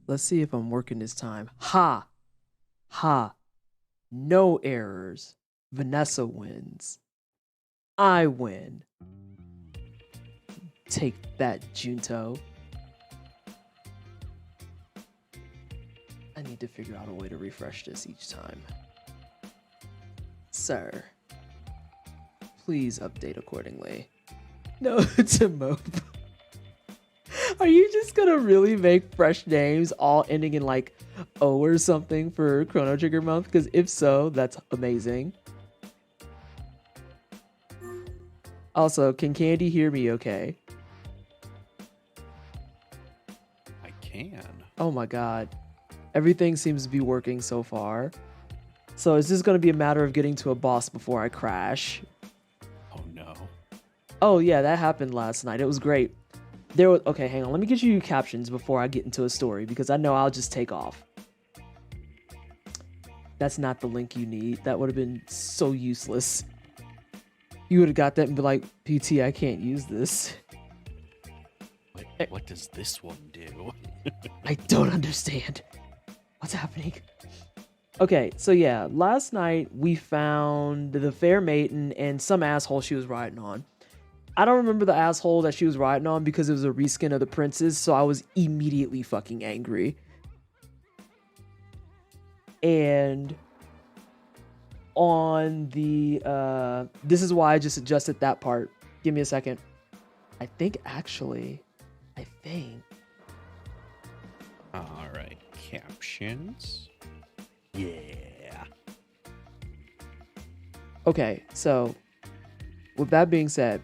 Let's see if I'm working this time. Ha! Ha! No errors. Vanessa wins. I win. Take that, Junto. I need to figure out a way to refresh this each time. Sir, please update accordingly. No, to mope. Are you just gonna really make fresh names all ending in like O or something for Chrono Trigger month? Because if so, that's amazing. Also, can Candy hear me okay? I can. Oh my god. Everything seems to be working so far. So is this going to be a matter of getting to a boss before I crash? Oh no. Oh yeah, that happened last night. It was great. Okay, hang on. Let me get you captions before I get into a story because I know I'll just take off. That's not the link you need. That would have been so useless. You would have got that and be like, PT, I can't use this. What does this one do? I don't understand. What's happening? Okay, so yeah, last night we found the fair maiden and some asshole she was riding on. I don't remember the asshole that she was riding on because it was a reskin of the princess, so I was immediately fucking angry. And on the, this is why I just adjusted that part. Give me a second. I think. All right, captions. Yeah. Okay, so with that being said,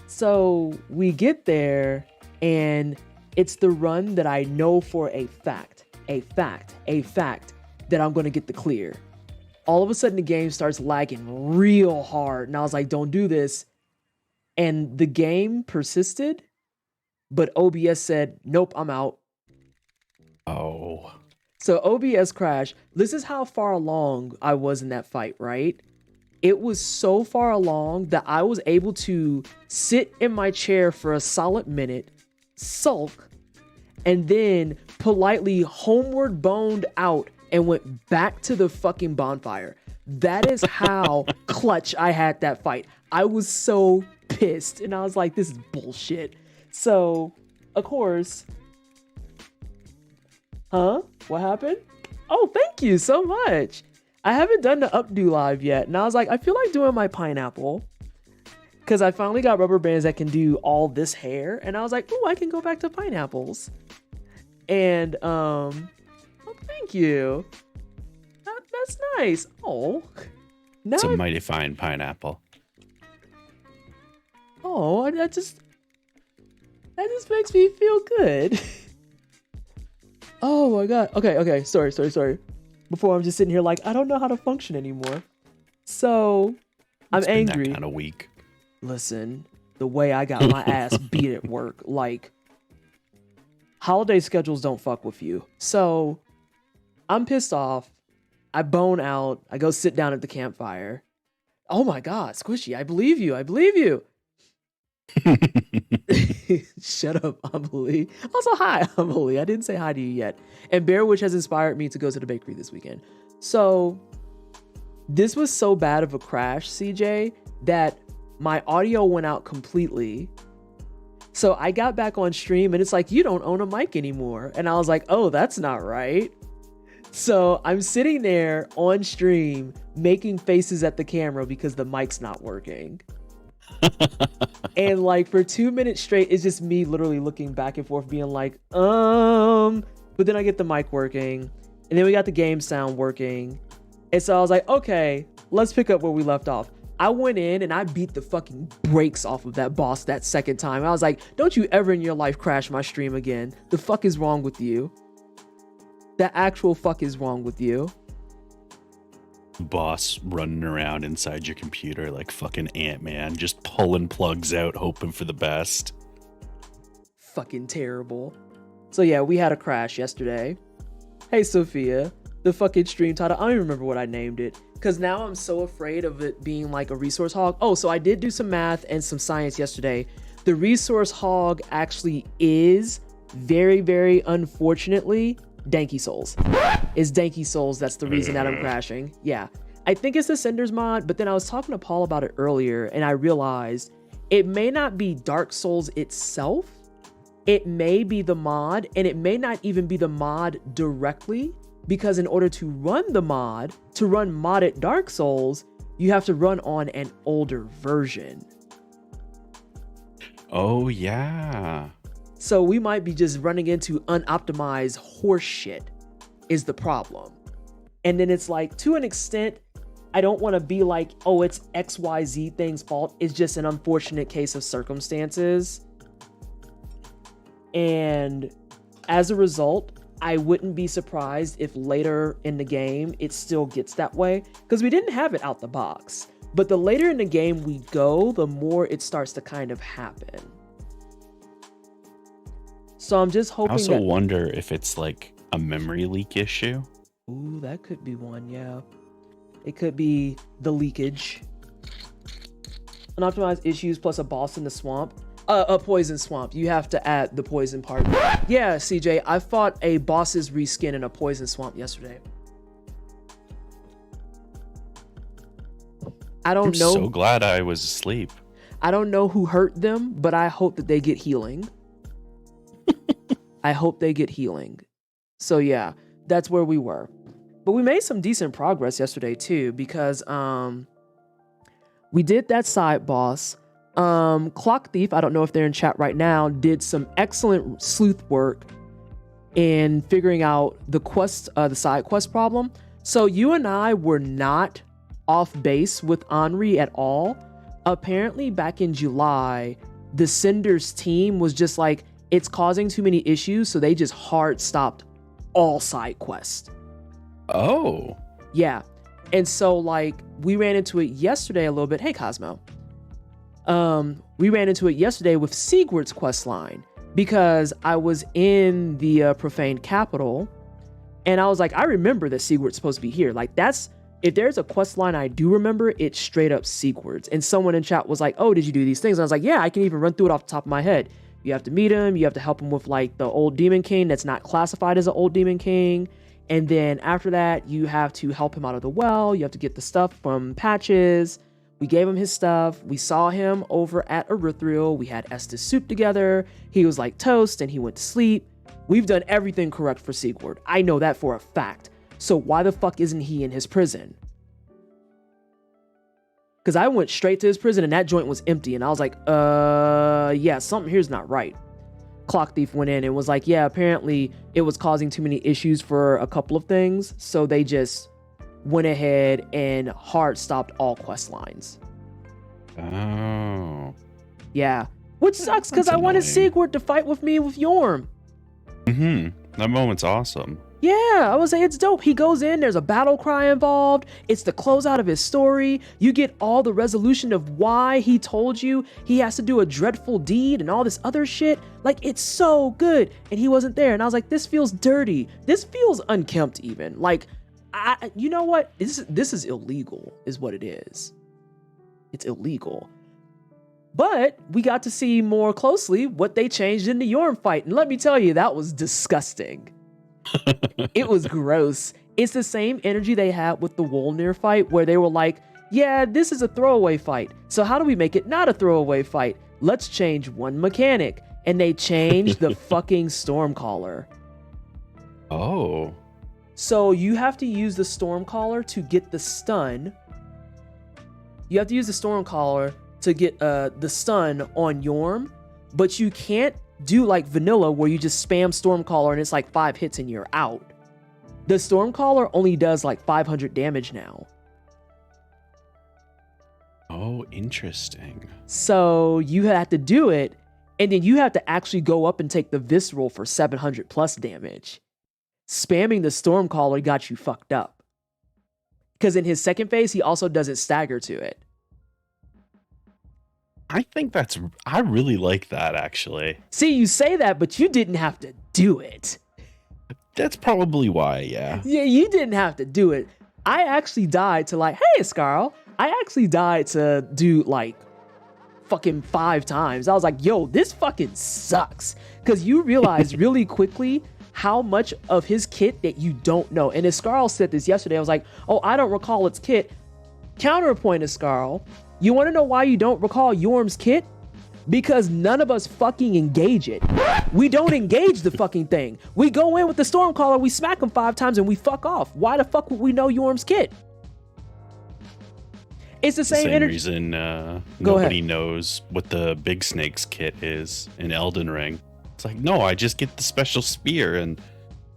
so we get there and it's the run that I know for a fact that I'm going to get the clear. All of a sudden the game starts lagging real hard and I was like, don't do this. And the game persisted, but OBS said, nope, I'm out. Oh. So OBS crashed. This is how far along I was in that fight, right? It was so far along that I was able to sit in my chair for a solid minute, sulk, and then politely homeward boned out and went back to the fucking bonfire. That is how clutch I had that fight. I was so pissed and I was like, this is bullshit. So, of course... Huh? What happened? Oh, thank you so much. I haven't done the updo live yet. And I was like, I feel like doing my pineapple. Because I finally got rubber bands that can do all this hair. And I was like, oh, I can go back to pineapples. And, oh, thank you. That's nice. Oh. Now It's a mighty fine pineapple. Oh, that just makes me feel good. Oh my god. Okay. Sorry. Before I'm just sitting here like, I don't know how to function anymore. So, I'm angry. That kind of week. Listen, the way I got my ass beat at work, like, holiday schedules don't fuck with you. So, I'm pissed off. I bone out. I go sit down at the campfire. Oh my god, Squishy, I believe you. Shut up, Amelie. Also, hi, Amelie. I didn't say hi to you yet. And Bear Witch has inspired me to go to the bakery this weekend. So, this was so bad of a crash, CJ, that my audio went out completely. So, I got back on stream and it's like, you don't own a mic anymore. And I was like, oh, that's not right. So, I'm sitting there on stream making faces at the camera because the mic's not working. And like for 2 minutes straight, it's just me literally looking back and forth being like, but then I get the mic working and then we got the game sound working. And so I was like, okay, let's pick up where we left off. I went in and I beat the fucking brakes off of that boss that second time. I was like, don't you ever in your life crash my stream again. The fuck is wrong with you? The actual fuck is wrong with you? Boss running around inside your computer like fucking Ant-Man, just pulling plugs out, hoping for the best. Fucking terrible. So yeah, we had a crash yesterday. Hey Sophia, the fucking stream title, I don't even remember what I named it, because now I'm so afraid of it being like a resource hog. Oh, so I did do some math and some science yesterday. The resource hog actually is very, very unfortunately, Danky Souls. It's Danky Souls that's the reason that I'm crashing. Yeah. I think it's the Cinders mod, but then I was talking to Paul about it earlier, and I realized it may not be Dark Souls itself. It may be the mod, and it may not even be the mod directly, because in order to run the mod, to run modded Dark Souls, you have to run on an older version. Oh, yeah. So we might be just running into unoptimized horse shit is the problem. And then it's like, to an extent, I don't want to be like, oh, it's XYZ thing's fault. It's just an unfortunate case of circumstances. And as a result, I wouldn't be surprised if later in the game it still gets that way, because we didn't have it out the box. But the later in the game we go, the more it starts to kind of happen. So I'm just hoping I also wonder if it's like a memory leak issue. Ooh, that could be one, yeah. It could be the leakage. Unoptimized issues plus a boss in the swamp. A poison swamp. You have to add the poison part. Yeah, CJ, I fought a boss's reskin in a poison swamp yesterday. I'm so glad I was asleep. I don't know who hurt them, but I hope that they get healing. I hope they get healing. So yeah, that's where we were. But we made some decent progress yesterday too, because we did that side boss. Clock Thief, I don't know if they're in chat right now, did some excellent sleuth work in figuring out the quest, the side quest problem. So you and I were not off base with Henri at all. Apparently back in July, the Cinders team was just like, it's causing too many issues, so they just hard stopped all side quests. Oh. Yeah. And so like we ran into it yesterday a little bit. Hey Cosmo. We ran into it yesterday with Sigurd's quest line, because I was in the Profane Capital and I was like, I remember that Sigurd's supposed to be here. Like if there's a quest line I do remember, it's straight up Sigurd's. And someone in chat was like, oh, did you do these things? And I was like, yeah, I can even run through it off the top of my head. You have to meet him. You have to help him with like the old demon king that's not classified as an old demon king. And then after that, you have to help him out of the well. You have to get the stuff from Patches. We gave him his stuff. We saw him over at Erythriel. We had Estes soup together. He was like toast and he went to sleep. We've done everything correct for Sigurd. I know that for a fact. So why the fuck isn't he in his prison? Because I went straight to his prison and that joint was empty. And I was like, yeah, something here's not right. Clock Thief went in and was like, yeah, apparently it was causing too many issues for a couple of things. So they just went ahead and hard stopped all quest lines. Oh. Yeah. Which sucks because I wanted Sigurd to fight with me with Yorm. Mm-hmm. That moment's awesome. Yeah, I was saying it's dope. He goes in, there's a battle cry involved. It's the closeout of his story. You get all the resolution of why he told you he has to do a dreadful deed and all this other shit. Like, it's so good. And he wasn't there. And I was like, this feels dirty. This feels unkempt even. Like, you know what? This is illegal, is what it is. It's illegal. But we got to see more closely what they changed in the Yorm fight. And let me tell you, that was disgusting. It was gross. It's the same energy they had with the Wolnir fight, where they were like, yeah, this is a throwaway fight. So how do we make it not a throwaway fight? Let's change one mechanic. And they changed the fucking Stormcaller. Oh. So you have to use the Stormcaller to get the stun. You have to use the Stormcaller to get the stun on Yorm, but you can't do like vanilla where you just spam Stormcaller and it's like 5 hits and you're out. The Stormcaller only does like 500 damage now. Oh, interesting. So you have to do it, and then you have to actually go up and take the Visceral for 700 plus damage. Spamming the Stormcaller got you fucked up. Because in his second phase, he also doesn't stagger to it. I really like that, actually. See, you say that, but you didn't have to do it. That's probably why, yeah. Yeah, you didn't have to do it. I actually died to like, hey, Scarl. I actually died to do like fucking 5 times. I was like, yo, this fucking sucks. Because you realize really quickly how much of his kit that you don't know. And Iscarl said this yesterday. I was like, oh, I don't recall its kit. Counterpoint, Iscarl. You want to know why you don't recall Yorm's kit? Because none of us fucking engage it. We don't engage the fucking thing. We go in with the Stormcaller, we smack him 5 times, and we fuck off. Why the fuck would we know Yorm's kit? It's the same reason nobody knows what the Big Snake's kit is in Elden Ring. It's like, no, I just get the special spear and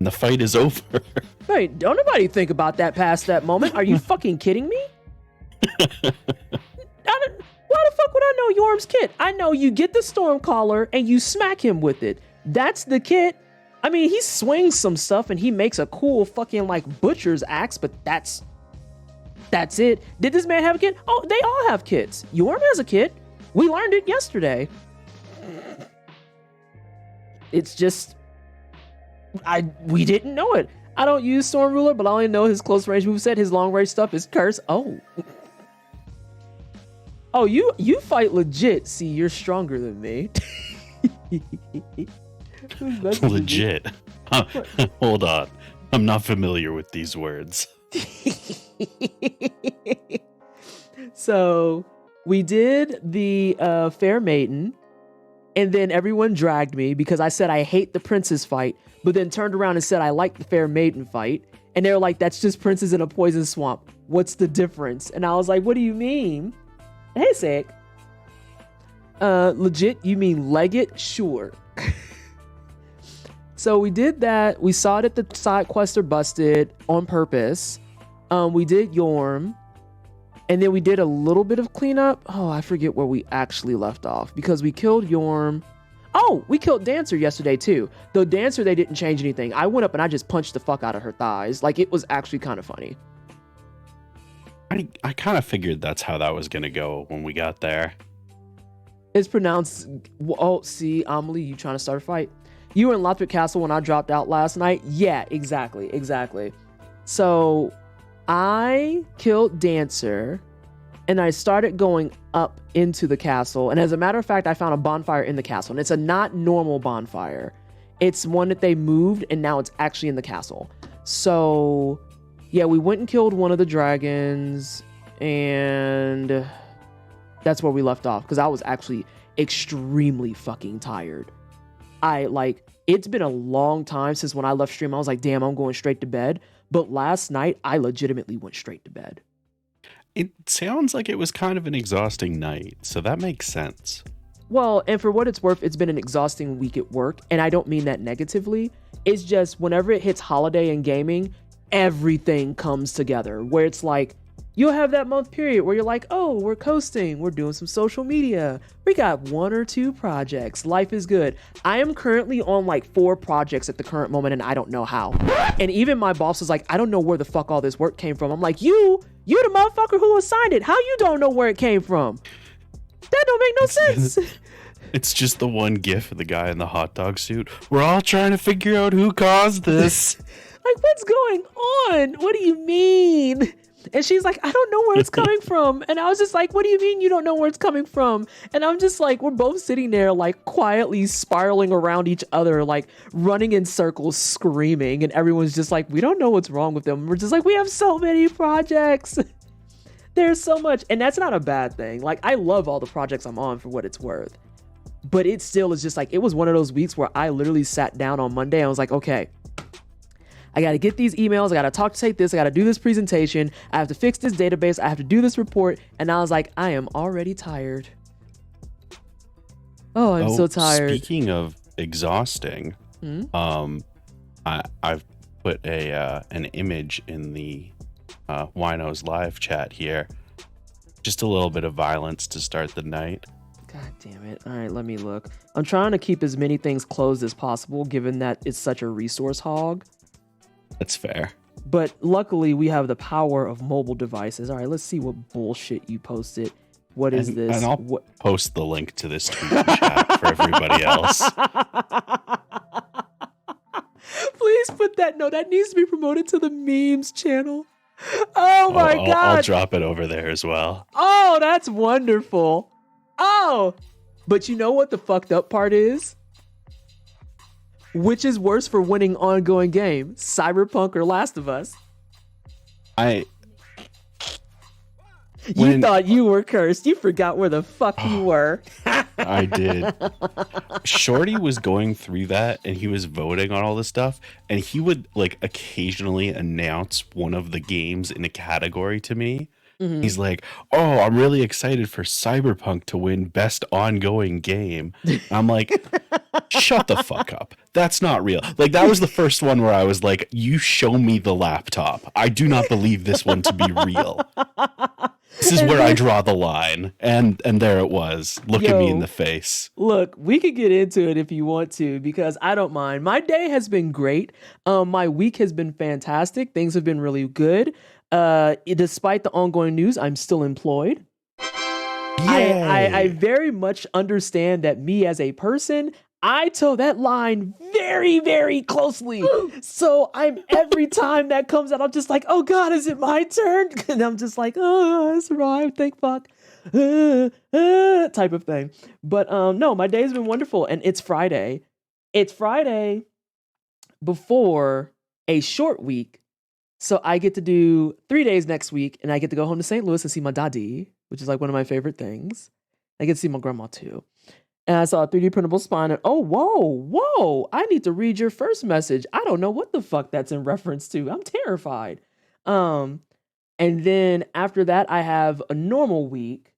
the fight is over. Wait, don't nobody think about that past that moment. Are you fucking kidding me? Why the fuck would I know Yorm's kit? I know you get the Stormcaller and you smack him with it. That's the kit. I mean, he swings some stuff and he makes a cool fucking like butcher's axe, but that's it. Did this man have a kit? Oh, they all have kits. Yorm has a kit. We learned it yesterday. It's just, we didn't know it. I don't use Storm Ruler, but I only know his close range moveset. His long range stuff is curse. Oh, you fight legit. See, you're stronger than me. Legit. Hold on. I'm not familiar with these words. So we did the Fair Maiden, and then everyone dragged me because I said I hate the princess fight, but then turned around and said I like the Fair Maiden fight. And they were like, that's just princess in a poison swamp. What's the difference? And I was like, what do you mean? Hey, Sick. Legit, you mean leg it? Sure. So we did that. We saw it at the side quest are busted on purpose. We did Yorm. And then we did a little bit of cleanup. Oh, I forget where we actually left off because we killed Yorm. Oh, we killed Dancer yesterday too. Though Dancer, they didn't change anything. I went up and I just punched the fuck out of her thighs. Like, it was actually kind of funny. I kind of figured that's how that was going to go when we got there. It's pronounced, oh, see, Amelie, you trying to start a fight? You were in Lothric Castle when I dropped out last night? Yeah, exactly. So I killed Dancer and I started going up into the castle. And as a matter of fact, I found a bonfire in the castle. And it's a not normal bonfire. It's one that they moved and now it's actually in the castle. So yeah, we went and killed one of the dragons and that's where we left off because I was actually extremely fucking tired. It's been a long time since when I left stream. I was like, damn, I'm going straight to bed. But last night, I legitimately went straight to bed. It sounds like it was kind of an exhausting night, so that makes sense. Well, and for what it's worth, it's been an exhausting week at work, and I don't mean that negatively. It's just whenever it hits holiday and gaming, everything comes together, where it's like, you'll have that month period where you're like, oh, we're coasting, we're doing some social media, we got 1 or 2 projects, life is good. I am currently on like 4 projects at the current moment and I don't know how. And even my boss is like, I don't know where the fuck all this work came from. I'm like, you the motherfucker who assigned it, how you don't know where it came from? That don't make no sense. It's just the one gif of the guy in the hot dog suit. We're all trying to figure out who caused this. Like, what's going on? What do you mean? And she's like, I don't know where it's coming from. And I was just like, what do you mean you don't know where it's coming from? And I'm just like, we're both sitting there like quietly spiraling around each other, like running in circles, screaming. And everyone's just like, we don't know what's wrong with them. We're just like, we have so many projects. There's so much. And that's not a bad thing. Like, I love all the projects I'm on for what it's worth. But it still is just like, it was one of those weeks where I literally sat down on Monday and I was like, okay, I got to get these emails. I got to talk to take this. I got to do this presentation. I have to fix this database. I have to do this report. And I was like, I am already tired. Oh, I'm so tired. Speaking of exhausting, I've put an image in the Wino's live chat here. Just a little bit of violence to start the night. God damn it. All right, let me look. I'm trying to keep as many things closed as possible, given that it's such a resource hog. That's fair. But luckily, we have the power of mobile devices. All right, let's see what bullshit you posted. What is this? And I'll post the link to this tweet in chat for everybody else. Please put that. No, that needs to be promoted to the memes channel. Oh my God. I'll drop it over there as well. Oh, that's wonderful. Oh, but you know what the fucked up part is? Which is worse for winning ongoing game, Cyberpunk or Last of Us? You thought you were cursed. You forgot where the fuck you were. I did. Shorty was going through that and he was voting on all this stuff, and he would like occasionally announce one of the games in a category to me. Mm-hmm. He's like, "Oh, I'm really excited for Cyberpunk to win best ongoing game." I'm like, "Shut the fuck up. That's not real." Like, that was the first one where I was like, "You show me the laptop. I do not believe this one to be real." This is where I draw the line. And there it was. Look at me in the face. Look, we could get into it if you want to, because I don't mind. My day has been great. My week has been fantastic. Things have been really good. Despite the ongoing news, I'm still employed. I very much understand that me as a person, I toe that line very, very closely. So every time that comes out, I'm just like, oh God, is it my turn? And I'm just like, oh, I survived, thank fuck. Type of thing. But no, my day's been wonderful. And it's Friday. It's Friday before a short week. So I get to do 3 days next week, and I get to go home to St. Louis and see my daddy, which is like one of my favorite things. I get to see my grandma too. And I saw a 3D printable spine, and oh, whoa, I need to read your first message. I don't know what the fuck that's in reference to. I'm terrified. And then after that, I have a normal week.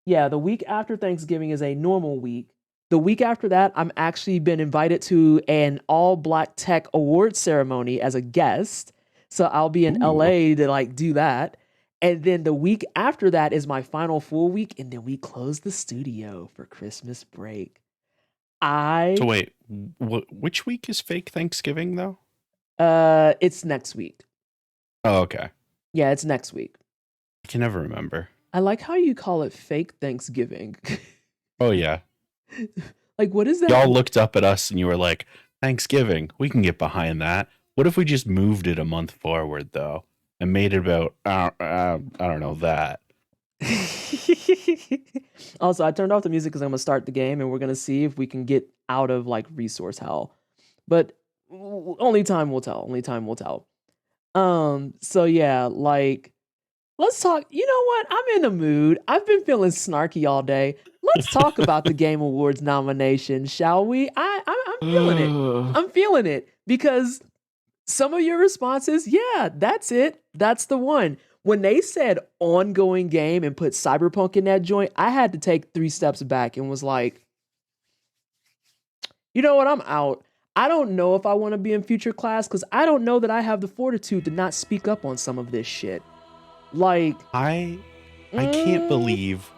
Yeah, the week after Thanksgiving is a normal week. The week after that, I'm actually been invited to an all-black tech award ceremony as a guest. So I'll be in LA to like do that. And then the week after that is my final full week. And then we close the studio for Christmas break. So wait, which week is fake Thanksgiving though? It's next week. Oh, okay. Yeah, it's next week. I can never remember. I like how you call it fake Thanksgiving. Oh, yeah. Like, what is that? Y'all looked up at us and you were like, Thanksgiving, we can get behind that. What if we just moved it a month forward, though, and made it about, I don't know, that? Also, I turned off the music because I'm going to start the game, and we're going to see if we can get out of, like, resource hell. But only time will tell. Only time will tell. So, yeah, like, let's talk. You know what? I'm in the mood. I've been feeling snarky all day. Let's talk about the Game Awards nomination, shall we? I'm feeling it. I'm feeling it because some of your responses, yeah, that's it. That's the one. When they said ongoing game and put Cyberpunk in that joint, I had to take 3 steps back and was like, you know what? I'm out. I don't know if I want to be in future class because I don't know that I have the fortitude to not speak up on some of this shit. Like, I can't believe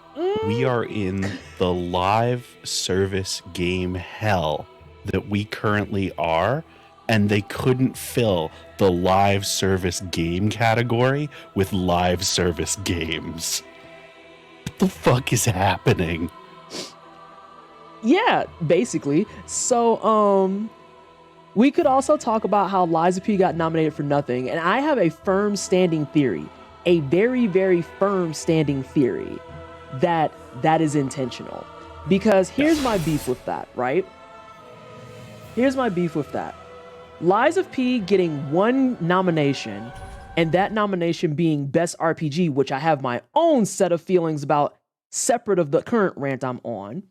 we are in the live service game hell that we currently are, and they couldn't fill the live service game category with live service games. What the fuck is happening? Yeah, basically. So, we could also talk about how Liza P got nominated for nothing, and I have a firm standing theory, a very, very firm standing theory that is intentional. Because here's my beef with that, right? Here's my beef with that. Liza P getting 1 nomination, and that nomination being Best RPG, which I have my own set of feelings about, separate of the current rant I'm on,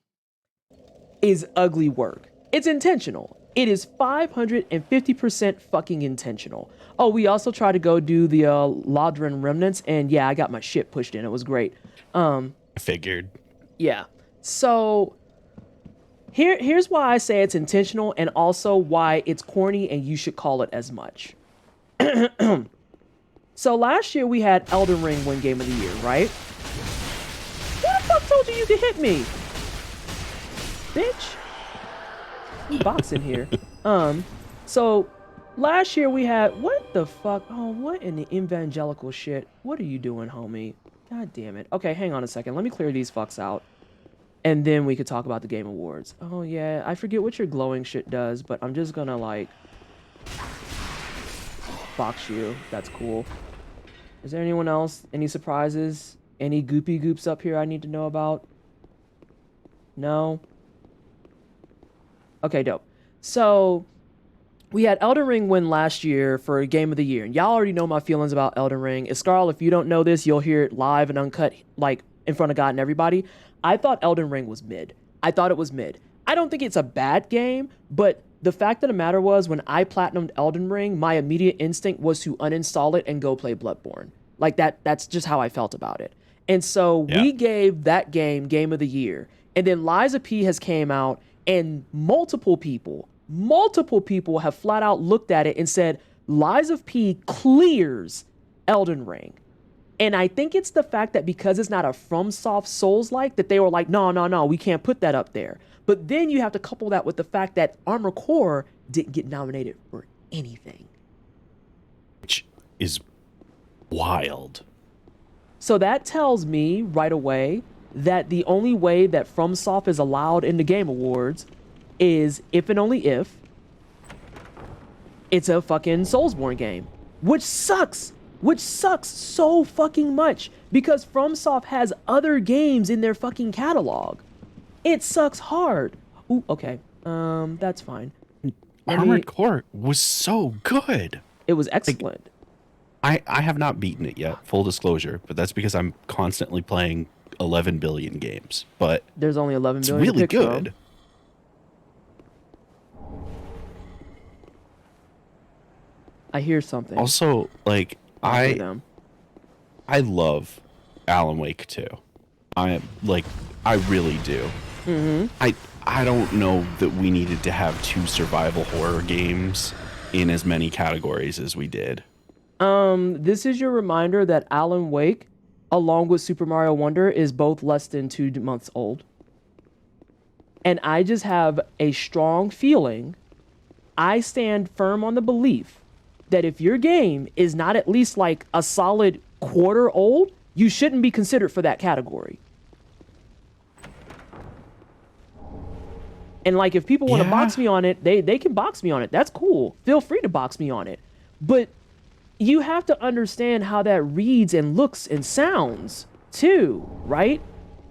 is ugly work. It's intentional. It is 550% fucking intentional. Oh, we also tried to go do the Lodrin Remnants, and yeah, I got my shit pushed in. It was great. I figured. Yeah. So here's why I say it's intentional, and also why it's corny and you should call it as much. So last year we had Elden Ring win Game of the Year, right? Who the fuck told you could hit me? Bitch. Boxing here. So last year we had, what the fuck? Oh, what in the evangelical shit? What are you doing, homie? God damn it. Okay, hang on a second. Let me clear these fucks out. And then we could talk about the Game Awards. Oh yeah, I forget what your glowing shit does, but I'm just gonna like box you. That's cool. Is there anyone else? Any surprises? Any goopy goops up here I need to know about? No. Okay, dope. So we had Elden Ring win last year for Game of the Year, and y'all already know my feelings about Elden Ring. Iscarl, if you don't know this, you'll hear it live and uncut, like in front of God and everybody. I thought Elden Ring was mid. I thought it was mid. I don't think it's a bad game, but the fact of the matter was, when I platinumed Elden Ring, my immediate instinct was to uninstall it and go play Bloodborne. Like that's just how I felt about it. And so we gave that game Game of the Year. And then Lies of P has came out, and multiple people have flat out looked at it and said, Lies of P clears Elden Ring. And I think it's the fact that because it's not a FromSoft Souls-like, that they were like, no, we can't put that up there. But then you have to couple that with the fact that Armored Core didn't get nominated for anything. Which is wild. So that tells me right away that the only way that FromSoft is allowed in the Game Awards is if and only if it's a fucking Soulsborne game. Which sucks so fucking much, because FromSoft has other games in their fucking catalog. It sucks hard. Ooh, okay. That's fine. Armored Core was so good. It was excellent. I have not beaten it yet, full disclosure, but that's because I'm constantly playing 11 billion games. But there's only 11 billion. It's really good. I hear something. Also, like, I love Alan Wake 2. I really do. Mm-hmm. I don't know that we needed to have 2 survival horror games in as many categories as we did. This is your reminder that Alan Wake, along with Super Mario Wonder, is both less than 2 months old. And I just have a strong feeling, I stand firm on the belief that if your game is not at least like a solid quarter old, you shouldn't be considered for that category. And like, if people want to box me on it, they can box me on it. That's cool. Feel free to box me on it. But you have to understand how that reads and looks and sounds too, right?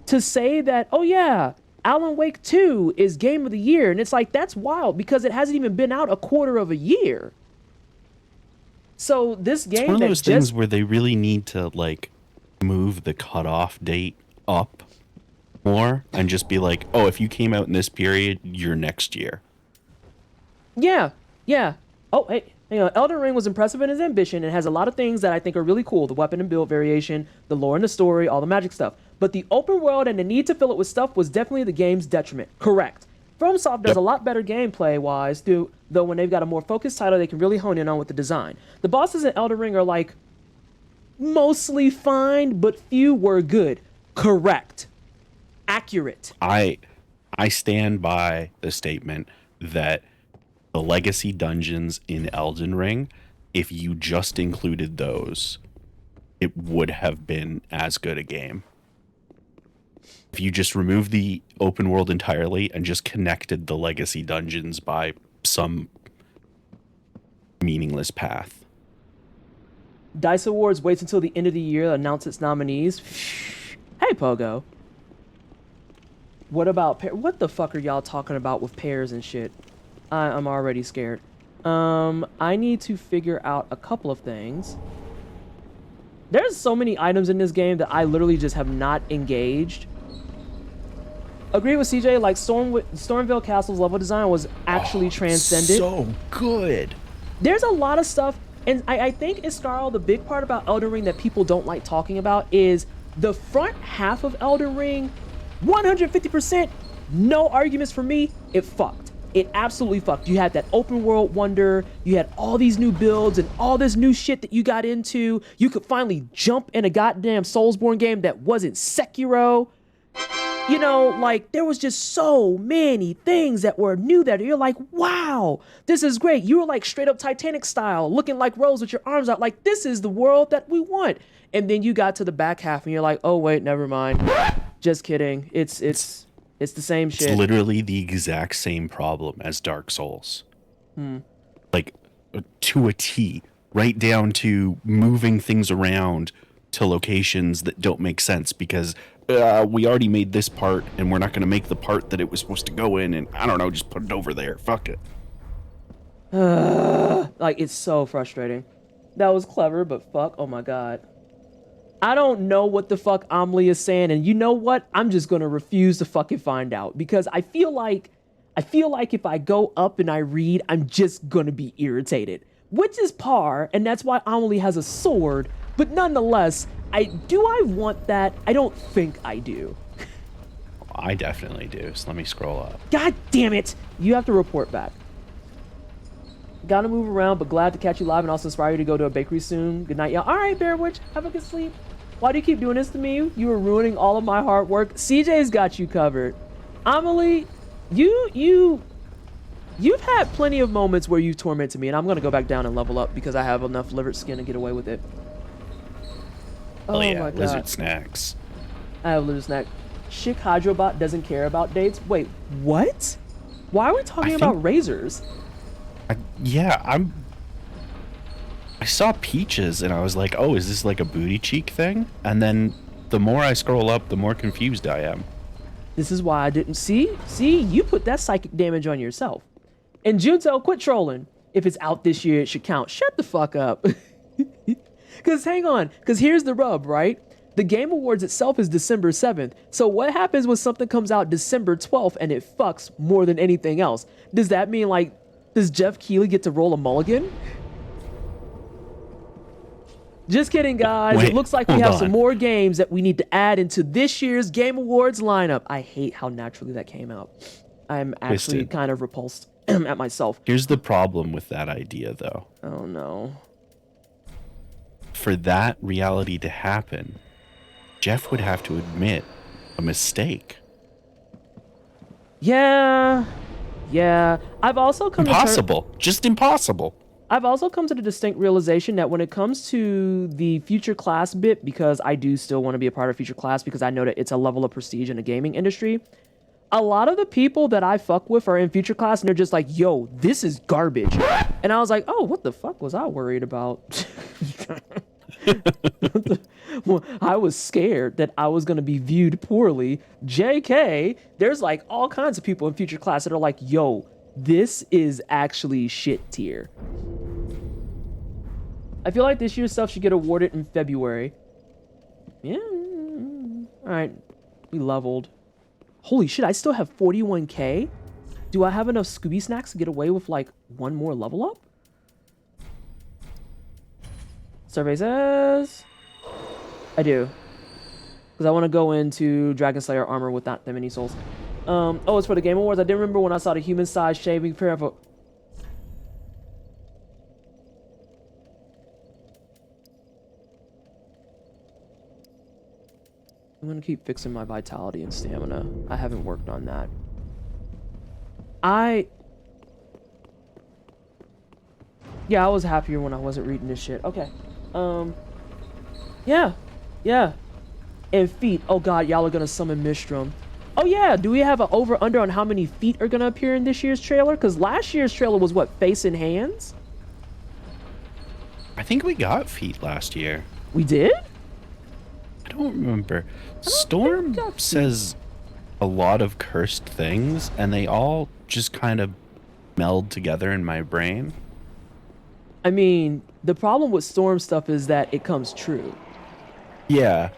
To say that, oh yeah, Alan Wake 2 is Game of the Year. And it's like, that's wild, because it hasn't even been out a quarter of a year. So this game, it's one of those things where they really need to like move the cutoff date up more and just be like, oh, if you came out in this period, you're next year. Yeah. Oh, hey, Elden Ring was impressive in his ambition and has a lot of things that I think are really cool. The weapon and build variation, the lore and the story, all the magic stuff. But the open world and the need to fill it with stuff was definitely the game's detriment. Correct. FromSoft does a lot better gameplay-wise, though when they've got a more focused title, they can really hone in on with the design. The bosses in Elden Ring are like mostly fine, but few were good. Correct. Accurate. I stand by the statement that the legacy dungeons in Elden Ring, if you just included those, it would have been as good a game. If you just removed the open world entirely and just connected the legacy dungeons by some meaningless path. DICE Awards waits until the end of the year to announce its nominees. Hey, Pogo. What about what the fuck are y'all talking about with pears and shit? I'm already scared. I need to figure out a couple of things. There's so many items in this game that I literally just have not engaged. Agree with CJ, like Stormville Castle's level design was actually transcendent. So good. There's a lot of stuff, and I think, Iscarl, the big part about Elden Ring that people don't like talking about is the front half of Elden Ring, 150%, no arguments for me, it fucked. It absolutely fucked. You had that open world wonder, you had all these new builds and all this new shit that you got into. You could finally jump in a goddamn Soulsborne game that wasn't Sekiro. You know, like, there was just so many things that were new that you're like, wow, this is great. You were like straight up Titanic style, looking like Rose with your arms out, like, this is the world that we want. And then you got to the back half and you're like, oh wait, never mind. Just kidding. It's the same shit. It's literally the exact same problem as Dark Souls. Like, to a T, right down to moving things around to locations that don't make sense because we already made this part, and we're not going to make the part that it was supposed to go in, and I don't know, just put it over there. Fuck it. Like, it's so frustrating. That was clever, but fuck, oh my god. I don't know what the fuck Amelie is saying, and you know what? I'm just gonna refuse to fucking find out, because I feel like if I go up and I read, I'm just gonna be irritated. Which is par, and that's why Amelie has a sword, but nonetheless, do I want that? I don't think I do. I definitely do, so let me scroll up. God damn it! You have to report back. Gotta move around, but glad to catch you live and also inspire you to go to a bakery soon. Good night, y'all. All right, Bear Witch, have a good sleep. Why do you keep doing this to me? You are ruining all of my hard work. CJ's got you covered. Amelie, you've had plenty of moments where you've tormented me, and I'm gonna go back down and level up because I have enough liver skin to get away with it. Oh yeah, my god. lizard snacks. I have lizard snack. Chic Hydrobot doesn't care about dates. Wait, what? Why are we talking about razors? I saw peaches and I was like, oh, is this like a booty cheek thing? And then the more I scroll up, the more confused I am. This is why I didn't see, you put that psychic damage on yourself. And Junto, quit trolling. If it's out this year, it should count. Shut the fuck up. Because hang on, because here's the rub, right? The Game Awards itself is December 7th. So what happens when something comes out December 12th and it fucks more than anything else? Does that mean, like, does Jeff Keighley get to roll a mulligan? Just kidding, guys. Wait, it looks like we have some more games that we need to add into this year's Game Awards lineup. I hate how naturally that came out. I'm actually kind of repulsed at myself. Here's the problem with that idea, though. Oh, no. For that reality to happen, Jeff would have to admit a mistake. Yeah. I've also come just impossible. I've also come to the distinct realization that when it comes to the future class bit, because I do still want to be a part of future class because I know that it's a level of prestige in the gaming industry, a lot of the people that I fuck with are in future class and they're just like, yo, this is garbage. And I was like, oh, what the fuck was I worried about? Well, I was scared that I was going to be viewed poorly. JK, there's like all kinds of people in future class that are like, yo, this is actually shit tier. I feel like this year's stuff should get awarded in February. Yeah. All right. We leveled. Holy shit, I still have 41k? Do I have enough Scooby Snacks to get away with like one more level up? Survey says I do, because I want to go into Dragon Slayer armor with not that many souls. Oh, it's for the Game Awards. I didn't remember when I saw the human-sized shaving pair of. I'm gonna keep fixing my vitality and stamina. I haven't worked on that. Yeah, I was happier when I wasn't reading this shit. Okay. Yeah. And feet. Oh god, y'all are gonna summon Mistrum. Oh yeah, do we have an over-under on how many feet are gonna appear in this year's trailer? Because last year's trailer was what, face and hands? I think we got feet last year. We did? I don't remember. Storm says a lot of cursed things, and they all just kind of meld together in my brain. I mean, the problem with Storm stuff is that it comes true. Yeah,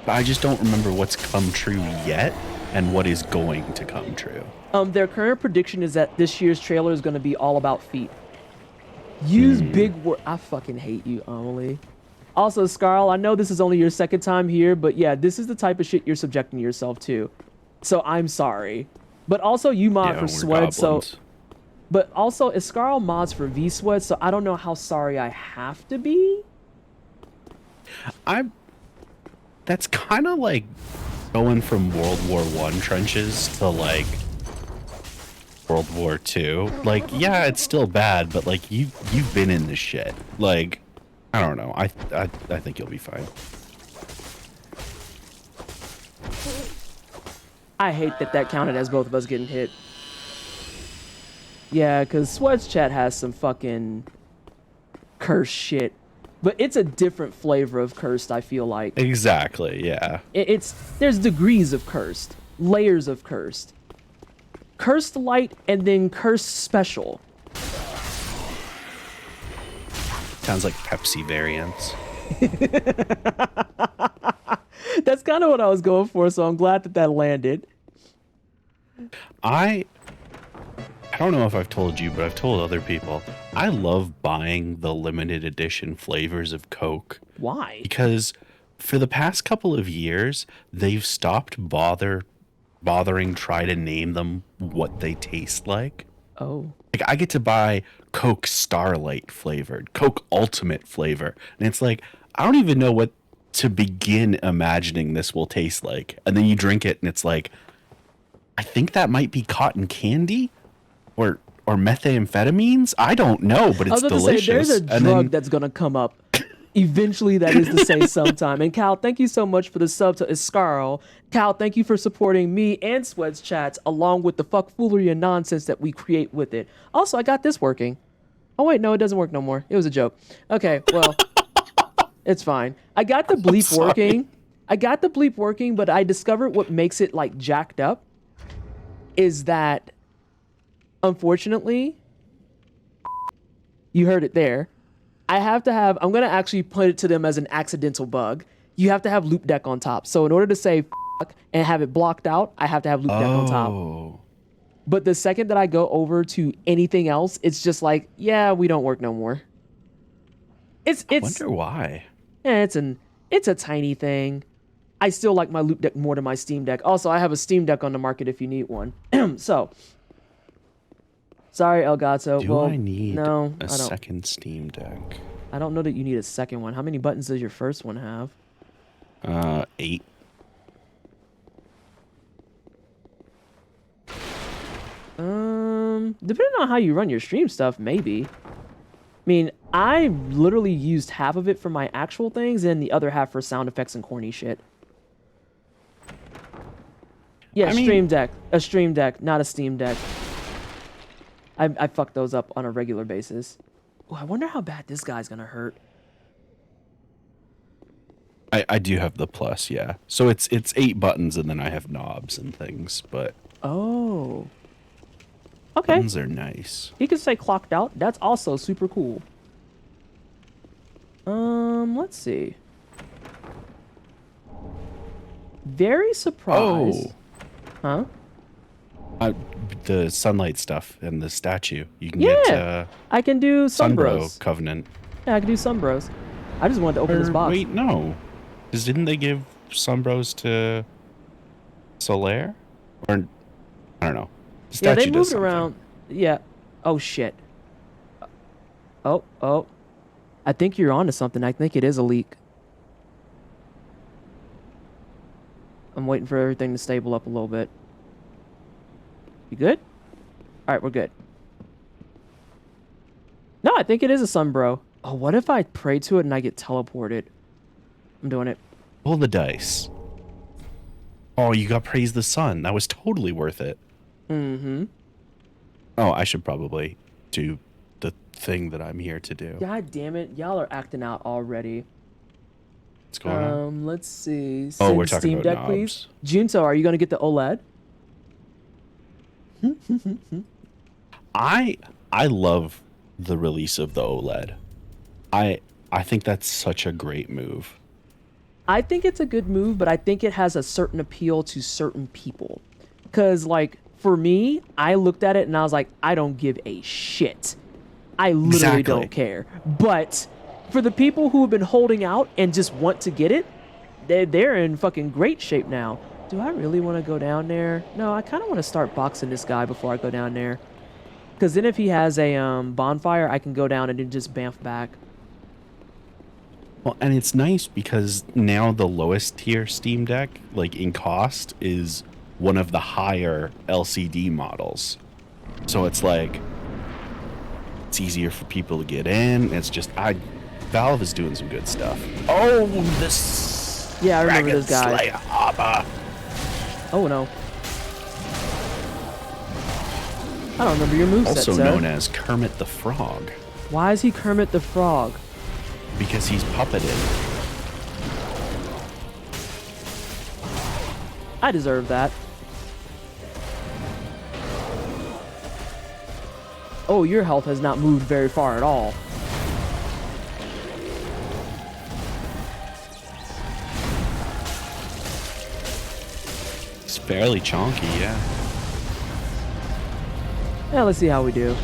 but I just don't remember what's come true yet and what is going to come true. Their current prediction is that this year's trailer is going to be all about feet. Use big word. I fucking hate you, Amelie. Also, Scarl, I know this is only your second time here, but yeah, this is the type of shit you're subjecting yourself to. So I'm sorry. But also, you mod for Sweat, so... But also, Scarl mods for V-Sweat, so I don't know how sorry I have to be. That's kind of like going from World War I trenches to, like, World War II. Like, yeah, it's still bad, but, like, you've been in this shit. Like, I don't know. I think you'll be fine. I hate that counted as both of us getting hit. Yeah, because Sweat's chat has some fucking curse shit. But it's a different flavor of cursed, I feel like. Exactly, yeah. There's degrees of cursed, layers of cursed. Cursed light and then cursed special. Sounds like Pepsi variants. That's kind of what I was going for, so I'm glad that landed. I don't know if I've told you, but I've told other people. I love buying the limited edition flavors of Coke. Why? Because for the past couple of years, they've stopped bothering try to name them what they taste like. Oh. Like I get to buy Coke Starlight flavored, Coke Ultimate flavor, and it's like I don't even know what to begin imagining this will taste like. And then you drink it and it's like I think that might be cotton candy or methamphetamines. I don't know, but it's delicious. Say, there's a drug that's gonna come up eventually that is to say sometime. And Cal, thank you so much for the sub to Iscarl. Cal, thank you for supporting me and Sweats Chats along with the fuckfoolery and nonsense that we create with it. Also, I got this working. Oh wait, no, it doesn't work no more. It was a joke. Okay, well, it's fine. I got the bleep working. I got the bleep working, but I discovered what makes it like jacked up is that unfortunately, you heard it there. I'm going to actually put it to them as an accidental bug. You have to have loop deck on top. So in order to say fuck and have it blocked out, I have to have loop deck on top. But the second that I go over to anything else, it's just like, yeah, we don't work no more. I wonder why. Yeah, it's a tiny thing. I still like my loop deck more than my Steam Deck. Also, I have a Steam Deck on the market if you need one. So, sorry, Elgato. Do I need a second Steam Deck? I don't know that you need a second one. How many buttons does your first one have? 8. Depending on how you run your stream stuff, maybe. I mean, I literally used half of it for my actual things and the other half for sound effects and corny shit. Yeah, Stream Deck. A Stream Deck, not a Steam Deck. I fuck those up on a regular basis. Oh, I wonder how bad this guy's gonna hurt. I do have the plus, yeah. So it's 8 buttons and then I have knobs and things, but oh. Okay. Buttons are nice. He could say clocked out. That's also super cool. Let's see. Very surprised. Oh. Huh? The sunlight stuff and the statue. You can get I can do Sunbros. Sunbro Covenant. Yeah, I can do Sunbros. I just wanted to open this box. Wait, no. Because didn't they give Sunbros to Solaire? Or I don't know. The statue they moved does around. Yeah. Oh shit. Oh. I think you're onto something. I think it is a leak. I'm waiting for everything to stable up a little bit. You good? All right, we're good. No, I think it is a Sunbro. Oh, what if I pray to it and I get teleported? I'm doing it. Roll the dice. Oh, you got Praise the Sun. That was totally worth it. Mm-hmm. Oh, I should probably do the thing that I'm here to do. God damn it. Y'all are acting out already. What's going on? Let's see. Oh, we're talking Steam about Deck, knobs. please. Junto, are you going to get the OLED? I love the release of the OLED. I think that's such a great move. I think it's a good move, but I think it has a certain appeal to certain people. Because, like, for me, I looked at it and I was like, I don't give a shit. I literally don't care. But for the people who have been holding out and just want to get it, they're in fucking great shape now. Do I really want to go down there? No, I kind of want to start boxing this guy before I go down there. Because then if he has a bonfire, I can go down and then just bamf back. Well, and it's nice because now the lowest tier Steam Deck, like in cost, is one of the higher LCD models. So it's like, it's easier for people to get in. It's just, Valve is doing some good stuff. Oh, this. Yeah, I remember this guy. Slayer Arbor. Oh no. I don't remember your moveset, Also sir. known as Kermit the Frog. Why is he Kermit the Frog? Because he's puppeted. I deserve that. Oh, your health has not moved very far at all. It's fairly chonky, yeah. Yeah, let's see how we do.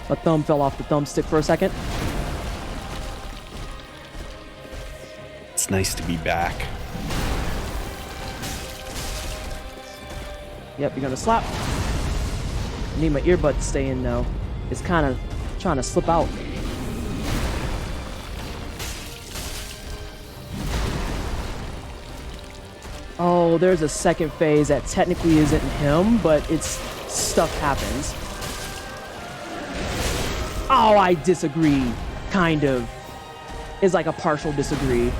My thumb fell off the thumbstick for a second. It's nice to be back. Yep, you're gonna slap. I need my earbud to stay in though. It's kind of trying to slip out. Oh, there's a second phase that technically isn't him, but it's stuff happens. Oh, I disagree. Kind of. It's like a partial disagree.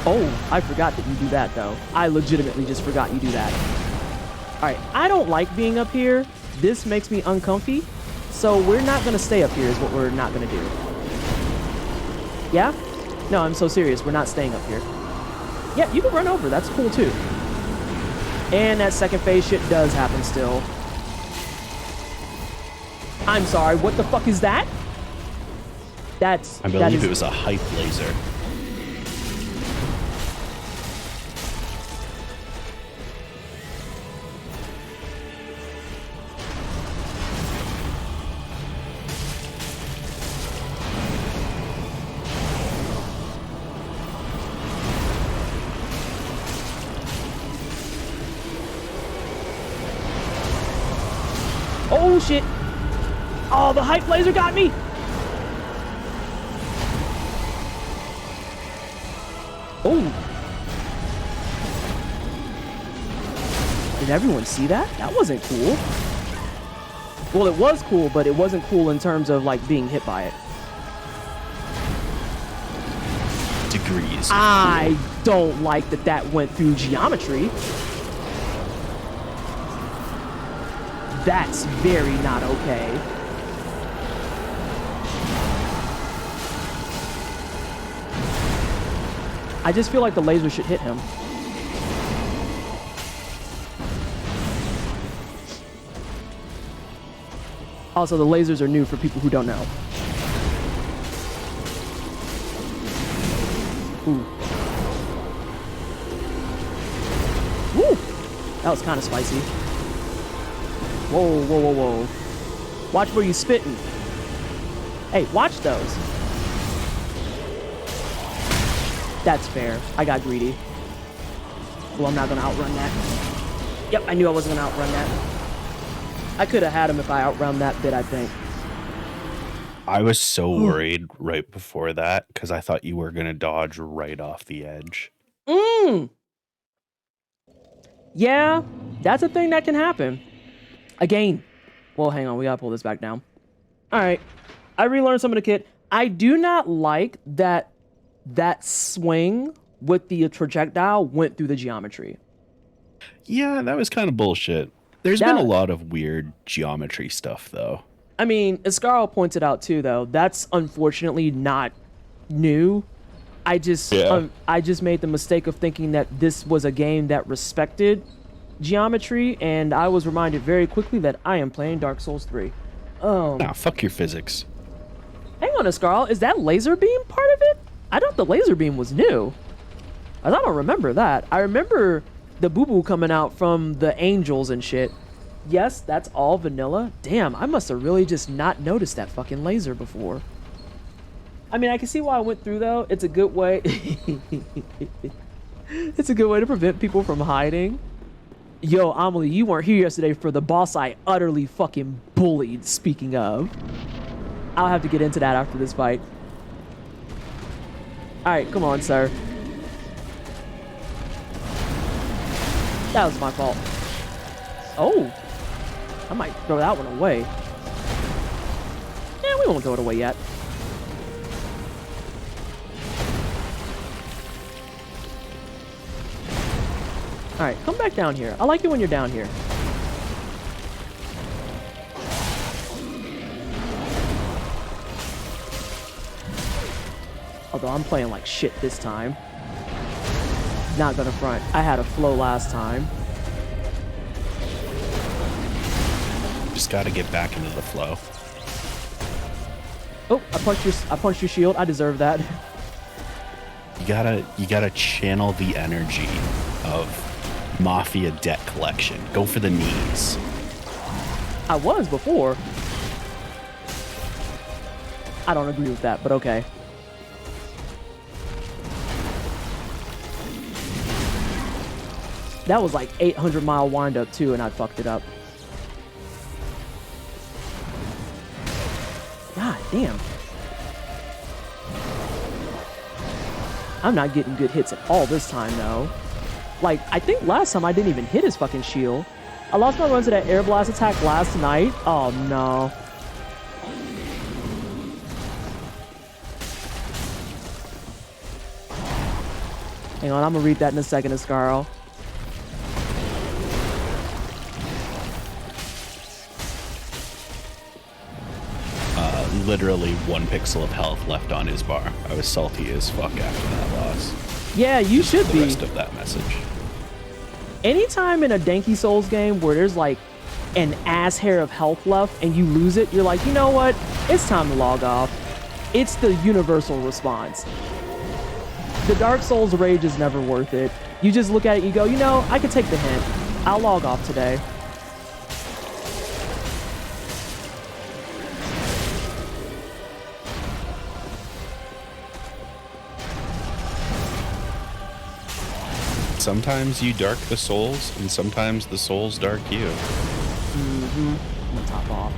Oh, I forgot that you do that though. I legitimately just forgot you do that. Alright, I don't like being up here. This makes me uncomfy. So we're not gonna stay up here is what we're not gonna do. Yeah? No, I'm so serious. We're not staying up here. Yeah, you can run over. That's cool too. And that second phase shit does happen still. I'm sorry, what the fuck is that? I believe it was a hype laser. Oh shit! Oh, the hype laser got me! Oh! Did everyone see that? That wasn't cool. Well, it was cool, but it wasn't cool in terms of like being hit by it. Degrees. I don't like that that went through geometry. That's very not okay. I just feel like the laser should hit him. Also, the lasers are new for people who don't know. Ooh. Woo! That was kind of spicy. Whoa, whoa, whoa, whoa. Watch where you spitting. Hey, watch those. That's fair. I got greedy. Well, I'm not gonna outrun that. Yep, I knew I wasn't gonna outrun that. I could have had him if I outrun that bit, I think. I was so worried right before that because I thought you were gonna dodge right off the edge. Yeah, that's a thing that can happen. Again. Well, hang on. We gotta pull this back down. All right. I relearned some of the kit. I do not like that swing with the projectile went through the geometry. Yeah, that was kind of bullshit. There's been a lot of weird geometry stuff, though. I mean, as Scarl pointed out too, though, that's unfortunately not new. I just made the mistake of thinking that this was a game that respected geometry, and I was reminded very quickly that I am playing Dark Souls 3. Nah, fuck your physics. Hang on, Scarl. Is that laser beam part of it? I thought the laser beam was new. I don't remember that. I remember the boo-boo coming out from the angels and shit. Yes, that's all vanilla. Damn, I must have really just not noticed that fucking laser before. I mean, I can see why I went through, though. It's a good way. It's a good way to prevent people from hiding. Yo, Amelie, you weren't here yesterday for the boss I utterly fucking bullied, speaking of. I'll have to get into that after this fight. Alright, come on, sir. That was my fault. Oh. I might throw that one away. Yeah, we won't throw it away yet. Alright, come back down here. I like it when you're down here. though. I'm playing like shit this time. Not gonna front. I had a flow last time. Just gotta get back into the flow. Oh, I punched your shield. I deserve that. You gotta channel the energy of Mafia debt collection. Go for the knees. I was before. I don't agree with that, but okay. That was like 800-mile windup too, and I fucked it up. God damn. I'm not getting good hits at all this time, though. Like, I think last time I didn't even hit his fucking shield. I lost my run to that air blast attack last night. Oh, no. Hang on, I'm gonna read that in a second, Ascaro. Literally 1 pixel of health left on his bar. I was salty as fuck after that loss. Yeah, you should the be. Rest of that message. Anytime in a Danky Souls game where there's like an ass hair of health left and you lose it, you're like, you know what? It's time to log off. It's the universal response. The Dark Souls rage is never worth it. You just look at it, you go, you know, I could take the hint. I'll log off today. Sometimes you dark the souls, and sometimes the souls dark you. I'm gonna top off.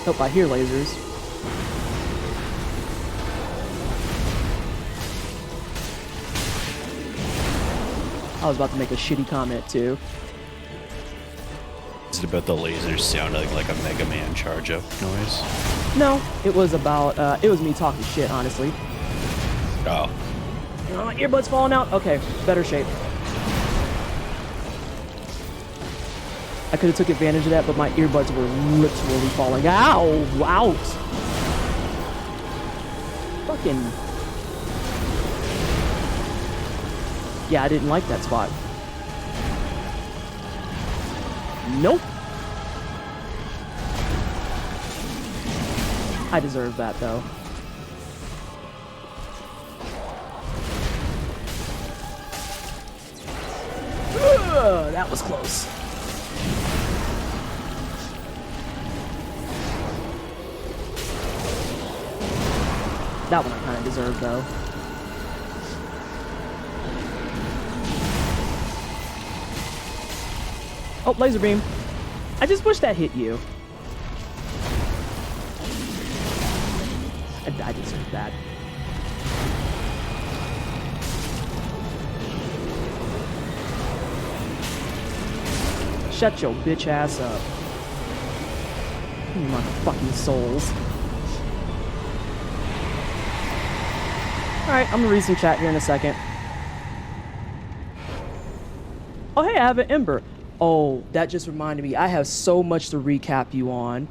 Oh, I hear lasers. I was about to make a shitty comment too. Is it about the lasers sounding like a Mega Man charge-up noise? No, it was about, it was me talking shit, honestly. Oh. Oh, my earbuds falling out? Okay, better shape. I could have took advantage of that, but my earbuds were literally falling out. Ow! Out! Fucking... Yeah, I didn't like that spot. Nope. I deserve that, though. Ugh, that was close. That one I kind of deserved, though. Oh, laser beam. I just wish that hit you. I deserve that. Shut your bitch ass up. You motherfucking souls. Alright, I'm gonna read some chat here in a second. Oh, hey, I have an Ember. Oh, that just reminded me. I have so much to recap you on.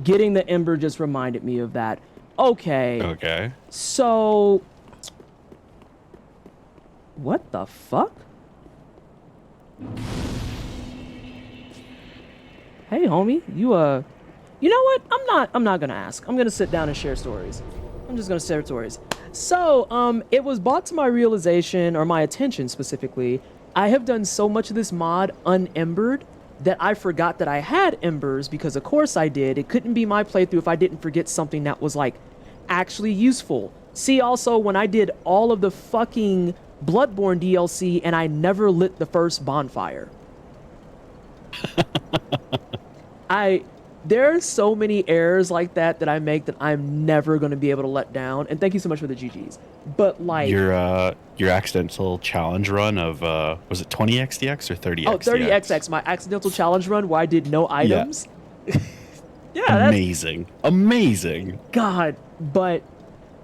Getting the Ember just reminded me of that. Okay. Okay. So... What the fuck? Hey, homie. You know what? I'm not gonna ask. I'm gonna sit down and share stories. I'm just gonna share stories. So, it was brought to my realization, or my attention specifically, I have done so much of this mod unembered that I forgot that I had embers, because of course I did. It couldn't be my playthrough if I didn't forget something that was, like, actually useful. See, also, when I did all of the fucking Bloodborne DLC and I never lit the first bonfire. There are so many errors like that that I make that I'm never going to be able to let down. And thank you so much for the GGs. But like your accidental challenge run of was it 20xdx or 30xdx? Oh, 30xx, my accidental challenge run where I did no items. Yeah, amazing. Amazing. God, But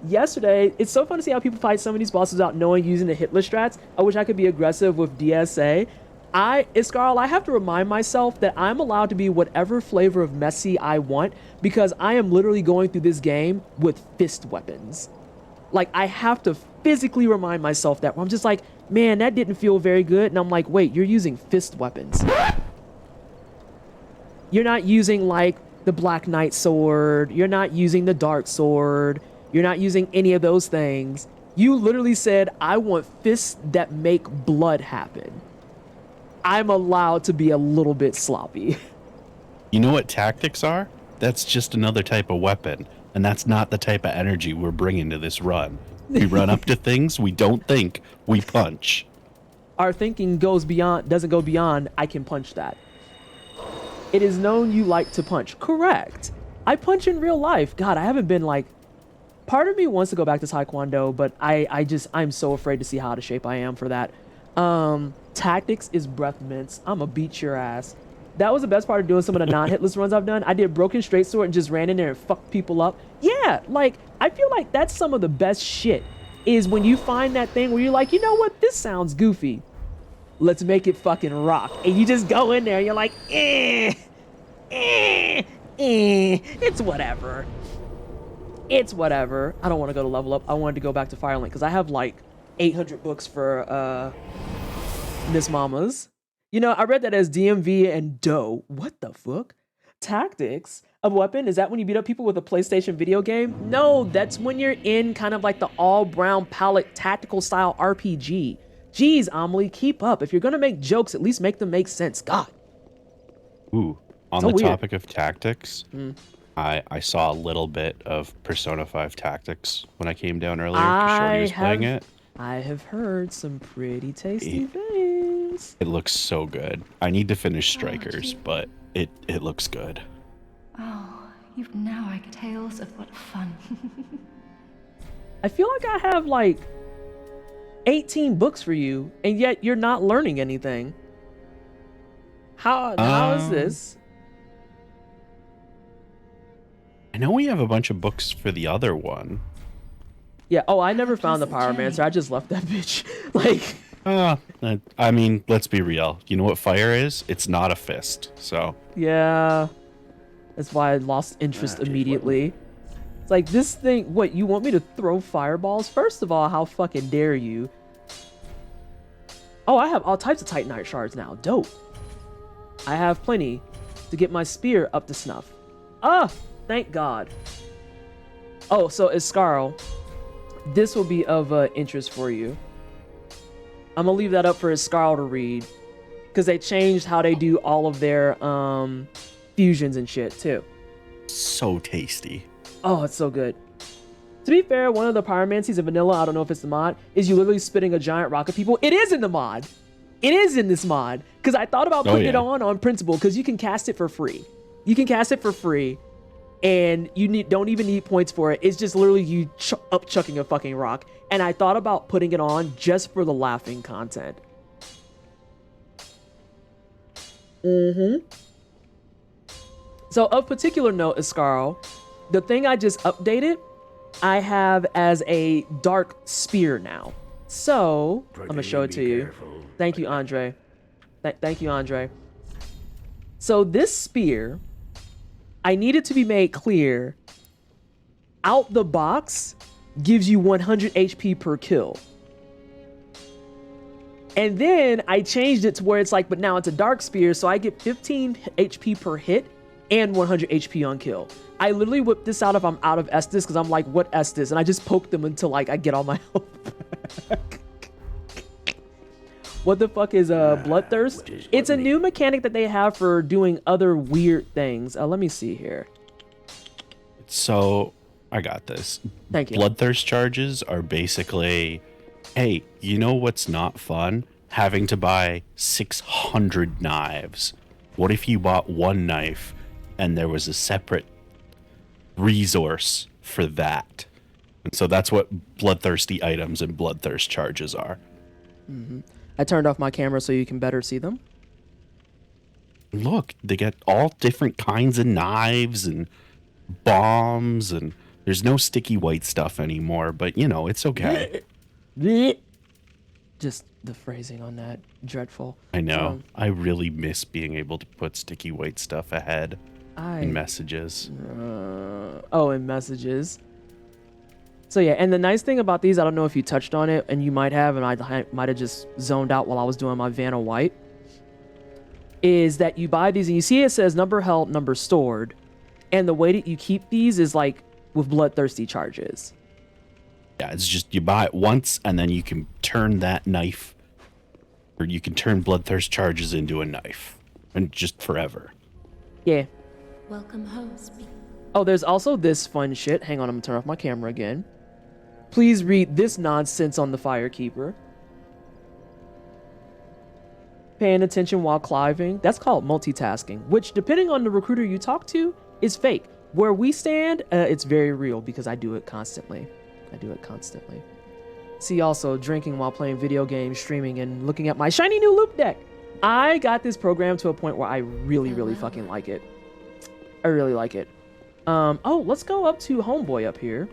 yesterday, it's so fun to see how people fight some of these bosses without knowing using the hitless strats. I wish I could be aggressive with DSA. Iscarl, I have to remind myself that I'm allowed to be whatever flavor of messy I want because I am literally going through this game with fist weapons. Like, I have to physically remind myself that where I'm just like, man, that didn't feel very good. And I'm like, wait, you're using fist weapons. You're not using, like, the Black Knight sword. You're not using the Dark sword. You're not using any of those things. You literally said, I want fists that make blood happen. I'm allowed to be a little bit sloppy. You know what tactics are? That's just another type of weapon. And that's not the type of energy we're bringing to this run. We run up to things, we don't think, we punch. Our thinking doesn't go beyond, I can punch that. It is known you like to punch. Correct. I punch in real life. God, I haven't been like... Part of me wants to go back to Taekwondo, but I'm so afraid to see how out of shape I am for that. Tactics is breath mints. I'ma beat your ass. That was the best part of doing some of the non-hitless runs I've done. I did Broken Straight Sword and just ran in there and fucked people up. Yeah, like, I feel like that's some of the best shit, is when you find that thing where you're like, you know what, this sounds goofy. Let's make it fucking rock. And you just go in there and you're like, it's whatever. It's whatever. I don't want to go to level up. I wanted to go back to Firelink because I have like 800 books for Miss Mamas. You know, I read that as DMV and DOE. What the fuck? Tactics of weapon? Is that when you beat up people with a PlayStation video game? No, that's when you're in kind of like the all brown palette tactical style RPG. Jeez, Amelie, keep up. If you're gonna make jokes, at least make them make sense. God. Ooh, on So the weird. topic of tactics, I saw a little bit of Persona 5 Tactics when I came down earlier because Shorty was playing it. I have heard some pretty tasty things. It looks so good. I need to finish Strikers, but it looks good. Oh, you've now I get tales of what fun. I feel like I have like 18 books for you, and yet you're not learning anything. How is this? I know we have a bunch of books for the other one. Yeah, oh, I never found the Pyromancer. I just left that bitch. Like... I mean, let's be real. You know what fire is? It's not a fist, so... Yeah. That's why I lost interest immediately. It's like, this thing... What, you want me to throw fireballs? First of all, how fucking dare you? Oh, I have all types of Titanite shards now. Dope. I have plenty to get my spear up to snuff. Ah! Thank God. Oh, so Iscarl, this will be of interest for you. I'm gonna leave that up for Iscarl to read, because they changed how they do all of their fusions and shit too. So tasty. Oh, it's so good. To be fair, one of the pyromancies in vanilla, I don't know if it's the mod, is you literally spitting a giant rock at people. It is in the mod. It is in this mod, because I thought about putting it on principle, because you can cast it for free. You can cast it for free. And you don't even need points for it. It's just literally you chucking a fucking rock. And I thought about putting it on just for the laughing content. So of particular note, Iscarl, the thing I just updated, I have as a dark spear now. So I'm gonna show it to you. Thank you, Andre. Thank you, Andre. So this spear, I need it to be made clear, out the box gives you 100 HP per kill. And then I changed it to where it's like, but now it's a dark spear, so I get 15 HP per hit and 100 HP on kill. I literally whip this out if I'm out of Estus, because I'm like, what Estus? And I just poke them until like I get all my health back. What the fuck is Bloodthirst? It's a new mechanic that they have for doing other weird things. Let me see here. So, I got this. Thank you. Bloodthirst charges are basically, hey, you know what's not fun? Having to buy 600 knives. What if you bought one knife and there was a separate resource for that? And so that's what bloodthirsty items and bloodthirst charges are. I turned off my camera so you can better see them. Look, they get all different kinds of knives and bombs and There's no sticky white stuff anymore, but you know, it's okay. Just the phrasing on that, dreadful. I know. I really miss being able to put sticky white stuff ahead in messages. In messages. So yeah, and the nice thing about these, I don't know if you touched on it, and you might have, and I might have just zoned out while I was doing my Vanna White, is that you buy these and you see it says number held, number stored, and the way that you keep these is like with bloodthirsty charges. Yeah, it's just you buy it once and then you can turn that knife, or you can turn bloodthirst charges into a knife, and just forever. Yeah. Welcome home, speak. Oh, there's also this fun shit. Hang on, I'm gonna turn off my camera again. Please read this nonsense on the Firekeeper. Paying attention while climbing. That's called multitasking, which, depending on the recruiter you talk to, is fake. Where we stand, it's very real because I do it constantly. See, also drinking while playing video games, streaming, and looking at my shiny new loop deck. I got this program to a point where I really fucking like it. I really like it. Oh, let's go up to Homeboy up here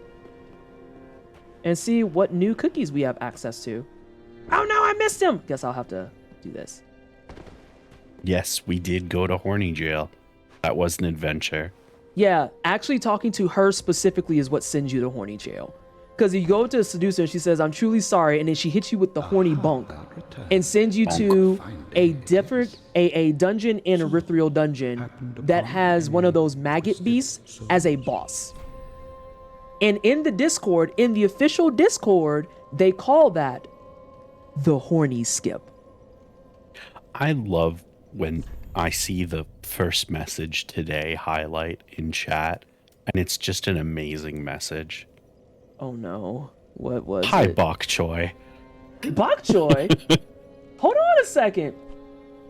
and see what new cookies we have access to. Oh no, I missed him. Guess I'll have to do this. Yes, we did go to horny jail. That was an adventure. Yeah, actually talking to her specifically is what sends you to horny jail. Because you go to a seducer and she says, I'm truly sorry, and then she hits you with the horny bunk and sends you to a different a dungeon in Erythrial Dungeon that has one of those maggot beasts as a boss. And in the Discord, in the official Discord, they call that the horny skip. I love when I see the first message today highlight in chat, and it's just an amazing message. Oh no. What was Hi, it? Bok Choy. Bok Choy? Hold on a second.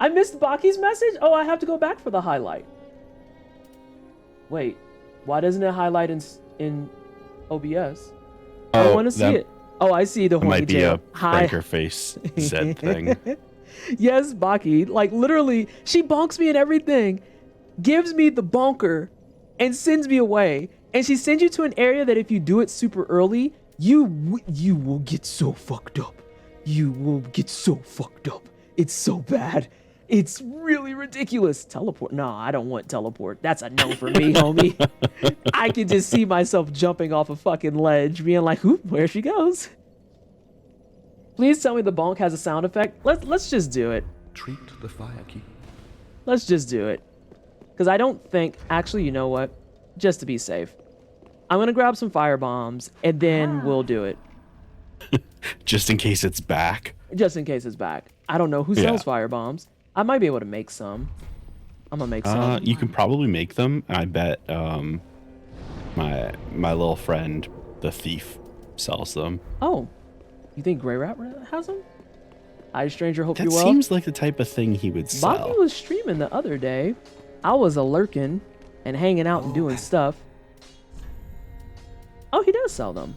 I missed Baki's message? Oh, I have to go back for the highlight. Wait, why doesn't it highlight in OBS? I want to see it. Oh, I see the horny might be jail. a breaker face Zed thing. Yes, Baki. Like, literally, she bonks me and everything, gives me the bonker, and sends me away. And she sends you to an area that if you do it super early, you will get so fucked up. You will get so fucked up. It's so bad. It's really ridiculous. Teleport. No, I don't want teleport. That's a no for me, homie. I can just see myself jumping off a fucking ledge, being like, oop, where she goes. Please tell me the bonk has a sound effect. Let's just do it. Treat the Firekeeper. Let's just do it. Because I don't think... Actually, you know what? Just to be safe. I'm going to grab some fire bombs, and then we'll do it. Just in case it's back. Just in case it's back. I don't know who sells fire bombs. I might be able to make some. I'm going to make some. You can probably make them. I bet my little friend, the thief, sells them. Oh. You think Grey Rat has them? Hi, stranger. Hope That you're well. seems like the type of thing he would sell. Bobby was streaming the other day. I was a lurking and hanging out and doing stuff. Oh, he does sell them.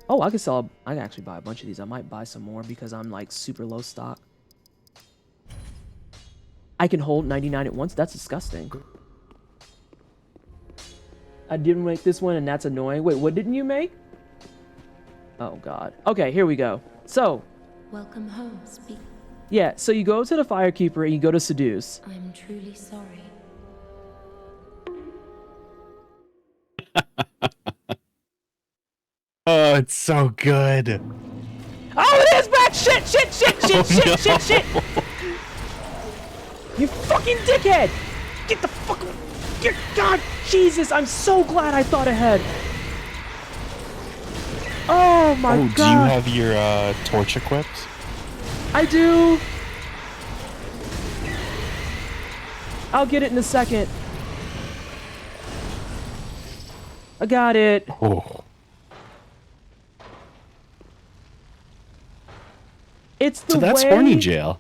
Oh, I can actually buy a bunch of these. I might buy some more because I'm like super low stock. I can hold 99 at once. That's disgusting. I didn't make this one and that's annoying. Wait, what didn't you make? Oh God. Okay, here we go. So. Welcome home, speak. Yeah, so you go to the Firekeeper and you go to seduce. I'm truly sorry. Oh, it's so good. Oh, it is back! Shit! Shit! You fucking dickhead! Get the fuck... Get... God, Jesus, I'm so glad I thought ahead. Oh my God. Do you have your torch equipped? I do. I'll get it in a second. I got it. Oh. It's the So that's way, horny jail.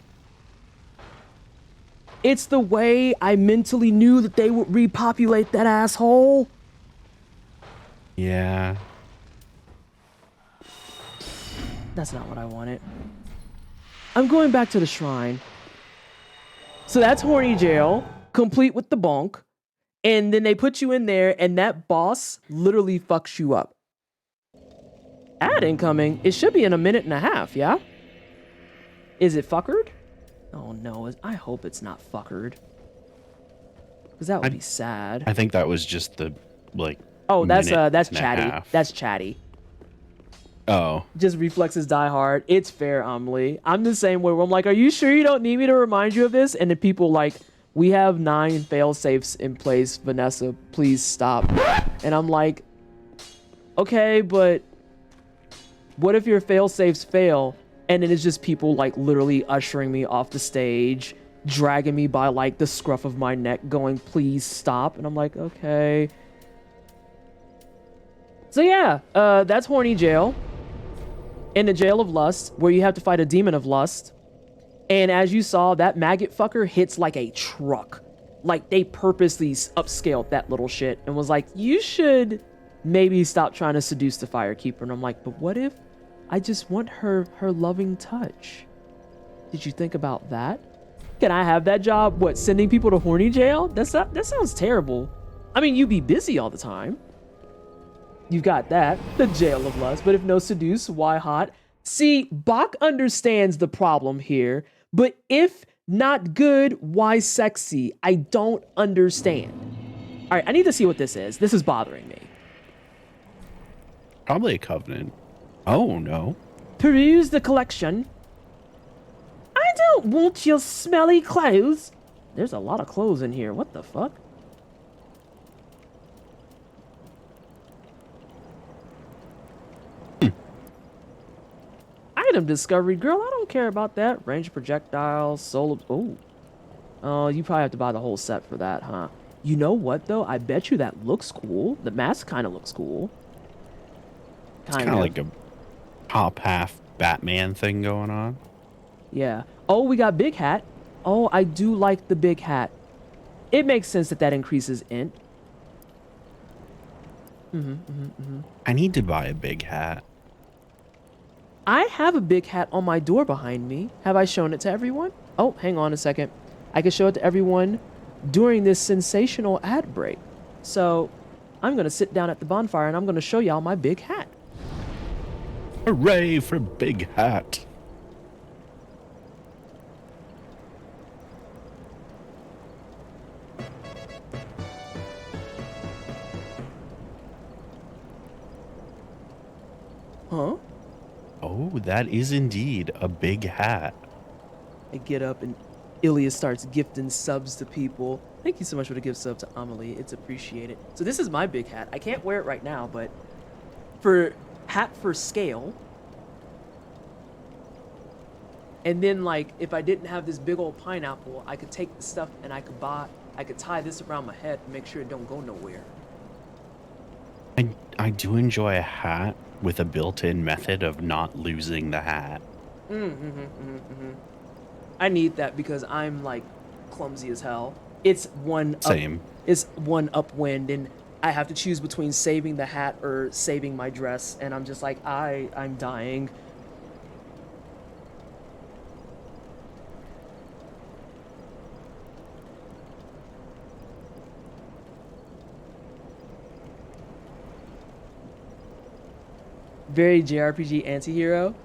It's the way I mentally knew that they would repopulate that asshole. Yeah. That's not what I wanted. I'm going back to the shrine. So that's horny jail, complete with the bonk. And then they put you in there, and that boss literally fucks you up. Ad incoming. It should be in a minute and a half, yeah? Is it fuckered? Oh no, I hope it's not fuckered. Because that would be sad. I think that was just the, like, oh, that's minute and a chatty. half. That's chatty. Oh. Just reflexes die hard. It's fair, Amelie. I'm the same way where I'm like, are you sure you don't need me to remind you of this? And then people like, we have 9 fail safes in place, Vanessa, please stop. And I'm like, okay, but what if your fail safes fail? And then it's just people like literally ushering me off the stage, dragging me by like the scruff of my neck going, please stop. And I'm like, okay. So yeah, that's Horny Jail. In the Jail of Lust, where you have to fight a demon of lust. And as you saw, that maggot fucker hits like a truck. Like they purposely upscaled that little shit and was like, you should maybe stop trying to seduce the Firekeeper. And I'm like, but what if I just want her loving touch? Did you think about that? Can I have that job? What, sending people to Horny Jail? That sounds terrible. I mean, you'd be busy all the time. You've got that, the Jail of Lust. But if no seduce, why hot? See, Bach understands the problem here, but if not good, why sexy? I don't understand. All right, I need to see what this is. This is bothering me. Probably a covenant. Oh, no. Peruse the collection. I don't want your smelly clothes. There's a lot of clothes in here. What the fuck? Item discovery, girl. I don't care about that. Range projectiles, soul. Oh, you probably have to buy the whole set for that, huh? You know what though? I bet you that looks cool. The mask kind of looks cool. It's kind of like a top half Batman thing going on. Yeah. Oh, we got big hat. Oh, I do like the big hat. It makes sense that increases int. I need to buy a big hat. I have a big hat on my door behind me. Have I shown it to everyone? Oh, hang on a second. I can show it to everyone during this sensational ad break. So I'm going to sit down at the bonfire and I'm going to show y'all my big hat. Hooray for big hat. Huh? Oh, that is indeed a big hat. I get up and Ilya starts gifting subs to people. Thank you so much for the gift sub to Amelie. It's appreciated. So this is my big hat. I can't wear it right now, but for hat for scale. And then like, if I didn't have this big old pineapple, I could take the stuff and I could tie this around my head and make sure it don't go nowhere. I do enjoy a hat with a built-in method of not losing the hat. I need that because I'm like clumsy as hell. It's Same. It's one upwind and I have to choose between saving the hat or saving my dress and I'm just like I'm dying. Very JRPG anti-hero.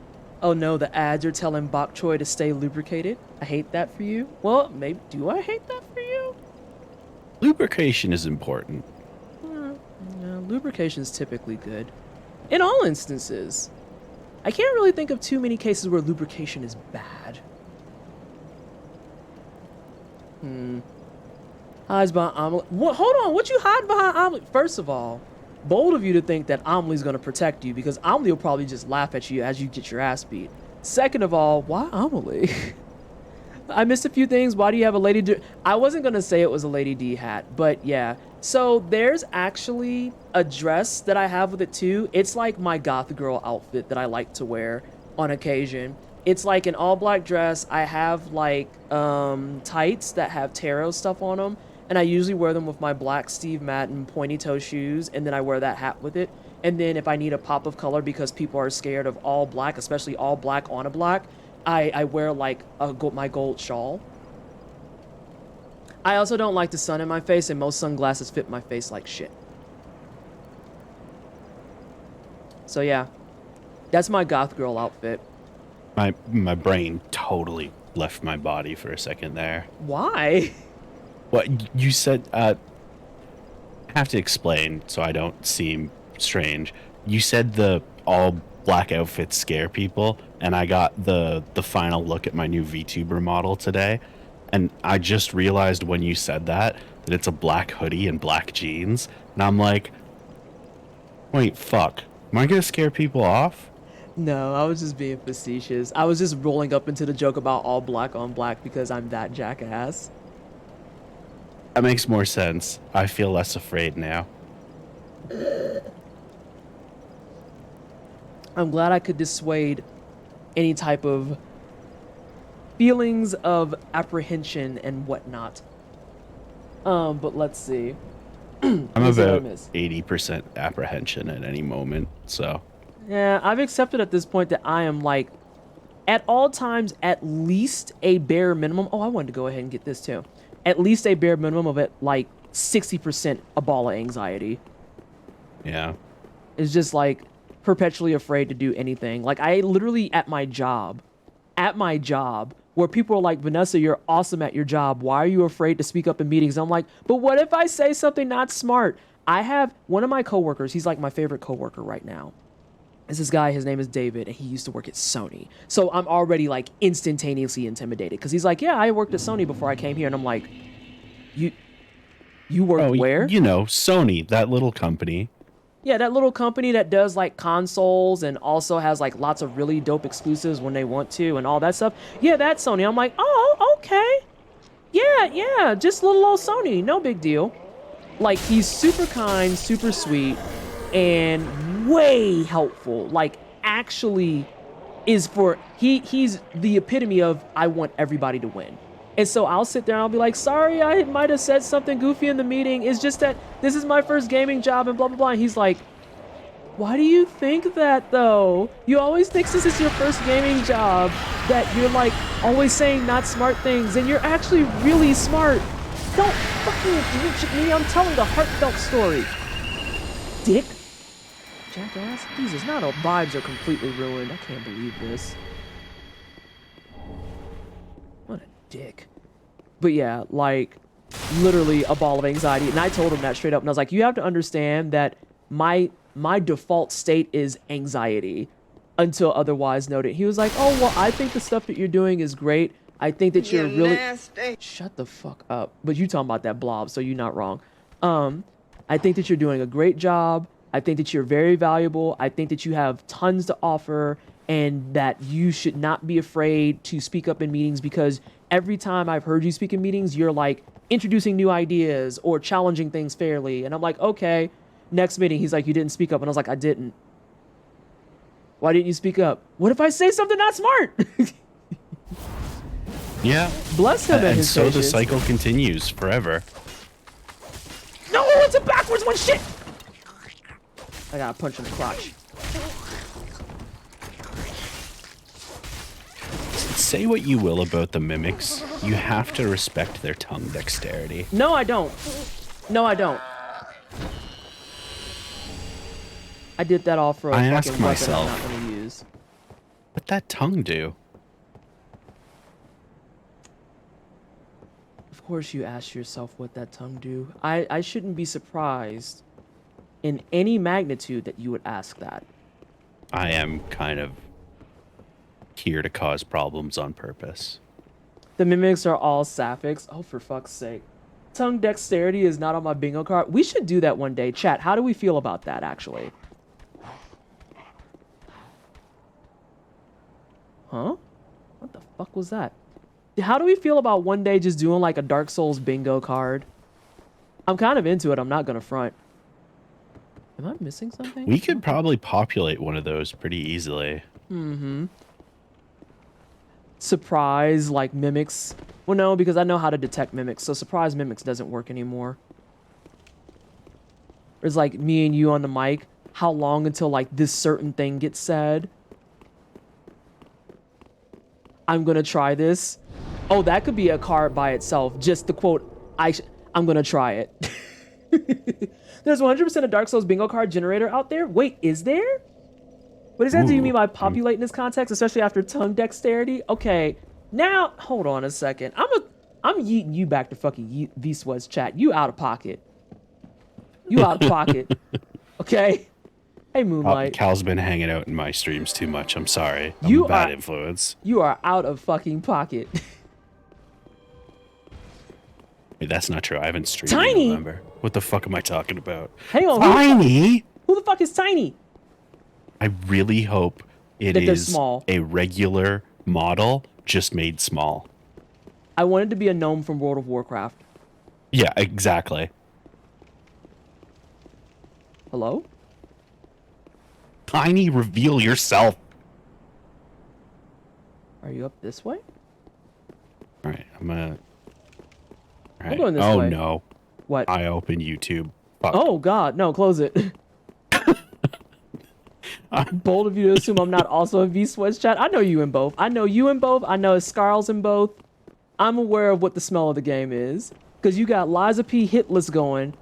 Oh no, the ads are telling Bok Choy to stay lubricated. I hate that for you. Well, maybe, do I hate that for you? Lubrication is important. No, lubrication's typically good. In all instances. I can't really think of too many cases where lubrication is bad. Hides behind Amelie. What? Hold on, what you hiding behind Amelie? First of all, bold of you to think that Amelie's gonna protect you because Amelie will probably just laugh at you as you get your ass beat. Second of all, why Amelie? I missed a few things. Why do you have a Lady D? I wasn't gonna say it was a Lady D hat, but yeah. So there's actually a dress that I have with it too. It's like my goth girl outfit that I like to wear on occasion. It's like an all black dress. I have like tights that have tarot stuff on them. And I usually wear them with my black Steve Madden pointy toe shoes, and then I wear that hat with it. And then if I need a pop of color because people are scared of all black, especially all black on a black, I wear like my gold shawl. I also don't like the sun in my face, and most sunglasses fit my face like shit. So yeah, that's my goth girl outfit. My brain totally left my body for a second there. Why? What you said, I have to explain so I don't seem strange. You said the all black outfits scare people, and I got the final look at my new VTuber model today, and I just realized when you said that it's a black hoodie and black jeans, and I'm like, wait, fuck, am I gonna scare people off? No, I was just being facetious. I was just rolling up into the joke about all black on black because I'm that jackass. That makes more sense. I feel less afraid now. I'm glad I could dissuade any type of feelings of apprehension and whatnot. But let's see. I'm What did I about miss? 80% apprehension at any moment, so. Yeah, I've accepted at this point that I am like, at all times, at least a bare minimum. Oh, I wanted to go ahead and get this too. At least a bare minimum of it, like 60% a ball of anxiety. Yeah. It's just like perpetually afraid to do anything. Like I literally at my job, where people are like, Vanessa, you're awesome at your job. Why are you afraid to speak up in meetings? I'm like, but what if I say something not smart? I have one of my coworkers. He's like my favorite coworker right now. It's this guy, his name is David, and he used to work at Sony. So I'm already like instantaneously intimidated because he's like, yeah, I worked at Sony before I came here. And I'm like, you worked where? You know, Sony, that little company. Yeah, that little company that does like consoles and also has like lots of really dope exclusives when they want to and all that stuff. Yeah, that's Sony. I'm like, oh, okay. Yeah, just little old Sony. No big deal. Like, he's super kind, super sweet, and way helpful. Like, actually is for, he's the epitome of, I want everybody to win. And so I'll sit there and I'll be like, sorry, I might have said something goofy in the meeting. It's just that this is my first gaming job and blah, blah, blah. And he's like, why do you think that though? You always think since it's your first gaming job that you're like always saying not smart things and you're actually really smart. Don't fucking bullshit me. I'm telling the heartfelt story. Dick. Jackass. Jesus, now the vibes are completely ruined. I can't believe this. What a dick. But yeah, like literally a ball of anxiety. And I told him that straight up. And I was like, you have to understand that my default state is anxiety until otherwise noted. He was like, oh, well, I think the stuff that you're doing is great. I think that you're really... Nasty. Shut the fuck up. But you talking about that blob, so you're not wrong. I think that you're doing a great job. I think that you're very valuable. I think that you have tons to offer and that you should not be afraid to speak up in meetings because every time I've heard you speak in meetings, you're like introducing new ideas or challenging things fairly. And I'm like, okay. Next meeting, he's like, you didn't speak up. And I was like, I didn't. Why didn't you speak up? What if I say something not smart? Yeah. Bless him and his so patience. the cycle continues forever. No, it's a backwards one. Shit. I got a punch in the crotch. Say what you will about the mimics, you have to respect their tongue dexterity. No, I don't. No, I don't. I did that all for a I fucking ask weapon I'm myself, not going to use. What'd that tongue do? Of course you ask yourself what that tongue do. I shouldn't be surprised in any magnitude that you would ask that. I am kind of here to cause problems on purpose. The mimics are all sapphics. Oh, for fuck's sake. Tongue dexterity is not on my bingo card. We should do that one day. Chat, how do we feel about that, actually? Huh? What the fuck was that? How do we feel about one day just doing like a Dark Souls bingo card? I'm kind of into it. I'm not going to front. Am I missing something? We could probably populate one of those pretty easily. Mm-hmm. Surprise, like mimics. Well, no, because I know how to detect mimics. So surprise mimics doesn't work anymore. There's like me and you on the mic. How long until like this certain thing gets said? I'm gonna try this. Oh, that could be a card by itself. Just the quote, I'm gonna try it. There's 100% a Dark Souls bingo card generator out there. Wait, is there? What does that do you mean by populate in this context, especially after tongue dexterity? Okay, now hold on a second. I'm yeeting you back to fucking V-Sweat's chat. You out of pocket. You out of pocket. Okay. Hey, Moonlight. Cal's been hanging out in my streams too much. I'm sorry. I'm You a bad are- influence. You are out of fucking pocket. Wait, that's not true. I haven't streamed Tiny? in November. What the fuck am I talking about? Hang on. Tiny? Who the fuck is Tiny? I really hope it That they're is small. a regular model just made small. I wanted to be a gnome from World of Warcraft. Yeah, exactly. Hello? Tiny, reveal yourself. Are you up this way? All right, I'm gonna. All right. going this oh way. no! What? I open YouTube. Fuck. Oh God, no! Close it. Bold of you to assume I'm not also in V-Sweat's chat. I know you in both. I know you in both. I know Scarl's in both. I'm aware of what the smell of the game is because you got Liza P hitless going,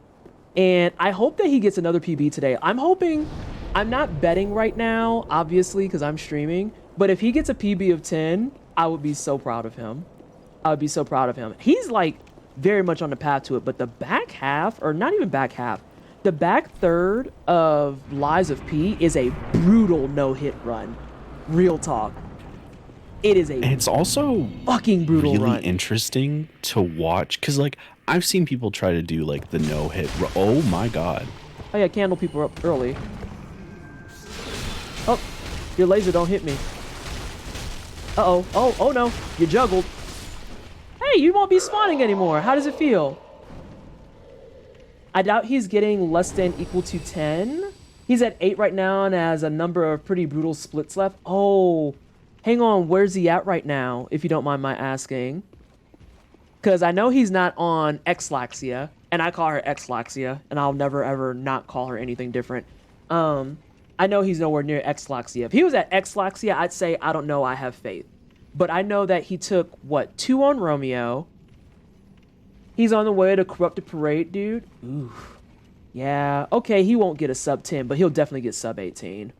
and I hope that he gets another PB today. I'm hoping. I'm not betting right now, obviously, because I'm streaming. But if he gets a PB of 10, I would be so proud of him. I would be so proud of him. He's like very much on the path to it, but the back half, or not even back half, the back third of Lies of P is a brutal no-hit run. Real talk. It is a And it's also fucking brutal really run. interesting to watch because, like, I've seen people try to do like the no-hit. Oh my god! Oh yeah, candle people are up early. Oh, your laser don't hit me. Uh-oh. Oh no. You juggled. Hey, you won't be spawning anymore. How does it feel? I doubt he's getting less than equal to 10. He's at 8 right now and has a number of pretty brutal splits left. Oh, hang on. Where's he at right now, if you don't mind my asking? Because I know he's not on Xlaxia, and I call her Xlaxia, and I'll never, ever not call her anything different. I know he's nowhere near Xlaxia. If he was at Xlaxia, I'd say, I don't know, I have faith. But I know that he took, 2 on Romeo. He's on the way to Corrupted Parade, dude. Ooh. Yeah, okay, he won't get a sub 10, but he'll definitely get sub 18.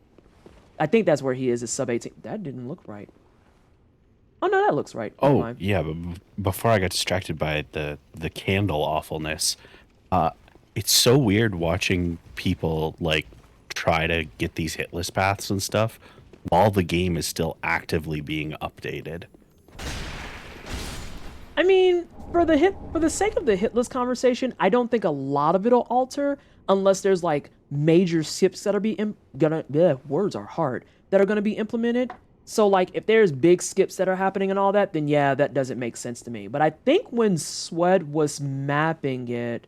I think that's where he is sub 18. That didn't look right. Oh, no, that looks right. Never Oh mind. yeah, but before I got distracted by the candle awfulness, it's so weird watching people like try to get these hitless paths and stuff while the game is still actively being updated. I mean, for the sake of the hitless conversation, I don't think a lot of it'll alter unless there's like major skips that are words are hard, that are gonna be implemented. So like if there's big skips that are happening and all that, then yeah, that doesn't make sense to me. But I think when Swed was mapping it,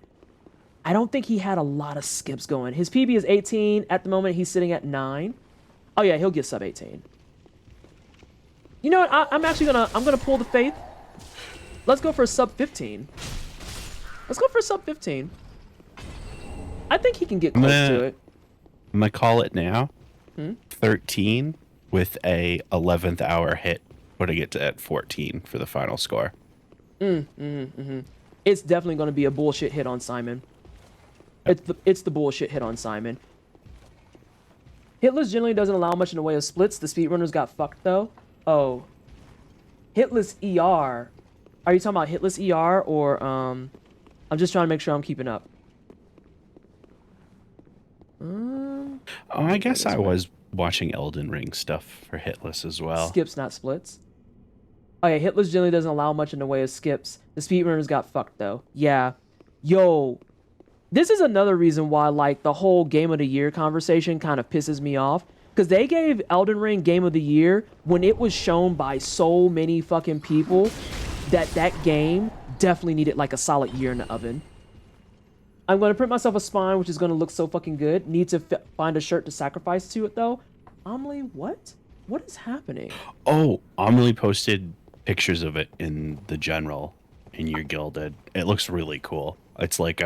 I don't think he had a lot of skips going. His PB is 18. At the moment, he's sitting at 9. Oh yeah, he'll get sub 18. You know what? I'm gonna pull the faith. Let's go for a sub 15. Let's go for a sub 15. I think he can get close to it. I'm gonna call it now. 13 with a 11th hour hit, putting it at 14 for the final score. It's definitely going to be a bullshit hit on Simon. It's the bullshit hit on Simon. Hitless generally doesn't allow much in the way of splits. The speedrunners got fucked though. Oh. Hitless ER. Are you talking about Hitless ER or I'm just trying to make sure I'm keeping up. Oh, I guess I was watching Elden Ring stuff for hitless as well. Skips, not splits. Oh yeah, Hitless generally doesn't allow much in the way of skips. The speedrunners got fucked though. Yeah. Yo. This is another reason why like the whole Game of the Year conversation kind of pisses me off. Because they gave Elden Ring Game of the Year when it was shown by so many fucking people that that game definitely needed like a solid year in the oven. I'm going to print myself a spine, which is going to look so fucking good. Need to find a shirt to sacrifice to it, though. Amelie, what? What is happening? Oh, Amelie posted pictures of it in the general in your gilded. It looks really cool. It's like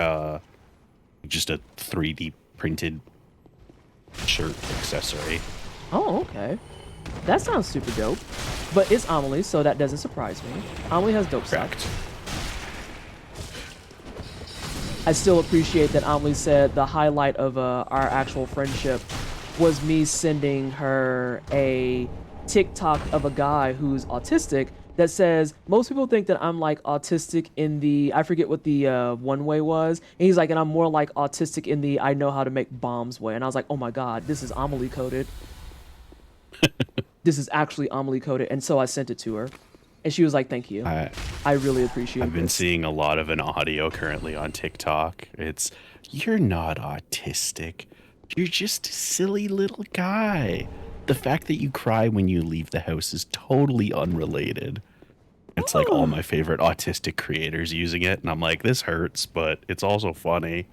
just a 3D printed shirt accessory. Oh, okay. That sounds super dope. But it's Amelie, so that doesn't surprise me. Amelie has dope stuff. Correct. I still appreciate that Amelie said the highlight of our actual friendship was me sending her a TikTok of a guy who's autistic that says, most people think that I'm like autistic in the, I forget what the one way was. And he's like, and I'm more like autistic in the I know how to make bombs way. And I was like, oh my God, this is Amelie coded. This is actually Amelie coded. And so I sent it to her. And she was like, thank you. I really appreciate it. I've been seeing a lot of an audio currently on TikTok. It's, you're not autistic. You're just a silly little guy. The fact that you cry when you leave the house is totally unrelated. It's like all my favorite autistic creators using it. And I'm like, this hurts, but it's also funny.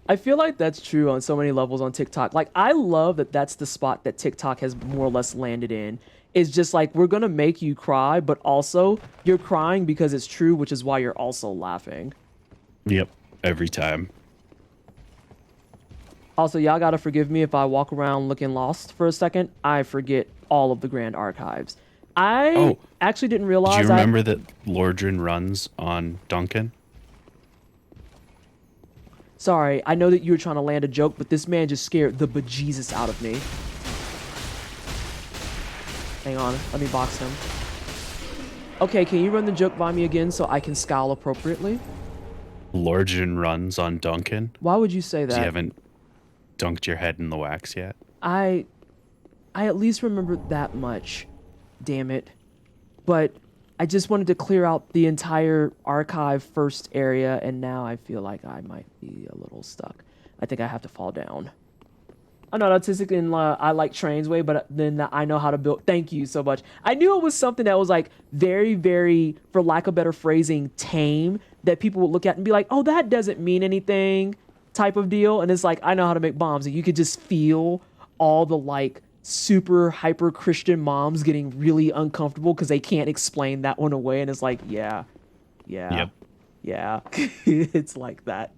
I feel like that's true on so many levels on TikTok. Like, I love that that's the spot that TikTok has more or less landed in. It's just like, we're going to make you cry, but also you're crying because it's true, which is why you're also laughing. Yep. Every time. Also, y'all got to forgive me if I walk around looking lost for a second. I forget all of the Grand Archives. I actually didn't realize. Do you remember that Lordran runs on Duncan? Sorry, I know that you were trying to land a joke, but this man just scared the bejesus out of me. Hang on, let me box him. Okay, can you run the joke by me again so I can scowl appropriately? Lordran runs on Duncan. Why would you say that? 'Cause you haven't dunked your head in the wax yet. I at least remember that much. Damn it. But I just wanted to clear out the entire archive first area, and now I feel like I might be a little stuck. I think I have to fall down. I'm not autistic in I like trains way, but then I know how to build. Thank you so much. I knew it was something that was like very, very, for lack of better phrasing, tame, that people would look at and be like, oh, that doesn't mean anything type of deal. And it's like, I know how to make bombs. And you could just feel all the like super hyper Christian moms getting really uncomfortable because they can't explain that one away. And it's like, yeah. Yep. It's like that.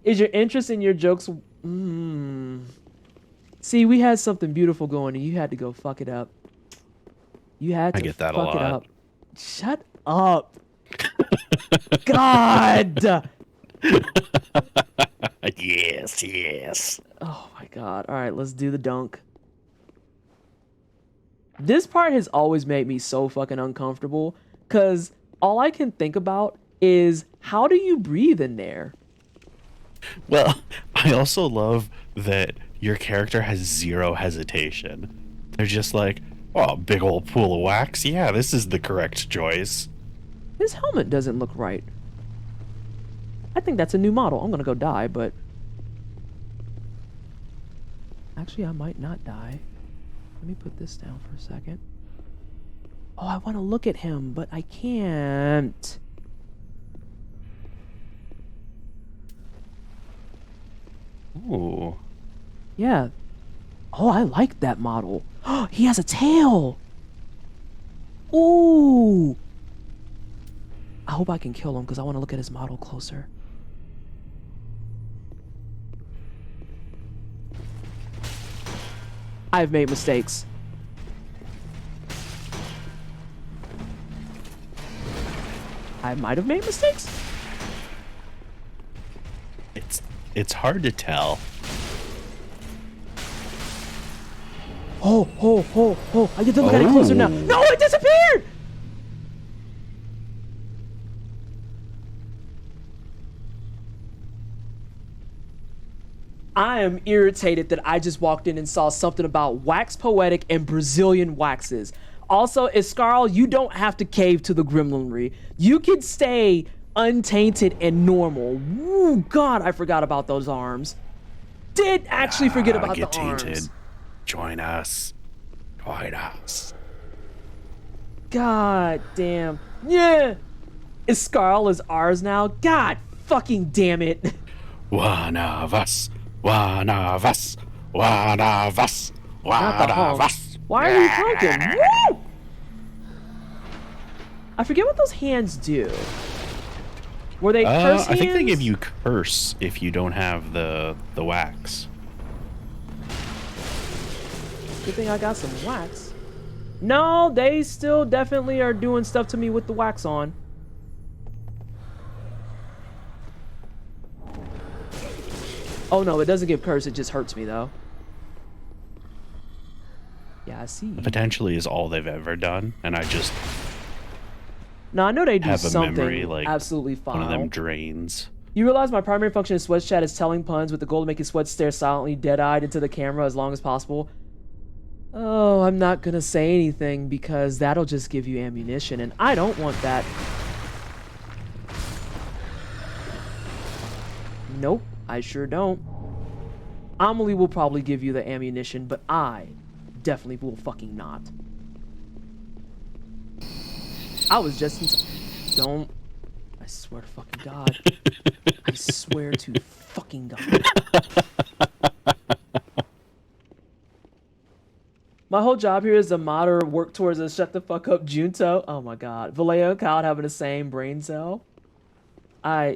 Is your interest in your jokes? See, we had something beautiful going and you had to go fuck it up. You had to I get that fuck a it lot. up. Shut up. God. Yes. Oh my God. All right, let's do the dunk. This part has always made me so fucking uncomfortable because all I can think about is how do you breathe in there? Well, I also love that your character has zero hesitation. They're just like, oh, big old pool of wax. Yeah, this is the correct choice. His helmet doesn't look right. I think that's a new model. I'm gonna go die, but actually I might not die. Let me put this down for a second. Oh, I want to look at him, but I can't. Ooh. Yeah. Oh, I like that model. Oh, he has a tail. Ooh. I hope I can kill him because I want to look at his model closer. I've made mistakes. I might have made mistakes. It's hard to tell. Oh, I get to look at it closer now. No, it disappeared! I am irritated that I just walked in and saw something about wax poetic and Brazilian waxes. Also, Iscarl, you don't have to cave to the gremlinry. You can stay untainted and normal. Ooh, God, I forgot about those arms. Did actually forget about get the arms. tainted. Join us. Join us. God damn. Yeah. Iscarl is ours now. God fucking damn it. One of us. One of us. One of us. One of us. Why are you honking? Woo! I forget what those hands do. Were they curse hands? I think they give you curse if you don't have the wax. Good thing I got some wax. No, they still definitely are doing stuff to me with the wax on. Oh no, it doesn't give curse, it just hurts me though. Yeah, I see. Potentially is all they've ever done, and I just No, I know they do have a something memory like absolutely one of them foul. drains. You realize my primary function in Sweat's chat is telling puns with the goal to make his Sweat stare silently, dead-eyed into the camera as long as possible. Oh, I'm not gonna say anything because that'll just give you ammunition, and I don't want that. Nope, I sure don't. Amelie will probably give you the ammunition, but I definitely will fucking not. I was just in don't. I swear to fucking God. I swear to fucking God. My whole job here is to modder work towards a shut the fuck up Junto. Oh my God. Vallejo and Kyle having the same brain cell.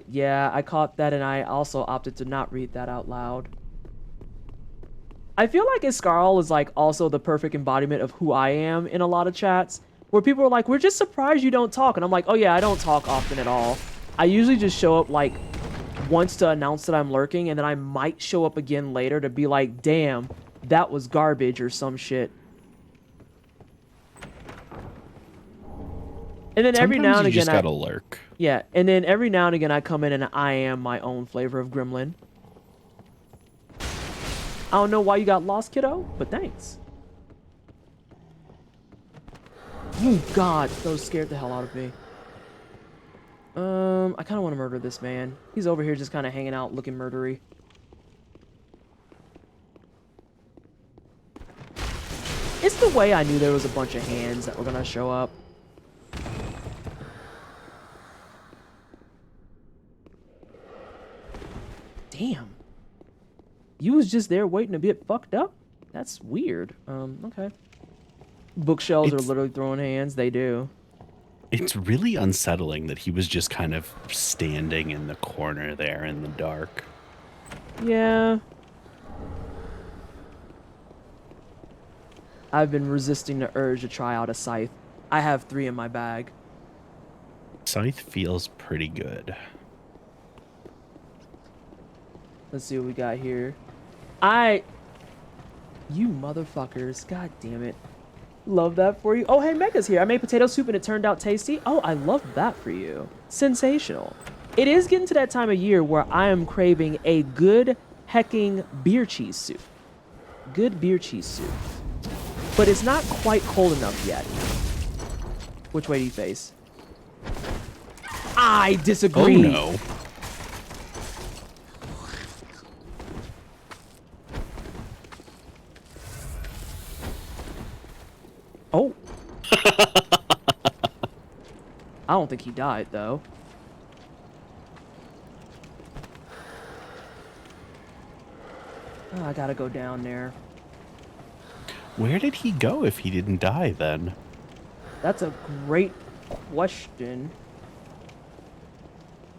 Yeah, I caught that and I also opted to not read that out loud. I feel like Iscarl is like also the perfect embodiment of who I am in a lot of chats, where people are like, we're just surprised you don't talk. And I'm like, oh yeah, I don't talk often at all. I usually just show up like once to announce that I'm lurking, and then I might show up again later to be like, damn, that was garbage or some shit. And then every now and again, you just gotta lurk. Yeah, and then every now and again I come in and I am my own flavor of gremlin. I don't know why you got lost, kiddo, but thanks. Oh God, those scared the hell out of me. I kind of want to murder this man. He's over here just kind of hanging out, looking murdery. It's the way I knew there was a bunch of hands that were gonna show up. Damn. You was just there waiting to get fucked up? That's weird. Okay. Bookshelves are literally throwing hands. They do. It's really unsettling that he was just kind of standing in the corner there in the dark. Yeah. I've been resisting the urge to try out a scythe. I have 3 in my bag. Scythe feels pretty good. Let's see what we got here. You motherfuckers. God damn it. Love that for you. Oh, hey, Mega's here. I made potato soup and it turned out tasty. Oh, I love that for you. Sensational. It is getting to that time of year where I am craving a good hecking beer cheese soup. Good beer cheese soup. But it's not quite cold enough yet. Which way do you face? I disagree. Oh, no. Oh. I don't think he died, though. Oh, I gotta go down there. Where did he go if he didn't die then? That's a great question.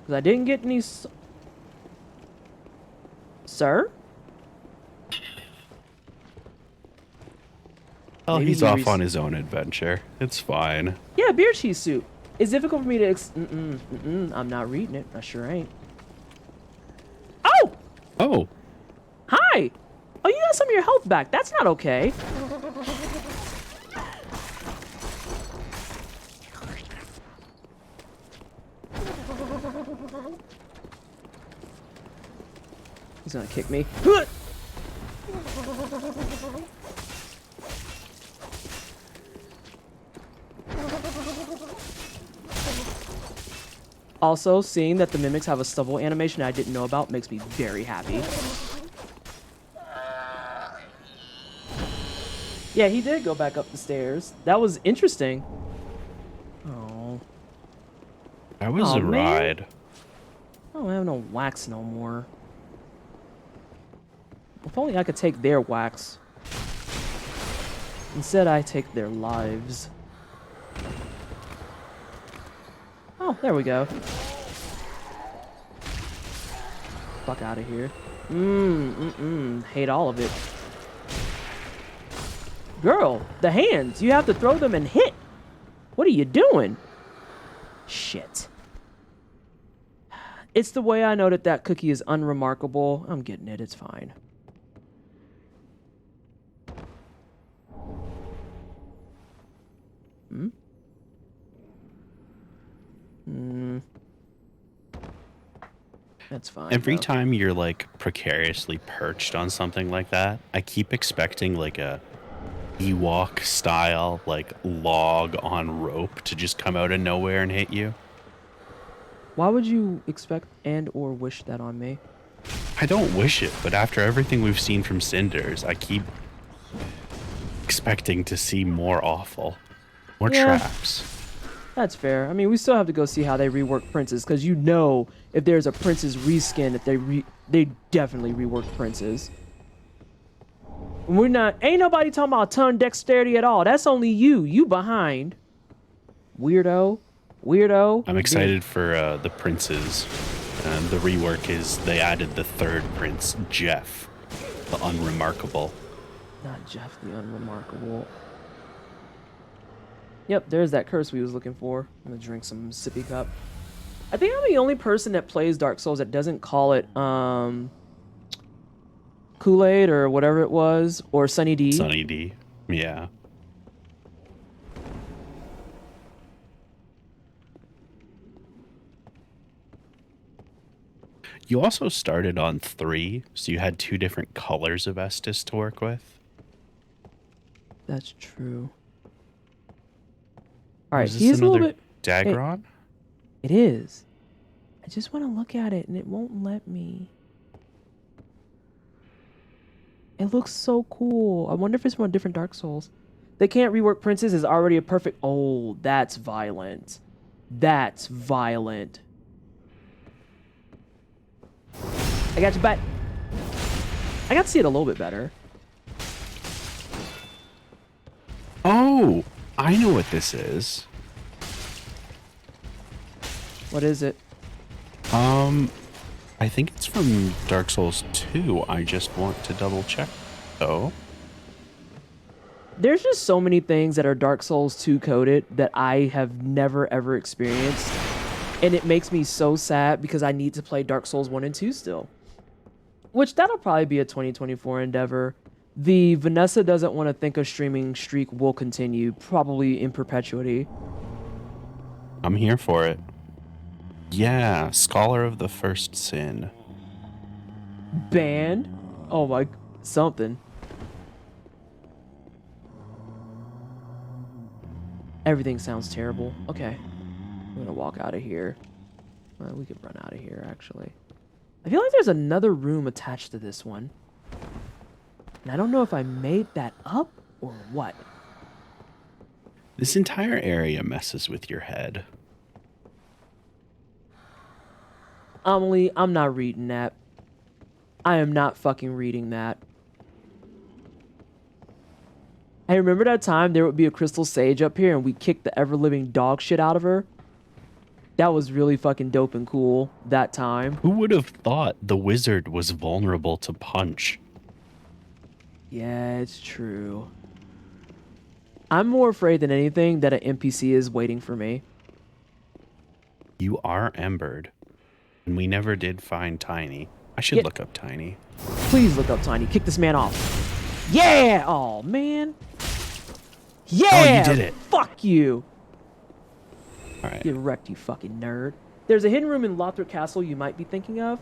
Because I didn't get any... Sir? Well, Maybe he's he off on his own adventure. It's fine. Yeah, beer cheese soup. It's difficult for me to... I'm not reading it. I sure ain't. Oh! Oh. Hi! Oh, you got some of your health back. That's not okay. He's gonna kick me. Also, seeing that the mimics have a stubble animation I didn't know about makes me very happy. Yeah, he did go back up the stairs. That was interesting. Oh. That was a ride. I don't have no wax no more. If only I could take their wax. Instead, I take their lives. Oh, there we go. Fuck out of here. Hate all of it. Girl, the hands. You have to throw them and hit. What are you doing? Shit. It's the way I know that that cookie is unremarkable. I'm getting it. It's fine. That's fine. Every though. time you're like precariously perched on something like that, I keep expecting like a Ewok style like log on rope to just come out of nowhere and hit you. Why would you expect and or wish that on me? I don't wish it, but after everything we've seen from Cinders, I keep expecting to see more awful. More Yeah. traps. That's fair. I mean, we still have to go see how they rework Princes, because you know if there's a Prince's reskin, that they definitely rework Princes. We're not. Ain't nobody talking about ton dexterity at all. That's only you. You behind. Weirdo. I'm excited for the princes. The rework is they added the third prince, Jeff, the unremarkable. Not Jeff the Unremarkable. Yep, there's that curse we was looking for. I'm gonna drink some sippy cup. I think I'm the only person that plays Dark Souls that doesn't call it Kool-Aid or whatever it was, or Sunny D. Sunny D. Yeah. You also started on 3, so you had 2 different colors of Estus to work with. That's true. All right, Is this he's a little another bit. Dagron? It is. I just want to look at it, and it won't let me. It looks so cool. I wonder if it's from a different Dark Souls. They can't rework Princes is already a perfect. Oh, that's violent. That's violent. I got your back. I got to see it a little bit better. Oh, I know what this is. What is it? I think it's from Dark Souls 2. I just want to double check, though. There's just so many things that are Dark Souls 2 coded that I have never ever experienced. And it makes me so sad because I need to play Dark Souls 1 and 2 still. Which that'll probably be a 2024 endeavor. The Vanessa doesn't want to think a streaming streak will continue, probably in perpetuity. I'm here for it. Yeah, Scholar of the First Sin. Banned? Oh my, something. Everything sounds terrible. Okay, I'm gonna walk out of here. Well, we could run out of here, actually. I feel like there's another room attached to this one. And I don't know if I made that up or what. This entire area messes with your head. Amelie, I'm not reading that. I am not fucking reading that. I remember that time there would be a crystal sage up here and we kicked the ever-living dog shit out of her. That was really fucking dope and cool that time. Who would have thought the wizard was vulnerable to punch? Yeah, it's true. I'm more afraid than anything that an NPC is waiting for me. You are embered. And we never did find Tiny. I should look up Tiny. Please look up Tiny. Kick this man off. Yeah! Oh, man. Yeah! Oh, you did it. Fuck you. All right. Get wrecked, you fucking nerd. There's a hidden room in Lothric Castle you might be thinking of.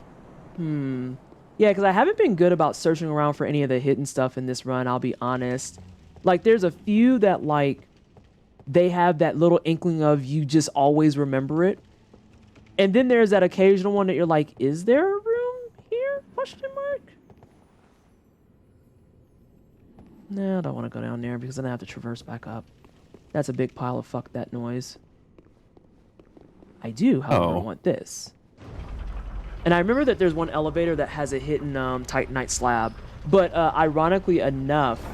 Yeah, because I haven't been good about searching around for any of the hidden stuff in this run, I'll be honest. Like, there's a few that, like, they have that little inkling of you just always remember it. And then there's that occasional one that you're like, is there a room here? Question mark? No, I don't want to go down there because then I have to traverse back up. That's a big pile of fuck that noise. I do, however, want this. And I remember that there's one elevator that has a hidden Titanite slab. But ironically enough,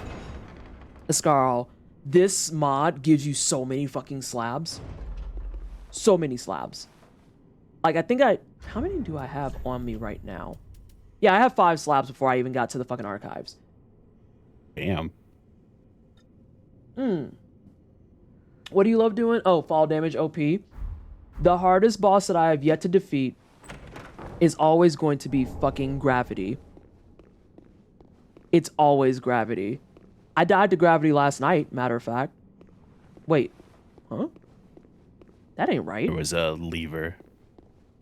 Scarl, this mod gives you so many fucking slabs. So many slabs. Like, I think how many do I have on me right now? Yeah, I have 5 slabs before I even got to the fucking archives. Damn. What do you love doing? Oh, fall damage OP. The hardest boss that I have yet to defeat is always going to be fucking gravity. It's always gravity. I died to gravity last night, matter of fact. Wait. Huh? That ain't right. There was a lever.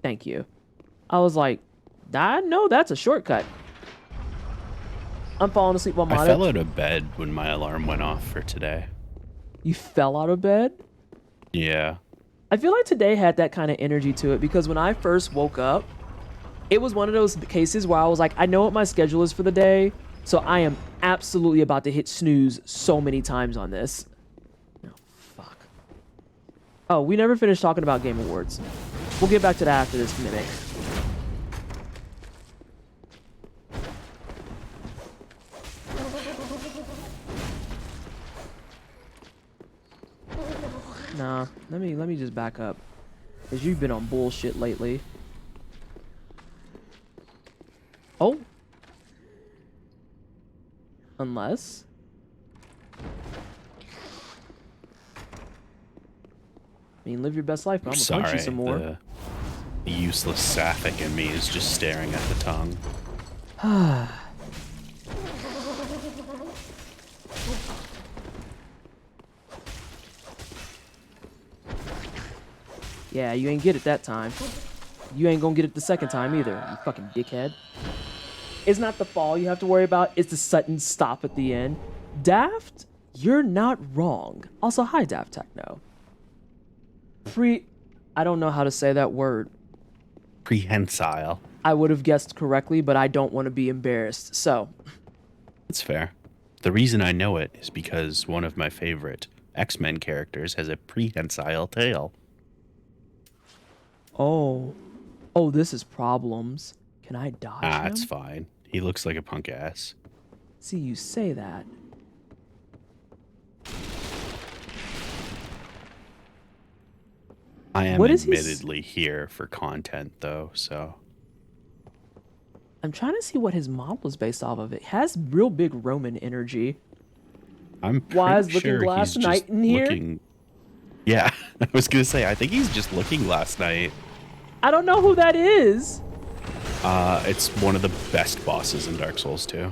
Thank you. I was like, I know that's a shortcut. I'm falling asleep on my... I fell out of bed when my alarm went off for today. You fell out of bed? Yeah. I feel like today had that kind of energy to it because when I first woke up, it was one of those cases where I was like, I know what my schedule is for the day, so I am absolutely about to hit snooze so many times on this. Oh, fuck. Oh, we never finished talking about Game Awards. We'll get back to that after this mimic. Nah, let me just back up. Cause you've been on bullshit lately. Oh. Unless. I mean, live your best life, but I'm gonna punch you some more. The useless sapphic in me is just staring at the tongue. Yeah, you ain't get it that time. You ain't gonna get it the second time either, you fucking dickhead. It's not the fall you have to worry about, it's the sudden stop at the end. Daft, you're not wrong. Also, hi, Daft Techno. I don't know how to say that word. Prehensile. I would have guessed correctly, but I don't want to be embarrassed, so. That's fair. The reason I know it is because one of my favorite X-Men characters has a prehensile tail. Oh, this is problems. Can I dodge him? It's fine. He looks like a punk ass. See, you say that. I am What is admittedly here for content, though, so... I'm trying to see what his model is based off of. It has real big Roman energy. I'm Why is pretty Looking sure Glass he's Knight just in here? looking... Yeah, I was gonna say, I think he's just Looking Glass Knight. I don't know who that is. It's one of the best bosses in Dark Souls 2.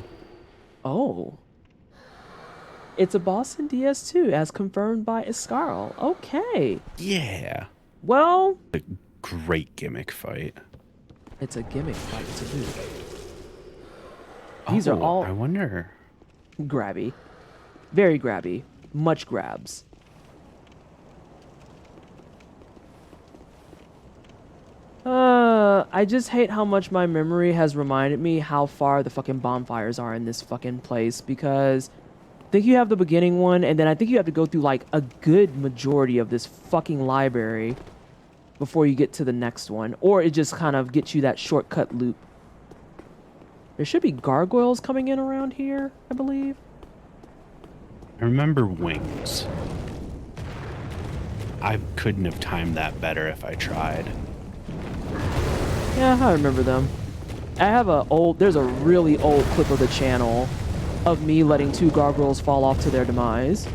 Oh. It's a boss in DS2, as confirmed by Iskarl. Okay. Yeah. Well... A great gimmick fight. It's a gimmick fight to boot. These are all... I wonder... grabby. Very grabby. Much grabs. I just hate how much my memory has reminded me how far the fucking bonfires are in this fucking place, because I think you have the beginning one, and then I think you have to go through like a good majority of this fucking library before you get to the next one, or it just kind of gets you that shortcut loop. There should be gargoyles coming in around here, I believe. I remember wings. I couldn't have timed that better if I tried. Yeah, I remember them. I have there's a really old clip of the channel of me letting 2 gargoyles fall off to their demise.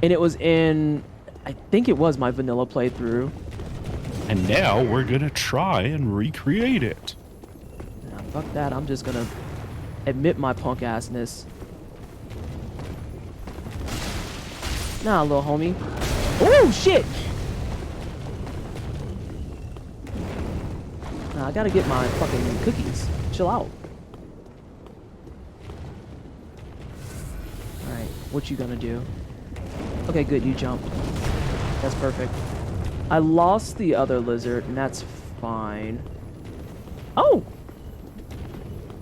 And it was in, I think it was my vanilla playthrough. And now we're gonna try and recreate it. Nah, fuck that, I'm just gonna admit my punk assness. Nah, little homie. Oh, shit! Nah, I gotta get my fucking cookies. Chill out. Alright, what you gonna do? Okay, good, you jumped. That's perfect. I lost the other lizard, and that's fine. Oh!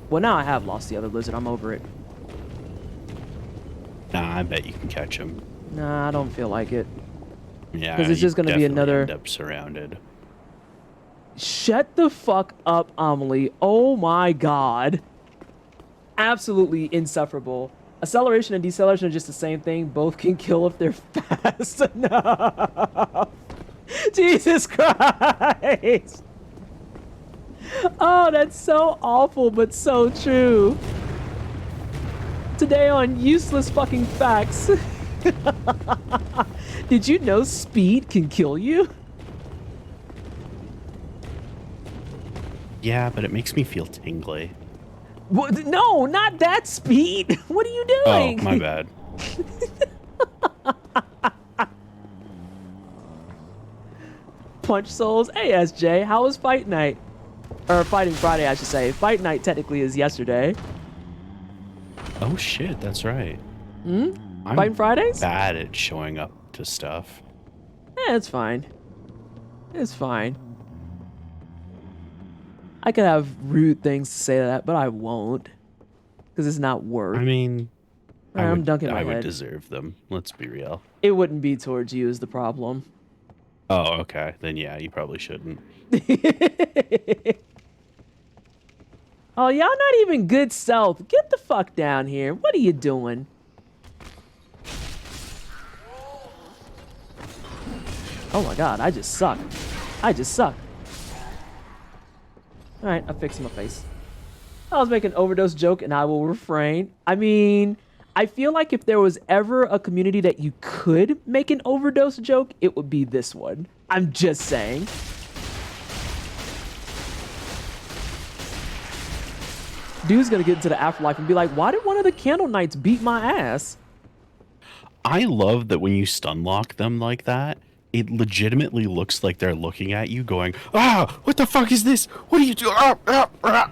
Well, now I have lost the other lizard. I'm over it. Nah, I bet you can catch him. Nah, I don't feel like it. Yeah, because it's just gonna be another... end up surrounded. Shut the fuck up, Amelie. Oh my god. Absolutely insufferable. Acceleration and deceleration are just the same thing. Both can kill if they're fast enough. Jesus Christ. Oh, that's so awful, but so true. Today on Useless Fucking Facts. Did you know speed can kill you? Yeah, but it makes me feel tingly. What? No, not that speed. What are you Oh, doing? my bad. Punch Souls. Hey, SJ, how was fight night? Or Fighting Friday, I should say. Fight night technically is yesterday. Oh shit, that's right. Hmm? I'm Fighting Fridays? bad at showing up to stuff. It's fine. It's fine. I could have rude things to say to that, but I won't. Because it's not worth. I mean, Alright, I'm dunking my I would head. deserve them. Let's be real. It wouldn't be towards you is the problem. Oh, okay. Then yeah, you probably shouldn't. Oh, y'all not even good stealth. Get the fuck down here. What are you doing? Oh my god, I just suck. I just suck. Alright, I fixed my face. I was making an overdose joke and I will refrain. I mean, I feel like if there was ever a community that you could make an overdose joke, it would be this one. I'm just saying. Dude's gonna get into the afterlife and be like, why did one of the candle knights beat my ass? I love that when you stun lock them like that, it legitimately looks like they're looking at you going, ah, what the fuck is this? What are you doing? Ah, ah, ah.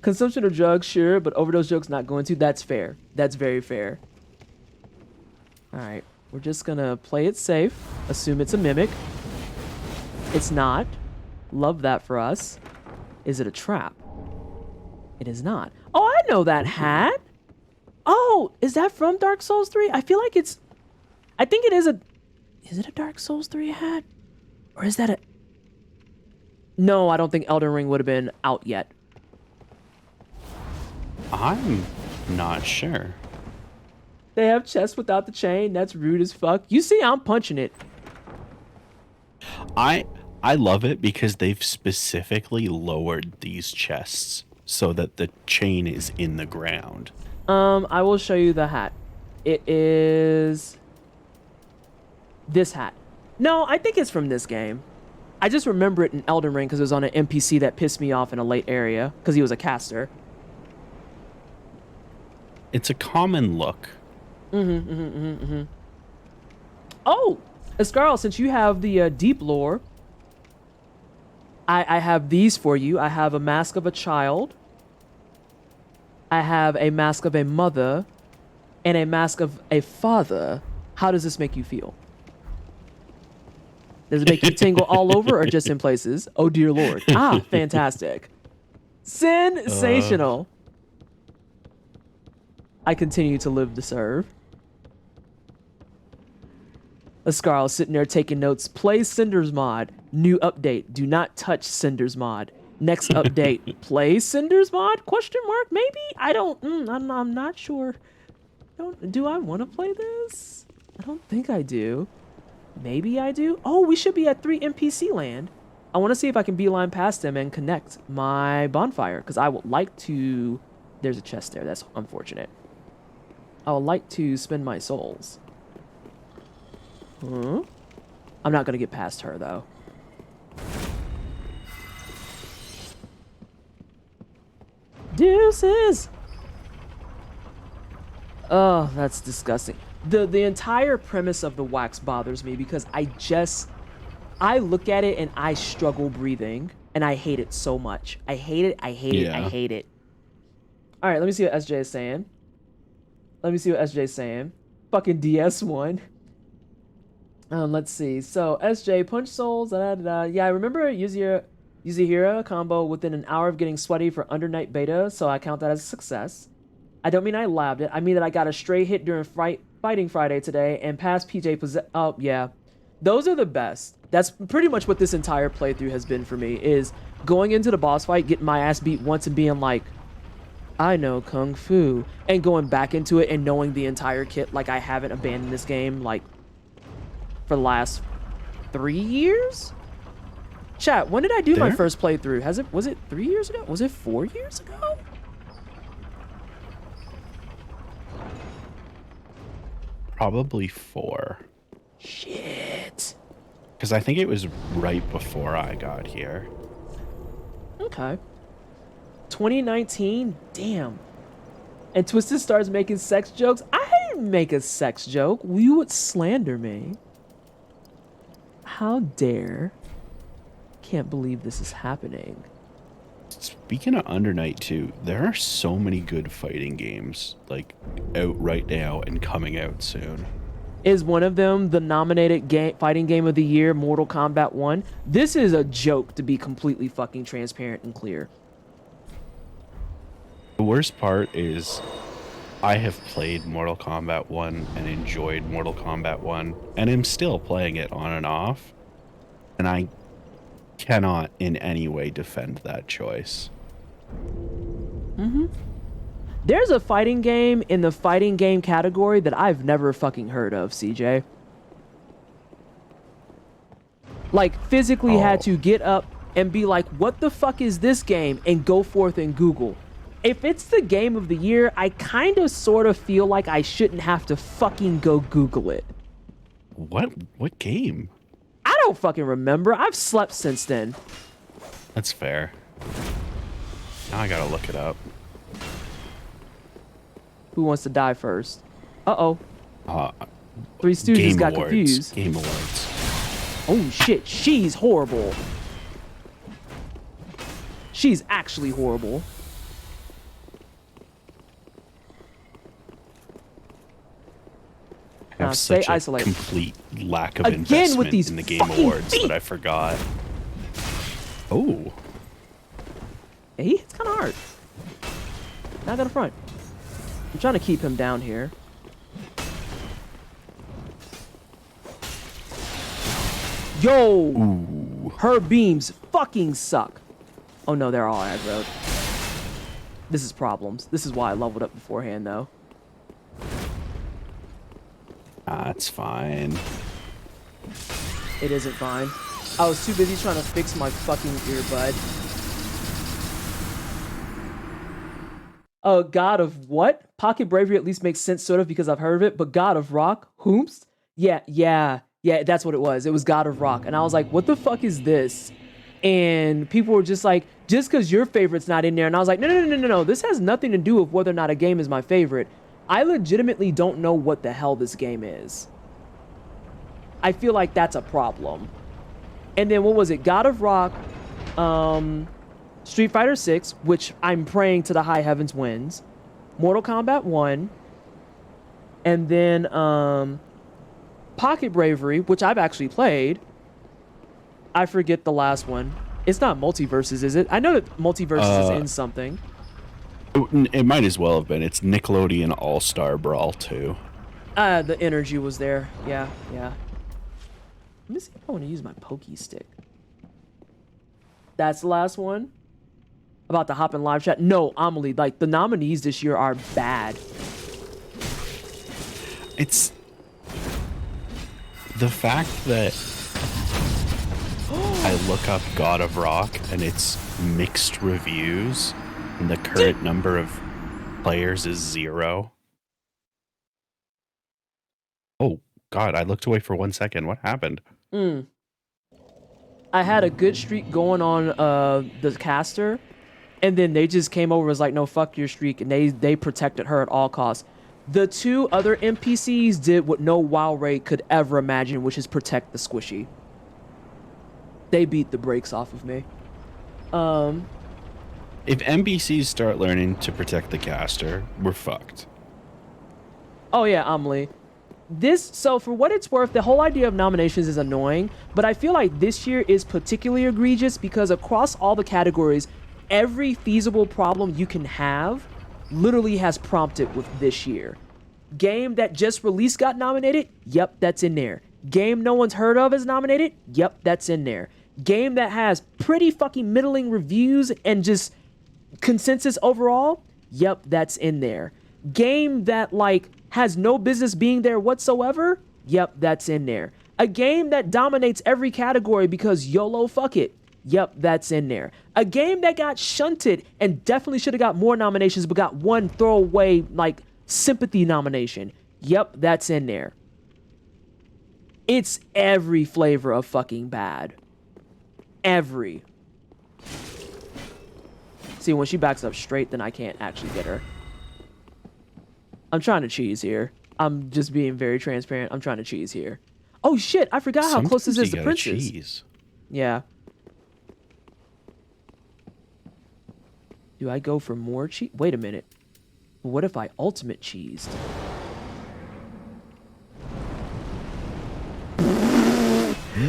Consumption of drugs, sure, but overdose jokes not going to. That's fair. That's very fair. Alright, we're just gonna play it safe. Assume it's a mimic. It's not. Love that for us. Is it a trap? It is not. Oh, I know that hat. Oh, is that from Dark Souls 3? I feel like it's... I think it is a... Is it a Dark Souls 3 hat? Or is that a... No, I don't think Elden Ring would have been out yet. I'm not sure. They have chests without the chain. That's rude as fuck. You see, I'm punching it. I love it because they've specifically lowered these chests so that the chain is in the ground. I will show you the hat. It is this hat. No, I think it's from this game. I just remember it in Elden Ring because it was on an NPC that pissed me off in a late area because he was a caster. It's a common look. Oh, Escarl, since you have the deep lore, I have these for you. I have a mask of a child. I have a mask of a mother and a mask of a father. How does this make you feel? Does it make you tingle all over or just in places? Oh, dear Lord. Ah, fantastic. Sensational. I continue to live to serve. Ascarl sitting there taking notes. Play Cinder's mod. New update. Do not touch Cinder's mod. Next update. Play Cinder's mod? Question mark? Maybe? I don't. I'm not sure. Do I want to play this? I don't think I do. Maybe I do. Oh, we should be at 3 NPC land. I want to see if I can beeline past them and connect my bonfire because I would like to. There's a chest there. That's unfortunate. I would like to spend my souls. I'm not going to get past her, though. Deuces! Oh, that's disgusting. The entire premise of the wax bothers me because I look at it and I struggle breathing and I hate it so much. I hate it, I hate it, I hate it. All right, let me see what SJ is saying. Fucking DS1. Let's see. So, SJ, Punch Souls, Yeah, I remember Yuzihira combo within an hour of getting sweaty for under night beta, so I count that as a success. I don't mean I labbed it. I mean that I got a stray hit during Fighting Friday today and past PJ Oh, yeah. Those are the best. That's pretty much what this entire playthrough has been for me, is going into the boss fight, getting my ass beat once and being like, I know Kung Fu, and going back into it and knowing the entire kit like I haven't abandoned this game, like, for the last 3 years? Chat, when did I do my first playthrough? Was it 3 years ago? Was it 4 years ago? Probably 4. Shit. Because I think it was right before I got here. Okay. 2019? Damn. And Twisted starts making sex jokes? I didn't make a sex joke. You would slander me. How dare. Can't believe this is happening. Speaking of Under Night 2, there are so many good fighting games like out right now and coming out soon. Is one of them the nominated fighting game of the year, Mortal Kombat 1? This is a joke, to be completely fucking transparent and clear. The worst part is I have played Mortal Kombat 1 and enjoyed Mortal Kombat 1 and am still playing it on and off. And I cannot in any way defend that choice. Mm-hmm. There's a fighting game in the fighting game category that I've never fucking heard of, CJ. Like, physically had to get up and be like, what the fuck is this game? And go forth and Google. If it's the game of the year, I kind of sort of feel like I shouldn't have to fucking go Google it. What game? I don't fucking remember. I've slept since then. That's fair. Now I gotta look it up. Who wants to die first? Uh-oh. Three Stooges Game got Awards. confused. Game Awards. Oh shit, she's horrible. She's actually horrible. I have stay such a isolated. complete lack of Again investment with these in the Game fucking Awards feet. that I forgot. Oh. Hey, it's kind of hard. Not gonna front. I'm trying to keep him down here. Yo! Ooh. Her beams fucking suck. Oh no, they're all aggroed. This is problems. This is why I leveled up beforehand, though. That's fine. It isn't fine. I was too busy trying to fix my fucking earbud. God of what? Pocket Bravery at least makes sense, sort of, because I've heard of it, but God of Rock? Whomst? Yeah, that's what it was. It was God of Rock. And I was like, what the fuck is this? And people were just like, just because your favorite's not in there. And I was like, no. This has nothing to do with whether or not a game is my favorite. I legitimately don't know what the hell this game is. I feel like that's a problem. And then what was it? God of Rock, Street Fighter 6, which I'm praying to the high heavens wins. Mortal Kombat 1. And then Pocket Bravery, which I've actually played. I forget the last one. It's not Multiverses, is it? I know that Multiverses is in something. It might as well have been. It's Nickelodeon All-Star Brawl 2. The energy was there. Yeah. Let me see if I want to use my pokey stick. That's the last one. About to hop in live chat. No, Amelie, like, the nominees this year are bad. It's the fact that I look up God of Rock and it's mixed reviews and the current number of players is 0. Oh, God, I looked away for 1 second. What happened? I had a good streak going on the caster, and then they just came over and was like, no, fuck your streak, and they protected her at all costs. The two other NPCs did what no WoW raid could ever imagine, which is protect the squishy. They beat the brakes off of me. If NPCs start learning to protect the caster, we're fucked. Oh yeah, Amelie. So for what it's worth, the whole idea of nominations is annoying, but I feel like this year is particularly egregious because across all the categories, every feasible problem you can have literally has prompted with this year. Game that just released got nominated? Yep, that's in there. Game no one's heard of is nominated? Yep, that's in there. Game that has pretty fucking middling reviews and just consensus overall? Yep, that's in there. Game that, like, has no business being there whatsoever? Yep, that's in there. A game that dominates every category because YOLO, fuck it? Yep, that's in there. A game that got shunted and definitely should have got more nominations but got one throwaway, like, sympathy nomination? Yep, that's in there. It's every flavor of fucking bad. Every. See, when she backs up straight, then I can't actually get her. I'm trying to cheese here. I'm just being very transparent. I'm trying to cheese here. Oh shit, I forgot how close this is to Princess. Cheese. Yeah. Do I go for more cheese? Wait a minute. What if I ultimate cheesed?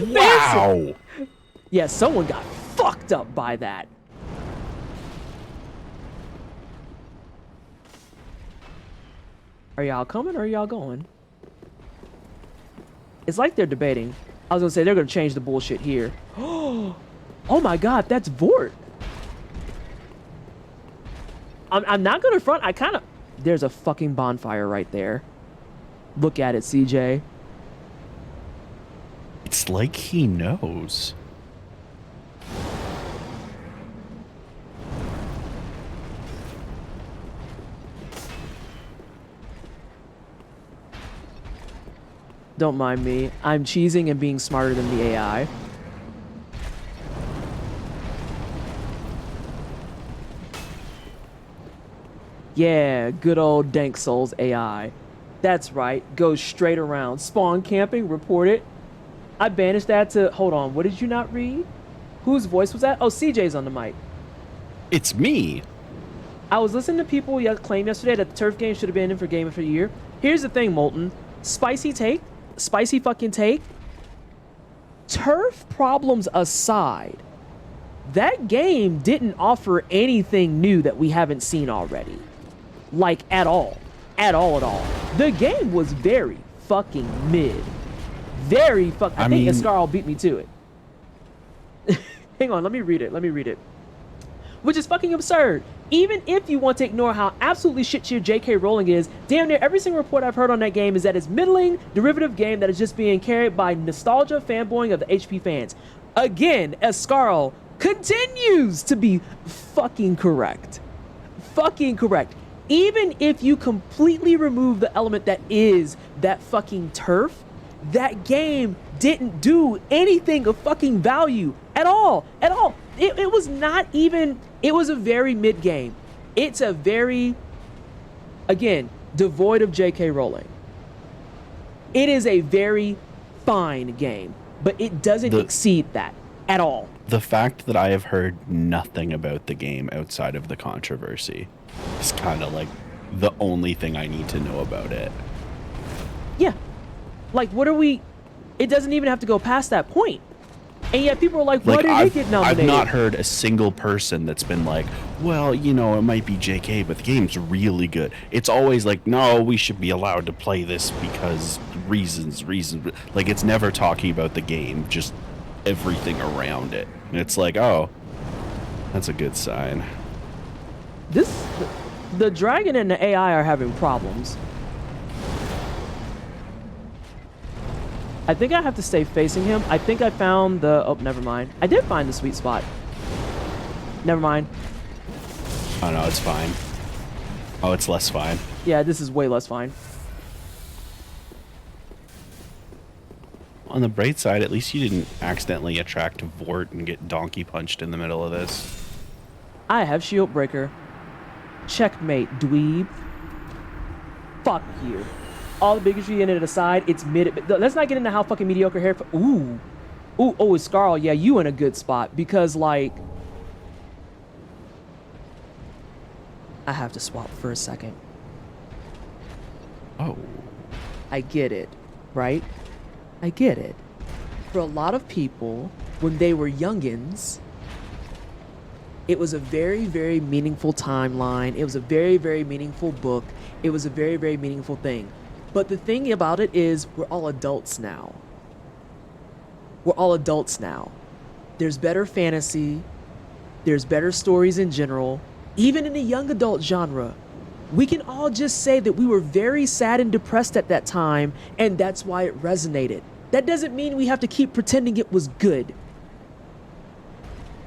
Wow. Yeah, someone got fucked up by that. Are y'all coming or are y'all going? It's like they're debating. I was gonna say they're gonna change the bullshit here. Oh my god, that's Vort. I'm not gonna front. I kind of. There's a fucking bonfire right there. Look at it, CJ. It's like he knows. Don't mind me. I'm cheesing and being smarter than the AI. Yeah, good old Dank Souls AI. That's right. Goes straight around. Spawn camping, report it. I banished that to... Hold on, what did you not read? Whose voice was that? Oh, CJ's on the mic. It's me. I was listening to people claim yesterday that the turf game should have been in for Game of the Year. Here's the thing, Molten. Spicy take. Spicy fucking take. Turf problems aside, that game didn't offer anything new that we haven't seen already. Like, at all. At all, at all. The game was very fucking mid. Very fucking... I think Escarl beat me to it. Hang on, let me read it. Which is fucking absurd. Even if you want to ignore how absolutely shit-tier J.K. Rowling is, damn near every single report I've heard on that game is that it's middling, derivative game that is just being carried by nostalgia fanboying of the HP fans. Again, Escarl continues to be fucking correct. Fucking correct. Even if you completely remove the element that is that fucking turf, that game didn't do anything of fucking value at all. At all. It was not even... It was a very mid game. It's a very, again, devoid of J.K. Rowling. It is a very fine game, but it doesn't exceed that at all. The fact that I have heard nothing about the game outside of the controversy is kind of like the only thing I need to know about it. Yeah. Like, what are we... It doesn't even have to go past that point. And yet people are like, why did it get nominated? I've not heard a single person that's been like, well, you know, it might be JK, but the game's really good. It's always like, no, we should be allowed to play this because reasons. Like, it's never talking about the game, just everything around it. And it's like, oh, that's a good sign. The dragon and the AI are having problems. I think I have to stay facing him. I think I found the... Oh, never mind. I did find the sweet spot. Never mind. Oh, no, it's fine. Oh, it's less fine. Yeah, this is way less fine. On the bright side, at least you didn't accidentally attract Vort and get donkey punched in the middle of this. I have shield breaker. Checkmate, dweeb. Fuck you. All the bigotry in it aside, it's mid. Let's not get into how fucking mediocre hair. Ooh, oh, it's Scarl. Yeah, you in a good spot because like, I have to swap for a second. Oh, I get it, right? I get it. For a lot of people, when they were youngins, it was a very, very meaningful timeline. It was a very, very meaningful book. It was a very, very meaningful thing. But the thing about it is, we're all adults now. We're all adults now. There's better fantasy. There's better stories in general. Even in the young adult genre, we can all just say that we were very sad and depressed at that time, and that's why it resonated. That doesn't mean we have to keep pretending it was good.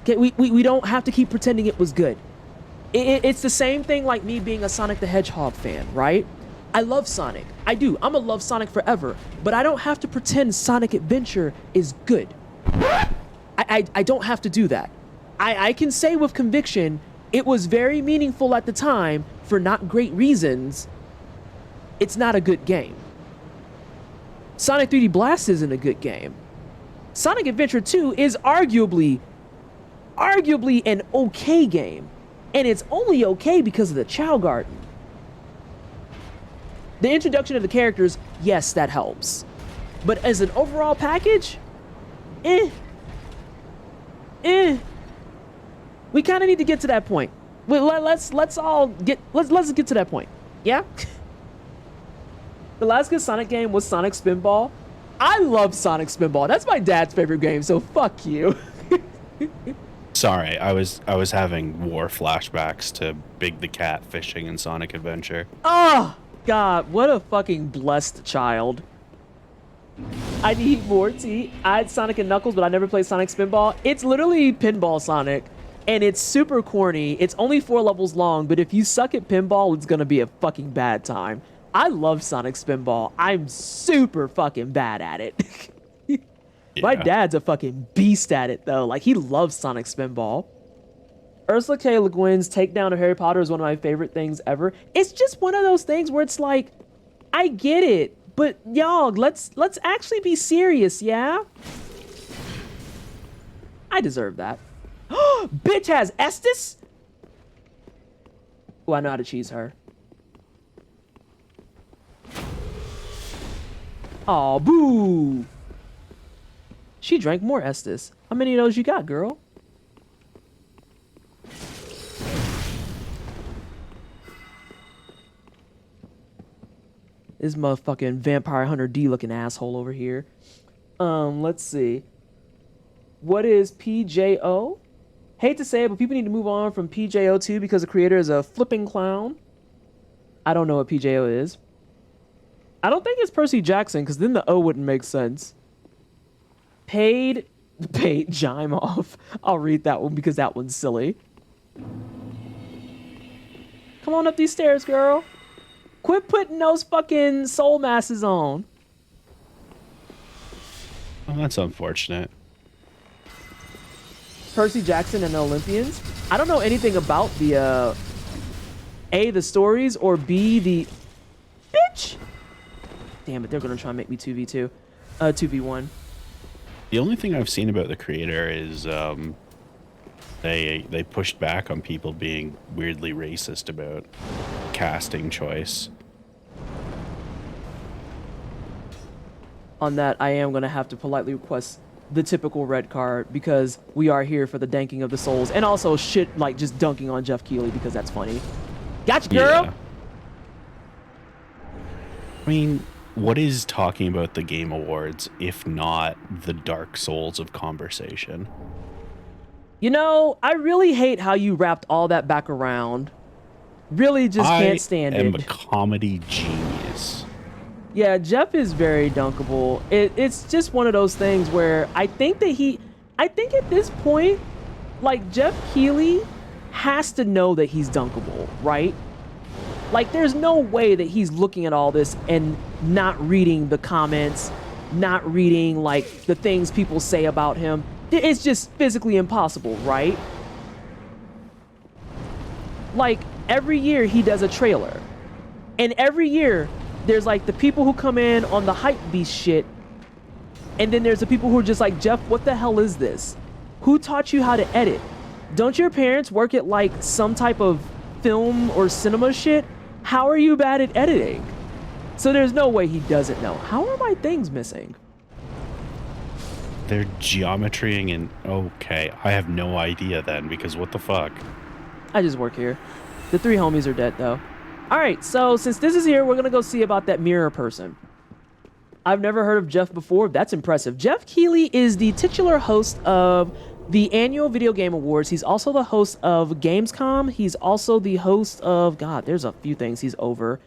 Okay, we don't have to keep pretending it was good. It's the same thing like me being a Sonic the Hedgehog fan, right? I love Sonic. I do. I'm gonna love Sonic forever, but I don't have to pretend Sonic Adventure is good. I don't have to do that. I can say with conviction, it was very meaningful at the time for not great reasons. It's not a good game. Sonic 3D Blast isn't a good game. Sonic Adventure 2 is arguably an okay game. And it's only okay because of the Chow Garden. The introduction of the characters, yes, that helps. But as an overall package, we kind of need to get to that point. Let's get to that point. Yeah? The last good Sonic game was Sonic Spinball. I love Sonic Spinball. That's my dad's favorite game, so fuck you. Sorry, I was having war flashbacks to Big the Cat fishing in Sonic Adventure. Oh, God, what a fucking blessed child. I need more tea. I had Sonic and Knuckles, but I never played Sonic Spinball. It's literally Pinball Sonic, and it's super corny. It's only 4 levels long, but if you suck at pinball, it's gonna be a fucking bad time. I love Sonic Spinball. I'm super fucking bad at it. My dad's a fucking beast at it, though. Like, he loves Sonic Spinball. Ursula K. Le Guin's takedown of Harry Potter is one of my favorite things ever. It's just one of those things where it's like, I get it, but y'all, let's actually be serious, yeah? I deserve that. Bitch has Estes? Oh, I know how to cheese her. Aw, boo! She drank more Estes. How many of those you got, girl? This motherfucking Vampire Hunter D looking asshole over here. Let's see. What is PJO? Hate to say it, but people need to move on from PJO 2 because the creator is a flipping clown. I don't know what PJO is. I don't think it's Percy Jackson, because then the O wouldn't make sense. Paid Jime off. I'll read that one because that one's silly. Come on up these stairs, girl. Quit putting those fucking soul masses on. Oh, that's unfortunate. Percy Jackson and the Olympians. I don't know anything about the A, the stories, or B, the bitch. Damn it, they're gonna try and make me 2v2. 2v1. The only thing I've seen about the creator is they pushed back on people being weirdly racist about casting choice. On that, I am gonna have to politely request the typical red card because we are here for the danking of the souls and also shit like just dunking on Jeff Keighley because that's funny. Gotcha, girl. Yeah. I mean, what is talking about the Game Awards if not the Dark Souls of conversation? You know, I really hate how you wrapped all that back around. Really just can't stand it. I am a comedy genius. Yeah, Jeff is very dunkable. It's just one of those things where I think at this point, like, Jeff Keighley has to know that he's dunkable, right? Like, there's no way that he's looking at all this and not reading the comments, not reading, like, the things people say about him. It's just physically impossible, right? Like, every year he does a trailer. And every year there's, like, the people who come in on the hype beast shit. And then there's the people who are just like, Jeff, what the hell is this? Who taught you how to edit? Don't your parents work at, like, some type of film or cinema shit? How are you bad at editing? So there's no way he doesn't know. How are my things missing? They're geometrying and okay. I have no idea then because what the fuck? I just work here. The 3 homies are dead though. All right, so since this is here, we're gonna go see about that mirror person. I've never heard of Jeff before. That's impressive. Jeff Keighley is the titular host of the annual Video Game Awards. He's also the host of Gamescom. He's also the host of, God, there's a few things he's over.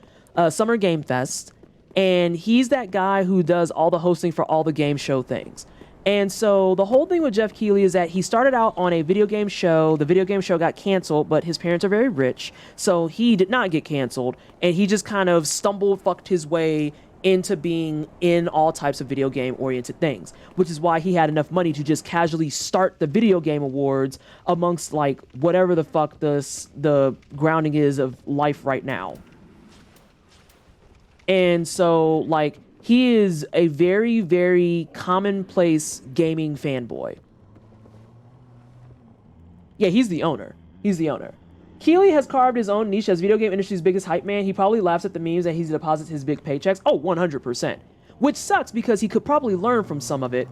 Summer Game Fest. And he's that guy who does all the hosting for all the game show things. And so the whole thing with Jeff Keighley is that he started out on a video game show. The video game show got canceled, but his parents are very rich, so he did not get canceled. And he just kind of fucked his way into being in all types of video game oriented things, which is why he had enough money to just casually start the video game awards amongst like whatever the fuck the grounding is of life right now. And so like he is a very, very commonplace gaming fanboy. Yeah, he's the owner. He's the owner. Keighley has carved his own niche as video game industry's biggest hype man. He probably laughs at the memes that he deposits his big paychecks. Oh, 100%. Which sucks because he could probably learn from some of it.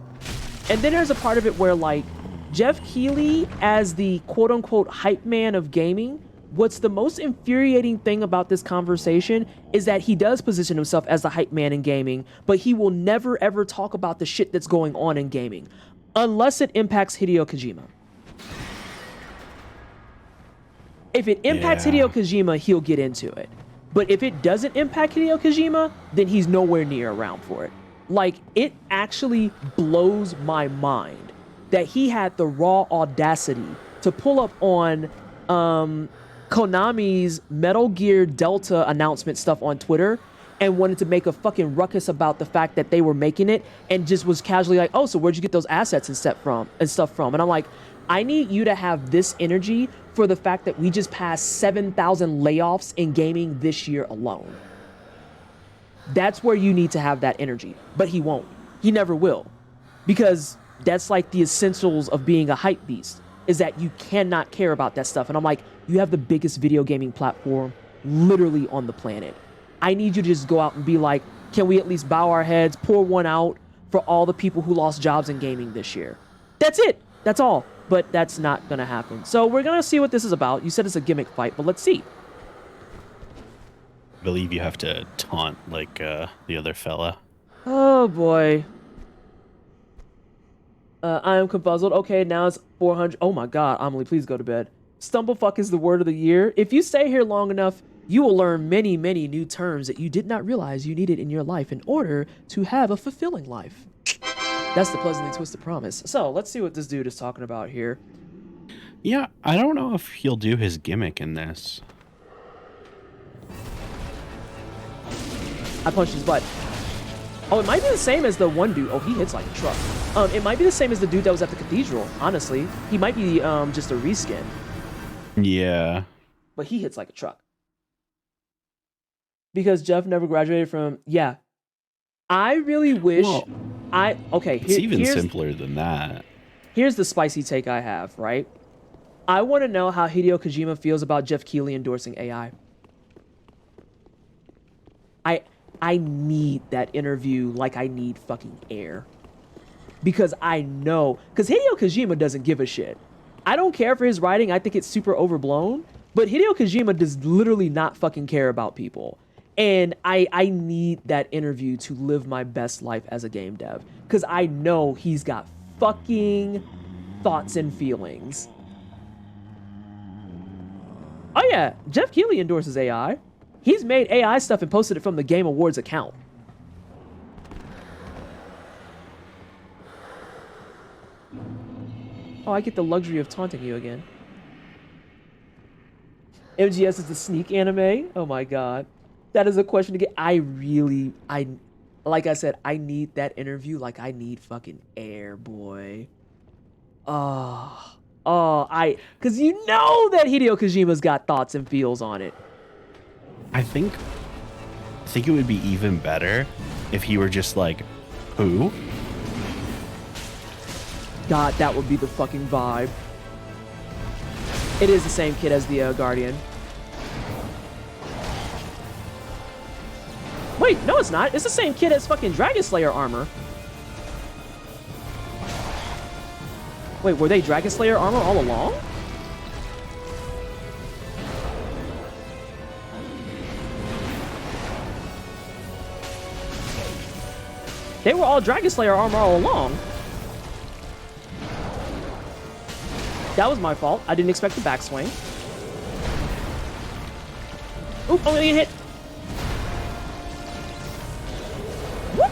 And then there's a part of it where like Jeff Keighley as the quote unquote hype man of gaming, what's the most infuriating thing about this conversation is that he does position himself as the hype man in gaming, but he will never ever talk about the shit that's going on in gaming unless it impacts Hideo Kojima. If it impacts Hideo Kojima, he'll get into it. But if it doesn't impact Hideo Kojima, then he's nowhere near around for it. Like, it actually blows my mind that he had the raw audacity to pull up on Konami's Metal Gear Delta announcement stuff on Twitter and wanted to make a fucking ruckus about the fact that they were making it and just was casually like, oh, so where'd you get those assets and stuff from? And I'm like, I need you to have this energy for the fact that we just passed 7,000 layoffs in gaming this year alone. That's where you need to have that energy. But he won't. He never will. Because that's like the essentials of being a hype beast, is that you cannot care about that stuff. And I'm like, you have the biggest video gaming platform literally on the planet. I need you to just go out and be like, can we at least bow our heads, pour one out for all the people who lost jobs in gaming this year? That's it. That's all. But that's not going to happen. So we're going to see what this is about. You said it's a gimmick fight, but let's see. I believe you have to taunt like the other fella. Oh, boy. I am confuzzled. Okay, now it's 400. Oh, my God. Amelie, please go to bed. Stumblefuck is the word of the year. If you stay here long enough, you will learn many, many new terms that you did not realize you needed in your life in order to have a fulfilling life. That's the pleasantly twisted promise. So let's see what this dude is talking about here. Yeah, I don't know if he'll do his gimmick in this. I punched his butt. Oh, it might be the same as the one dude. Oh, he hits like a truck. It might be the same as the dude that was at the cathedral, honestly. He might be just a reskin. Yeah. But he hits like a truck. Because Jeff never graduated from... Yeah. I really wish... Well, it's even simpler than that. Here's the spicy take I have, right? I want to know how Hideo Kojima feels about Jeff Keighley endorsing AI. I need that interview like I need fucking air. Because I know... Because Hideo Kojima doesn't give a shit. I don't care for his writing. I think it's super overblown. But Hideo Kojima does literally not fucking care about people. And I need that interview to live my best life as a game dev. Because I know he's got fucking thoughts and feelings. Oh yeah, Jeff Keighley endorses AI. He's made AI stuff and posted it from the Game Awards account. Oh, I get the luxury of taunting you again. MGS is the sneak anime? Oh my god. That is a question to get. Like I said, I need that interview like I need fucking air, boy. Because you know that Hideo Kojima's got thoughts and feels on it. I think it would be even better if he were just like, who? God, that would be the fucking vibe. It is the same kid as the Guardian. Wait, no it's not. It's the same kid as fucking Dragon Slayer armor. Wait, were they Dragon Slayer armor all along? They were all Dragon Slayer armor all along. That was my fault. I didn't expect the backswing. Oop, only a hit. Whoop.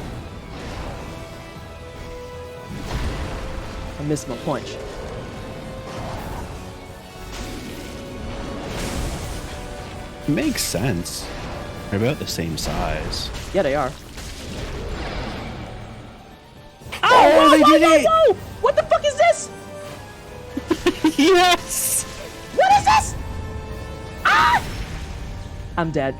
I missed my punch. Makes sense. They're about the same size. Yeah, they are. Oh, they did it! Whoa! What the fuck is this? Yes! What is this? Ah! I'm dead.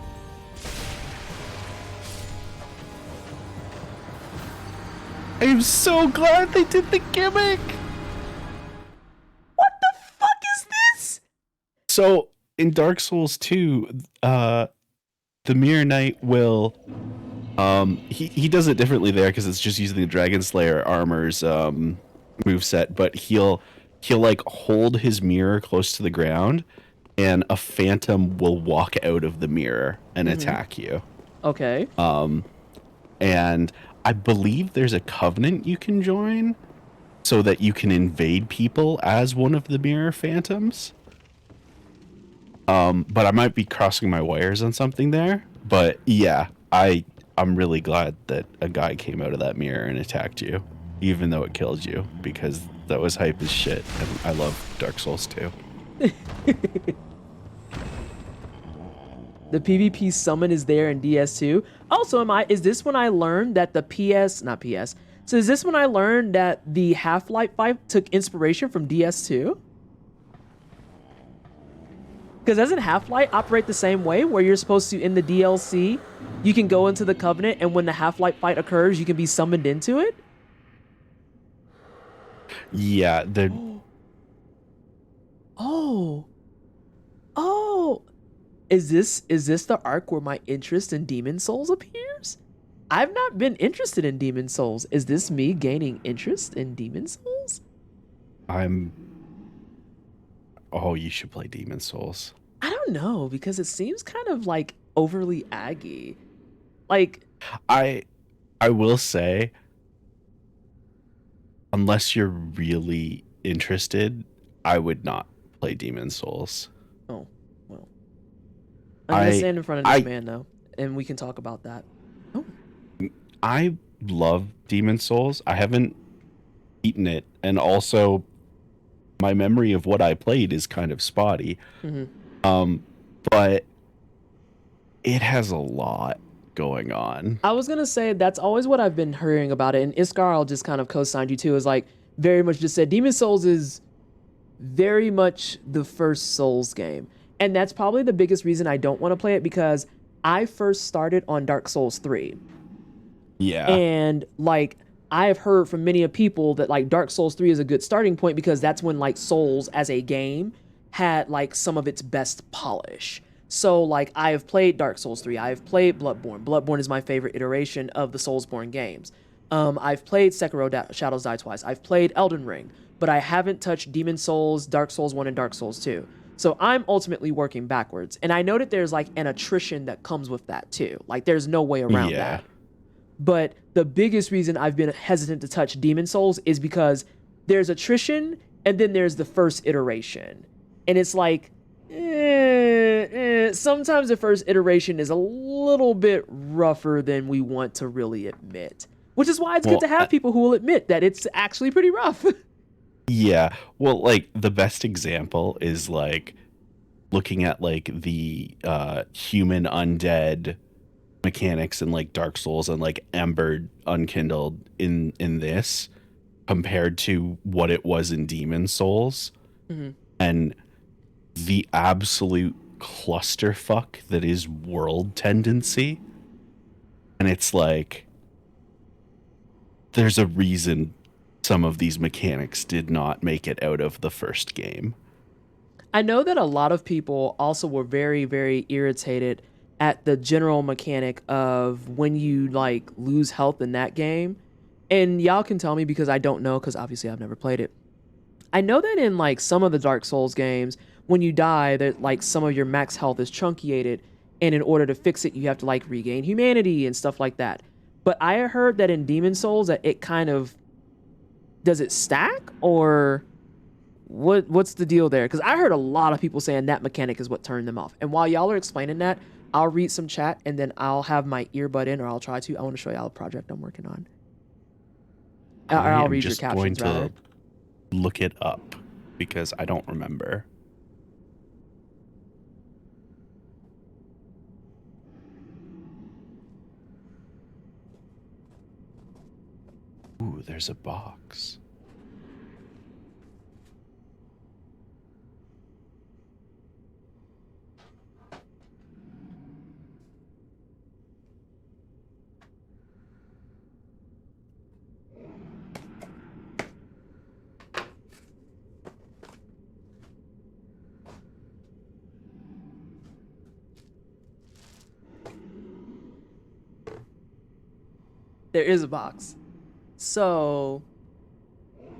I'm so glad they did the gimmick! What the fuck is this? So, in Dark Souls 2, the Mirror Knight will... he does it differently there because it's just using the Dragon Slayer armor's moveset, but he'll like hold his mirror close to the ground and a phantom will walk out of the mirror and attack you. Okay. And I believe there's a covenant you can join so that you can invade people as one of the mirror phantoms. But I might be crossing my wires on something there. But yeah, I'm really glad that a guy came out of that mirror and attacked you, even though it killed you, because that was hype as shit. And I love Dark Souls 2. The PvP summon is there in DS2. Also, is this when I learned that so is this when I learned that the Half-Life fight took inspiration from DS2? Because doesn't Half-Life operate the same way, where you're supposed to, in the DLC, you can go into the Covenant, and when the Half-Life fight occurs, you can be summoned into it? Yeah, Oh. Is this the arc where my interest in Demon Souls appears? I've not been interested in Demon Souls. Is this me gaining interest in Demon Souls? Oh, you should play Demon Souls. I don't know, because it seems kind of like overly aggy. Like, I will say, unless you're really interested, I would not play Demon Souls. oh, well. I'm gonna stand in front of this man though, and we can talk about that. Oh. I love Demon Souls. I haven't beaten it, and also my memory of what I played is kind of spotty. But it has a lot going on. I was gonna say that's always what I've been hearing about it, and Iskar, I'll just kind of co-signed you too, is like very much just said Demon Souls is very much the first Souls game. And that's probably the biggest reason I don't want to play it, because I first started on Dark Souls 3. Yeah. And like I have heard from many of people that like Dark Souls 3 is a good starting point, because that's when like Souls as a game had like some of its best polish. So like I have played Dark Souls 3, I have played Bloodborne. Bloodborne is my favorite iteration of the Soulsborne games. I've played Sekiro Shadows Die Twice. I've played Elden Ring, but I haven't touched Demon Souls, Dark Souls 1, and Dark Souls 2. So I'm ultimately working backwards. And I know that there's like an attrition that comes with that too. Like there's no way around that. But the biggest reason I've been hesitant to touch Demon Souls is because there's attrition and then there's the first iteration. And it's like, sometimes the first iteration is a little bit rougher than we want to really admit. Which is why it's good to have people who will admit that it's actually pretty rough. Yeah. Well, like the best example is like looking at like the human undead mechanics in like Dark Souls and like Ember Unkindled in this compared to what it was in Demon Souls. And the absolute clusterfuck that is world tendency. And it's like there's a reason some of these mechanics did not make it out of the first game. I know that a lot of people also were very, very irritated at the general mechanic of when you like lose health in that game. And y'all can tell me, because I don't know, because obviously I've never played it. I know that in like some of the Dark Souls games, when you die, that like some of your max health is truncated, and in order to fix it, you have to like regain humanity and stuff like that. But I heard that in Demon Souls that it kind of, does it stack, or what's the deal there? Because I heard a lot of people saying that mechanic is what turned them off. And while y'all are explaining that, I'll read some chat and then I'll have my earbud in, or I'll try to. I want to show y'all a project I'm working on. Or I'll read your captions rather. look it up because I don't remember. Ooh, there's a box. There is a box. So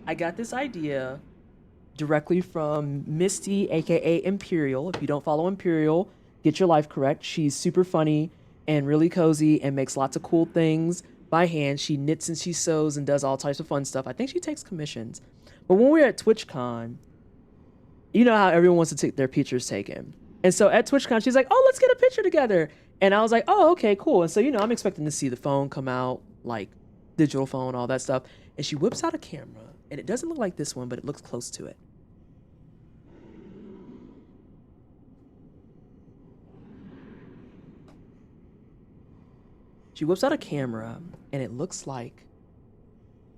I got this idea directly from Misty, aka Imperial. If you don't follow Imperial, get your life correct. She's super funny and really cozy and makes lots of cool things by hand. She knits and she sews and does all types of fun stuff. I think she takes commissions. But when we were at TwitchCon, you know how everyone wants to take their pictures taken. And so at TwitchCon, she's like, oh, let's get a picture together. And I was like, oh, okay, cool. And so, you know, I'm expecting to see the phone come out, like digital phone, all that stuff. And she whips out a camera, and it doesn't look like this one, but it looks close to it. She whips out a camera, and it looks like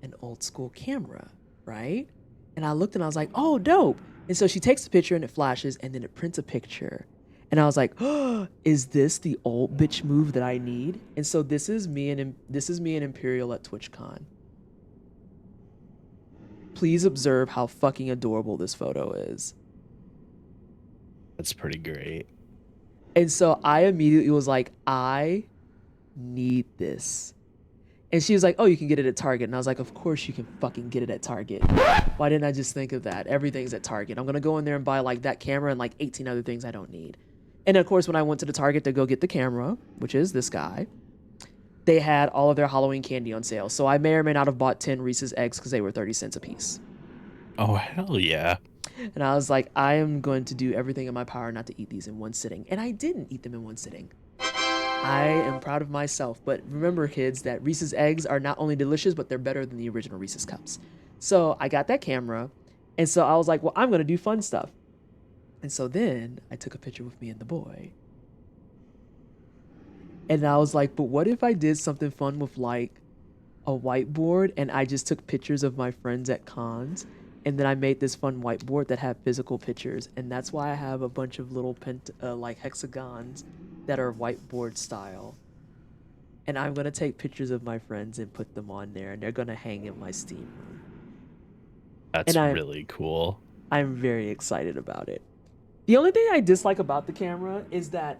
an old school camera, right? And I looked and I was like, oh, dope. And so she takes the picture and it flashes and then it prints a picture. And I was like, oh, is this the old bitch move that I need? And so this is me and Imperial at TwitchCon. Please observe how fucking adorable this photo is. That's pretty great. And so I immediately was like, I need this. And she was like, oh, you can get it at Target. And I was like, of course you can fucking get it at Target. Why didn't I just think of that? Everything's at Target. I'm going to go in there and buy like that camera and like 18 other things I don't need. And of course, when I went to the Target to go get the camera, which is this guy, they had all of their Halloween candy on sale. So I may or may not have bought 10 Reese's eggs because they were 30 cents a piece. Oh, hell yeah. And I was like, I am going to do everything in my power not to eat these in one sitting. And I didn't eat them in one sitting. I am proud of myself. But remember, kids, that Reese's eggs are not only delicious, but they're better than the original Reese's cups. So I got that camera. And so I was like, well, I'm going to do fun stuff. And so then I took a picture with me and the boy. And I was like, but what if I did something fun with like a whiteboard and I just took pictures of my friends at cons? And then I made this fun whiteboard that had physical pictures. And that's why I have a bunch of little like hexagons that are whiteboard style. And I'm going to take pictures of my friends and put them on there. And they're going to hang in my Steam room. That's really cool. I'm very excited about it. The only thing I dislike about the camera is that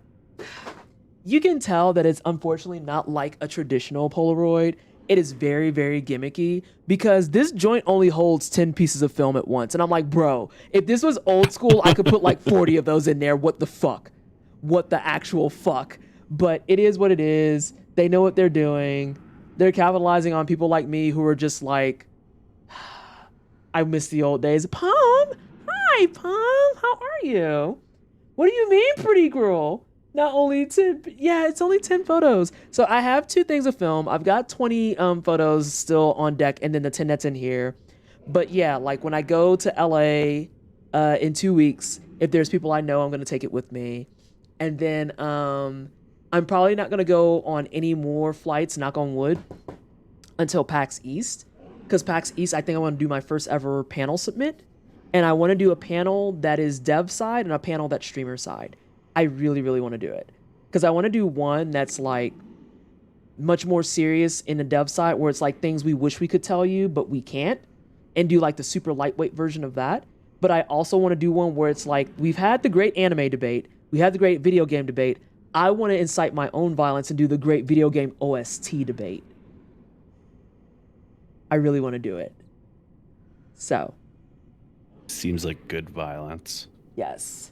you can tell that it's unfortunately not like a traditional Polaroid. It is very, very gimmicky because this joint only holds 10 pieces of film at once. And I'm like, bro, if this was old school, I could put like 40 of those in there. What the fuck? What the actual fuck? But it is what it is. They know what they're doing. They're capitalizing on people like me who are just like, I miss the old days. Palm? Hi, Palm. How are you? What do you mean, pretty girl? Not only 10, yeah, it's only 10 photos. So I have 2 things of film. I've got 20 photos still on deck and then the 10 that's in here. But yeah, like when I go to LA in 2 weeks, if there's people I know, I'm going to take it with me. And then I'm probably not going to go on any more flights, knock on wood, until PAX East. Because PAX East, I think I want to do my first ever panel submit. And I want to do a panel that is dev side and a panel that's streamer side. I really, really want to do it. Because I want to do one that's like much more serious in the dev side where it's like things we wish we could tell you, but we can't. And do like the super lightweight version of that. But I also want to do one where it's like, we've had the great anime debate. We had the great video game debate. I want to incite my own violence and do the great video game OST debate. I really want to do it. So. Seems like good violence. Yes.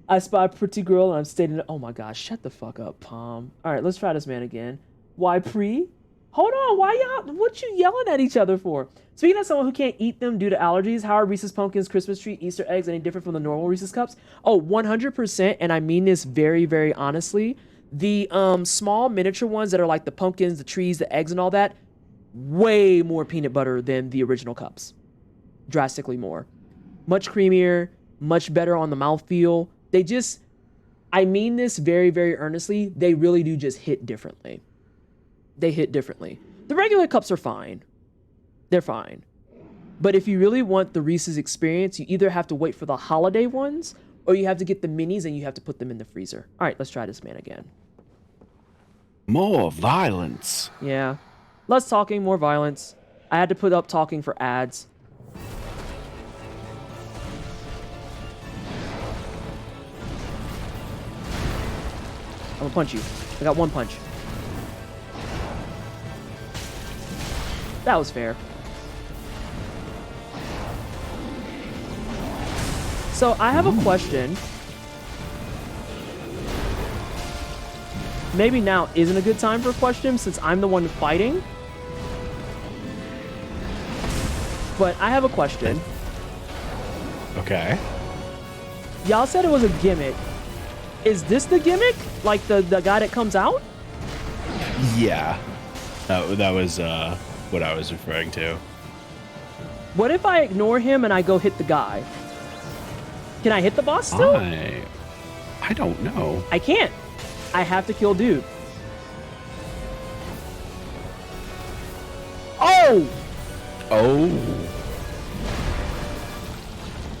I spy a pretty girl and I'm stating, oh my gosh, shut the fuck up, Palm. All right, let's try this man again. Why pre? Hold on, what you yelling at each other for? Speaking of someone who can't eat them due to allergies, how are Reese's Pumpkins, Christmas tree, Easter eggs any different from the normal Reese's Cups? Oh, 100%, and I mean this very, very honestly. The small miniature ones that are like the pumpkins, the trees, the eggs, and all that, way more peanut butter than the original cups. drastically more. Much creamier, much better on the mouthfeel. They just, I mean this very, very earnestly, they really do just hit differently. They hit differently. The regular cups are fine. They're fine. But if you really want the Reese's experience, you either have to wait for the holiday ones or you have to get the minis and you have to put them in the freezer. All right, let's try this man again. More violence. Yeah. Less talking, more violence. I had to put up talking for ads. I'm gonna punch you. I got one punch. That was fair. So I have a question. Maybe now isn't a good time for a question since I'm the one fighting. But I have a question. Okay. Y'all said it was a gimmick. Is this the gimmick? Like the guy that comes out? Yeah. That was what I was referring to. What if I ignore him and I go hit the guy? Can I hit the boss still? I don't know. I can't. I have to kill dude. Oh! Oh.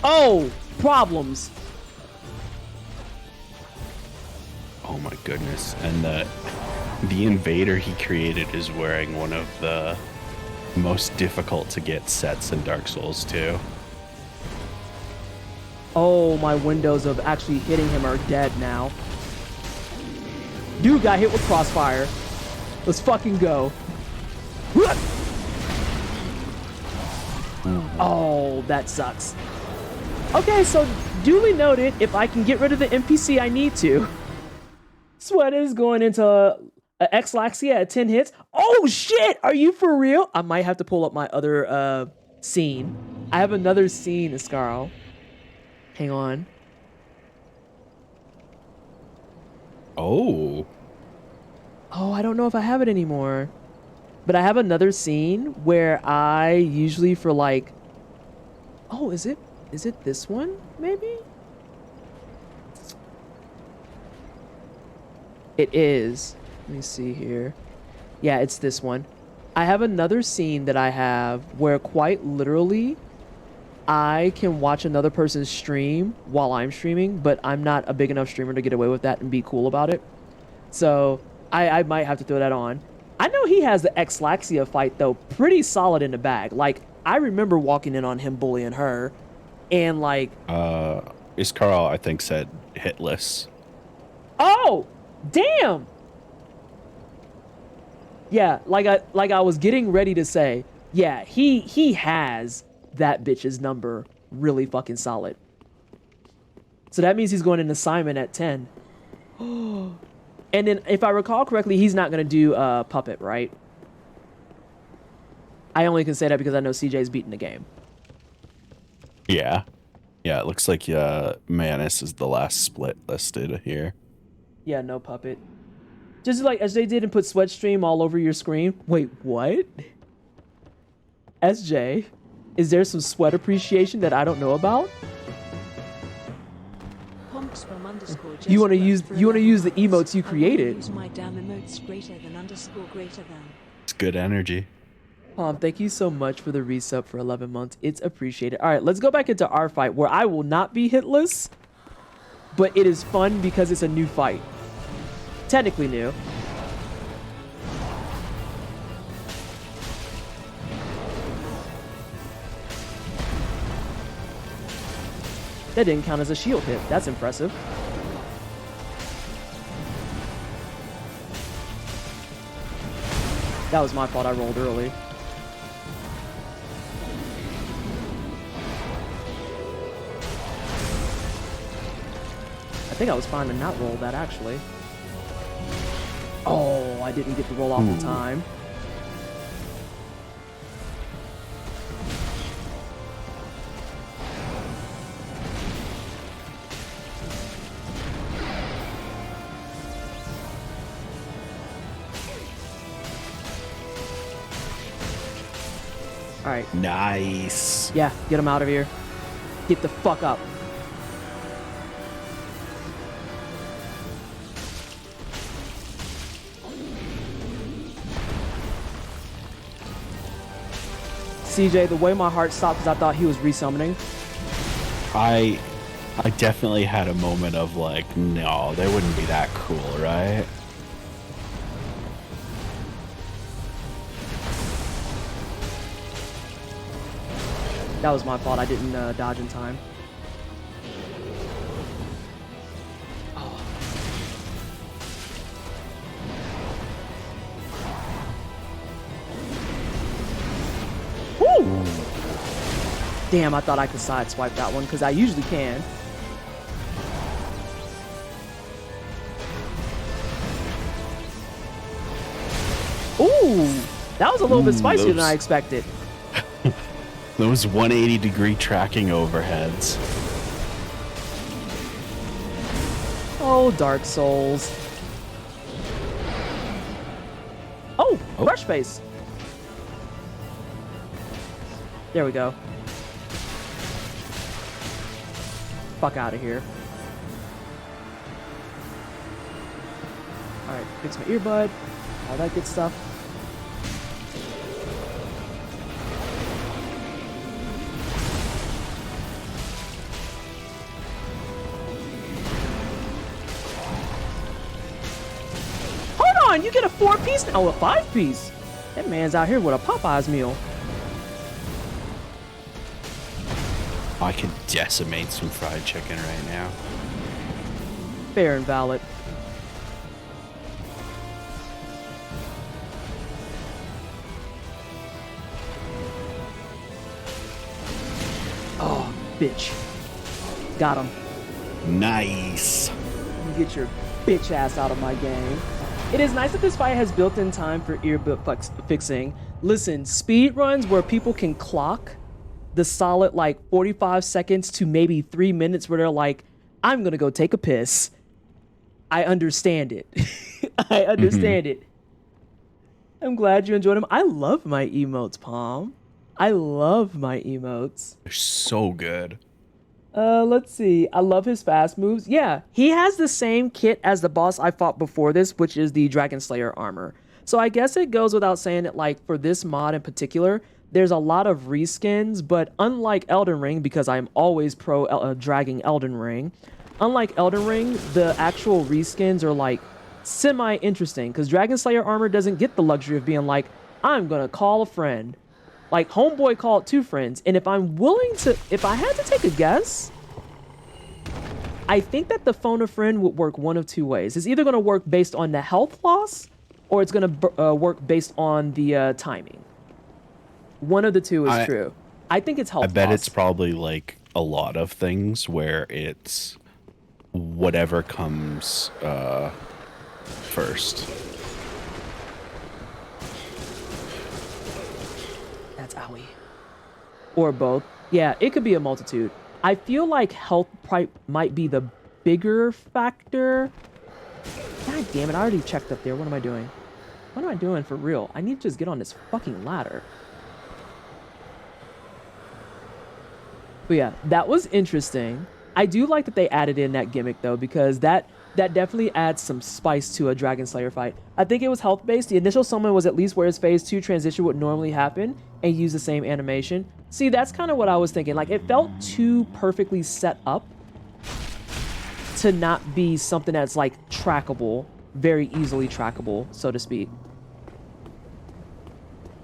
Oh! Problems. Oh my goodness. And the invader he created is wearing one of the most difficult to get sets in Dark Souls 2. Oh, my windows of actually hitting him are dead now. Dude got hit with crossfire. Let's fucking go. Oh, that sucks. Okay, so duly noted, if I can get rid of the NPC, I need to. Sweat is going into a X-Laxia at 10 hits. Oh shit, are you for real? I might have to pull up my other scene. I have another scene, Iscaro. Hang on. Oh. Oh, I don't know if I have it anymore. But I have another scene where I usually for like... Oh, is it this one, maybe? It is. Let me see here. Yeah, it's this one. I have another scene that I have where quite literally I can watch another person's stream while I'm streaming, but I'm not a big enough streamer to get away with that and be cool about it. So I might have to throw that on. I know he has the X-Laxia fight, though, pretty solid in the bag. Like, I remember walking in on him bullying her, and like... Iscarl, I think, said hitless. Oh! Damn! Yeah, like I was getting ready to say, yeah, he has that bitch's number really fucking solid. So that means he's going into Simon at 10. And then, if I recall correctly, he's not going to do Puppet, right? I only can say that because I know CJ's beaten the game. Yeah. Yeah, it looks like Manus is the last split listed here. Yeah, no Puppet. Just like as they did and put Sweatstream all over your screen. Wait, what? SJ, is there some sweat appreciation that I don't know about? You want to use the emotes you created. Use my damn emotes greater than underscore greater than. It's good energy. Thank you so much for the resub for 11 months. It's appreciated. All right, let's go back into our fight where I will not be hitless, but it is fun because it's a new fight. Technically new. That didn't count as a shield hit. That's impressive. That was my fault. I rolled early. I think I was fine to not roll that, actually. Oh, I didn't get to roll off in time. All right. Nice. Yeah, get him out of here. Get the fuck up. CJ, the way my heart stopped because I thought he was resummoning. I definitely had a moment of like, no, they wouldn't be that cool, right? That was my fault. I didn't dodge in time. Woo! Damn, I thought I could sideswipe that one because I usually can. Ooh, that was a little bit spicier than I expected. Those 180-degree tracking overheads. Oh, Dark Souls. Oh, brush face. There we go. Fuck out of here. Alright, fix my earbud. All that good stuff. Hold on, you get a 4-piece now, a 5-piece. That man's out here with a Popeyes meal. I could decimate some fried chicken right now. Fair and valid. Oh, bitch. Got him. Nice. You get your bitch ass out of my game. It is nice that this fight has built-in time for earbud fixing. Listen, speed runs where people can clock the solid like 45 seconds to maybe 3 minutes where they're like, I'm gonna go take a piss. I understand it. I understand it. I'm glad you enjoyed them. I love my emotes, Palm. I love my emotes. They're so good. Let's see. I love his fast moves. Yeah, he has the same kit as the boss I fought before this, which is the Dragon Slayer armor. So I guess it goes without saying that, like, for this mod in particular, there's a lot of reskins, but unlike Elden Ring, because I'm always pro dragging Elden Ring, unlike Elden Ring, the actual reskins are, like, semi-interesting, because Dragon Slayer armor doesn't get the luxury of being like, I'm gonna call a friend. Like, Homeboy called 2 friends, and if I'm willing to, if I had to take a guess, I think that the phone a friend would work one of 2 ways. It's either gonna work based on the health loss, or it's gonna work based on the timing. One of the 2 is true. I think it's health loss. I bet it's probably like a lot of things where it's whatever comes first. That's owie. Or both. Yeah, it could be a multitude. I feel like health might be the bigger factor. God damn it, I already checked up there. What am I doing? What am I doing for real? I need to just get on this fucking ladder. But yeah, that was interesting. I do like that they added in that gimmick though, because that definitely adds some spice to a Dragon Slayer fight. I think it was health based. The initial summon was at least where his phase 2 transition would normally happen and use the same animation. See, that's kind of what I was thinking. Like, it felt too perfectly set up to not be something that's like trackable, very easily trackable, so to speak.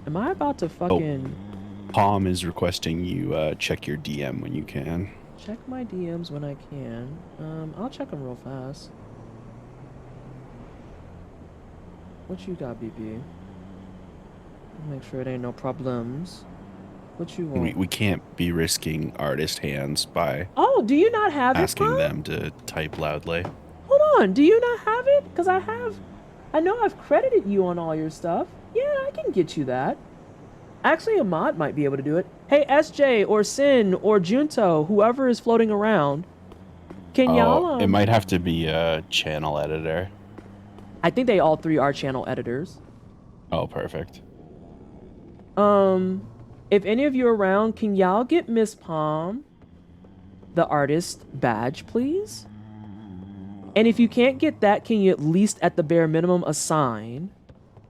Am I about to fucking... Palm is requesting you check your DM when you can. Check my DMs when I can. I'll check them real fast. What you got, BB? Make sure it ain't no problems. What you want? We can't be risking artist hands by Oh, do you not have asking it, them to type loudly. Hold on, do you not have it? Because I have. I know I've credited you on all your stuff. Yeah, I can get you that. Actually, a mod might be able to do it. Hey, SJ or Sin or Junto, whoever is floating around, can y'all... it might have to be a channel editor. I think they all 3 are channel editors. Oh, perfect. If any of you are around, can y'all get Miss Palm the artist badge, please? And if you can't get that, can you at least at the bare minimum assign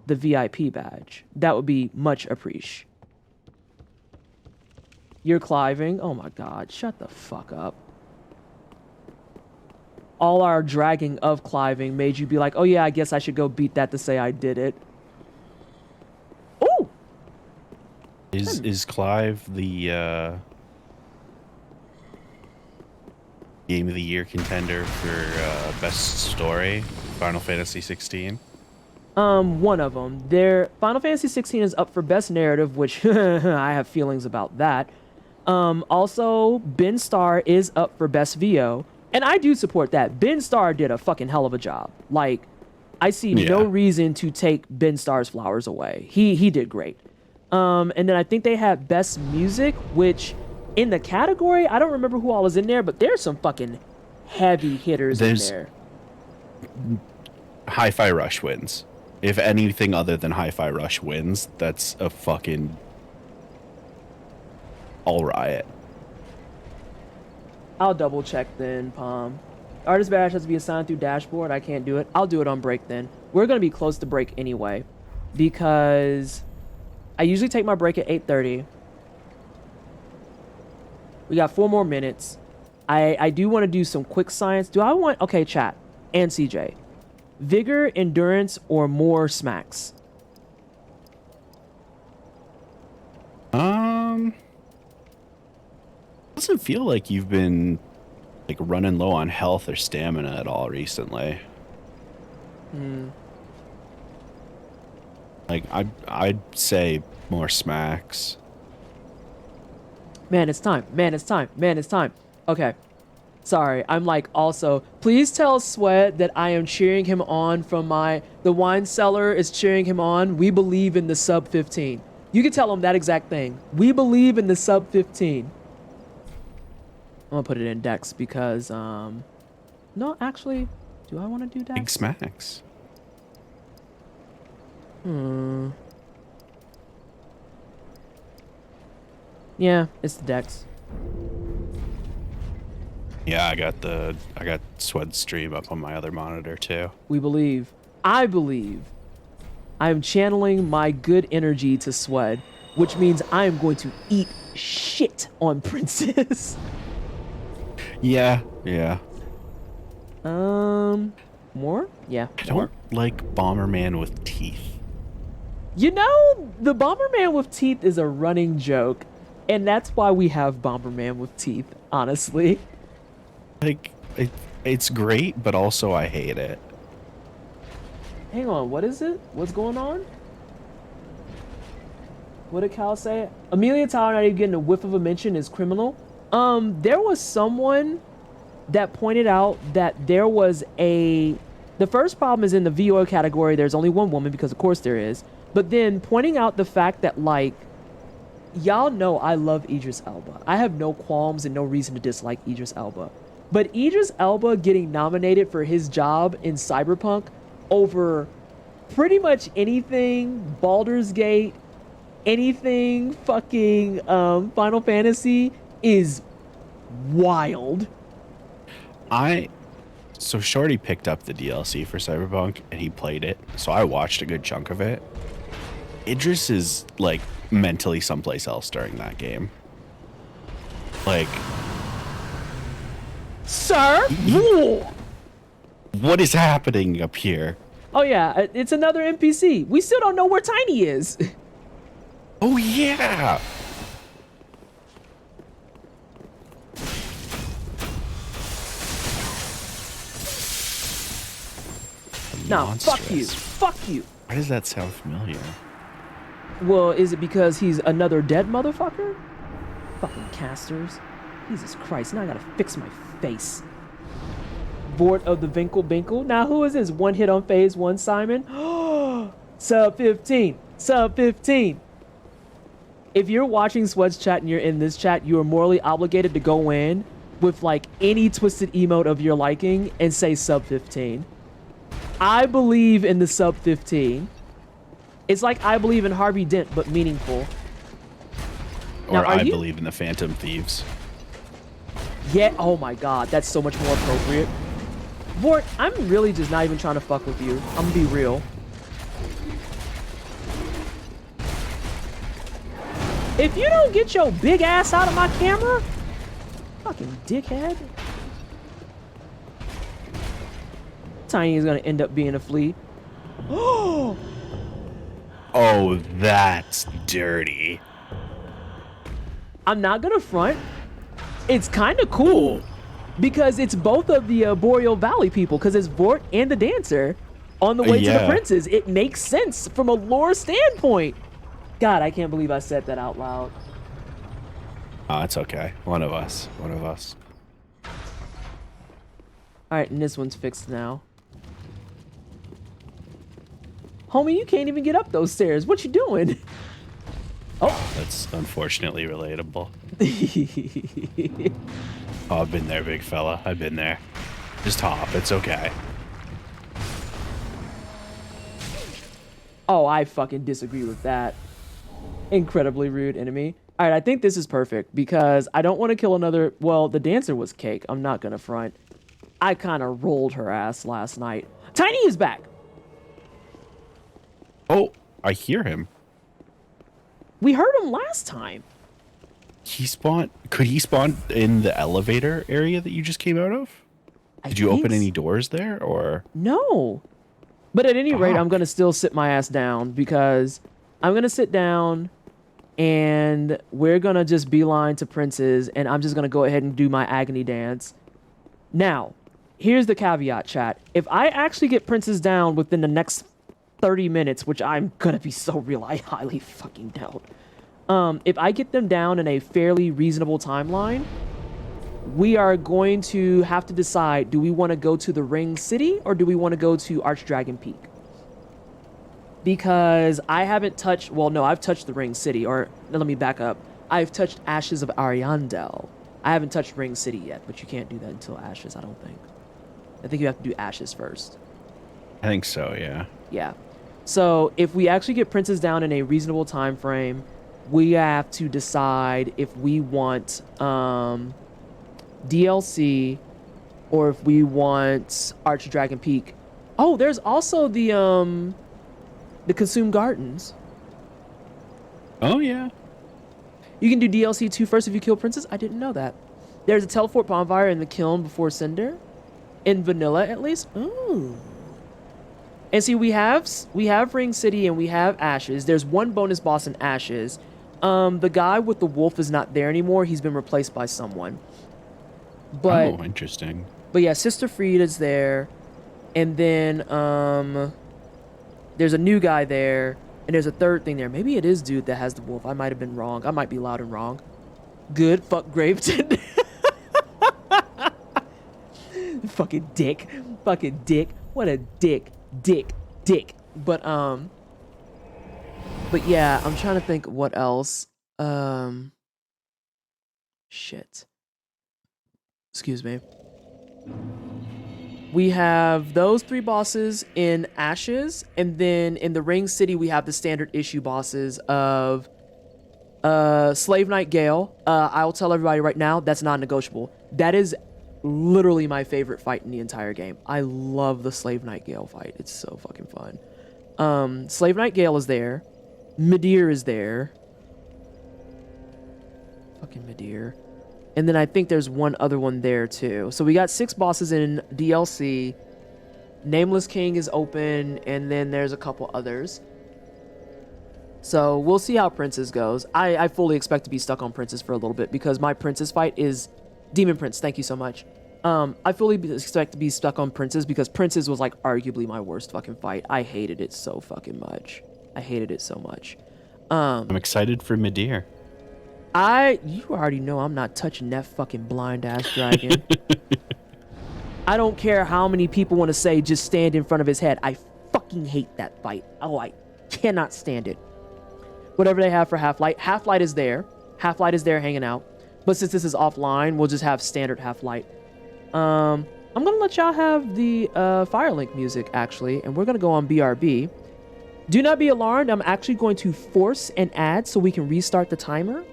the VIP badge? That would be much appreciated. You're cliving? Oh my god, shut the fuck up. All our dragging of cliving made you be like, oh yeah, I guess I should go beat that to say I did it. Oh! Is Clive the Game of the Year contender for best story? Final Fantasy 16? One of them. Final Fantasy 16 is up for best narrative, which I have feelings about that. Also, Ben Starr is up for best VO, and I do support that. Ben Starr did a fucking hell of a job. Like, I see no reason to take Ben Starr's flowers away. He did great. And then I think they had best music, which in the category, I don't remember who all is in there, but there's some fucking heavy hitters in there. Hi-Fi Rush wins. If anything other than Hi-Fi Rush wins, that's a fucking all riot. I'll double check then, Palm. Artist badge has to be assigned through dashboard. I can't do it. I'll do it on break then. We're going to be close to break anyway, because I usually take my break at 8:30. We got 4 more minutes. I do want to do some quick science. Do I want... Okay, chat. And CJ. Vigor, endurance, or more smacks? Doesn't feel like you've been like running low on health or stamina at all recently. Like I'd say more smacks. Man, it's time. Man, it's time. Man, it's time. Okay. Sorry. I'm like also, please tell Sweat that I am cheering him on from the wine cellar is cheering him on. We believe in the sub 15. You can tell him that exact thing. We believe in the sub 15. I'm gonna put it in Dex because, no, actually, do I want to do Dex? Big smacks. Yeah, it's the Dex. Yeah, I got Sweat stream up on my other monitor too. We believe. I believe. I am channeling my good energy to Swed, which means I am going to eat shit on Princess. Yeah. More? Yeah. I don't like Bomberman with teeth. You know, the Bomberman with teeth is a running joke, and that's why we have Bomberman with teeth, honestly. Like, it's great, but also I hate it. Hang on, what is it? What's going on? What did Cal say? Amelia Tyler not even getting a whiff of a mention is criminal. There was someone that pointed out that there was the first problem is in the VO category, there's only one woman, because of course there is. But then pointing out the fact that, like, y'all know I love Idris Elba. I have no qualms and no reason to dislike Idris Elba. But Idris Elba getting nominated for his job in Cyberpunk over pretty much anything Baldur's Gate, anything fucking Final Fantasy is wild. So Shorty picked up the DLC for Cyberpunk and he played it, so I watched a good chunk of it. Idris is like mentally someplace else during that game. Like, sir, what is happening up here? Oh yeah, it's another NPC. We still don't know where Tiny is. Oh yeah. Nah, fuck you. Fuck you. Why does that sound familiar? Well, is it because he's another dead motherfucker? Fucking casters. Jesus Christ, now I gotta fix my face. Vort of the Vinkle Binkle. Now who is this? One hit on phase 1 Simon? Sub 15. Sub 15. If you're watching Sweat's chat and you're in this chat, you are morally obligated to go in with like any twisted emote of your liking and say sub 15. I believe in the sub 15. It's like I believe in Harvey Dent, but meaningful. Now, Or are I you- believe in the Phantom Thieves. Yeah, oh my god, that's so much more appropriate. Vort, I'm really just not even trying to fuck with you. I'm gonna be real. If you don't get your big ass out of my camera, fucking dickhead. Tiny is gonna end up being a flea. Oh, Oh, that's dirty. I'm not gonna front. It's kind of cool because it's both of the Boreal Valley people, because it's Vort and the Dancer on the way to the Yeah. princes. It makes sense from a lore standpoint. God, I can't believe I said that out loud. Oh, it's okay. One of us. One of us. All right, and this one's fixed now. Homie, you can't even get up those stairs. What you doing? Oh. That's unfortunately relatable. Oh, I've been there, big fella. I've been there. Just hop. It's okay. Oh, I fucking disagree with that. Incredibly rude enemy. All right, I think this is perfect because I don't want to kill another... Well, the Dancer was cake. I'm not going to front. I kind of rolled her ass last night. Tiny is back. Oh, I hear him. We heard him last time. He spawned. Could he spawn in the elevator area that you just came out of? I Did you open think any doors there, or? No. But at any rate, Fuck. I'm going to still sit my ass down because I'm going to sit down and we're going to just beeline to Prince's and I'm just going to go ahead and do my agony dance. Now, here's the caveat, chat. If I actually get Prince's down within the next 30 minutes, which I'm going to be so real, I highly fucking doubt. If I get them down in a fairly reasonable timeline, we are going to have to decide, do we want to go to the Ring City or do we want to go to Archdragon Peak? Because I haven't touched, well, no, I've touched the Ring City, or let me back up. I've touched Ashes of Ariandel. I haven't touched Ring City yet, but you can't do that until Ashes, I don't think. I think you have to do Ashes first. I think so. Yeah. Yeah. So if we actually get Princes down in a reasonable time frame, we have to decide if we want DLC or if we want Archdragon Peak. Oh, there's also the Consumed Gardens. Oh yeah. You can do DLC 2 first if you kill Princes. I didn't know that. There's a teleport bonfire in the kiln before Cinder. In vanilla, at least. Ooh. And see, we have Ring City and we have Ashes. There's one bonus boss in Ashes. The guy with the wolf is not there anymore. He's been replaced by someone. But Oh, interesting. But yeah, Sister Frida's there. And then there's a new guy there. And there's a third thing there. Maybe it is dude that has the wolf. I might have been wrong. I might be loud and wrong. Good. Fuck Graveton. Fucking dick. Fucking dick. What a dick. Dick. But yeah, I'm trying to think what else. Shit. Excuse me. We have those 3 bosses in Ashes, and then in the Ring City we have the standard issue bosses of Slave Knight Gale. I'll tell everybody right now, that's non-negotiable. That is literally my favorite fight in the entire game. I love the Slave Knight Gale fight. It's so fucking fun. Slave Knight Gale is there. Midir is there. Fucking Midir. And then I think there's one other one there too. So we got 6 bosses in DLC. Nameless King is open, and then there's a couple others. So we'll see how Princess goes. I fully expect to be stuck on Princess for a little bit because my Princess fight is Demon Prince. Thank you so much. I fully expect to be stuck on Princess because Princess was like arguably my worst fucking fight. I hated it so fucking much. I hated it so much. I'm excited for Midir. You already know I'm not touching that fucking blind ass dragon. I don't care how many people want to say just stand in front of his head. I fucking hate that fight. Oh, I cannot stand it. Whatever they have for Half-Light. Half-Light is there. Half-Light is there hanging out. But since this is offline, we'll just have standard Half-Light. I'm gonna let y'all have the Firelink music actually, and we're gonna go on BRB. Do not be alarmed. I'm actually going to force an ad so we can restart the timer.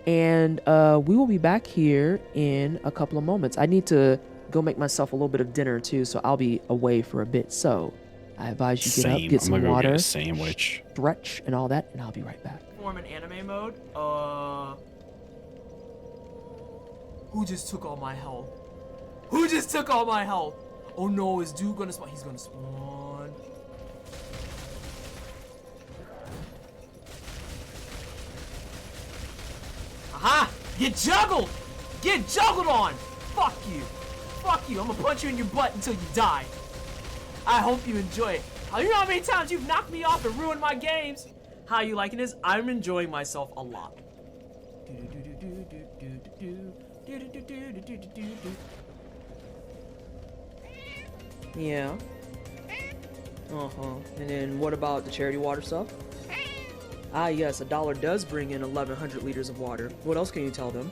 And we will be back here in a couple of moments. I need to go make myself a little bit of dinner too, so I'll be away for a bit. So I advise you get up, get I'm some gonna water, go get a sandwich. stretch, and all that, and I'll be right back. Form in anime mode. Who just took all my health? Who just took all my health? Oh no, is dude gonna spawn? He's gonna spawn. Aha! Get juggled! Get juggled on! Fuck you! Fuck you! I'm gonna punch you in your butt until you die. I hope you enjoy it. You know how many times you've knocked me off and ruined my games? How you liking this? I'm enjoying myself a lot. Yeah. And then what about the charity water stuff? Ah, yes, $1 does bring in 1,100 liters of water. What else can you tell them?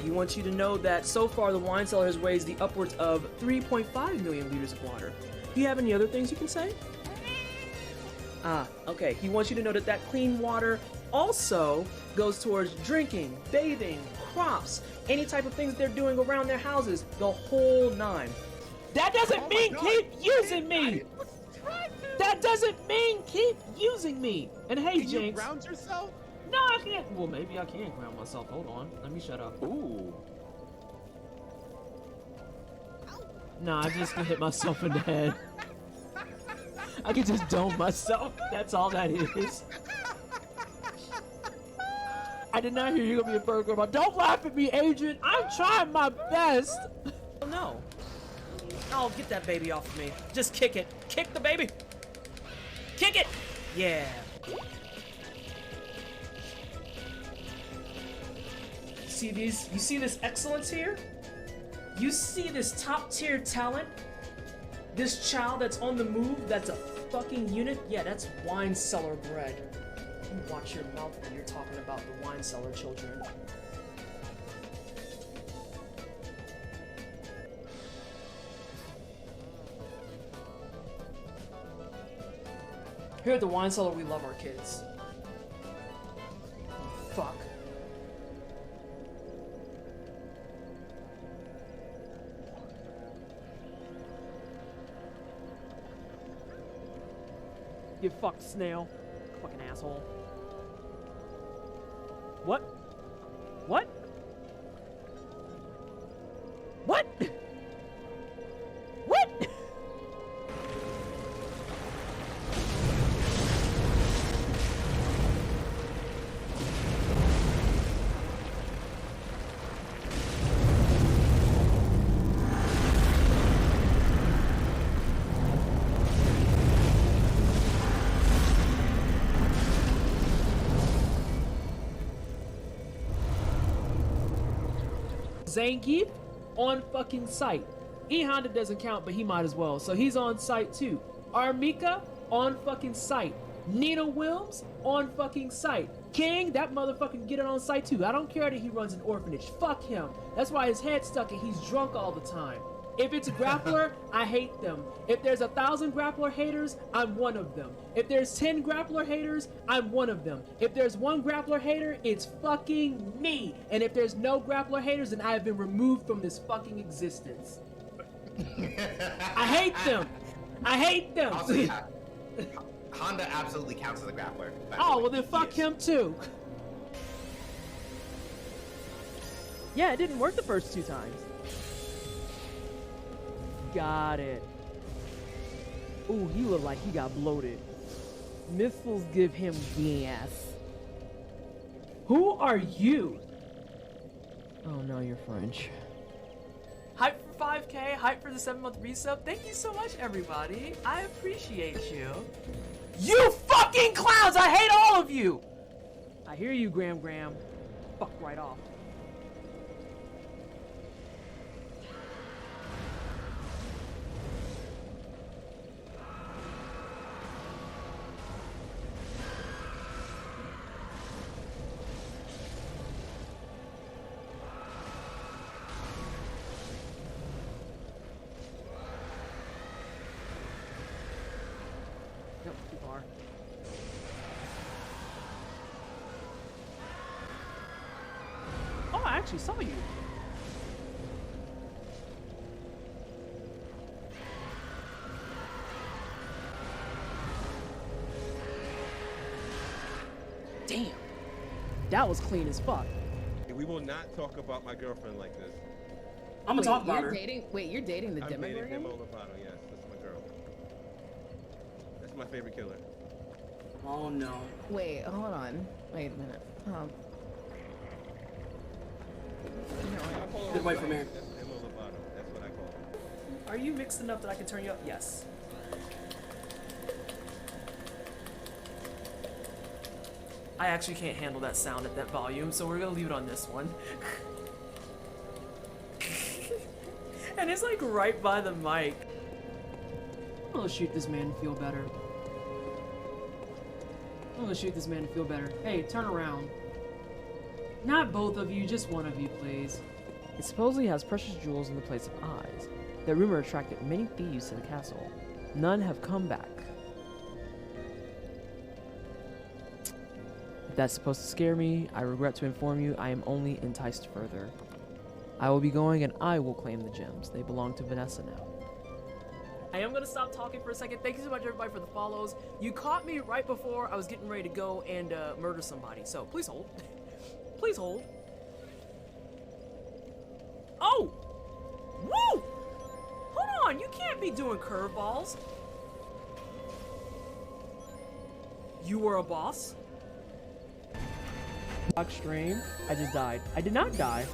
He wants you to know that so far the wine cellar has raised the upwards of 3.5 million liters of water. Do you have any other things you can say? Okay. He wants you to know that that clean water also goes towards drinking, bathing, crops, any type of things they're doing around their houses, the whole nine. That doesn't mean keep using me! That doesn't mean keep using me! And hey, Can Jinx. you ground yourself? No, I can't. Well, maybe I can ground myself. Hold on. Let me shut up. Ooh. No, I just hit myself in the head. I can just dome myself. That's all that is. I did not hear you gonna be a burger, but don't laugh at me, Agent. I'm trying my best. Oh no. Oh, get that baby off of me. Just kick it. Kick the baby. Kick it. Yeah. See these? You see this excellence here? You see this top tier talent? This child that's on the move, that's a fucking unit? Yeah, that's wine cellar bread. You watch your mouth when you're talking about the wine cellar children. Here at the wine cellar, we love our kids. Oh, fuck. You fucked, snail. Fucking asshole. What? What? What? What? Zangief on fucking site. E Honda doesn't count, but he might as well. So he's on site too. Armika on fucking site. Nina Wilms on fucking site. King, that motherfucker can get it on site too. I don't care that he runs an orphanage. Fuck him. That's why his head's stuck and he's drunk all the time. If it's a grappler, I hate them. If there's 1,000 grappler haters, I'm one of them. If there's 10 grappler haters, I'm one of them. If there's one grappler hater, it's fucking me. And if there's no grappler haters, then I have been removed from this fucking existence. I hate them. I hate them. Also, yeah, Honda absolutely counts as a grappler. Oh, well then fuck him too. Yeah, it didn't work the first 2 times. Got it. Ooh, he looked like he got bloated. Missiles give him gas. Who are you? Oh no, you're French. Hype for 5K, hype for the 7-month resub. Thank you so much, everybody. I appreciate you. You fucking clowns! I hate all of you! I hear you, Graham. Fuck right off. actually saw you. Damn. That was clean as fuck. We will not talk about my girlfriend like this. I'm gonna talk about you're her. Wait, you're dating the I'm dating Demogorgon? Demo Lovato, yes. That's my girl. That's my favorite killer. Oh no. Wait, hold on. Wait a minute. I call her Good white from here. That's Demo Lovato. That's what I call her. Are you mixed enough that I can turn you up? Yes. I actually can't handle that sound at that volume, so we're gonna leave it on this one. And it's like right by the mic. I'm gonna shoot this man to feel better. I'm gonna shoot this man to feel better. Hey, turn around. Not both of you, just one of you, please. It supposedly has precious jewels in the place of eyes. That rumor attracted many thieves to the castle. None have come back. If that's supposed to scare me, I regret to inform you I am only enticed further. I will be going and I will claim the gems. They belong to Vanessa now. I am gonna stop talking for a second. Thank you so much everybody for the follows. You caught me right before I was getting ready to go and murder somebody, so please hold. Please hold. Oh! Woo! Hold on, you can't be doing curveballs. You were a boss? Stream. I just died. I did not die.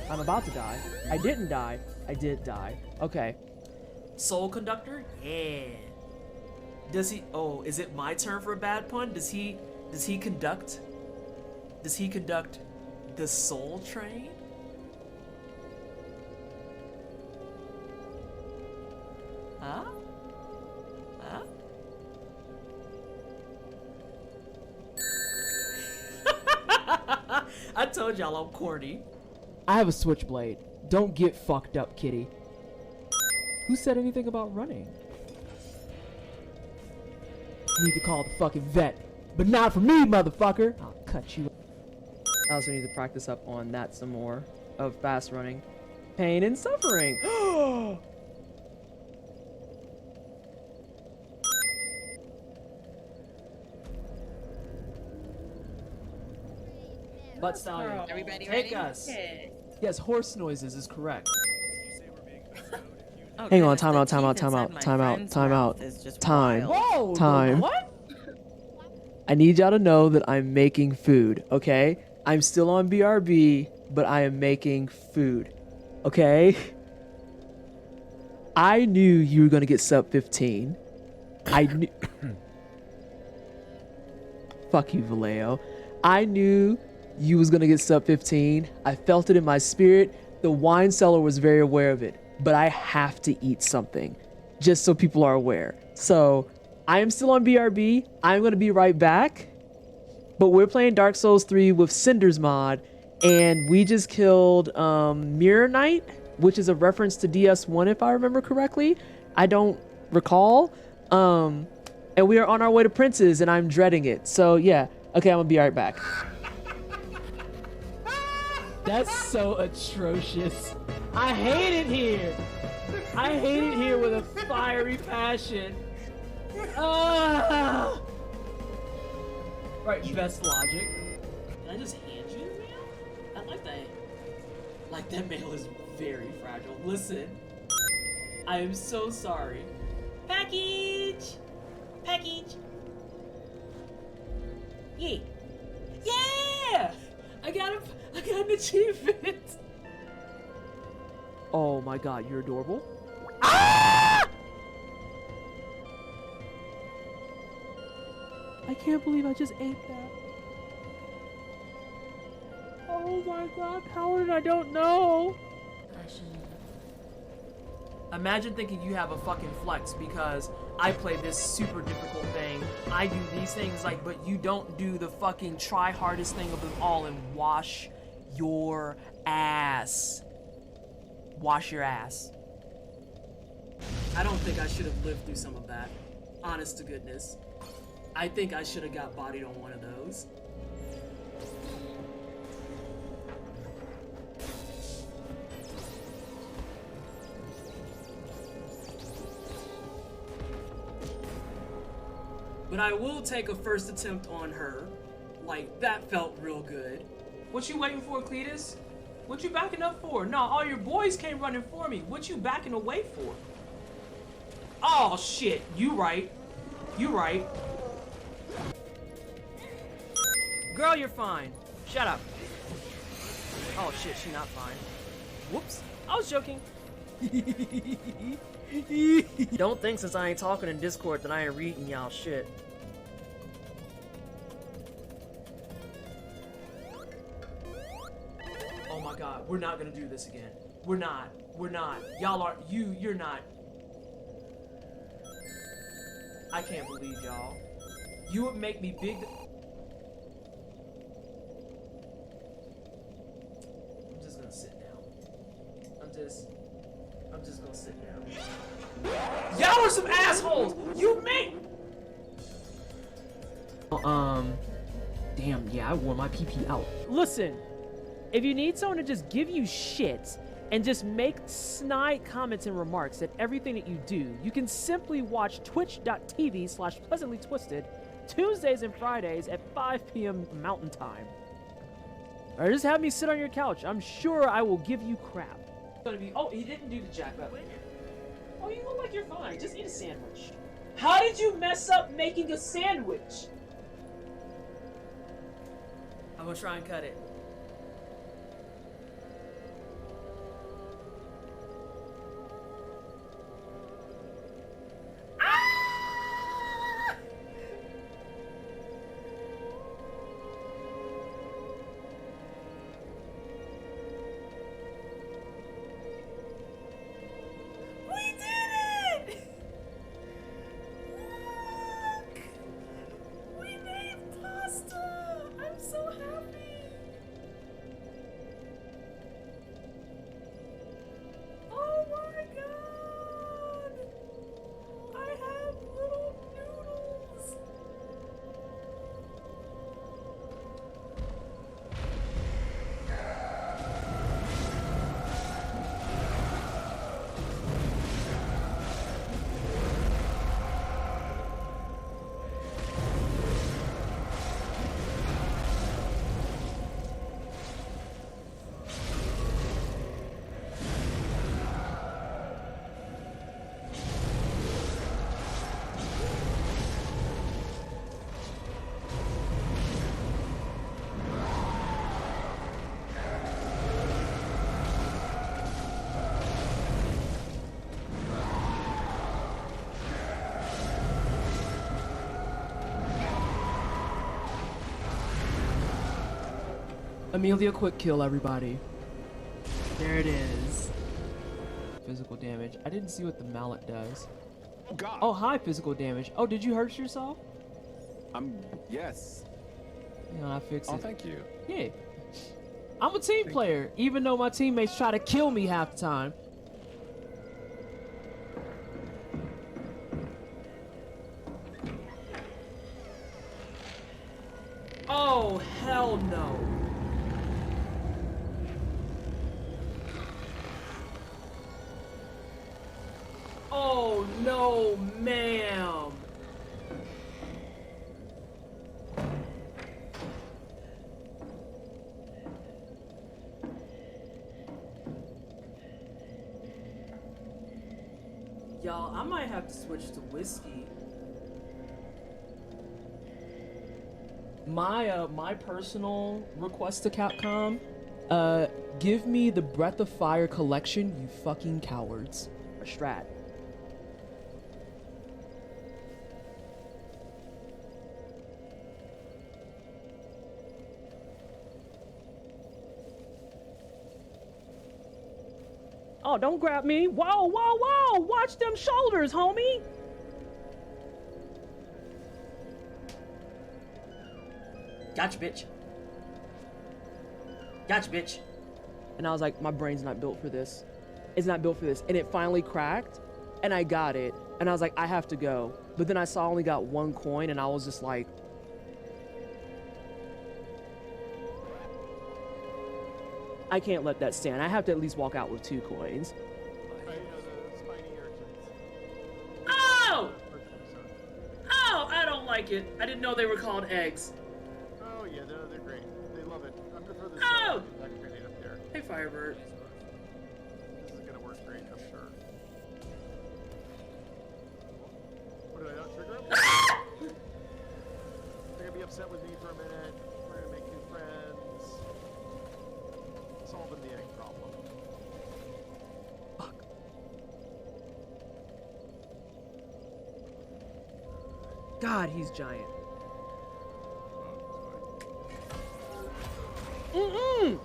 I'm about to die. I didn't die. I did die. Okay. Soul Conductor? Yeah. Does he... Oh, is it my turn for a bad pun? Does he conduct... Does he conduct the Soul Train? Huh? Huh? I told y'all I'm corny. I have a switchblade. Don't get fucked up, kitty. Who said anything about running? You need to call the fucking vet. But not for me, motherfucker! I'll cut you. I also need to practice up on that some more. Of fast running. Pain and suffering. Butt Stallion, Everybody take ready? us. Okay. Yes, horse noises is correct. Oh, Hang on, goodness, time the out, time out, teeth time inside out, my time out, friend's time mouth out, is just time. wild. Whoa! Time. What? I need y'all to know that I'm making food, okay? I'm still on BRB, but I am making food, okay? I knew you were gonna get sub 15. I knew. Fuck you, Vallejo. I knew you was gonna get sub 15. I felt it in my spirit. The wine cellar was very aware of it, but I have to eat something, just so people are aware. So I am still on BRB. I'm gonna be right back, but we're playing Dark Souls 3 with Cinder's mod, and we just killed Mirror Knight, which is a reference to DS1 if I remember correctly. I don't recall. And we are on our way to Prince's, and I'm dreading it. So yeah, okay, I'm gonna be right back. That's so atrocious. I hate it here. I hate it here with a fiery passion. Ah! Right, best logic. Can I just hand you the mail? I like that. Like, that mail is very fragile. Listen, I am so sorry. Package! Package! Yeah! Yeah! I got an achievement! Oh my god, you're adorable. Ah! I can't believe I just ate that. Oh my god, Paladin, I don't know. Imagine thinking you have a fucking flex because I play this super difficult thing. I do these things like, but you don't do the fucking try hardest thing of them all and wash your ass. Wash your ass. I don't think I should have lived through some of that. Honest to goodness. I think I should have got bodied on one of those. but I will take a first attempt on her. Like, that felt real good. What you waiting for, Cletus? What you backing up for? No, all your boys came running for me. What you backing away for? Oh, shit. You right. You right. Girl, you're fine. Shut up. Oh, shit, she not fine. Whoops. I was joking. Don't think since I ain't talking in Discord that I ain't reading y'all shit. Oh my god, we're not gonna do this again. We're not. We're not. Y'all are. You're not. I can't believe y'all. You would make me big. I'm just gonna sit down. I'm just gonna sit down. Y'all are some assholes! You make. Damn, yeah, I wore my PP out. Listen, if you need someone to just give you shit and just make snide comments and remarks at everything that you do, you can simply watch twitch.tv/pleasantlytwisted Tuesdays and Fridays at 5 p.m. Mountain Time. Or just have me sit on your couch. I'm sure I will give you crap. It's gonna be. Oh, he didn't do the jack up. Oh, you look like you're fine. Just eat a sandwich. How did you mess up making a sandwich? I'm gonna try and cut it. Amelia quick kill, everybody. There it is. Physical damage. I didn't see what the mallet does. Oh god. Oh, hi, physical damage. Oh, did you hurt yourself? Yes. You know, I fixed it. Oh, thank you. Yeah. I'm a team player, even though my teammates try to kill me half the time. Oh, hell no. Oh, no, ma'am. Y'all, I might have to switch to whiskey. My personal request to Capcom, give me the Breath of Fire collection, you fucking cowards. Or Strat. Oh, don't grab me. Whoa, whoa, whoa! Watch them shoulders, homie! Gotcha, bitch. Gotcha, bitch. And I was like, my brain's not built for this. It's not built for this. And it finally cracked, and I got it. And I was like, I have to go. But then I saw I only got 1 coin, and I was just like, I can't let that stand. I have to at least walk out with 2 coins. Oh! Oh, I don't like like it. I didn't know they were called eggs. Oh yeah, they're great. They love it. I'm gonna throw this Oh! back grenade up there. Hey, Firebird. This is gonna work great, I'm sure. What did I not trigger him? They're gonna be upset with me for a minute. We're gonna make new friends. Solving the egg problem. Fuck. God, he's giant. Mm-mm.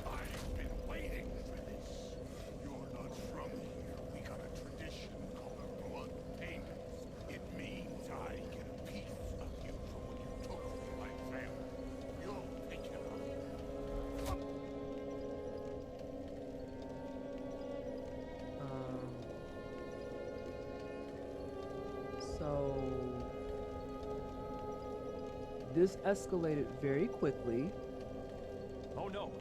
I've been waiting for this. You're not from here. We got a tradition called a blood payment. It means I get a piece of you for what you took from my family. You'll pick it up. So this escalated very quickly. Oh no.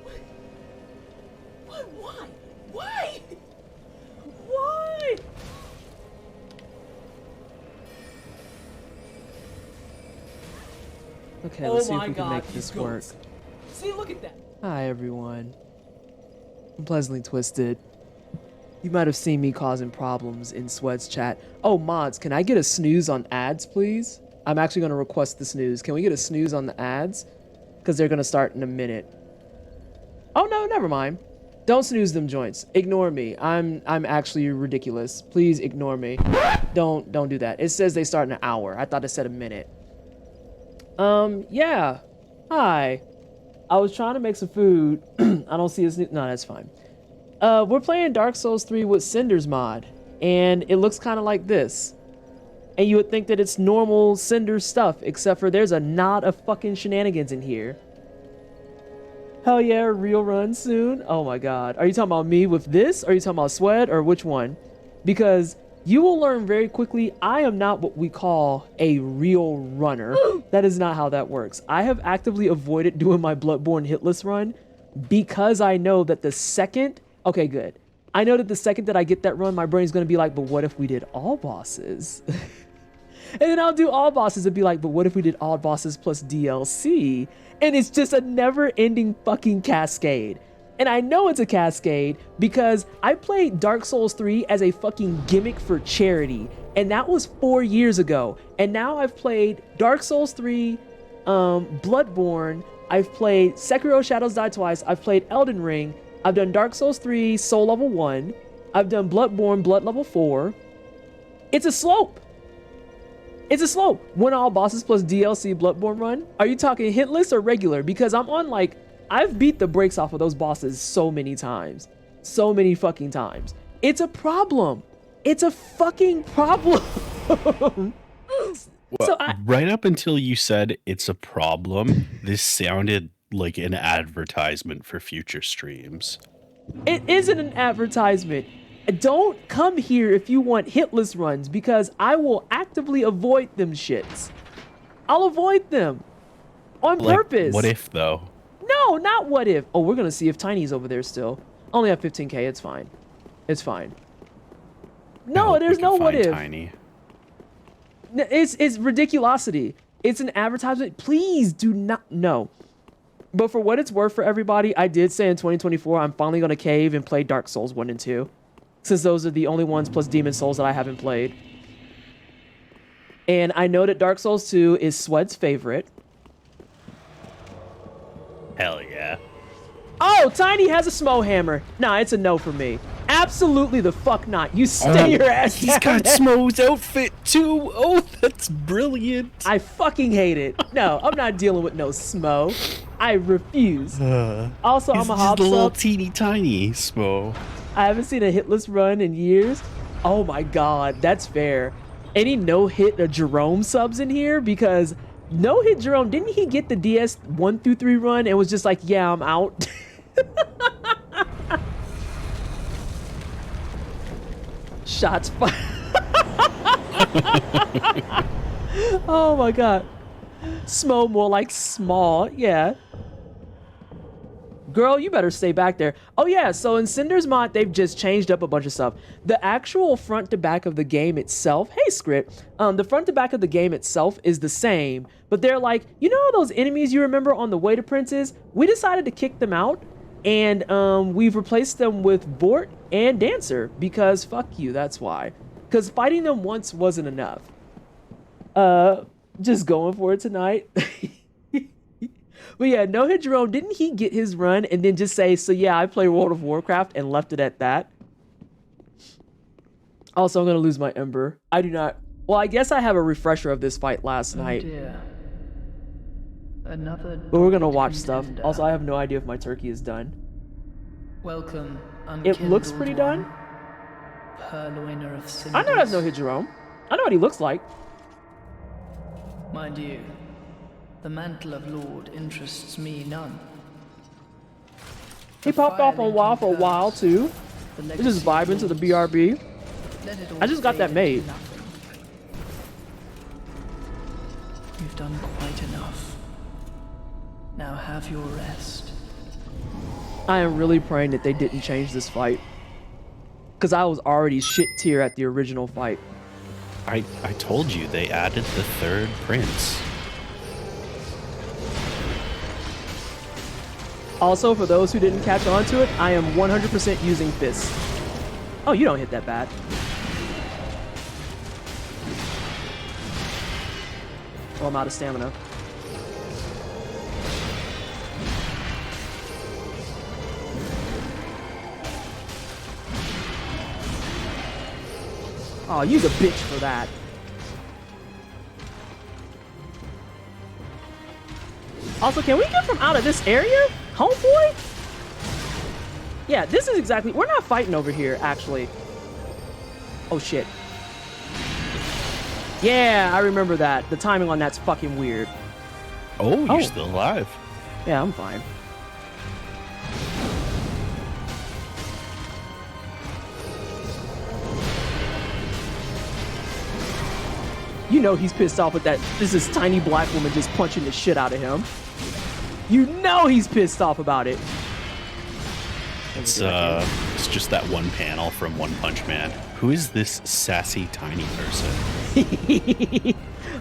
What? Why? Why? Why? Okay, let's see if we can make this work. See, look at that. Hi, everyone. I'm pleasantly twisted. You might have seen me causing problems in Sweat's chat. Oh, mods, can I get a snooze on ads, please? I'm actually going to request the snooze. Can we get a snooze on the ads? Because they're going to start in a minute. Oh, no, never mind. Don't snooze them joints. Ignore me. I'm actually ridiculous. Please ignore me. Don't do that. It says they start in an hour. I thought it said a minute. Yeah. Hi. I was trying to make some food. I don't see a snooze. No, that's fine. We're playing Dark Souls 3 with Cinder's mod, and it looks kind of like this. And you would think that it's normal Cinder stuff, except for there's a knot of fucking shenanigans in here. Hell yeah, real run soon. Oh my god. Are you talking about me with this? Or are you talking about Sweat, or which one? Because you will learn very quickly, I am not what we call a real runner. That is not how that works. I have actively avoided doing my Bloodborne hitless run because I know that the second... Okay, good. I know that the second that I get that run, my brain's going to be like, but what if we did all bosses? And then I'll do all bosses and be like, but what if we did all bosses plus DLC? And it's just a never-ending fucking cascade. And I know it's a cascade because I played Dark Souls 3 as a fucking gimmick for charity. And that was 4 years ago. And now I've played Dark Souls 3, Bloodborne, I've played Sekiro Shadows Die Twice, I've played Elden Ring, I've done Dark Souls 3, Soul Level 1, I've done Bloodborne, Blood Level 4. It's a slope. It's a slope. Win all bosses plus DLC Bloodborne run. Are you talking hitless or regular? Because I'm on like, I've beat the brakes off of those bosses so many times. So many fucking times. It's a problem. It's a fucking problem. Well, So right up until you said it's a problem, this sounded like an advertisement for future streams. It isn't an advertisement. Don't come here if you want hitless runs because I will actively avoid them shits. I'll avoid them on purpose. What if though? No, not what if. Oh, we're gonna see if Tiny's over there still. Only have 15k. It's fine. It's fine. No, there's no what if. Tiny. It's ridiculosity. It's an advertisement. Please do not. No. But for what it's worth for everybody, I did say in 2024 I'm finally gonna cave and play Dark Souls 1 and 2. Since those are the only ones plus Demon Souls that I haven't played. And I know that Dark Souls 2 is Sweat's favorite. Hell yeah. Oh, Tiny has a Smo hammer. Nah, it's a no for me. Absolutely the fuck not. You stay your ass He's down got there. Smo's outfit too. Oh, that's brilliant. I fucking hate it. No, I'm not dealing with no Smo. I refuse. Also, I'm a hob the little sub. teeny tiny Smo. I haven't seen a hitless run in years. Oh my god, that's fair. Any no-hit Jerome subs in here? Because no-hit Jerome, didn't he get the DS 1 through 3 run and was just like, yeah, I'm out? Shots fired. Oh my god. Smo more like small, yeah. Girl, you better stay back there. Oh yeah, so in Cinder's mod, they've just changed up a bunch of stuff. The actual front to back of the game itself, hey Script, the front to back of the game itself is the same, but they're like, you know those enemies you remember on the way to Princes? We decided to kick them out, and we've replaced them with Vort and Dancer, because fuck you, that's why. Because fighting them once wasn't enough. Just going for it tonight. But yeah, No Hit Jerome, didn't he get his run and then just say, so yeah, I play World of Warcraft, and left it at that? Also, I'm going to lose my Ember. I do not... Well, I guess I have a refresher of this fight last night. Dear. Another but we're going to watch contender. stuff. Also, I have no idea if my turkey is done. Welcome, It looks pretty done. Purloiner of Cinders. I know that's No Hit Jerome. I know what he looks like. Mind you, the mantle of Lord interests me none. He popped off on WoW for a while, too. He's just vibing to the BRB. I just got that made. You've done quite enough. Now have your rest. I am really praying that they didn't change this fight. Because I was already shit tier at the original fight. I told you they added the third prince. Also, for those who didn't catch on to it, I am 100% using fists. Oh, you don't hit that bad. Oh, I'm out of stamina. Oh, use a bitch for that. Also, can we get from out of this area? Homeboy? Yeah, this is exactly... We're not fighting over here, actually. Oh, shit. Yeah, I remember that. The timing on that's fucking weird. Oh, you're still alive. Yeah, I'm fine. You know he's pissed off with that. This is tiny black woman just punching the shit out of him. You know he's pissed off about it. It's just that one panel from One Punch Man. Who is this sassy tiny person?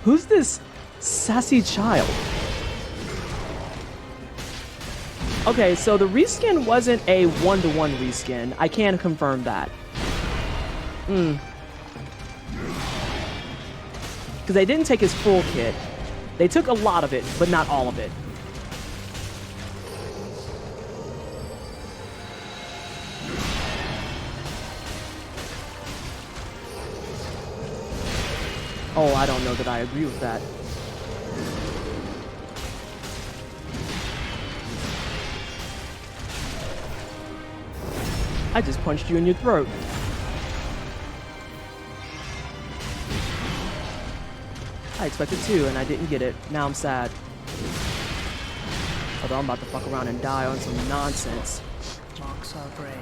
Who's this sassy child? Okay, so the reskin wasn't a one-to-one reskin. I can confirm that. Because they didn't take his full kit. They took a lot of it, but not all of it. Oh, I don't know that I agree with that. I just punched you in your throat. I expected to, and I didn't get it. Now I'm sad. Although I'm about to fuck around and die on some nonsense.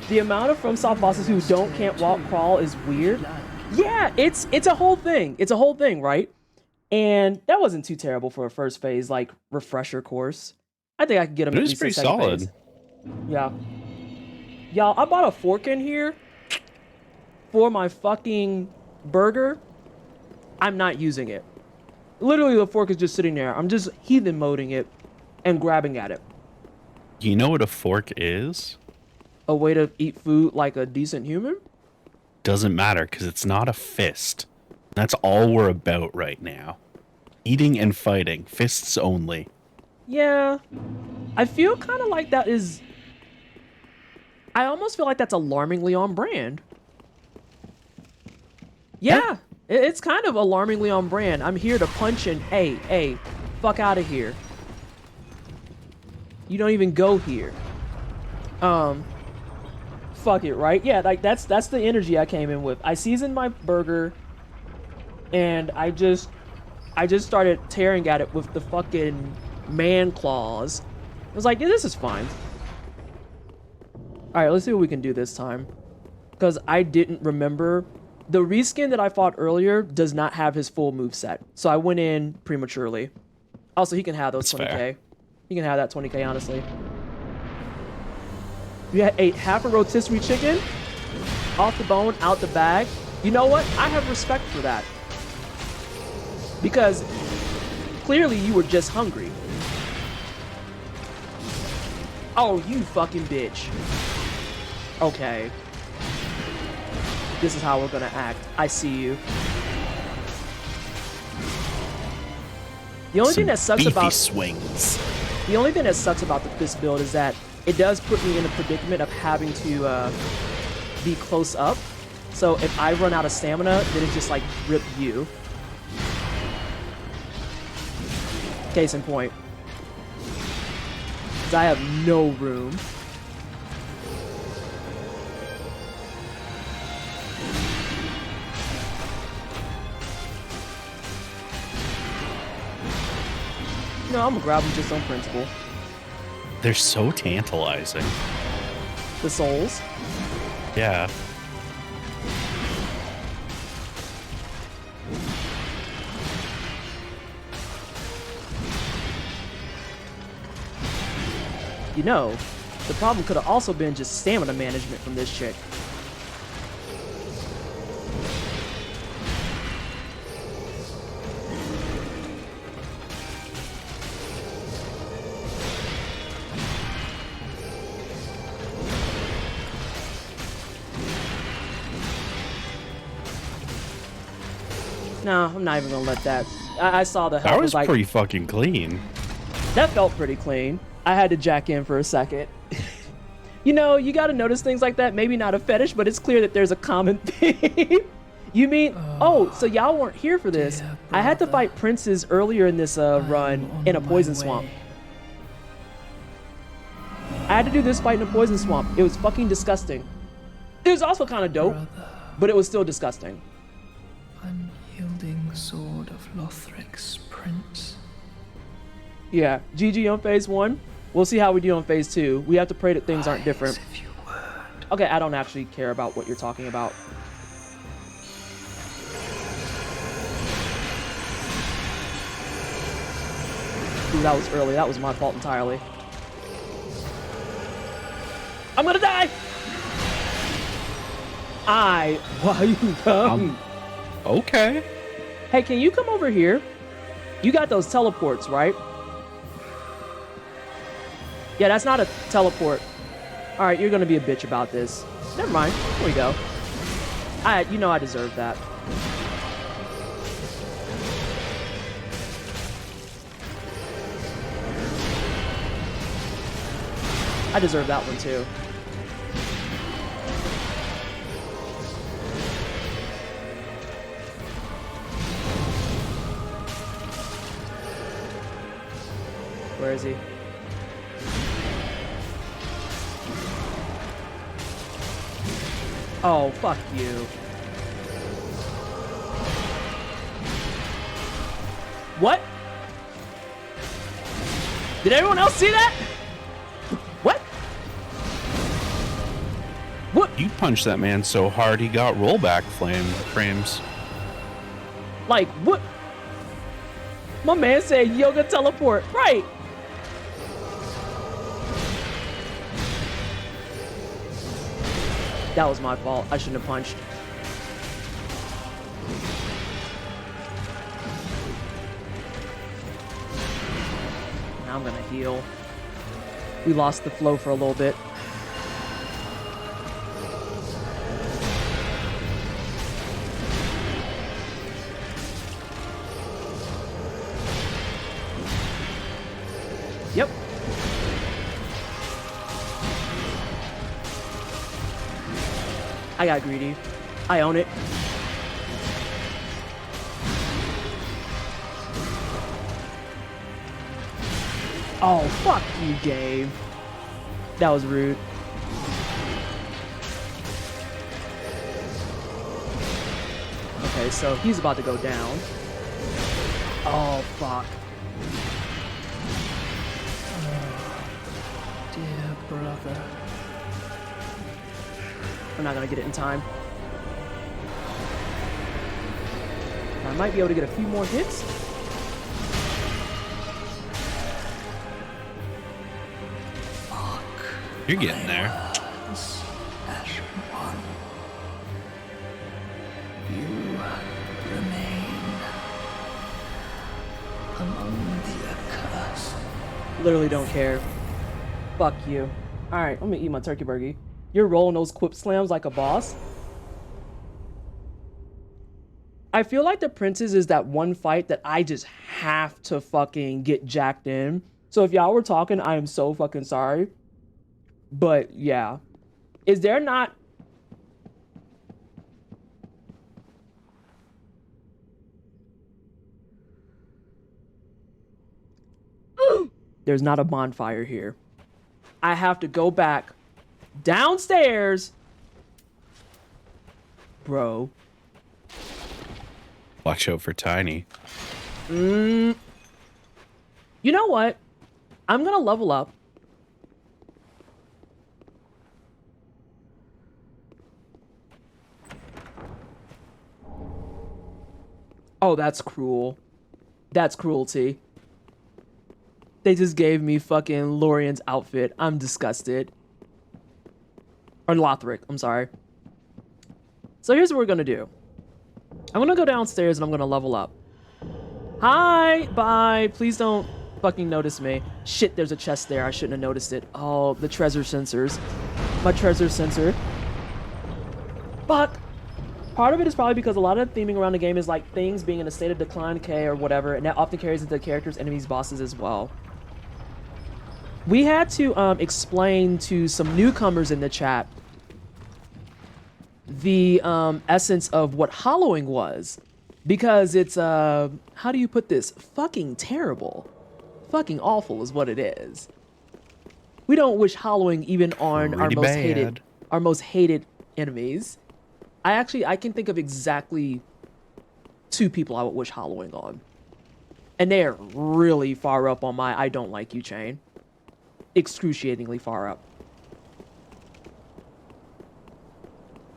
The amount of FromSoft bosses who can't walk crawl is weird. Yeah, it's a whole thing. It's a whole thing, right? And that wasn't too terrible for a first phase, like, refresher course. I think I could get him at least in second phase. Yeah. Y'all, I bought a fork in here for my fucking burger. I'm not using it. Literally, the fork is just sitting there. I'm just heathen moding it and grabbing at it. You know what a fork is? A way to eat food like a decent human? Doesn't matter, because it's not a fist. That's all we're about right now. Eating and fighting. Fists only. Yeah. I feel kind of like that is... I almost feel like that's alarmingly on brand. Yeah. It's kind of alarmingly on brand. I'm here to punch and... Hey, fuck out of here. You don't even go here. Fuck it, right? Yeah, like that's the energy I came in with. I seasoned my burger, and I just started tearing at it with the fucking man claws. I was like, yeah, this is fine. All right, let's see what we can do this time, because I didn't remember. The reskin that I fought earlier does not have his full moveset, so I went in prematurely. Also, he can have those 20k. He can have that 20k, honestly. You ate half a rotisserie chicken, off the bone, out the bag. You know what? I have respect for that. Because clearly you were just hungry. Oh, you fucking bitch. Okay. This is how we're gonna act. I see you. The only thing that sucks about swings. The only thing that sucks about this build is that it does put me in a predicament of having to be close up. So if I run out of stamina, then it's just like rip you. Case in point. Because I have no room. No, I'm gonna grab them just on principle. They're so tantalizing. The souls. Yeah. You know, the problem could have also been just stamina management from this chick. No, I'm not even gonna let that. I saw the health. That was like, pretty fucking clean. That felt pretty clean. I had to jack in for a second. You know, you gotta notice things like that. Maybe not a fetish, but it's clear that there's a common theme. You mean, oh, so y'all weren't here for this. I had to fight princes earlier in this run in a poison swamp. I had to do this fight in a poison swamp. It was fucking disgusting. It was also kind of dope, but it was still disgusting. Unyielding sword of Lothric's prince. Yeah, GG on phase 1. We'll see how we do on phase 2. We have to pray that things aren't different. Okay, I don't actually care about what you're talking about. Ooh, that was early. That was my fault entirely. I'm gonna die! Why you come? Okay. Hey, can you come over here? You got those teleports, right? Yeah, that's not a teleport. All right, you're gonna be a bitch about this. Never mind. Here we go. You know I deserve that. I deserve that one too. Where is he? Oh, fuck you. What? Did everyone else see that? What? What? You punched that man so hard he got rollback frames. Like, what? My man said yoga teleport. Right. That was my fault. I shouldn't have punched. Now I'm gonna heal. We lost the flow for a little bit. Yep. I got greedy. I own it. Oh, fuck you, game. That was rude. Okay, so he's about to go down. Oh, fuck. Dear brother. I'm not gonna get it in time. I might be able to get a few more hits. You're getting there. us as one. You remain among the accursed. Literally don't care. Fuck you. All right, I'm gonna eat my turkey burger. You're rolling those quip slams like a boss. I feel like the Princess is that one fight that I just have to fucking get jacked in. So if y'all were talking, I am so fucking sorry. But yeah. Is there not... There's not a bonfire here. I have to go back downstairs. Bro. Watch out for Tiny. You know what? I'm gonna level up. Oh, that's cruel. That's cruelty. They just gave me fucking Lorian's outfit. I'm disgusted. Or Lothric, I'm sorry. So here's what we're gonna do. I'm gonna go downstairs and I'm gonna level up. Hi, bye. Please don't fucking notice me. Shit, there's a chest there. I shouldn't have noticed it. Oh, the treasure sensors. My treasure sensor. Fuck. Part of it is probably because a lot of the theming around the game is like things being in a state of decline, decay, or whatever, and that often carries into characters, enemies, bosses as well. We had to explain to some newcomers in the chat the essence of what hollowing was, because it's how do you put this? Fucking terrible. Fucking awful is what it is. We don't wish hollowing even on our most hated enemies. I can think of exactly 2 people I would wish hollowing on. And they're really far up on my I don't like you chain. Excruciatingly far up.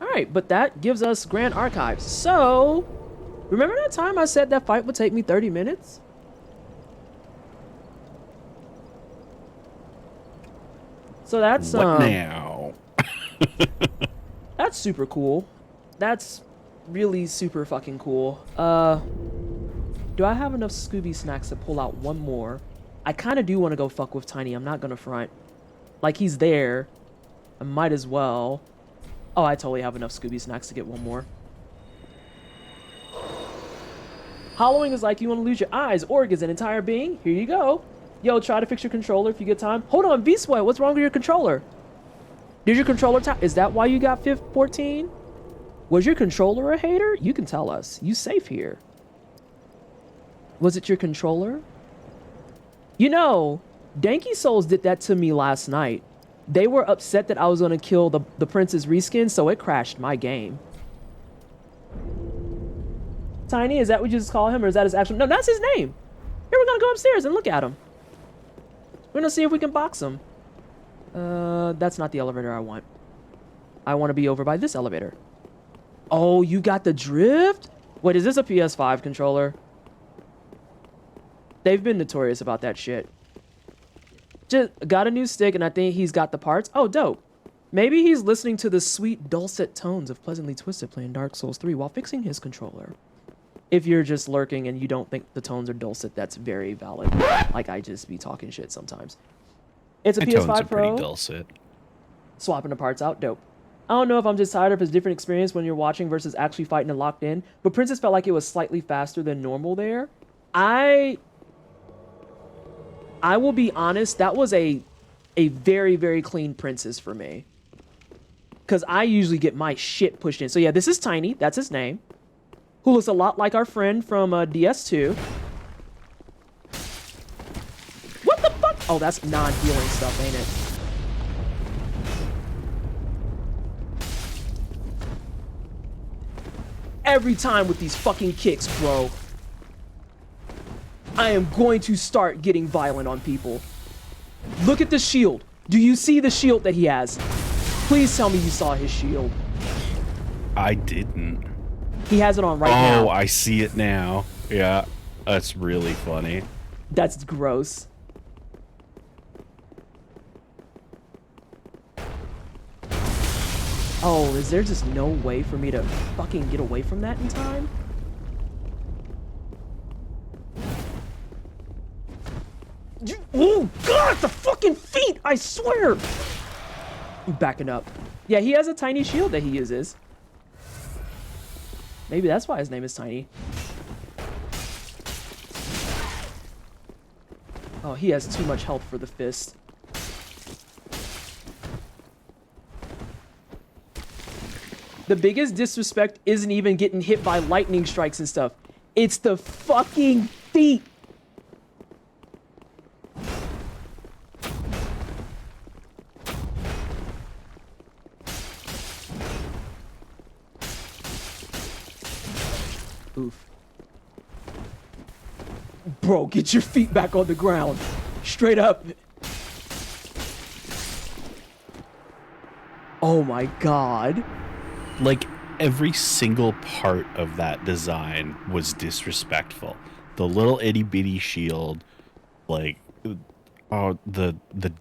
Alright, but that gives us Grand Archives. So, remember that time I said that fight would take me 30 minutes? So that's what now? That's super cool. That's really super fucking cool. Do I have enough Scooby snacks to pull out one more? I kind of do want to go fuck with Tiny. I'm not gonna front. Like, he's there. I might as well. Oh, I totally have enough Scooby snacks to get one more. Hollowing is like you want to lose your eyes, organs, and entire being. Here you go. Yo, try to fix your controller if you get time. Hold on, V-Sweat, what's wrong with your controller? Did your controller is that why you got 14? Was your controller a hater? You can tell us. You safe here. Was it your controller? You know, Danky Souls did that to me last night. They were upset that I was going to kill the Princess reskin, so it crashed my game. Tiny, is that what you just call him, or is that his actual... No, that's his name. Here, we're going to go upstairs and look at him. We're going to see if we can box him. That's not the elevator I want. I want to be over by this elevator. Oh, you got the drift? Wait, is this a PS5 controller? They've been notorious about that shit. Just got a new stick, and I think he's got the parts. Oh, dope. Maybe he's listening to the sweet, dulcet tones of Pleasantly Twisted playing Dark Souls 3 while fixing his controller. If you're just lurking and you don't think the tones are dulcet, that's very valid. Like, I just be talking shit sometimes. It's a PS5 Pro. Pretty dulcet. Swapping the parts out, dope. I don't know if I'm just tired of his different experience when you're watching versus actually fighting and locked in, but Princess felt like it was slightly faster than normal there. I will be honest, that was a very, very clean Princess for me. Because I usually get my shit pushed in. So yeah, this is Tiny, that's his name. Who looks a lot like our friend from DS2. What the fuck? Oh, that's non-healing stuff, ain't it? Every time with these fucking kicks, bro. I am going to start getting violent on people. Look at the shield. Do you see the shield that he has? Please tell me you saw his shield. I didn't. He has it on right now. Oh, I see it now. Yeah, that's really funny. That's gross. Oh, is there just no way for me to fucking get away from that in time? Oh god, the fucking feet! I swear! I'm backing up. Yeah, he has a tiny shield that he uses. Maybe that's why his name is Tiny. Oh, he has too much health for the fist. The biggest disrespect isn't even getting hit by lightning strikes and stuff. It's the fucking feet. Oof. Bro, get your feet back on the ground. Straight up. Oh my god. Like, every single part of that design was disrespectful. The little itty bitty shield, like, oh, the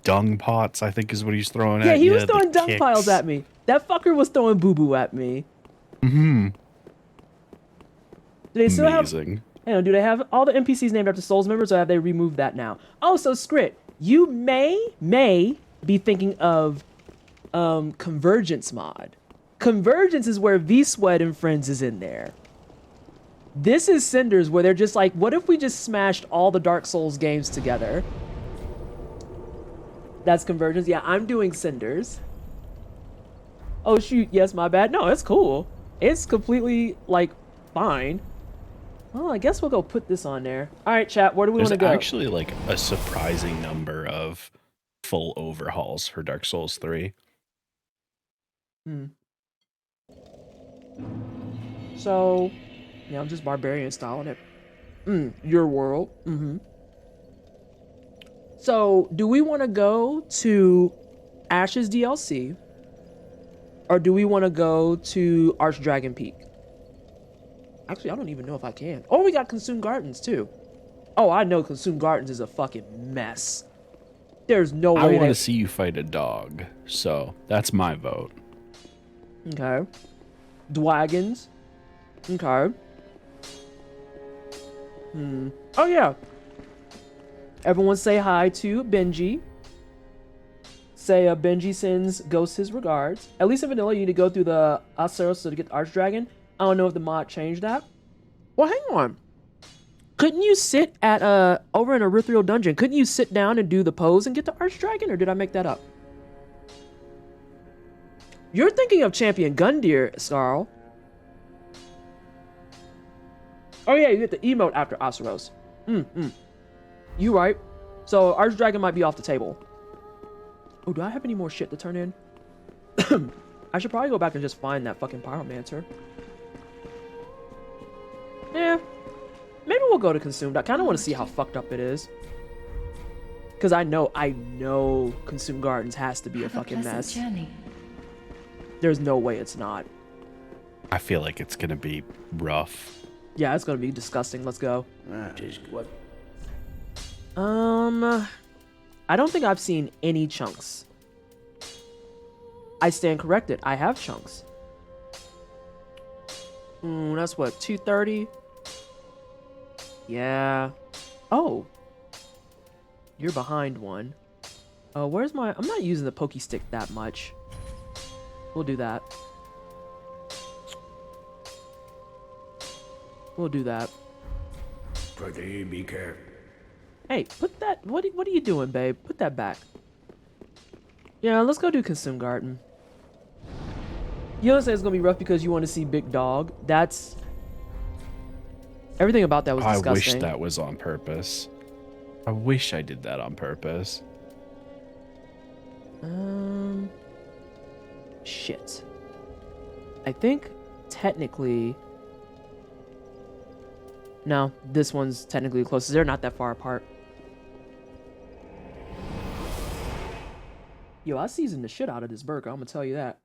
dung pots, I think is what he's throwing at you. Yeah, he was throwing dung piles at me. That fucker was throwing boo-boo at me. Mm-hmm. Do they still Amazing. Hang on, do they have all the NPCs named after Souls members, or have they removed that now? Oh, so Scrit, you may be thinking of Convergence mod. Convergence is where V-Sweat and Friends is in there. This is Cinders, where they're just like, what if we just smashed all the Dark Souls games together? That's Convergence. Yeah, I'm doing Cinders. Oh, shoot. Yes, my bad. No, it's cool. It's completely, like, fine. Well, I guess we'll go put this on there. All right, chat, where do we want to go? There's actually, like, a surprising number of full overhauls for Dark Souls 3. So, yeah, I'm just barbarian styling it. Your world. So, do we want to go to Ash's DLC? Or do we want to go to Archdragon Peak? Actually, I don't even know if I can. Oh, we got Consumed Gardens, too. Oh, I know Consumed Gardens is a fucking mess. There's no way I want to see you fight a dog, so that's my vote. Okay. Dwagons. Okay. Oh, yeah. Everyone say hi to Benji. Say Benji sends Ghost his regards. At least in vanilla, you need to go through the Aceros to get the Archdragon. I don't know if the mod changed that. Well, hang on. Couldn't you sit at over in Erythrial Dungeon? Couldn't you sit down and do the pose and get the Archdragon, or did I make that up? You're thinking of Champion Gundyr, Scarl. Oh yeah, you get the emote after Aceros. You right. So Archdragon might be off the table. Oh, do I have any more shit to turn in? I should probably go back and just find that fucking Pyromancer. Yeah. Maybe we'll go to Consumed. I kind of want to see how fucked up it is. Because I know Consumed Gardens has to be a fucking mess. Journey. There's no way it's not. I feel like it's going to be rough. Yeah, it's going to be disgusting. Let's go. What? I don't think I've seen any chunks. I stand corrected. I have chunks. That's what, 230? Yeah. Oh. You're behind one. Where's my... I'm not using the pokey stick that much. We'll do that. We'll do that. Pretty, be careful. Hey, put that... What are you doing, babe? Put that back. Yeah, let's go do Consumed Garden. You don't say it's gonna be rough because you want to see Big Dog. That's... Everything about that was disgusting. I wish that was on purpose. I wish I did that on purpose. Shit. I think technically... No, this one's technically the closest. They're not that far apart. Yo, I seasoned the shit out of this burger. I'm gonna tell you that.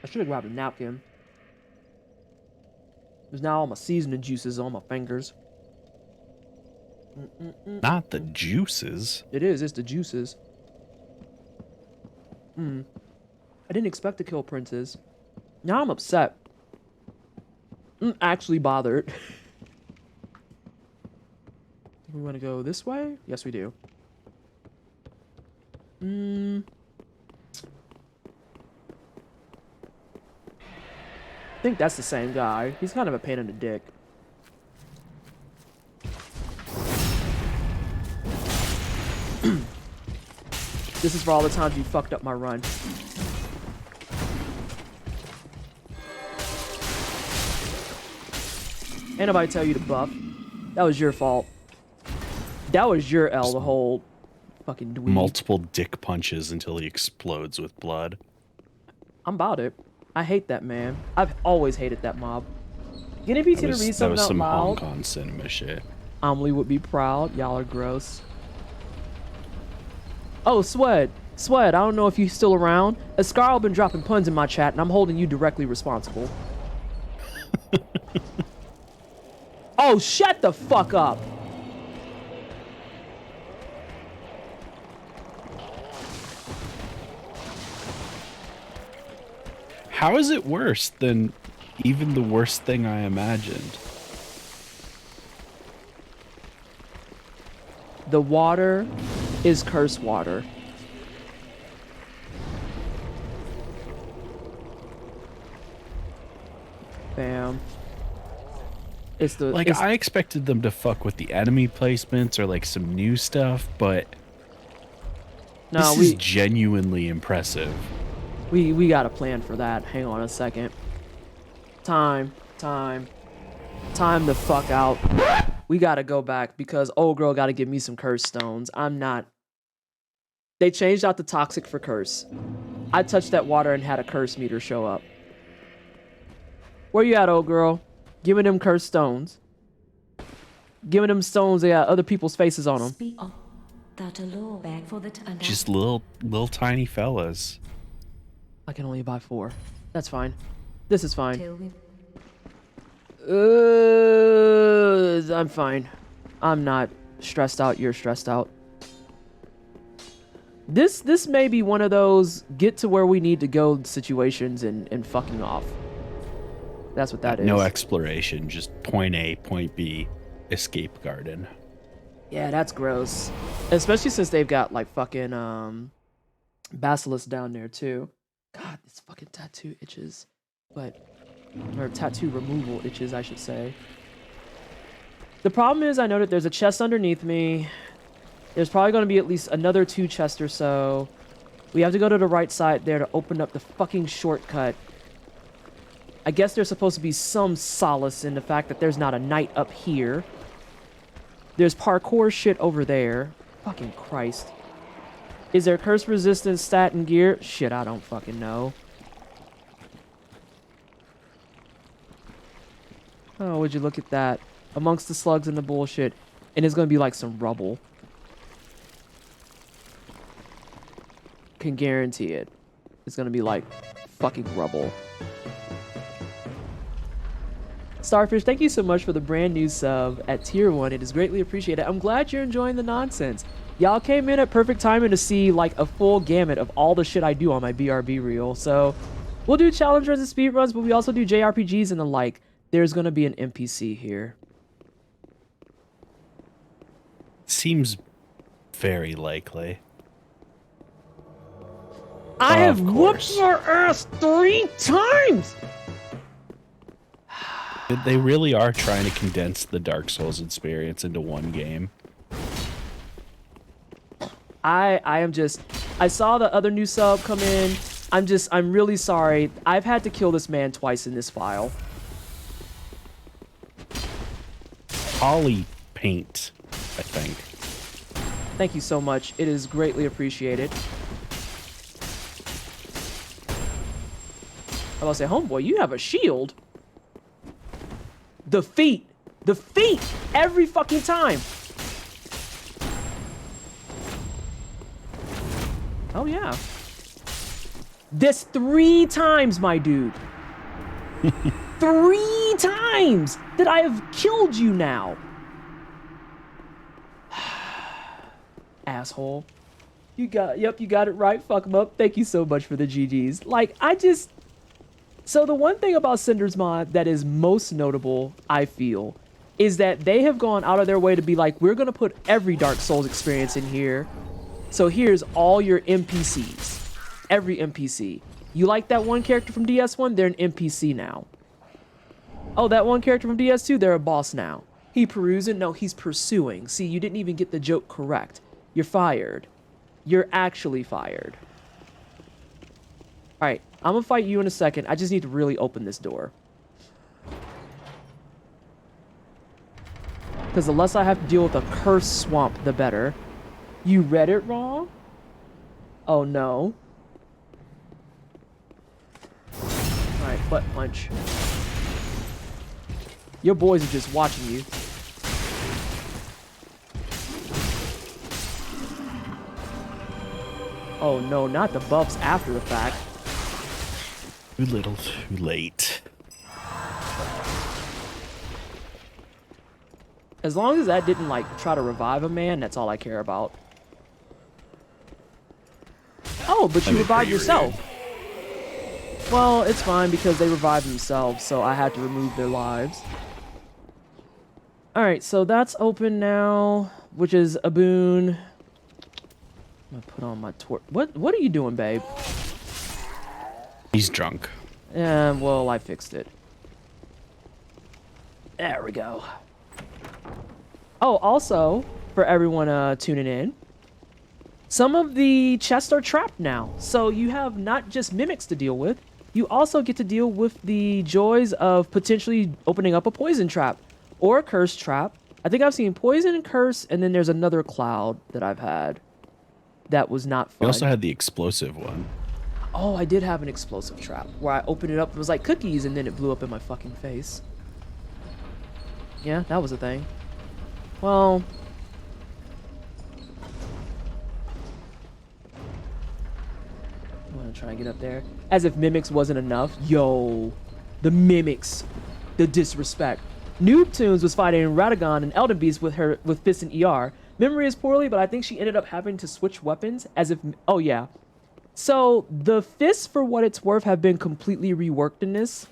I should have grabbed a napkin. Because now all my seasoning juices on my fingers. Not the juices. It is. It's the juices. I didn't expect to kill princes. Now I'm upset. I'm actually bothered. We want to go this way? Yes, we do. I think that's the same guy. He's kind of a pain in the dick. This is for all the times you fucked up my run. Ain't nobody tell you to buff. That was your fault. That was your L, the whole fucking dweeb. Multiple dick punches until he explodes with blood. I'm about it. I hate that man. I've always hated that mob. Getting PT to read That something was out some Hong loud. Kong cinema shit. Amelie would be proud. Y'all are gross. Oh, Sweat. Sweat, I don't know if you're still around. Ascarl been dropping puns in my chat, and I'm holding you directly responsible. Oh, shut the fuck up. How is it worse than even the worst thing I imagined? The water is curse water. Bam. It's the Like, I expected them to fuck with the enemy placements or like some new stuff, but no, this is genuinely impressive. We got a plan for that. Hang on a second. Time the fuck out. We gotta go back because old girl gotta give me some curse stones. I'm not. They changed out the toxic for curse. I touched that water and had a curse meter show up. Where you at, old girl? Give me them curse stones. Give me them stones. They got other people's faces on them. Speak that a law bag for the Just little tiny fellas. I can only buy 4. That's fine. This is fine. I'm fine. I'm not stressed out. You're stressed out. This may be one of those get to where we need to go situations and fucking off. That's what that is. No exploration, just point A, point B, escape garden. Yeah, that's gross. Especially since they've got like fucking basilisk down there too. God, this fucking tattoo itches. Or tattoo removal itches, I should say. The problem is I know that there's a chest underneath me. There's probably going to be at least another 2 chests or so. We have to go to the right side there to open up the fucking shortcut. I guess there's supposed to be some solace in the fact that there's not a knight up here. There's parkour shit over there. Fucking Christ. Is there curse resistance stat and gear? Shit, I don't fucking know. Oh, would you look at that? Amongst the slugs and the bullshit. And it's going to be like some rubble. Can guarantee it. It's going to be like fucking rubble. Starfish, thank you so much for the brand new sub at tier 1. It is greatly appreciated. I'm glad you're enjoying the nonsense. Y'all came in at perfect timing to see like a full gamut of all the shit I do on my BRB reel. So we'll do challenge runs and speed runs, but we also do JRPGs and the like. There's going to be an NPC here. Seems very likely. I have whooped your ass 3 times! They really are trying to condense the Dark Souls experience into one game. I saw the other new sub come in. I'm really sorry. I've had to kill this man twice in this file. Poly paint, I think. Thank you so much. It is greatly appreciated. I was gonna say, homeboy, you have a shield. The feet. The feet. Every fucking time. Oh, yeah. This 3 times, my dude. 3 times that I have killed you now. asshole. You got it right. Fuck him up. Thank you so much for the GGs. Like, so the one thing about Cinder's mod that is most notable, I feel, is that they have gone out of their way to be like, we're gonna put every Dark Souls experience in here. So here's all your NPCs. Every NPC. You like that one character from DS1? They're an NPC now. Oh, that one character from DS2? They're a boss now. He perusing? No, he's pursuing. See, you didn't even get the joke correct. You're fired. You're actually fired. Alright, I'm gonna fight you in a second. I just need to really open this door. Because the less I have to deal with a cursed swamp, the better. You read it wrong? Oh no. Alright, butt punch. Your boys are just watching you. Oh no, not the buffs after the fact. Too little, too late. As long as that didn't, like, try to revive a man, that's all I care about. Oh, but you revived yourself. Well, it's fine because they revived themselves, so I had to remove their lives. Alright, so that's open now, which is a boon. I'm gonna put on my torch. What are you doing, babe? He's drunk. Yeah, well, I fixed it. There we go. Oh, also, for everyone tuning in, some of the chests are trapped now. So you have not just mimics to deal with, you also get to deal with the joys of potentially opening up a poison trap or a curse trap. I think I've seen poison and curse, and then there's another cloud that I've had that was not fun. We also had the explosive one. Oh, I did have an explosive trap where I opened it up, it was like cookies, and then it blew up in my fucking face. Yeah, that was a thing. Well, I'm gonna try and get up there. As if mimics wasn't enough. Yo, the mimics, the disrespect. Noob Tunes was fighting Radagon and Elden Beast with Fist and ER. Memory is poorly, but I think she ended up having to switch weapons as if, oh yeah. So the fists, for what it's worth, have been completely reworked in this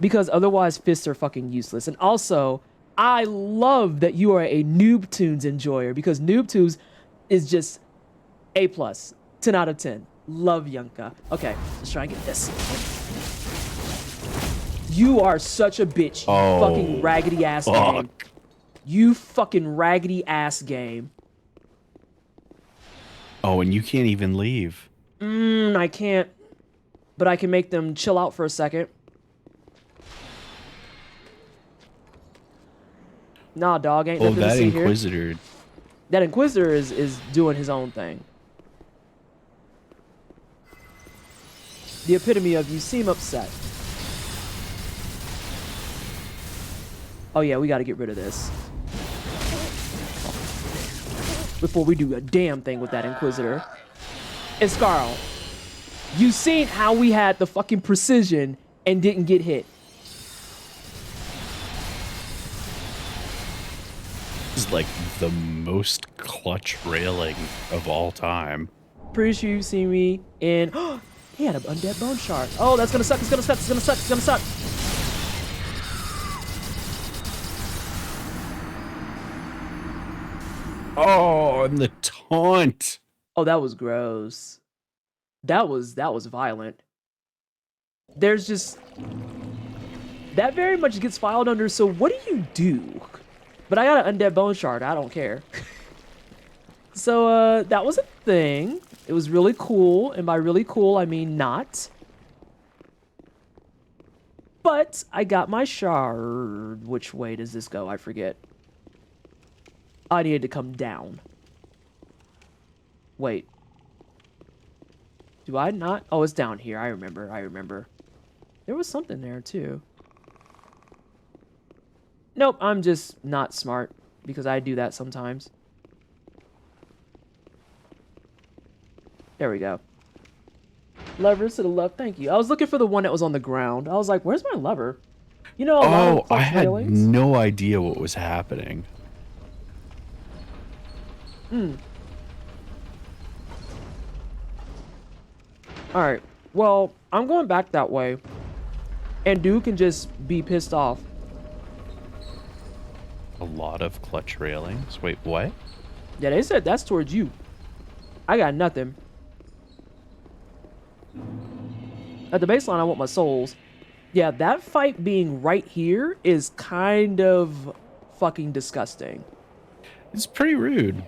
because otherwise fists are fucking useless. And also, I love that you are a Noob Tunes enjoyer because Noob Tunes is just A+, 10 out of 10. Love Yunka. Okay, let's try and get this. You are such a bitch, you fucking raggedy ass game. You fucking raggedy ass game. Oh, and you can't even leave. I can't. But I can make them chill out for a second. Nah, dog, ain't nothing to see here. Inquisitor. That Inquisitor is doing his own thing. The epitome of you seem upset. Oh yeah, we gotta get rid of this. Before we do a damn thing with that Inquisitor. Escarl, you seen how we had the fucking precision and didn't get hit. This is like the most clutch railing of all time. Pretty sure you've seen me in... He had an undead bone shard. Oh, that's gonna suck, it's gonna suck, it's gonna suck, it's gonna suck. Oh, and the taunt. Oh, that was gross. That was violent. There's just... That very much gets filed under, so what do you? But I got an undead bone shard, I don't care. So, that was a thing. It was really cool, and by really cool, I mean not. But I got my shard. Which way does this go? I forget. I needed to come down. Wait. Do I not? Oh, it's down here. I remember. There was something there, too. Nope, I'm just not smart, because I do that sometimes. There we go. Levers to the left, thank you. I was looking for the one that was on the ground. I was like, where's my lever? You know, oh, I had no idea what was happening. All right. Well, I'm going back that way. And dude can just be pissed off. A lot of clutch railings. Wait, what? Yeah, they said that's towards you. I got nothing. At the baseline, I want my souls. Yeah, that fight being right here is kind of fucking disgusting. It's pretty rude.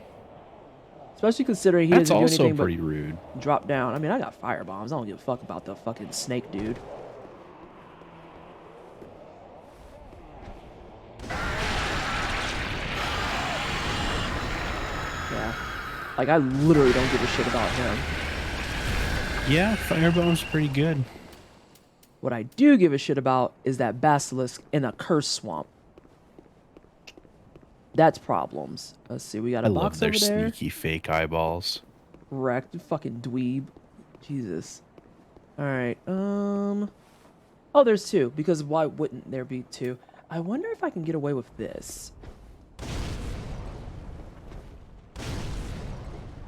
Especially considering he That's doesn't do also anything pretty but rude. drop down. I mean, I got fire bombs. I don't give a fuck about the fucking snake dude. Yeah. Like, I literally don't give a shit about him. Yeah, Firebomb's pretty good. What I do give a shit about is that basilisk in a curse swamp. That's problems. Let's see, we got a I love box their over there. sneaky fake eyeballs. Wrecked. Fucking dweeb. Jesus. Alright, oh, there's two, because why wouldn't there be two? I wonder if I can get away with this.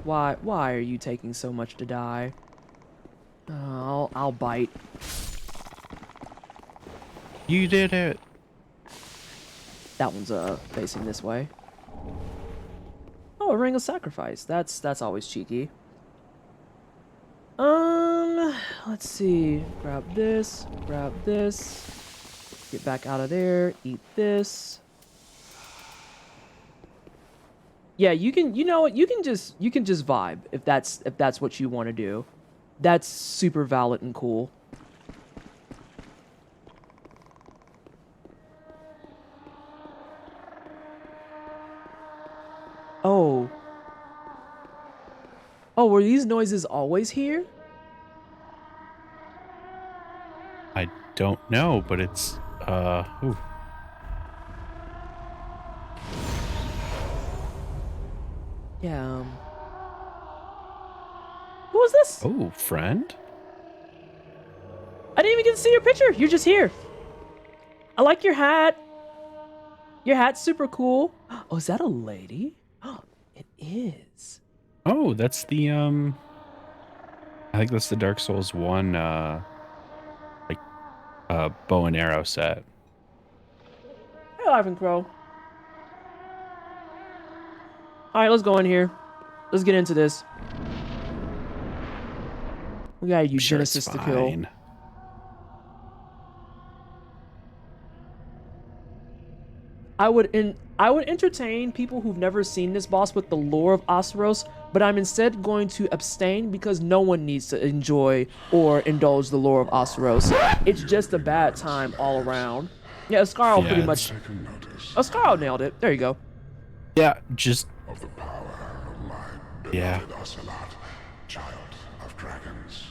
Why are you taking so much to die? I'll bite. You did it. That one's facing this way. Oh, a ring of sacrifice. That's always cheeky. Let's see. Grab this. Get back out of there. Eat this. Yeah, you know what? You can just vibe if that's what you want to do. That's super valid and cool. Oh. Oh, were these noises always here? I don't know, but it's ooh. Yeah. Who was this? Oh, friend? I didn't even get to see your picture. You're just here. I like your hat. Your hat's super cool. Oh, is that a lady? Oh, it is. Oh, that's the I think that's the Dark Souls 1 like bow and arrow set. Hey, Ivan Crow. Alright, let's go in here. Let's get into this. We got a eugenicist to kill. Fine. I would entertain people who've never seen this boss with the lore of Asaros, but I'm instead going to abstain because no one needs to enjoy or indulge the lore of Asaros. It's just a bad time all around. Yeah, Ascaro pretty much. Ascaro nailed it. There you go. Yeah, just Of the power of my yeah. Ocelot, child of dragons.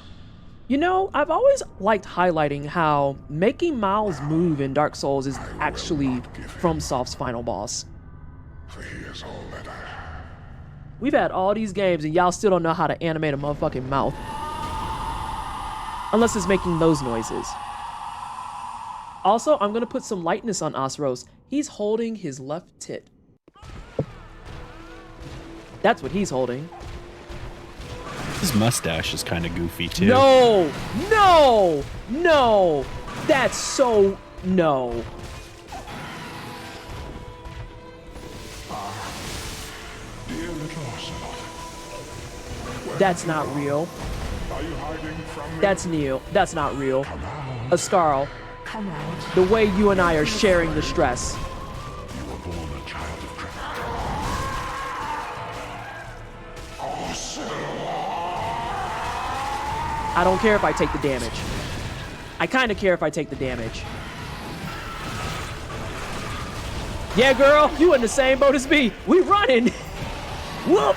You know, I've always liked highlighting how making Miles move in Dark Souls is actually FromSoft's final boss. For he is all that I have. We've had all these games and y'all still don't know how to animate a motherfucking mouth. Unless it's making those noises. Also, I'm gonna put some lightness on Asaros. He's holding his left tit. That's what he's holding. His mustache is kind of goofy too. No! No! No! That's so... No. Dear little Ocelot. That's not real. Are you hiding from me? That's Neil. That's not real. Come out. Ascarl, Come out. the way you and I are sharing the stress. You were born a child of dragons. I don't care if I take the damage. I kind of care if I take the damage. Yeah, girl, you in the same boat as me. We running. Whoop.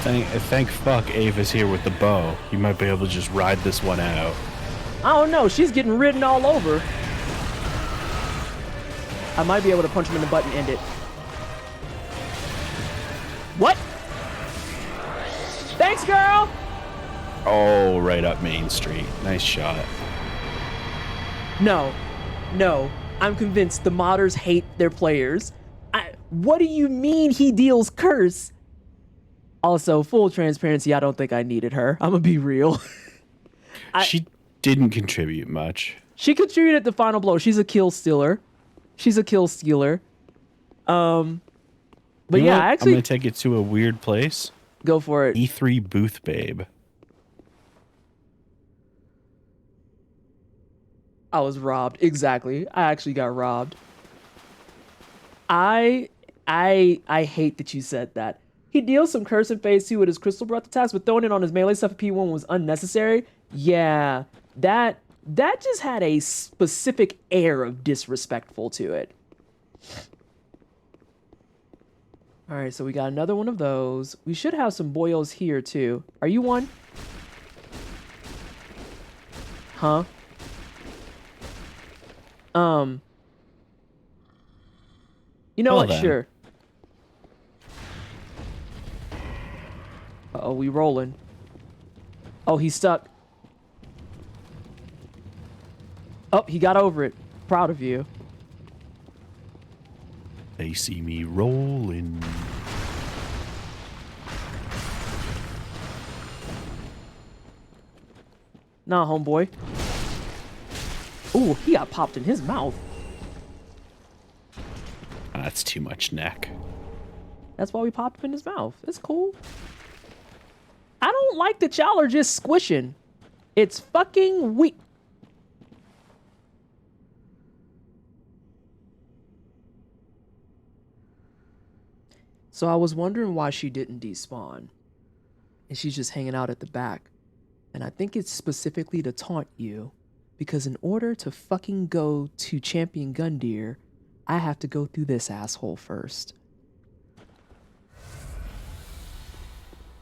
Thank fuck Ava's here with the bow. You might be able to just ride this one out. I don't know. She's getting ridden all over. I might be able to punch him in the butt and end it. What? Thanks, girl. Oh, right up Main Street. Nice shot. No. No. I'm convinced the modders hate their players. What do you mean he deals curse? Also, full transparency, I don't think I needed her. I'm gonna be real. She didn't contribute much. She contributed the final blow. She's a kill stealer. But You know yeah, what? actually, I'm gonna take it to a weird place. go for it. E3 booth babe. I was robbed. Exactly. I actually got robbed. I hate that you said that. He deals some curse in phase 2 with his crystal breath attacks, but throwing it on his melee stuff at P1 was unnecessary. Yeah, that just had a specific air of disrespectful to it. All right, so we got another one of those. We should have some boils here too. Are you one? Huh? You know Well what? then. Sure. Uh-oh, we rolling. Oh, he's stuck. Oh, he got over it. Proud of you. They see me rolling. Nah, homeboy. Ooh, he got popped in his mouth. That's too much neck. That's why we popped him in his mouth. It's cool. I don't like that y'all are just squishing. It's fucking weak. So I was wondering why she didn't despawn. And she's just hanging out at the back. And I think it's specifically to taunt you. Because in order to fucking go to Champion Gundyr, I have to go through this asshole first.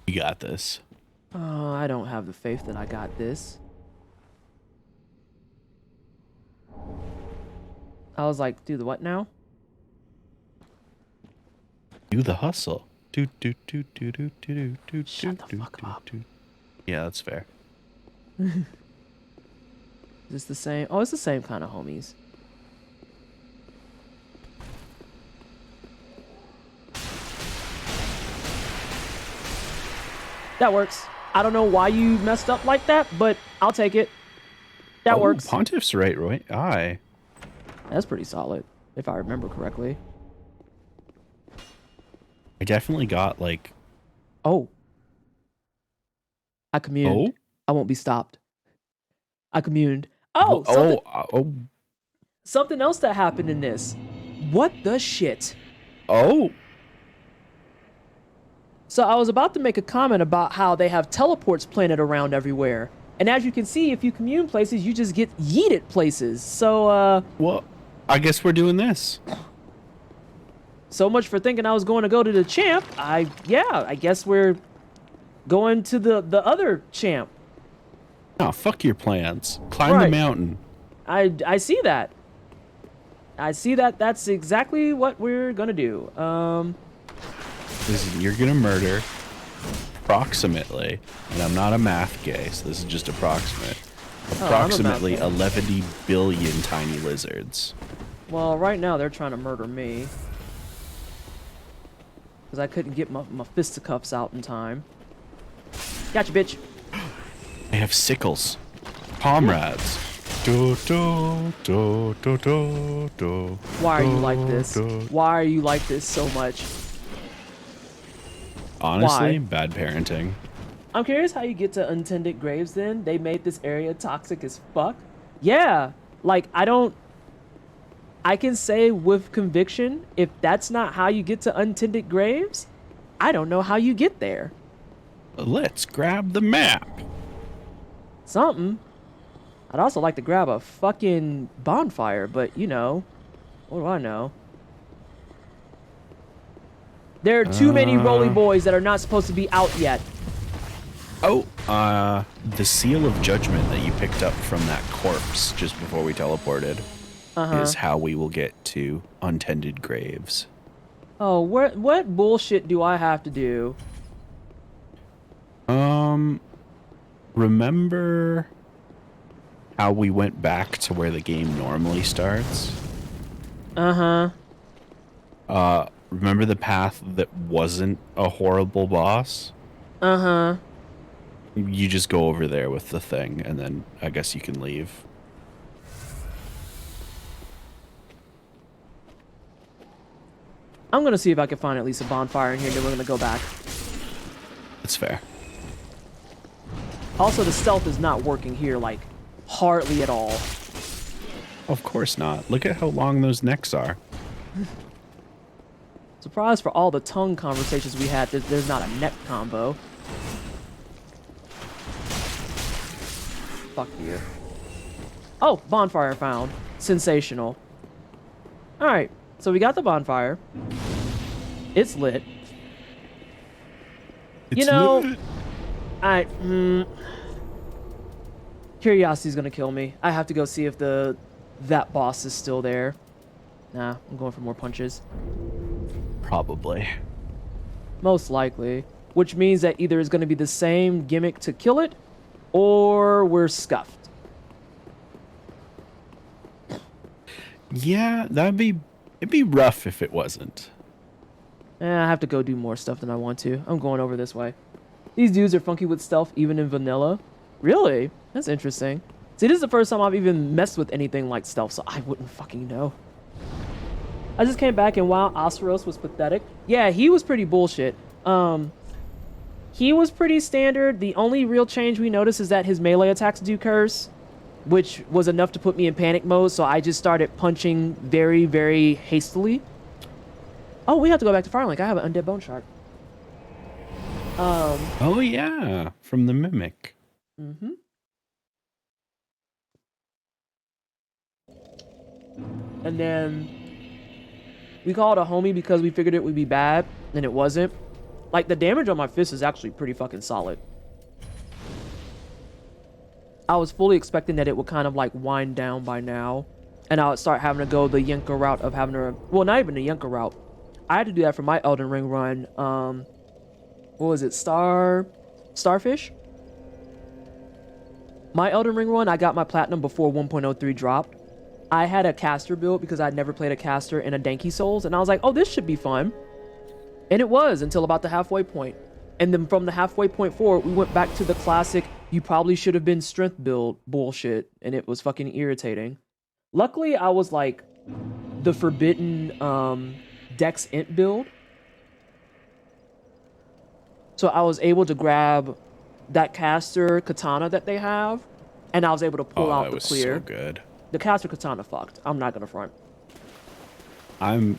You got this. I don't have the faith that I got this. I was like, do the what now? Do the hustle. Shut the fuck up. Yeah, that's fair. Is this the same? Oh, it's the same kind of homies. That works. I don't know why you messed up like that, but I'll take it. That works. Pontiff's right? Aye. That's pretty solid, if I remember correctly. I definitely got like. Oh. I communed. Oh? I won't be stopped. I communed. Oh, something else that happened in this. What the shit? Oh. So I was about to make a comment about how they have teleports planted around everywhere. And as you can see, if you commune places, you just get yeeted places. So, well, I guess we're doing this. So much for thinking I was going to go to the champ. I guess we're going to the other champ. Oh, fuck your plans. Climb the mountain. I see that. I see that. That's exactly what we're gonna do. You're gonna murder approximately, and I'm not a math gay, so this is just approximate. Approximately 11 billion tiny lizards. Well, right now they're trying to murder me because I couldn't get my fisticuffs out in time. Gotcha, bitch. They have sickles. Comrades. Do, do, do, do, do, do, Why are you like this? Why are you like this so much? Honestly, bad parenting. I'm curious how you get to untended graves then. They made this area toxic as fuck. Yeah, like I can say with conviction, if that's not how you get to untended graves, I don't know how you get there. Let's grab the map. Something. I'd also like to grab a fucking bonfire, but you know, what do I know? There are too many roly boys that are not supposed to be out yet. Oh, the seal of judgment that you picked up from that corpse just before we teleported is how we will get to untended graves. Oh, what bullshit do I have to do? Remember how we went back to where the game normally starts? remember the path that wasn't a horrible boss? Uh-huh. You just go over there with the thing, and then I guess you can leave. I'm gonna see if I can find at least a bonfire in here, then we're gonna go back. That's fair. Also, the stealth is not working here, like, hardly at all. Of course not. Look at how long those necks are. Surprised for all the tongue conversations we had, there's not a neck combo. Fuck you. Oh, bonfire found. Sensational. Alright, so we got the bonfire. It's lit. It's you know, lit. Curiosity's gonna kill me. I have to go see if that boss is still there. Nah, I'm going for more punches. Probably. Most likely. Which means that either it's gonna be the same gimmick to kill it, or we're scuffed. Yeah, it'd be rough if it wasn't. I have to go do more stuff than I want to. I'm going over this way. These dudes are funky with stealth, even in vanilla. Really? That's interesting. See, this is the first time I've even messed with anything like stealth, so I wouldn't fucking know. I just came back and wow, Osseros was pathetic. Yeah, he was pretty bullshit. He was pretty standard. The only real change we noticed is that his melee attacks do curse, which was enough to put me in panic mode, so I just started punching very, very hastily. Oh, we have to go back to Firelink. I have an undead bone shark. Oh yeah, from the mimic. Mm-hmm. And then we called a homie because we figured it would be bad, and it wasn't. Like, the damage on my fist is actually pretty fucking solid. I was fully expecting that it would kind of like wind down by now, and I would start having to go the Yenka route of having to, well, not even the Yenka route. I had to do that for my Elden Ring run. What was it? Starfish? My Elden Ring run, I got my platinum before 1.03 dropped. I had a caster build because I'd never played a caster in a Danky Souls, and I was like, oh, this should be fun. And it was until about the halfway point. And then from the halfway point forward, we went back to the classic, you probably should have been strength build bullshit, and it was fucking irritating. Luckily, I was like the forbidden Dex Int build. So I was able to grab that caster katana that they have, and I was able to pull out the clear. So good. The caster katana fucked. I'm not gonna front. I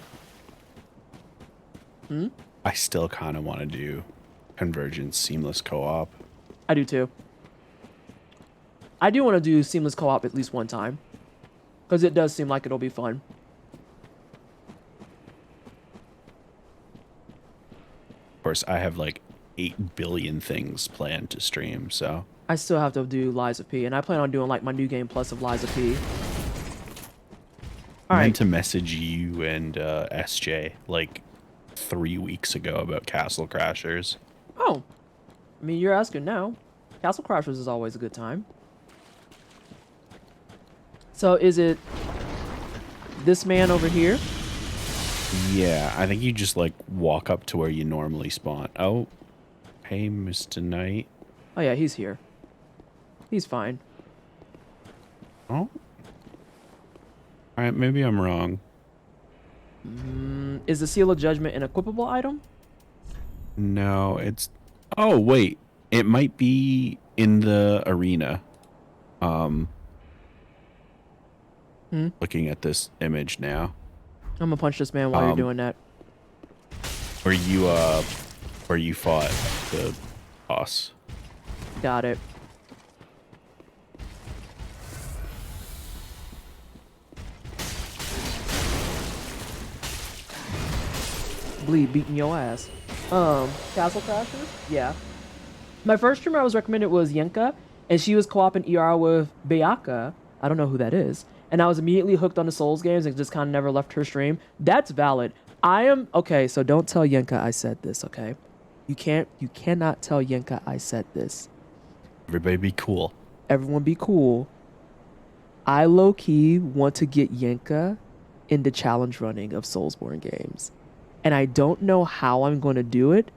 still kind of want to do Convergence Seamless Co-op. I do too. I do want to do Seamless Co-op at least one time, because it does seem like it'll be fun. Of course, I have like 8 billion things planned to stream, so I still have to do Lies of P, and I plan on doing like my New Game Plus of Lies of P. I meant to message you and SJ like 3 weeks ago about Castle Crashers. Oh, I mean, you're asking now. Castle Crashers is always a good time. So is it this man over here? Yeah, I think you just like walk up to where you normally spawn. Oh, hey, Mr. Knight. Oh yeah, he's here. He's fine. Oh. Alright, maybe I'm wrong. Is the Seal of Judgment an equipable item? No, it's... Oh, wait. It might be in the arena. Looking at this image now. I'm gonna punch this man while you're doing that. Where you fought the boss. Got it. Bleed beating your ass. Castle Crashers? Yeah. My first streamer I was recommended was Yenka, and she was co-oping ER with Bayaka. I don't know who that is. And I was immediately hooked on the Souls games and just kind of never left her stream. That's valid. Okay, so don't tell Yenka I said this, okay? You cannot tell Yenka I said this. Everybody be cool. Everyone be cool. I low-key want to get Yenka into challenge running of Soulsborne games. and I don't know how I'm going to do it,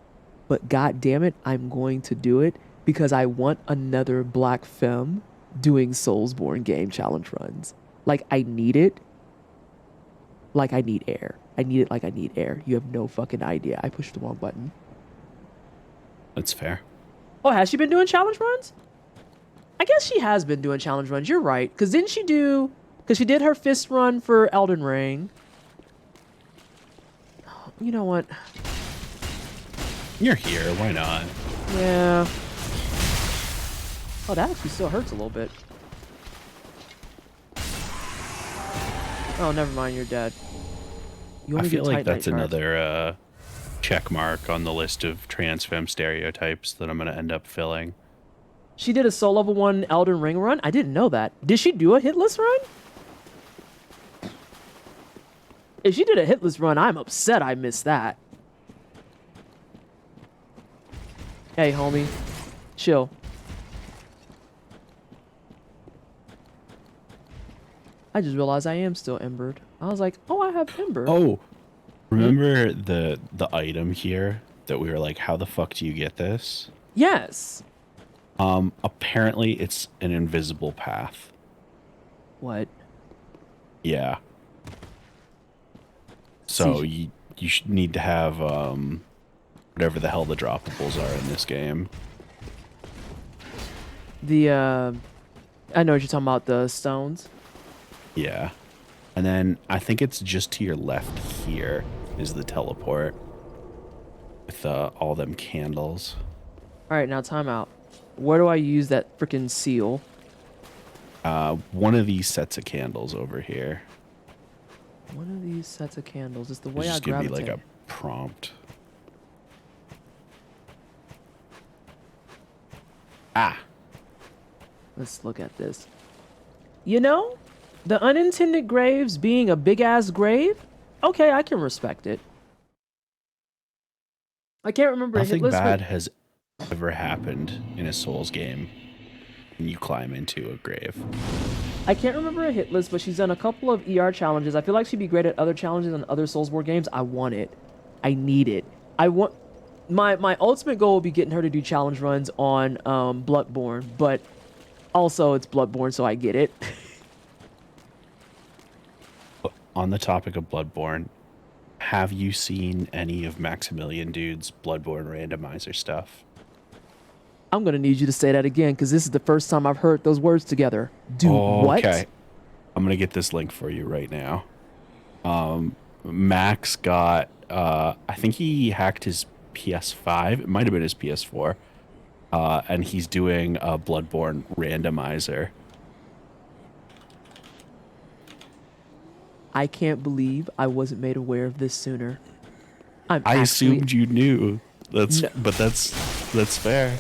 but god damn it, I'm going to do it because I want another black femme doing Soulsborne game challenge runs. Like, I need it. Like, I need air. I need it like I need air. You have no fucking idea. I pushed the wrong button. That's fair. Oh, has she been doing challenge runs? I guess she has been doing challenge runs. You're right. Because didn't she do... Because she did her fist run for Elden Ring. You know what? You're here. Why not? Yeah. Oh, that actually still hurts a little bit. Oh, never mind. You're dead. You I only feel get like Titanite that's charge. another check mark on the list of trans femme stereotypes that I'm going to end up filling. She did a Soul Level 1 Elden Ring run? I didn't know that. Did she do a hitless run? If she did a hitless run, I'm upset I missed that. Hey, homie. Chill. I just realized I am still embered. I was like, oh, I have ember. Oh, remember the item here that we were like, how the fuck do you get this? Yes. Apparently it's an invisible path. What? Yeah. So See, you should need to have whatever the hell the droppables are in this game. the, I know what you're talking about, the stones. Yeah. And then I think it's just to your left here is the teleport with all them candles. All right, now time out. Where do I use that freaking seal? One of these sets of candles over here. One of these sets of candles is the way It's I just gonna be gravitate. like a prompt. Ah. Let's look at this. You know, the unintended graves being a big ass grave. Okay, I can respect it. I can't remember. Nothing Hitless, bad but has ever happened in a Souls game when you climb into a grave. I can't remember a hit list, but she's done a couple of ER challenges. I feel like she'd be great at other challenges on other Soulsborne games. I want it. I need it. I want my ultimate goal will be getting her to do challenge runs on Bloodborne, but also it's Bloodborne, so I get it. On the topic of Bloodborne, have you seen any of Maximilian Dude's Bloodborne randomizer stuff? I'm gonna need you to say that again because this is the first time I've heard those words together. Dude, what? Okay. I'm gonna get this link for you right now. Max got I think he hacked his PS5. It might have been his PS4. And he's doing a Bloodborne randomizer. I can't believe I wasn't made aware of this sooner. I assumed you knew. But that's fair.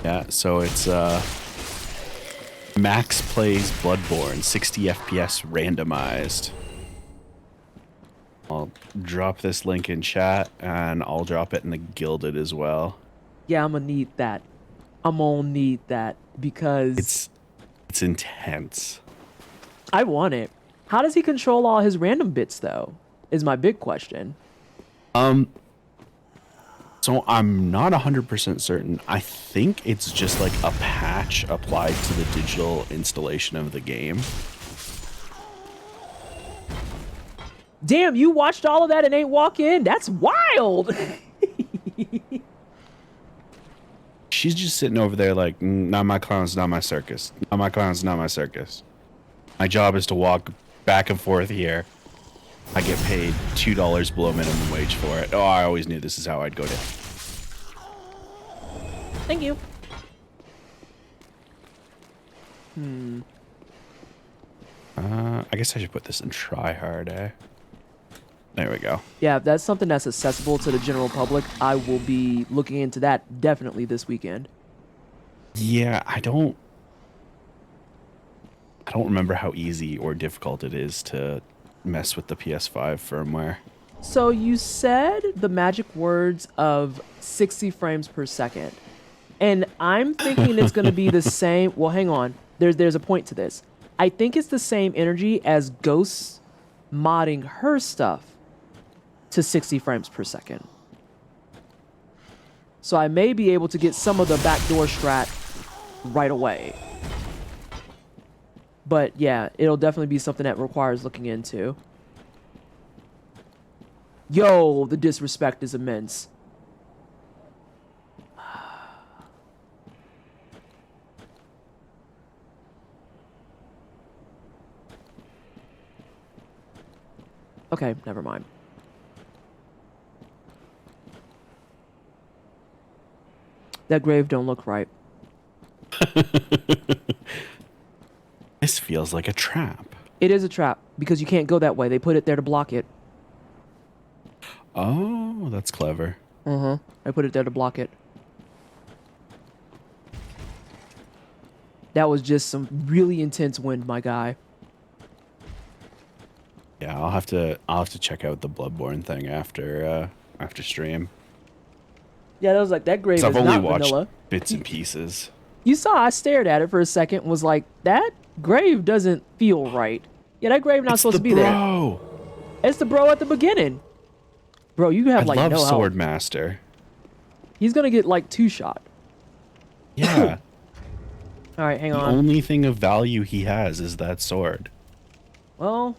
Yeah, so it's Max plays Bloodborne, 60 FPS randomized. I'll drop this link in chat and I'll drop it in the Gilded as well. Yeah, I'm gonna need that. I'm gonna need that because it's intense. I want it. How does he control all his random bits though? Is my big question. So I'm not 100% certain. I think it's just like a patch applied to the digital installation of the game. Damn, you watched all of that and ain't walk in? That's wild. She's just sitting over there like, not my clowns, not my circus. Not my clowns, not my circus. My job is to walk back and forth here. I get paid $2 below minimum wage for it. Oh, I always knew this is how I'd go down. Thank you. I guess I should put this in try hard, eh? There we go. Yeah, if that's something that's accessible to the general public, I will be looking into that definitely this weekend. Yeah, I don't remember how easy or difficult it is to mess with the PS5 firmware. So you said the magic words of 60 frames per second. And I'm thinking it's going to be the same. Well, hang on. There's a point to this. I think it's the same energy as Ghosts modding her stuff to 60 frames per second. So I may be able to get some of the backdoor strat right away. But yeah, it'll definitely be something that requires looking into. Yo, the disrespect is immense. Okay, never mind. That grave don't look right. This feels like a trap. It is a trap because you can't go that way. They put it there to block it. Oh, that's clever. I put it there to block it. That was just some really intense wind, my guy. Yeah, I'll have to check out the Bloodborne thing after stream. Yeah, that was like, that grave is I've only not watched vanilla. bits and pieces. You saw I stared at it for a second and was like, that grave doesn't feel right. Yeah, that grave not supposed to be there. It's the bro at the beginning. Bro, you have like I love no Sword help. Master. He's gonna get like 2-shot. Yeah. All right, hang The on. only thing of value he has is that sword. Well,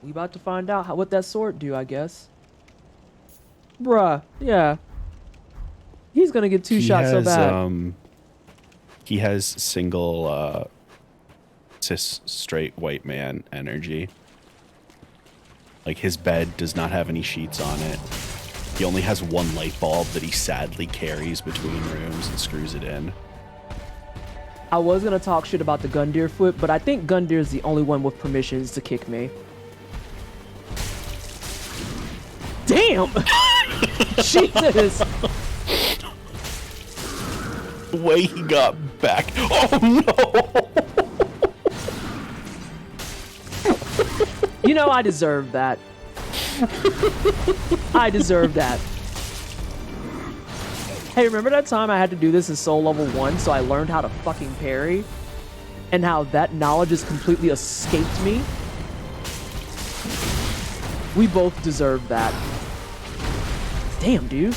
we about to find out what that sword do, I guess. Bruh, yeah. He's gonna get 2 shots so bad. He has single cis straight white man energy. Like, his bed does not have any sheets on it. He only has one light bulb that he sadly carries between rooms and screws it in. I was gonna talk shit about the Gundyr foot, but I think Gundyr's the only one with permissions to kick me. Damn! Jesus! The way he got back. Oh no! You know, I deserve that. I deserve that. Hey, remember that time I had to do this in Soul Level 1 so I learned how to fucking parry? And how that knowledge has completely escaped me? We both deserve that. Damn, dude.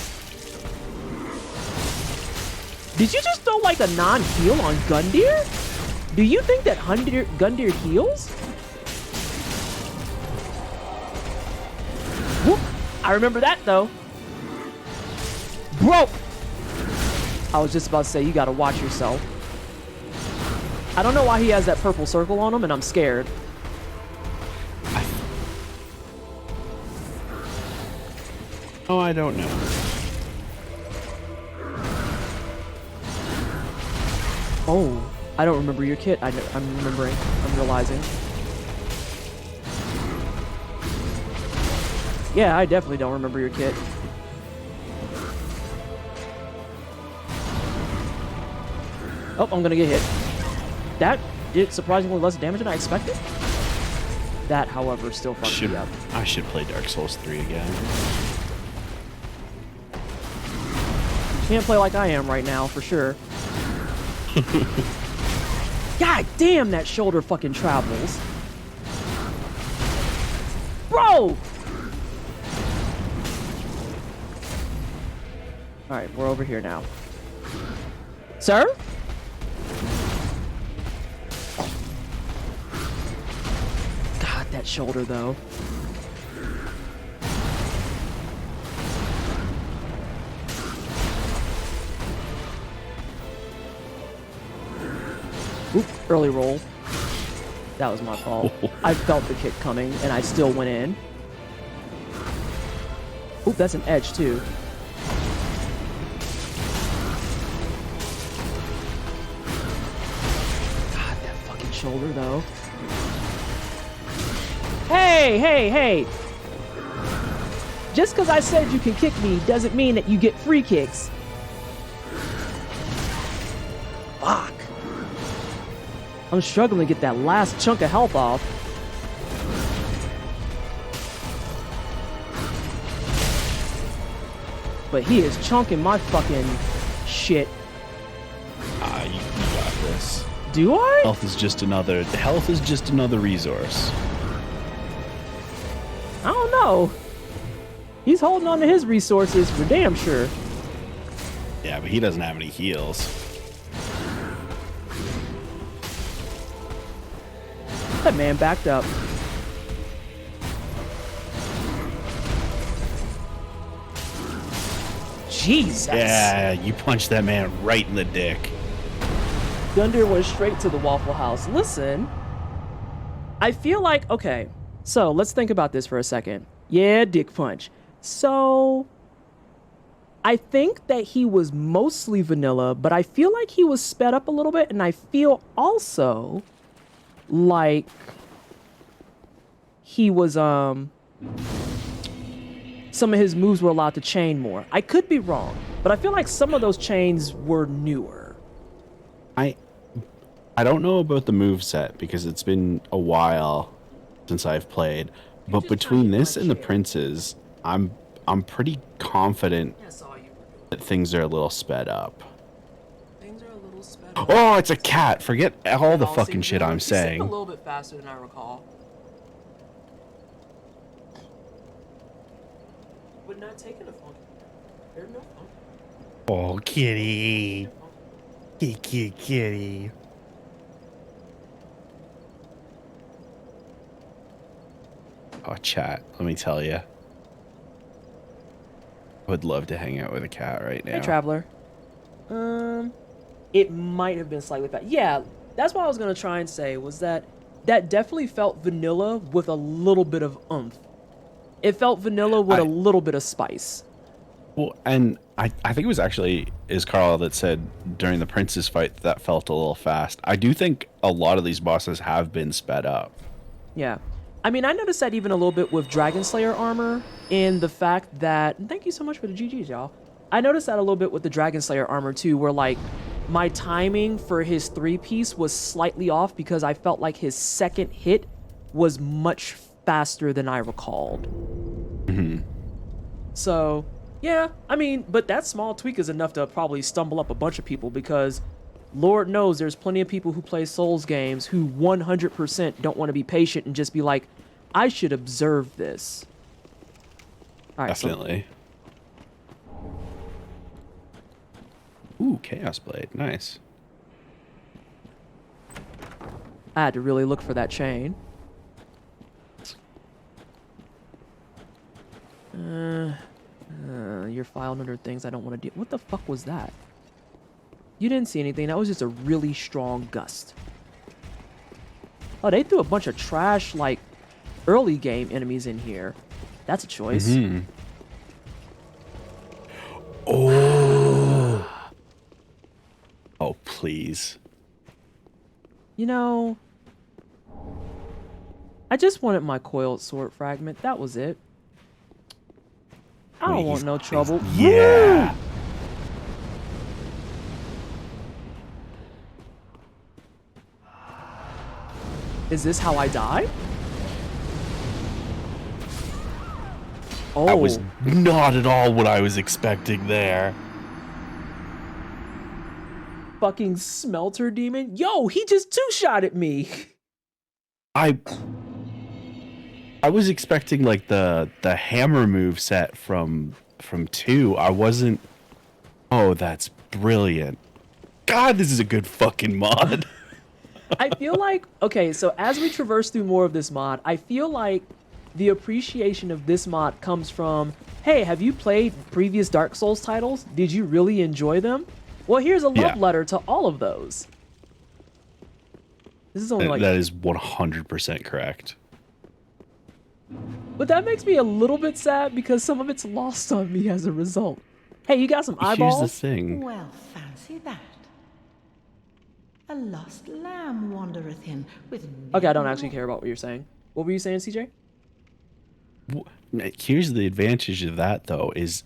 Did you just throw like a non-heal on Gundyr? Do you think that Gundyr heals? Whoop. I remember that though. Bro! I was just about to say, you gotta watch yourself. I don't know why he has that purple circle on him, and I'm scared. Oh, I don't know. Oh, I don't remember your kit. I'm remembering. I'm realizing. Yeah, I definitely don't remember your kit. Oh, I'm gonna get hit. That did surprisingly less damage than I expected. That, however, still fucked me up. I should play Dark Souls 3 again. Can't play like I am right now, for sure. God damn, that shoulder fucking travels. Bro! Alright, we're over here now. Sir? God, that shoulder, though. Oop, early roll. That was my fault. I felt the kick coming, and I still went in. Oop, that's an edge, too. God, that fucking shoulder, though. Hey, hey, hey! Just because I said you can kick me doesn't mean that you get free kicks. Fuck. I'm struggling to get that last chunk of health off. But he is chunking my fucking shit. Ah, you got this. Do I? Health is just another resource. know. He's holding on to his resources for damn sure. Yeah, but he doesn't have any heals. That man backed up. Jesus. Yeah, you punched that man right in the dick. Thunder went straight to the Waffle House. Listen, I feel like, okay, so let's think about this for a second. Yeah, dick punch. So I think that he was mostly vanilla, but I feel like he was sped up a little bit, and I feel also like he was some of his moves were allowed to chain more. I could be wrong, but I feel like some of those chains were newer. I don't know about the move set because it's been a while since I've played, but between this and the Princes, I'm pretty confident that things are a little sped up. Things are a little sped up. Oh, it's a cat. Forget all the fucking shit I'm saying. A little bit faster than I recall. But not taking a funk. There's no funk. Oh, kitty. Kitty, kitty. Oh, chat, let me tell you. I would love to hang out with a cat right now. Hey, Traveler. It might have been slightly fast. Yeah, that's what I was going to try and say, was that definitely felt vanilla with a little bit of oomph. It felt vanilla with a little bit of spice. Well, and I think it was actually Carl that said during the Prince's fight that felt a little fast. I do think a lot of these bosses have been sped up. Yeah. I mean, I noticed that even a little bit with Dragon Slayer armor, in the fact that, and thank you so much for the GGs, y'all. I noticed that a little bit with the Dragon Slayer armor too, where like my timing for his 3-piece was slightly off because I felt like his second hit was much faster than I recalled. Mm-hmm. So, yeah, I mean, but that small tweak is enough to probably stumble up a bunch of people, because Lord knows there's plenty of people who play Souls games who 100% don't want to be patient and just be like, I should observe this. All right, definitely. Ooh, Chaos Blade. Nice. I had to really look for that chain. You're filed under things I don't want to do. What the fuck was that? You didn't see anything. That was just a really strong gust. Oh, they threw a bunch of trash, like, early game enemies in here. That's a choice. Mm-hmm. Oh. Oh, please. You know, I just wanted my coiled sword fragment. That was it. I don't want no trouble. Yeah. Is this how I die? Oh. That was not at all what I was expecting there. Fucking smelter demon. Yo, he just two-shot at me. I was expecting like the hammer move set from 2. I wasn't. Oh, that's brilliant. God, this is a good fucking mod. I feel like, okay, so as we traverse through more of this mod, I feel like the appreciation of this mod comes from, hey, have you played previous Dark Souls titles? Did you really enjoy them? Well, here's a love letter to all of those. This is only like... That is 100% correct. But that makes me a little bit sad because some of it's lost on me as a result. Hey, you got some eyeballs? Here's the thing. Well, fancy that. A lost lamb wandereth in with... Okay, I don't actually care about what you're saying. What were you saying, CJ? Here's the advantage of that, though, is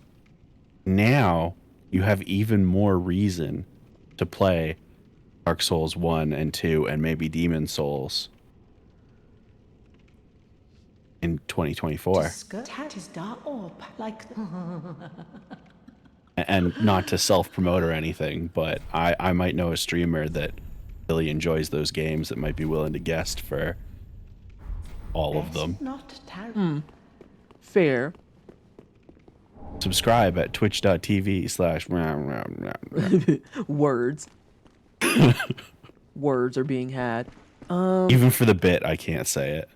now you have even more reason to play Dark Souls 1 and 2 and maybe Demon Souls in 2024. And not to self-promote or anything, but I might know a streamer that really enjoys those games that might be willing to guest for all of them. fair. Subscribe at twitch.tv/. Words. Words are being had. Even for the bit, I can't say it.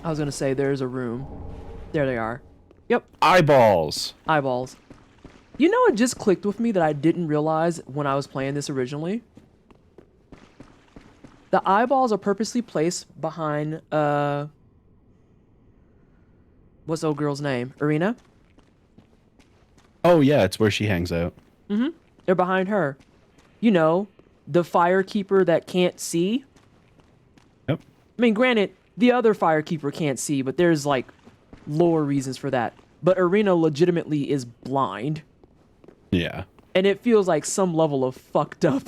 I was gonna say there's a room. There they are. Yep. Eyeballs. Eyeballs. You know, it just clicked with me that I didn't realize when I was playing this originally. The eyeballs are purposely placed behind, what's the old girl's name? Irina? Oh, yeah, it's where she hangs out. Mm-hmm. They're behind her. You know, the firekeeper that can't see. Yep. I mean, granted, the other firekeeper can't see, but there's, like, lower reasons for that. But Irina legitimately is blind. Yeah. And it feels like some level of fucked up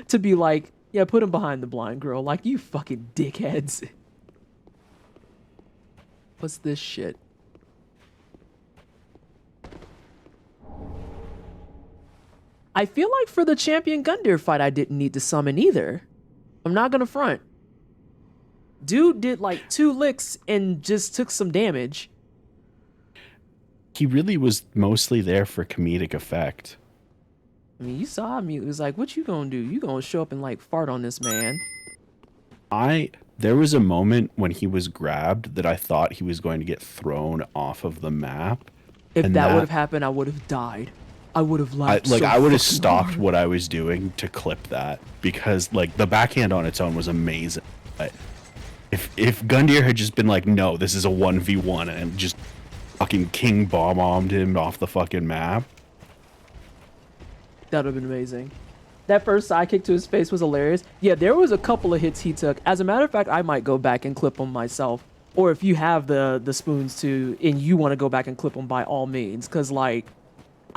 to be like, yeah, put him behind the blind girl. Like, you fucking dickheads. What's this shit? I feel like for the Champion Gundyr fight, I didn't need to summon either. I'm not gonna front. Dude did like 2 licks and just took some damage. He really was mostly there for comedic effect. I mean, you saw him. He was like, what you gonna do? You gonna show up and like fart on this man? There was a moment when he was grabbed that I thought he was going to get thrown off of the map. If that would have happened, I would have died. I would have laughed. I would have stopped what I was doing to clip that, because like the backhand on its own was amazing. But if Gundyr had just been like, no, this is a 1v1 and just fucking king bombed him off the fucking map, that would have been amazing. That first side kick to his face was hilarious. Yeah, there was a couple of hits he took. As a matter of fact, I might go back and clip them myself. Or if you have the spoons too, and you want to go back and clip them, by all means. Because, like,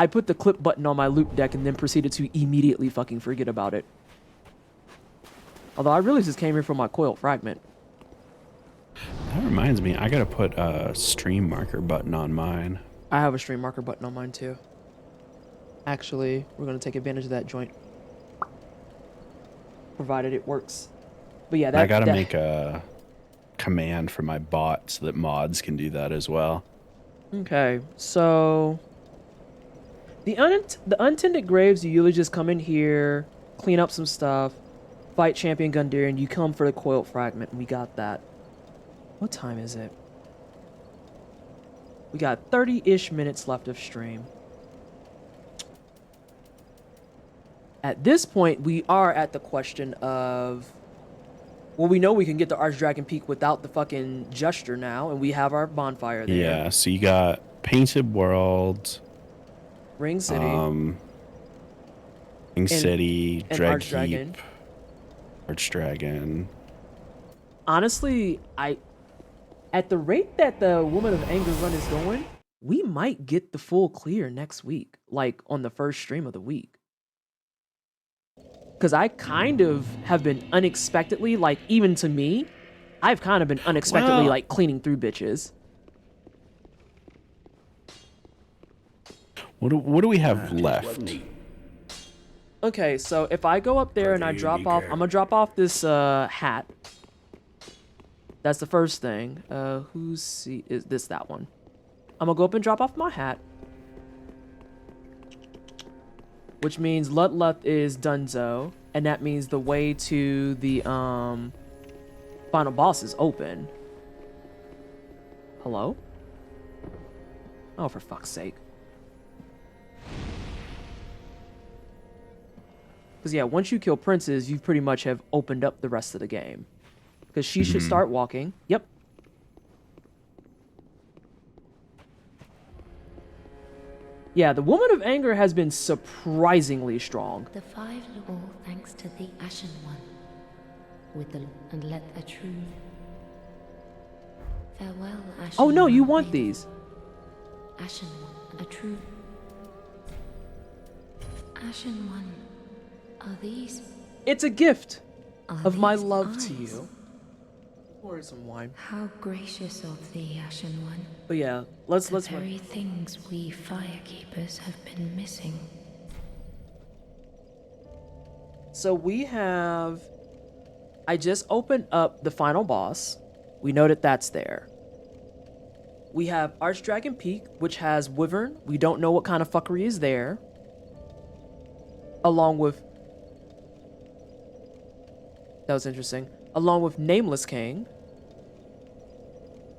I put the clip button on my loop deck and then proceeded to immediately fucking forget about it. Although I really just came here for my coil fragment. that reminds me, I gotta put a stream marker button on mine. I have a stream marker button on mine too. Actually, we're going to take advantage of that joint. Provided it works. But yeah, I gotta make a command for my bot so that mods can do that as well. Okay, so the untended graves, you usually just come in here, clean up some stuff, fight Champion Gundyr, and you come for the coil fragment. We got that. What time is it? We got 30-ish minutes left of stream. At this point, we are at the question of, well, we know we can get to Archdragon Peak without the fucking gesture now, and we have our bonfire there. Yeah, so you got Painted World, Ring City, Ring City, and Dreadkeep, Archdragon. Honestly, at the rate that the Woman of Anger run is going, we might get the full clear next week, like on the first stream of the week. Because I kind of have been unexpectedly, like, even to me, I've kind of been unexpectedly, like, cleaning through bitches. What do we have left? Okay, so if I go up there and I drop off, I'm gonna drop off this hat. That's the first thing. Is this that one? I'm gonna go up and drop off my hat. Which means Lutleth is Dunzo, and that means the way to the final boss is open. Hello? Oh, for fuck's sake. Because yeah, once you kill princes, you pretty much have opened up the rest of the game. Because she should start walking. Yep. Yeah, the Woman of Anger has been surprisingly strong. The 5 all thanks to the Ashen One. With the and let a true farewell, Ashen. Oh no, you One, want Raven. these. Ashen One, a true Ashen One. Are these? It's a gift Are of my these love eyes? to you. Pour some wine. How gracious of thee, Ashen One. But yeah, let's The very things we firekeepers have been missing. So we have, I just opened up the final boss. We know that that's there. We have Archdragon Peak, which has Wyvern. We don't know what kind of fuckery is there. Along with... That was interesting. Along with Nameless King.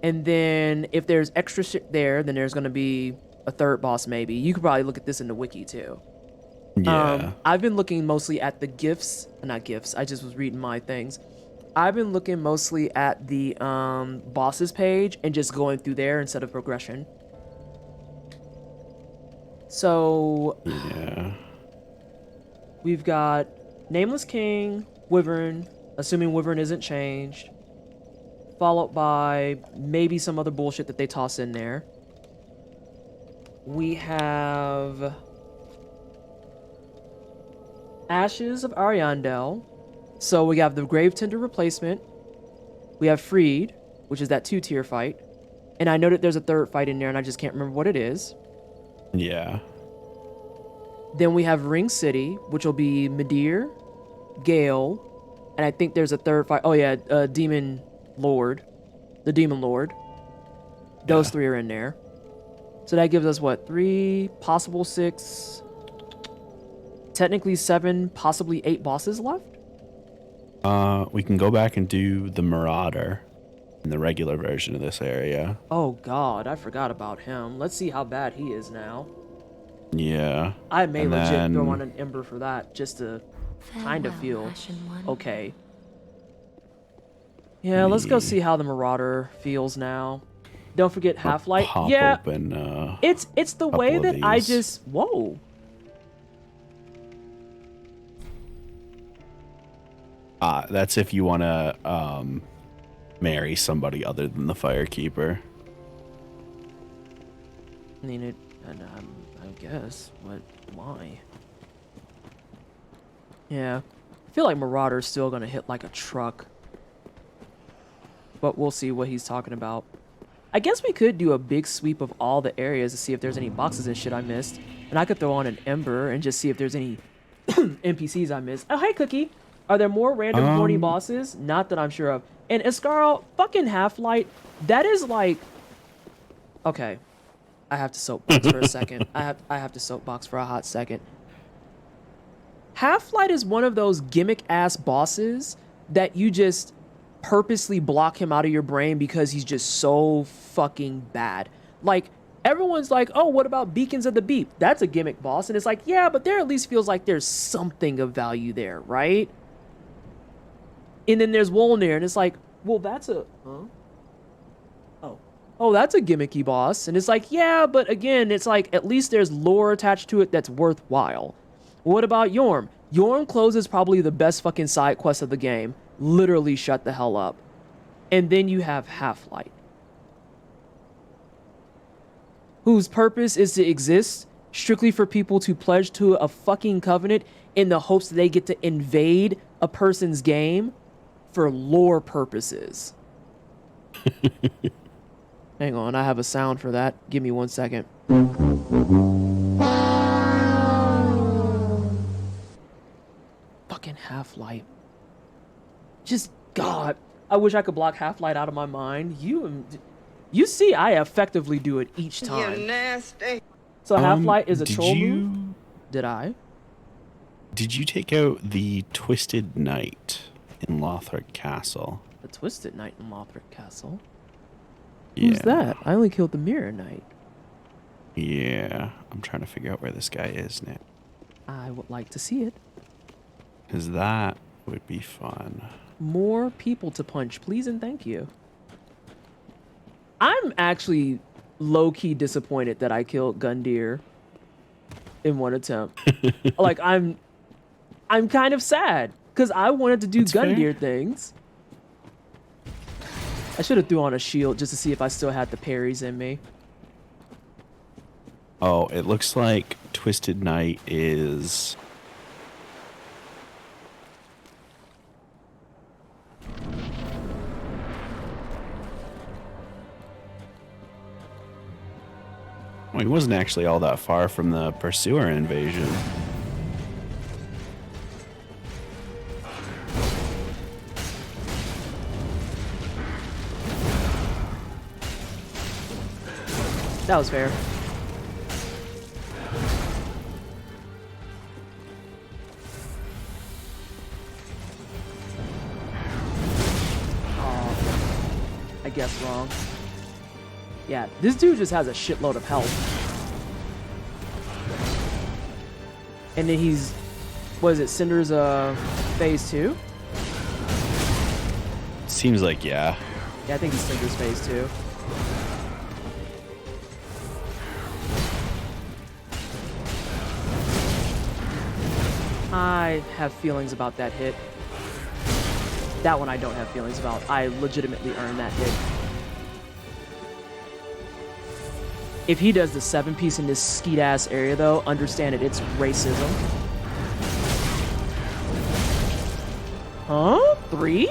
And then if there's extra shit there, then there's going to be a third boss maybe. You could probably look at this in the wiki too. Yeah. I've been looking mostly at the gifts. Not gifts. I just was reading my things. I've been looking mostly at the bosses page and just going through there instead of progression. So Yeah. we've got Nameless King, Wyvern, assuming Wyvern isn't changed, followed by maybe some other bullshit that they toss in there. We have Ashes of Ariandel. So we have the Grave Tender replacement. We have Freed, which is that 2-tier fight. And I know that there's a third fight in there, and I just can't remember what it is. Yeah. Then we have Ring City, which will be Midir, Gale, and I think there's a third fight. Oh yeah, Demon Lord. The Demon Lord. Those three are in there. So that gives us what? 3, possible 6, technically 7, possibly 8 bosses left? We can go back and do the Marauder in the regular version of this area. Oh god, I forgot about him. Let's see how bad he is now. Yeah. I may And legit then- throw on an Ember for that, just to kind of feel Ashen One. okay. Yeah, let's go see how the Marauder feels now. Don't forget Half-Light. Pop Yeah, open, it's the way couple of that I these. just... Whoa. That's if you want to marry somebody other than the Firekeeper. I mean, I guess. Why? Yeah. I feel like Marauder's still going to hit like a truck. But we'll see what he's talking about. I guess we could do a big sweep of all the areas to see if there's any boxes and shit I missed. And I could throw on an Ember and just see if there's any NPCs I missed. Oh, hey, Cookie. Are there more random horny bosses? Not that I'm sure of. And Escaro, fucking Half-Light, that is like... Okay. I have to soapbox for a second. I have to soapbox for a hot second. Half-Light is one of those gimmick-ass bosses that you just purposely block him out of your brain because he's just so fucking bad. Like, everyone's like, oh, what about Beacons of the Beep? That's a gimmick boss. And it's like, yeah, but there at least feels like there's something of value there, right? And then there's Wolnir, and it's like, well, that's a... Huh? Oh, that's a gimmicky boss. And it's like, yeah, but again, it's like, at least there's lore attached to it that's worthwhile. What about Yorm? Yorm closes probably the best fucking side quest of the game. Literally shut the hell up. And then you have Half-Light, whose purpose is to exist strictly for people to pledge to a fucking covenant in the hopes that they get to invade a person's game for lore purposes. Hang on, I have a sound for that. Give me 1 second. Fucking Half-Light. Just, God, I wish I could block Half-Light out of my mind. You see, I effectively do it each time. You're nasty. So Half-Light is a did troll you- move? Did I? Did you take out the Twisted Knight in Lothric Castle? The Twisted Knight in Lothric Castle? Yeah. Who's that? I only killed the Mirror Knight. Yeah. I'm trying to figure out where this guy is now. I would like to see it. Because that would be fun. More people to punch, please and thank you. I'm actually low-key disappointed that I killed Gundyr in one attempt. Like, I'm kind of sad because I wanted to do That's Gundyr fair. things. I should have threw on a shield just to see if I still had the parries in me. Oh, it looks like Twisted Knight is... Well, he wasn't actually all that far from the Pursuer invasion. That was fair. Oh, I guess wrong. Yeah, this dude just has a shitload of health. And then he's, what is it, Cinder's phase 2? Seems like, yeah. Yeah, I think he's Cinder's phase 2. I have feelings about that hit. That one I don't have feelings about. I legitimately earned that hit. If he does the 7-piece in this skeet-ass area, though, understand it, it's racism. Huh? 3?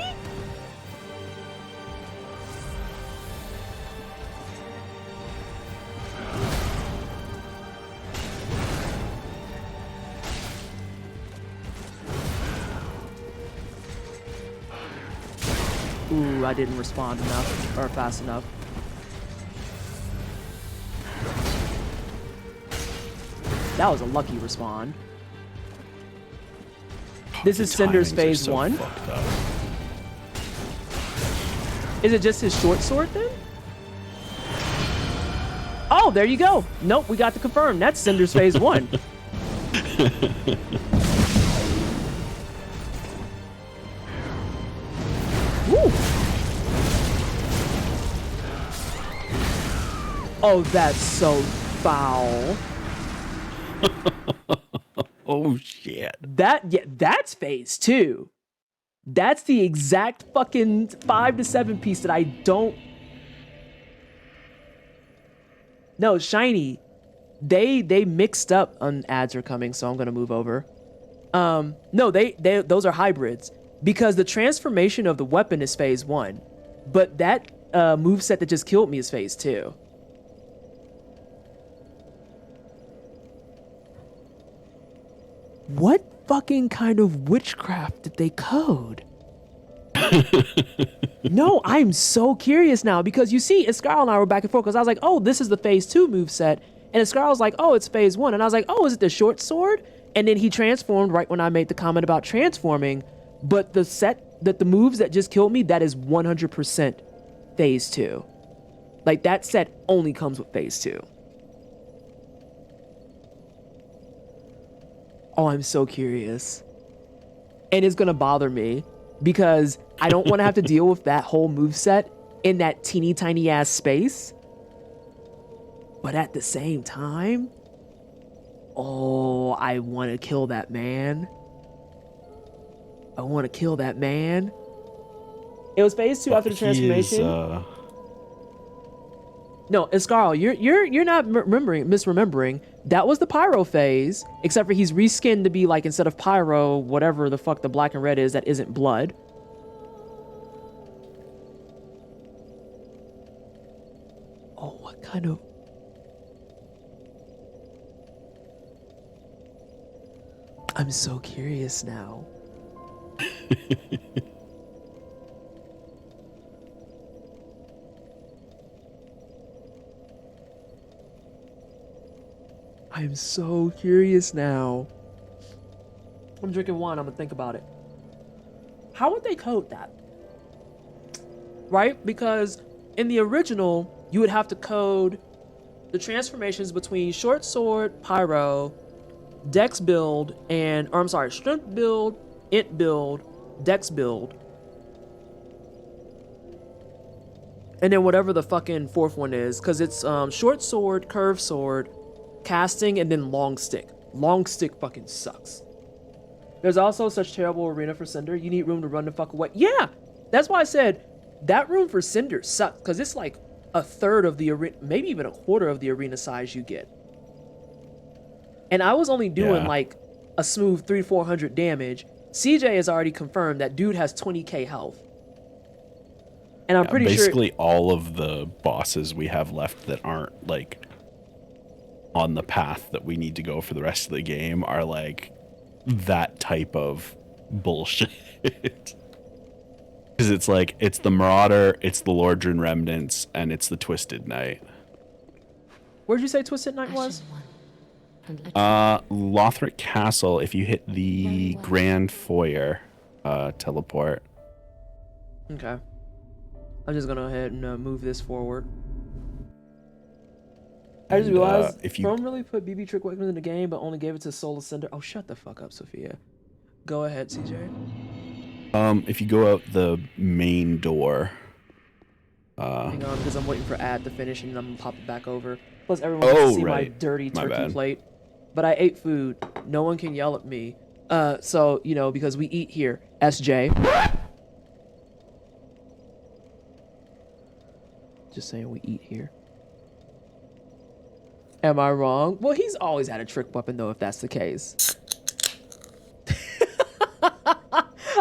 Ooh, I didn't respond enough, or fast enough. That was a lucky respawn. This is Cinder's phase so 1. fucked up. Is it just his short sword then? Oh, there you go. Nope, we got to confirm. That's Cinder's phase 1. Woo. Oh, that's so foul. Oh shit. That's phase 2. That's the exact fucking 5 to 7 piece that I don't. No, Shiny. They mixed up on ads are coming, so I'm gonna move over. No, they those are hybrids because the transformation of the weapon is phase 1, but that moveset that just killed me is phase 2. What fucking kind of witchcraft did they code? No, I'm so curious now because you see, Escarl and I were back and forth because I was like, oh, this is the phase 2 moveset. And Escarl was like, oh, it's phase 1. And I was like, oh, is it the short sword? And then he transformed right when I made the comment about transforming. But the set, that the moves that just killed me, that is 100% phase 2. Like that set only comes with phase 2. Oh, I'm so curious. And it's gonna bother me because I don't want to have to deal with that whole moveset in that teeny tiny ass space. But at the same time, oh, I want to kill that man. I want to kill that man. It was phase 2 after the transformation. No, Escarl, you're not misremembering. That was the pyro phase, except for he's reskinned to be like, instead of pyro, whatever the fuck the black and red is that isn't blood. Oh, what kind of... I'm so curious now. I'm so curious now. I'm drinking wine. I'm gonna think about it. How would they code that? Right? Because in the original, you would have to code the transformations between short sword, pyro, dex build, and, or I'm sorry, strength build, int build, dex build. And then whatever the fucking fourth one is, because it's short sword, curved sword, casting, and then long stick. Long stick fucking sucks. There's also such terrible arena for Cinder. You need room to run the fuck away. Yeah, that's why I said that room for Cinder sucks, because it's like a third of the arena, maybe even a quarter of the arena size you get. And I was only doing like a smooth 300-400 damage. CJ has already confirmed that dude has 20k health. And I'm pretty basically sure all of the bosses we have left that aren't like on the path that we need to go for the rest of the game are like that type of bullshit. Because it's like, it's the Marauder, it's the Lordran Remnants, and it's the Twisted Knight. Where'd you say Twisted Night was? Lothric Castle. If you hit the Grand Foyer teleport. Okay. I'm just gonna go ahead and move this forward. I just realized Chrome really put BB Trick Weapons in the game, but only gave it to Soul Ascender. Oh, shut the fuck up, Sophia. Go ahead, CJ. If you go out the main door. Hang on, because I'm waiting for ad to finish and I'm gonna pop it back over. Plus, everyone can see my dirty turkey plate. But I ate food. No one can yell at me. So, you know, because we eat here. SJ. Just saying we eat here. Am I wrong? Well, he's always had a trick weapon, though, if that's the case.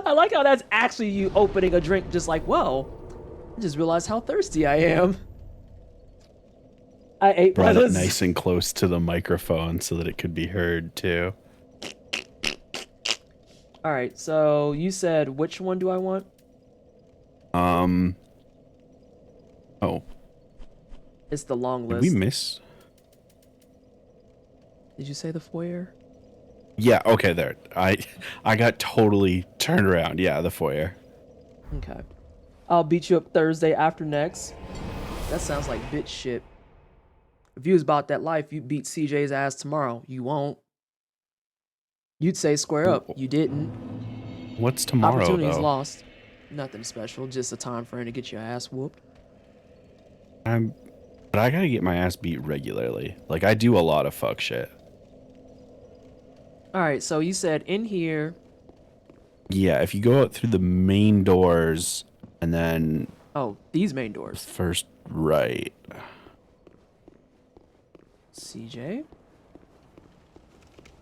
I like how that's actually you opening a drink just like, well, I just realized how thirsty I am. I ate brought it nice and close to the microphone so that it could be heard, too. All right, so you said which one do I want? Oh. It's the long list. Did we miss? Did you say the foyer? Yeah, okay, there. I got totally turned around. Yeah, the foyer. Okay. I'll beat you up Thursday after next. That sounds like bitch shit. If you was about that life, you'd beat CJ's ass tomorrow. You won't. You'd say square up. You didn't. What's tomorrow, Opportunity's though? lost. Nothing special. Just a time frame to get your ass whooped. But I gotta get my ass beat regularly. Like, I do a lot of fuck shit. Alright, so you said in here. Yeah, if you go out through the main doors and then... Oh, these main doors. First right. CJ?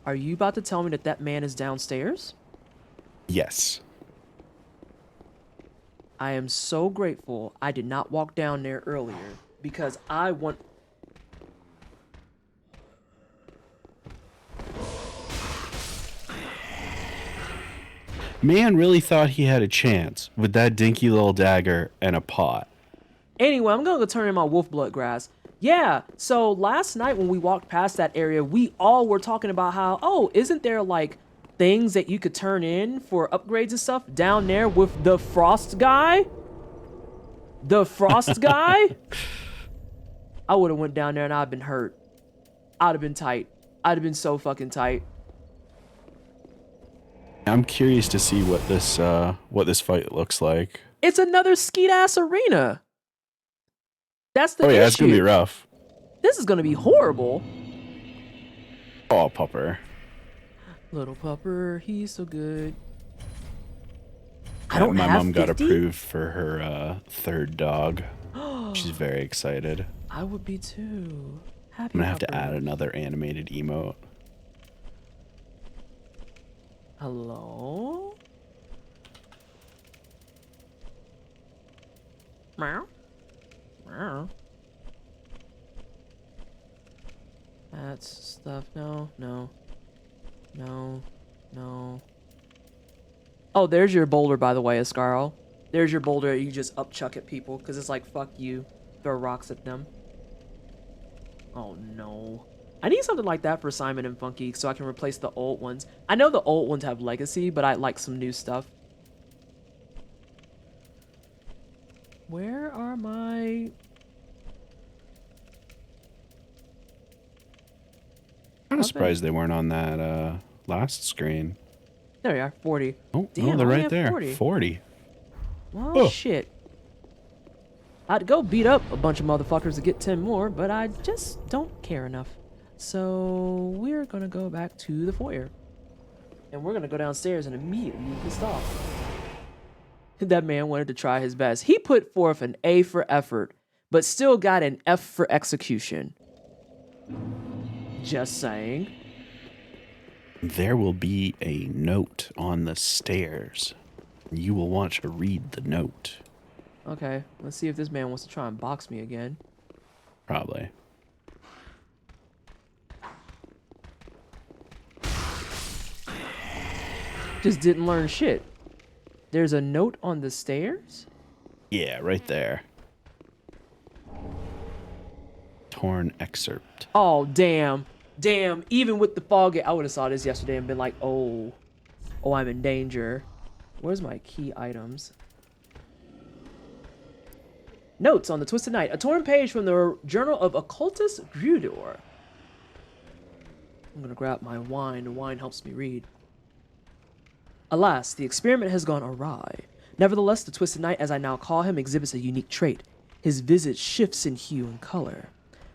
Are you about to tell me that that man is downstairs? Yes. I am so grateful I did not walk down there earlier because I want... Man really thought he had a chance with that dinky little dagger and a pot. Anyway, I'm gonna go turn in my wolf blood grass. Yeah, so last night when we walked past that area, we all were talking about how, oh, isn't there like things that you could turn in for upgrades and stuff down there with the frost guy? The frost guy? I would have went down there and I'd been hurt. I'd have been tight. I'd have been so fucking tight. I'm curious to see what this fight looks like. It's another skeet ass arena. That's the issue. It's gonna be rough. This is gonna be horrible. Oh, pupper. Little pupper, he's so good. Yeah, my mom got approved for her third dog. She's very excited. I would be too. Happy I'm gonna have to add another animated emote. Hello? Meow. Meow. That's stuff. No, no. No, no. Oh, there's your boulder, by the way, Ascaro. There's your boulder you just upchuck at people, because it's like, fuck you. Throw rocks at them. Oh, no. I need something like that for Simon and Funky, so I can replace the old ones. I know the old ones have legacy, but I like some new stuff. Where are my... I'm surprised they weren't on that last screen. There we are, 40. Oh, damn, no, they're right there. 40. 40. Well, shit. I'd go beat up a bunch of motherfuckers to get 10 more, but I just don't care enough. So we're gonna go back to the foyer. And we're gonna go downstairs and immediately be pissed off. That man wanted to try his best. He put forth an A for effort, but still got an F for execution. Just saying. There will be a note on the stairs. You will want to read the note. Okay, let's see if this man wants to try and box me again. Probably. Just didn't learn shit. There's a note on the stairs? Yeah, right there. torn excerpt. Oh, damn. Damn. Even with the fog, I would have saw this yesterday and been like, oh, I'm in danger. Where's my key items? Notes on the Twisted Night. A torn page from the Journal of Occultus Grudor. I'm going to grab my wine. The wine helps me read. Alas, the experiment has gone awry. Nevertheless, the Twisted Knight, as I now call him, exhibits a unique trait. His visage shifts in hue and color.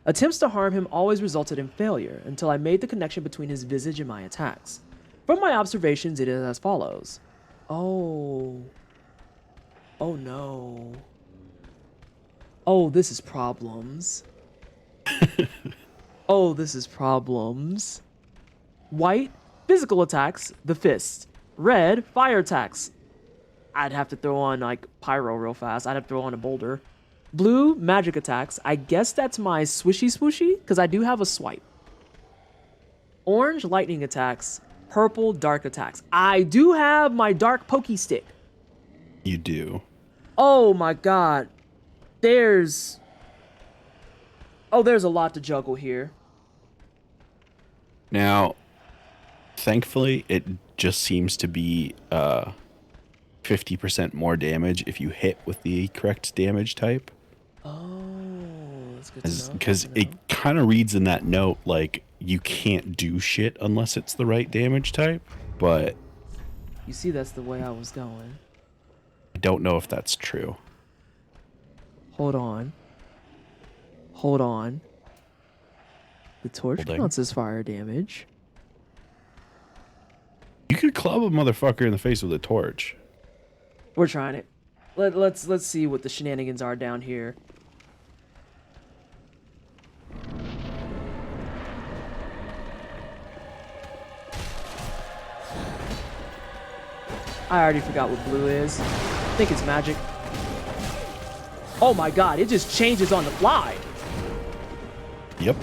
Attempts to harm him always resulted in failure, until I made the connection between his visage and my attacks. From my observations, it is as follows. Oh. Oh no. Oh, this is problems. Oh, this is problems. White, physical attacks, the fist. Red, fire attacks. I'd have to throw on, like, pyro real fast. I'd have to throw on a boulder. Blue, magic attacks. I guess that's my swishy swooshy, because I do have a swipe. Orange, lightning attacks. Purple, dark attacks. I do have my dark pokey stick. You do. Oh my god. There's a lot to juggle here. Now, thankfully, it just seems to be 50% more damage if you hit with the correct damage type. Oh, that's good to know. Because it kind of reads in that note like you can't do shit unless it's the right damage type, but you see, that's the way I was going. I don't know if that's true. Hold on. Hold on. The torch counts as fire damage. You could club a motherfucker in the face with a torch. We're trying it. Let's see what the shenanigans are down here. I already forgot what blue is. I think it's magic. Oh my god, it just changes on the fly. Yep.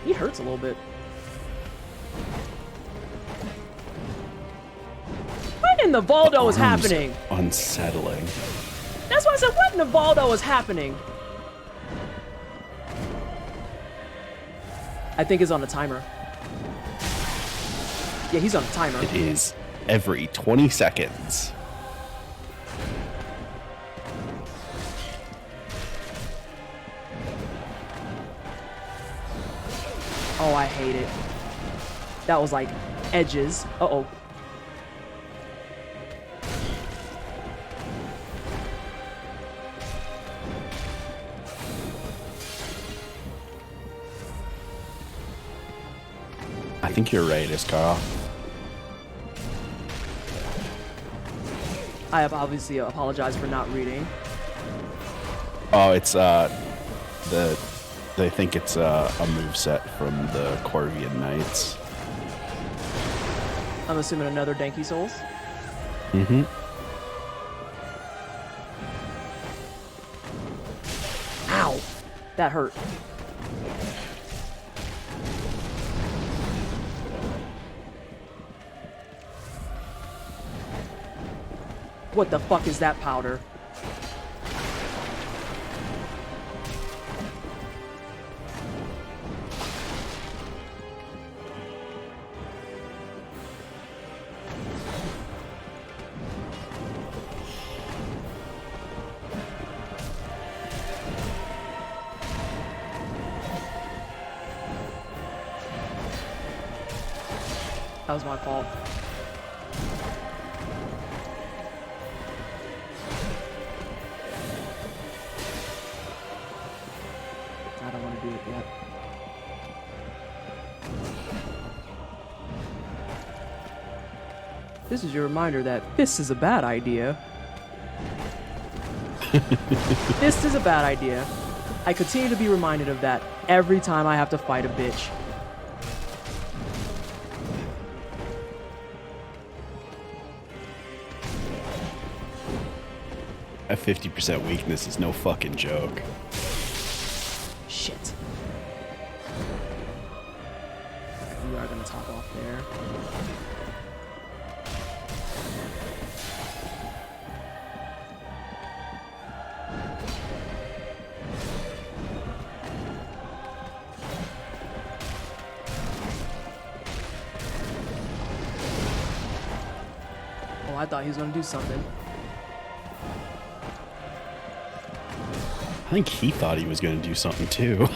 He hurts a little bit. What in the Voldo is happening? Unsettling. That's why I said, what in the Voldo is happening? I think it's on a timer. Yeah, he's on a timer. It is every 20 seconds. Oh, I hate it. That was like edges. Uh-oh. I think you're right, Iskara. I have obviously apologized for not reading. Oh, it's they think it's a moveset from the Corvian Knights. I'm assuming another Danky Souls. Mm-hmm. Ow! That hurt. What the fuck is that powder? That was my fault. I don't want to do it yet. This is your reminder that fist is a bad idea. Fist is a bad idea. I continue to be reminded of that every time I have to fight a bitch. A 50% weakness is no fucking joke. Shit. We are gonna top off there. I thought he was gonna do something. I think he thought he was going to do something too.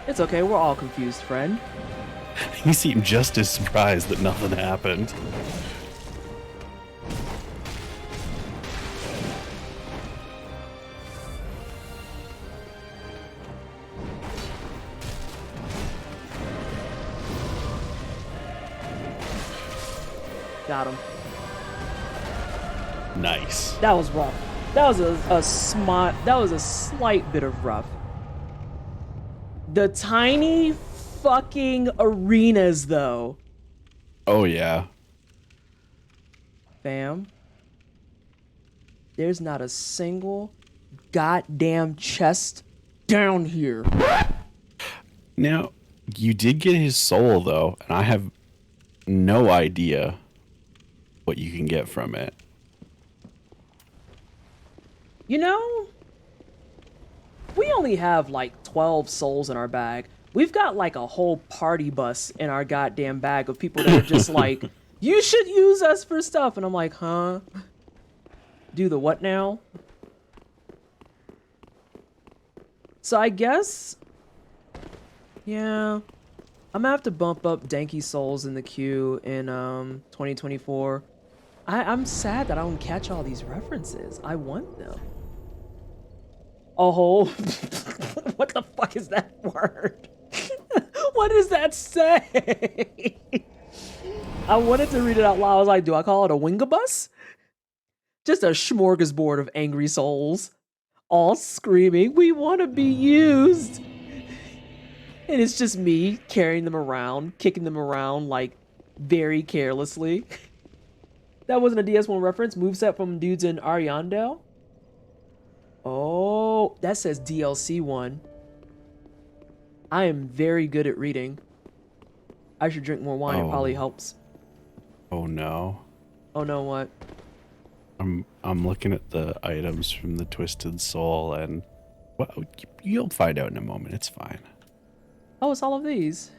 It's okay, we're all confused, friend. He seemed just as surprised that nothing happened. Got him. Nice. That was rough. That was a slight bit of rough. The tiny fucking arenas, though. Oh, yeah. Fam. There's not a single goddamn chest down here. Now, you did get his soul, though, and I have no idea what you can get from it. You know, we only have like 12 souls in our bag. We've got like a whole party bus in our goddamn bag of people that are just like, you should use us for stuff. And I'm like, huh? Do the what now? So I guess, yeah, I'm gonna have to bump up Danky Souls in the queue in 2024. I'm sad that I don't catch all these references. I want them. Oh, what the fuck is that word? What does that say? I wanted to read it out loud. I was like, do I call it a wingabus? Just a smorgasbord of angry souls, all screaming, we want to be used. And it's just me carrying them around, kicking them around like very carelessly. That wasn't a DS1 reference. Moveset from dudes in Ariandel. Oh, that says DLC 1. I am very good at reading. I should drink more wine. It probably helps. Oh no. Oh no, what? I'm looking at the items from the Twisted Soul, and well, you'll find out in a moment. It's fine. Oh, it's all of these.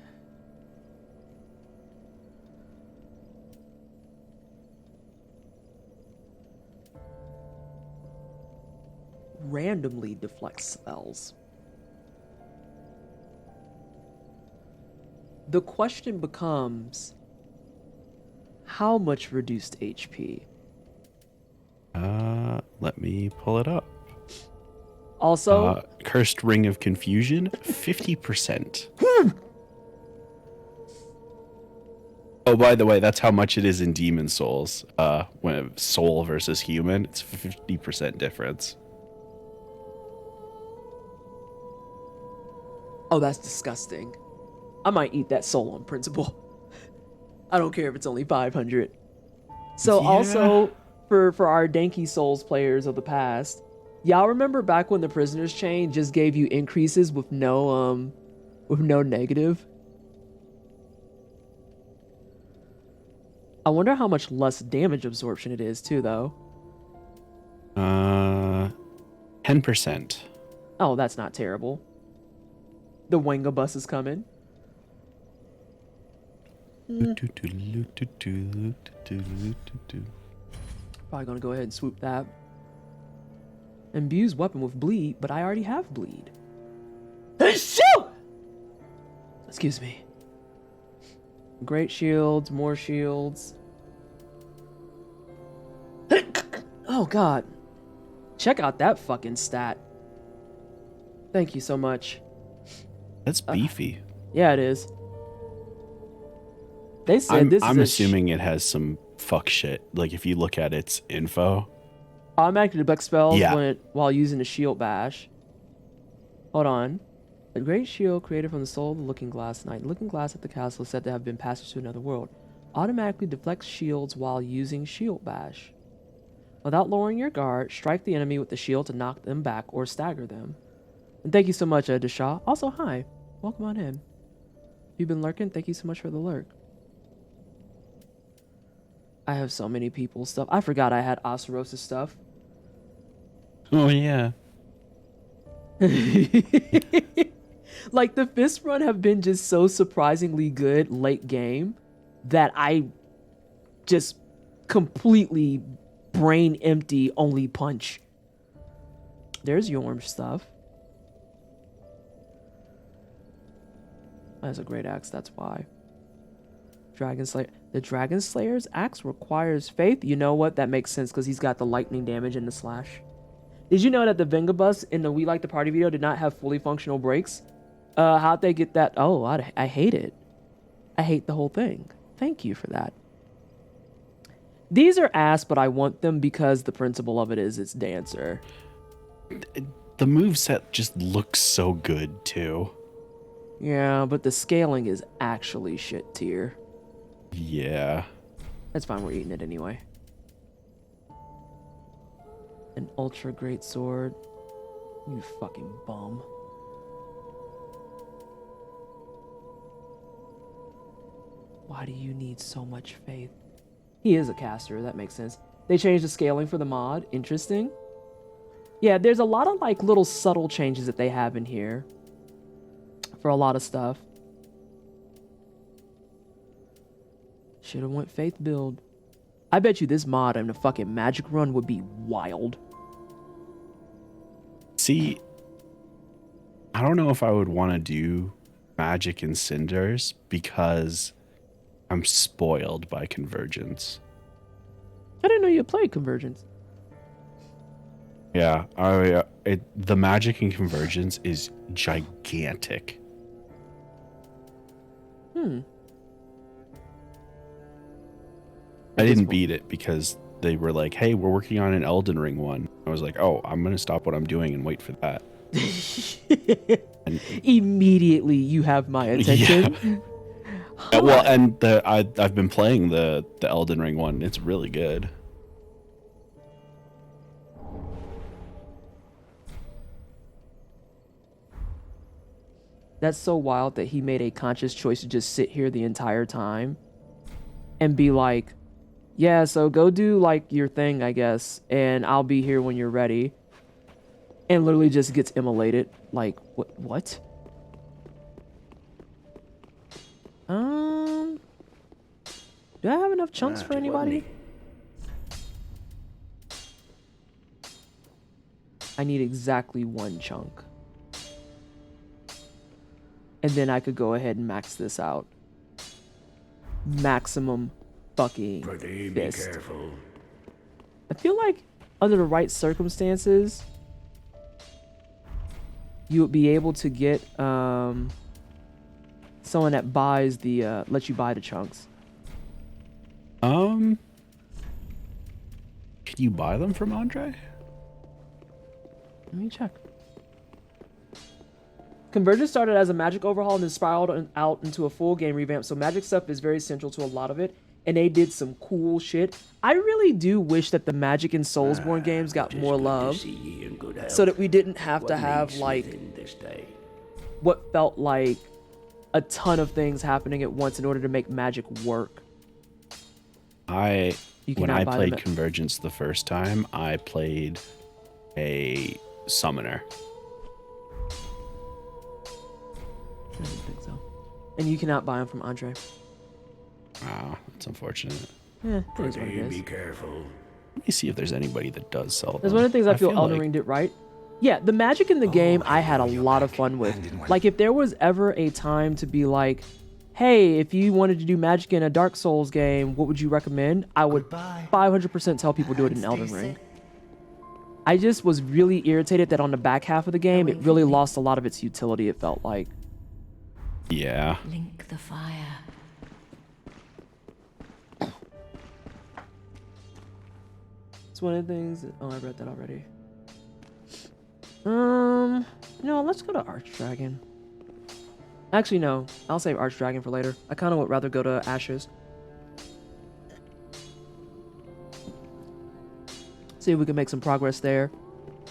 Randomly deflects spells. The question becomes, how much reduced HP? Let me pull it up. Also, Cursed Ring of Confusion, 50%. Oh, by the way, that's how much it is in Demon Souls. When soul versus human, it's 50% difference. oh, that's disgusting. I might eat that soul on principle. I don't care if it's only 500. So Yeah. also, for our Danky Souls players of the past, y'all remember back when the Prisoner's Chain just gave you increases with no negative? I wonder how much less damage absorption it is too, though. 10%. Oh, that's not terrible. The Wenga bus is coming. Probably gonna go ahead and swoop that. Imbues weapon with bleed, but I already have bleed. Excuse me. Great shields, more shields. Oh god. Check out that fucking stat. Thank you so much. That's beefy. Yeah, it is. They said I'm assuming it has some fuck shit. Like if you look at its info. Automatic deflect spells Yeah. while using a shield bash. Hold on. A great shield created from the soul of the Looking Glass Knight. The Looking Glass at the castle is said to have been passage to another world. Automatically deflects shields while using shield bash. Without lowering your guard, strike the enemy with the shield to knock them back or stagger them. And thank you so much, Deshaw. Also, hi. Welcome on in. If you've been lurking, thank you so much for the lurk. I have so many people stuff. I forgot I had Osirosis stuff. Oh, yeah. Like, the fist run have been just so surprisingly good late game that I just completely brain empty, only punch. There's Yorm stuff. That's a great axe, that's why. Dragon Slayer. The Dragon Slayer's axe requires faith. You know what? That makes sense because he's got the lightning damage and the slash. Did you know that the Vengabus in the We Like the Party video did not have fully functional brakes? How'd they get that? Oh, I hate it. I hate the whole thing. Thank you for that. These are ass, but I want them because the principle of it is it's dancer. The moveset just looks so good too. Yeah, but the scaling is actually shit tier. Yeah. That's fine, we're eating it anyway. An ultra great sword. You fucking bum. Why do you need so much faith? He is a caster, that makes sense. They changed the scaling for the mod. Interesting. Yeah, there's a lot of like little subtle changes that they have in here for a lot of stuff. Should have went faith build. I bet you this mod and the fucking magic run would be wild. See, I don't know if I would want to do magic and cinders because I'm spoiled by Convergence. I didn't know you played Convergence. Yeah, the magic in Convergence is gigantic. I didn't beat it because they were like, hey, we're working on an Elden Ring one. I was like, oh, I'm going to stop what I'm doing and wait for that. And immediately you have my attention. Yeah. Well, and I've been playing the Elden Ring one. It's really good. That's so wild that he made a conscious choice to just sit here the entire time and be like, yeah, so go do like your thing, I guess, and I'll be here when you're ready. And literally just gets immolated. Like, what? Do I have enough chunks for anybody? I need exactly one chunk. And then I could go ahead and max this out. Maximum fucking fist. Be careful. I feel like under the right circumstances, you would be able to get someone that buys the lets you buy the chunks. Can you buy them from Andre? Let me check. Convergence started as a magic overhaul and then spiraled out into a full game revamp, so magic stuff is very central to a lot of it, and they did some cool shit. I really do wish that the Magic and Soulsborne games got more love, so that we didn't have to have like what felt like a ton of things happening at once in order to make magic work. When I played Convergence the first time, I played a summoner. I don't think so. And you cannot buy them from Andre. Wow, that's unfortunate. Yeah, it is what it is. Be careful. Let me see if there's anybody that does sell them. That's one of the things I feel Elden Ring did right. Yeah, the magic in the game I had a lot of fun with. Like, if there was ever a time to be like, hey, if you wanted to do magic in a Dark Souls game, what would you recommend? I would 500% tell people do it in Elden Ring. I just was really irritated that on the back half of the game, it really lost a lot of its utility, it felt like. Yeah. Link the fire. It's one of the things that, oh, I read that already. No, let's go to Archdragon. Actually, no, I'll save Archdragon for later. I kind of would rather go to Ashes. See if we can make some progress there.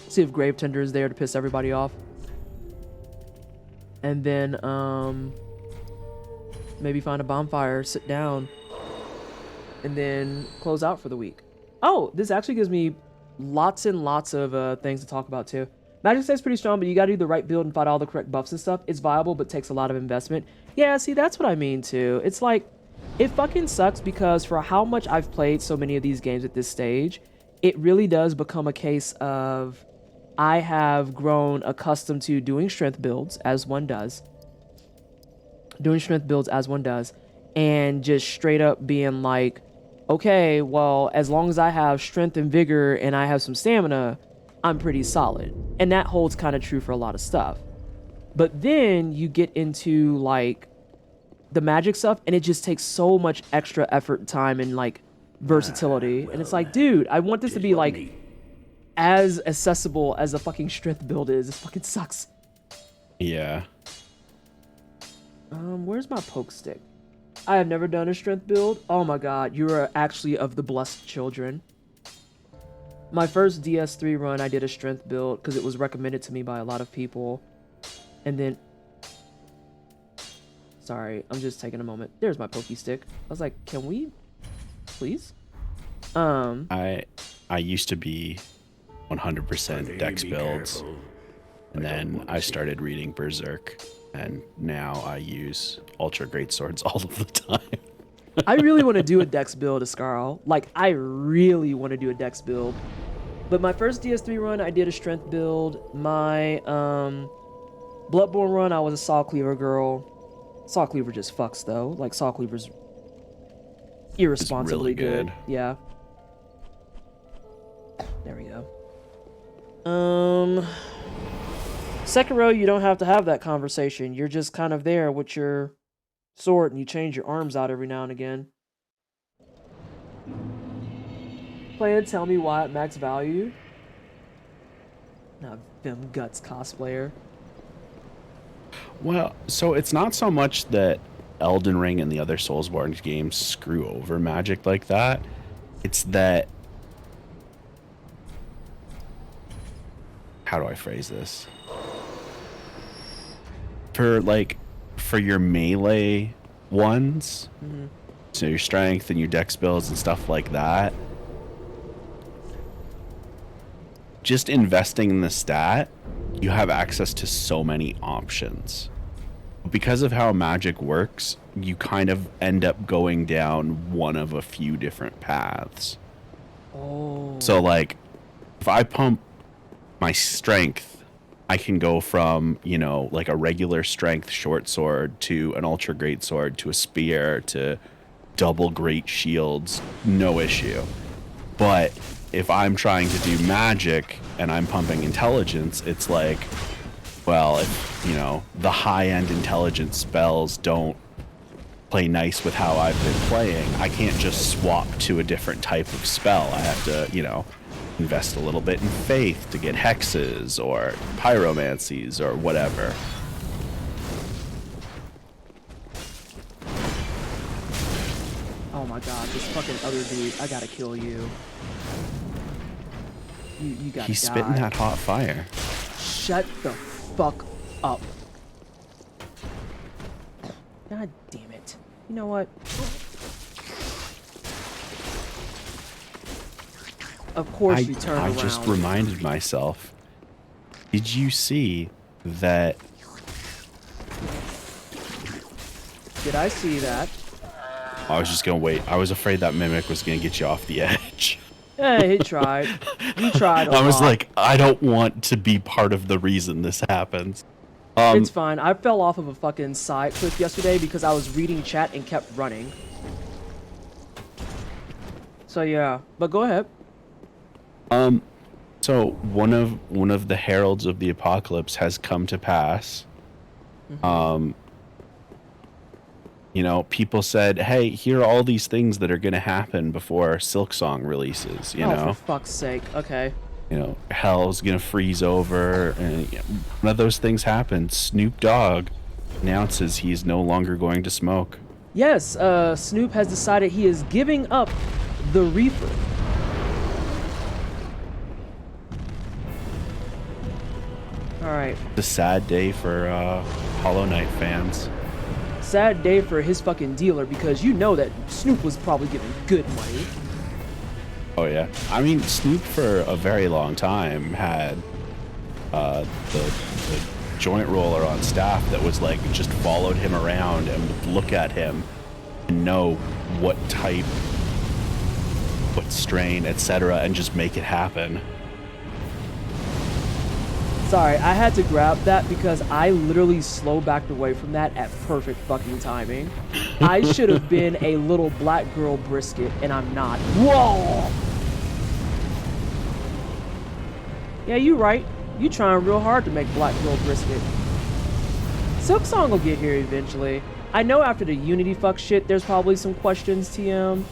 See if Gravetender is there to piss everybody off. And then, maybe find a bonfire, sit down, and then close out for the week. Oh, this actually gives me lots and lots of things to talk about too. Magic stays pretty strong, but you gotta do the right build and fight all the correct buffs and stuff. It's viable, but takes a lot of investment. Yeah, see, that's what I mean too. It's like, It fucking sucks because for how much I've played so many of these games at this stage, it really does become a case of I have grown accustomed to doing strength builds as one does. And just straight up being like, okay, well, as long as I have strength and vigor and I have some stamina, I'm pretty solid. And that holds kind of true for a lot of stuff. But then you get into like the magic stuff and it just takes so much extra effort and time and like versatility. And it's like, dude, I want this to be like as accessible as a fucking strength build is. This fucking sucks. Yeah. Where's my poke stick? I have never done a strength build. Oh my god, you are actually of the blessed children. My first DS3 run, I did a strength build because it was recommended to me by a lot of people. And then... Sorry, I'm just taking a moment. There's my pokey stick. I was like, can we... Please? I used to be 100% dex builds. And then I started reading Berserk. And now I use ultra great swords all of the time. I really want to do a dex build, Ascarl. Like, I really want to do a dex build. But my first DS3 run, I did a strength build. My Bloodborne run, I was a Saw Cleaver girl. Saw Cleaver just fucks, though. Like, Saw Cleaver's irresponsibly really good. Yeah. There we go. Sekiro, you don't have to have that conversation. You're just kind of there with your sword and you change your arms out every now and again. Play it, tell me why at max value. Not Vim Guts cosplayer. Well, so it's not so much that Elden Ring and the other Soulsborne games screw over magic like that. It's that... How do I phrase this? For your melee ones, so your strength and your dex builds and stuff like that, just investing in the stat, you have access to so many options. Because of how magic works, you kind of end up going down one of a few different paths. Oh. So like, if I pump my strength, I can go from, you know, like a regular strength short sword to an ultra great sword to a spear to double great shields, no issue. But if I'm trying to do magic and I'm pumping intelligence, it's like, well, if, you know, the high-end intelligence spells don't play nice with how I've been playing, I can't just swap to a different type of spell. I have to, you know, invest a little bit in faith to get hexes or pyromancies or whatever. Oh my god, this fucking other dude, I gotta kill you. You gotta He's die. spitting that hot fire. Shut the fuck up. God damn it. You know what? Of course you turned around. I just reminded myself. Did you see that? Did I see that? I was just gonna wait. I was afraid that mimic was gonna get you off the edge. Hey, he tried. He tried a I was lot. like, I don't want to be part of the reason this happens. It's fine. I fell off of a fucking side cliff yesterday because I was reading chat and kept running. So yeah, but go ahead. So one of the heralds of the apocalypse has come to pass. You know, people said, hey, here are all these things that are going to happen before Silksong releases, you know? For fuck's sake. Okay. You know, hell's going to freeze over. And one of those things happened. Snoop Dogg announces he's no longer going to smoke. Yes, Snoop has decided he is giving up the reefer. Alright. It's a sad day for Hollow Knight fans. Sad day for his fucking dealer because you know that Snoop was probably giving good money. Oh yeah, I mean Snoop for a very long time had the joint roller on staff that was like just followed him around and would look at him know what type, what strain, etc., and just make it happen. Sorry, I had to grab that because I literally slow backed away from that at perfect fucking timing. I should have been a little black girl brisket, and I'm not. Whoa! Yeah, you right. You trying real hard to make black girl brisket. Silksong will get here eventually. I know after the Unity fuck shit, there's probably some questions, TM.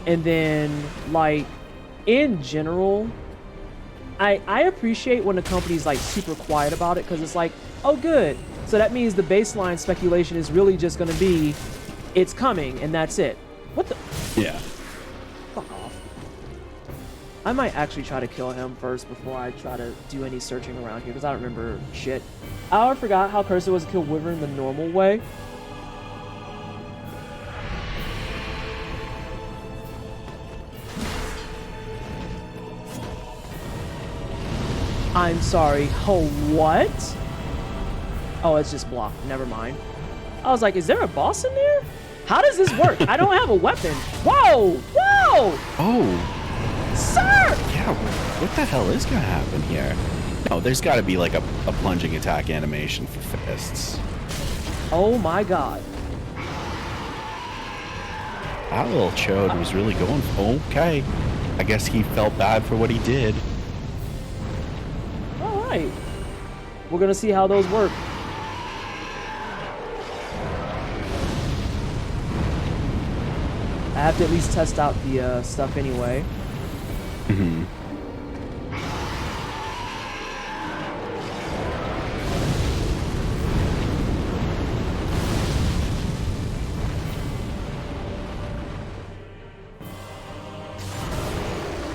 And then, like, in general, I appreciate when the company's like super quiet about it, because it's like, oh good, so that means the baseline speculation is really just going to be it's coming and that's it. What the? Yeah. Fuck off. I might actually try to kill him first before I try to do any searching around here, because I don't remember shit. I forgot how Cursor was to kill Wyvern the normal way. I'm sorry. Oh, what? Oh, it's just blocked. Never mind. I was like, is there a boss in there? How does this work? I don't have a weapon. Whoa! Whoa! Oh. Sir! Yeah, what the hell is gonna happen here? No, there's gotta be like a plunging attack animation for fists. Oh my god. That little chode was really going. Okay. I guess he felt bad for what he did. Alright. We're gonna see how those work. I have to at least test out the stuff anyway. Mm-hmm.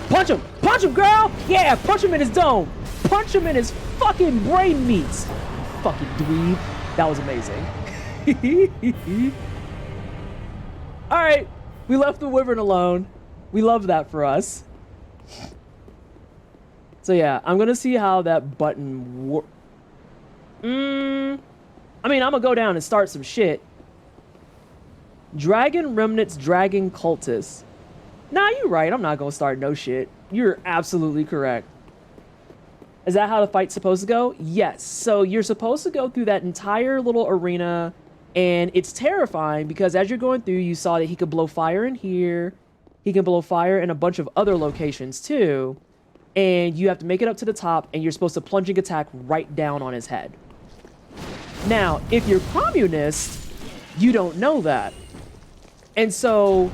Punch him! Punch him, girl! Yeah, punch him in his dome! Punch him in his fucking brain meats! Fucking dweeb. That was amazing. Alright, we left the Wyvern alone. We love that for us. So yeah, I'm gonna see how that button works. I mean, I'm gonna go down and start some shit. Dragon Remnants, Dragon Cultists. Nah, you're right. I'm not gonna start no shit. You're absolutely correct. Is that how the fight's supposed to go? Yes. So you're supposed to go through that entire little arena, and it's terrifying because as you're going through, you saw that he could blow fire in here. He can blow fire in a bunch of other locations too. And you have to make it up to the top, and you're supposed to plunging attack right down on his head. Now, if you're communist, you don't know that. And so,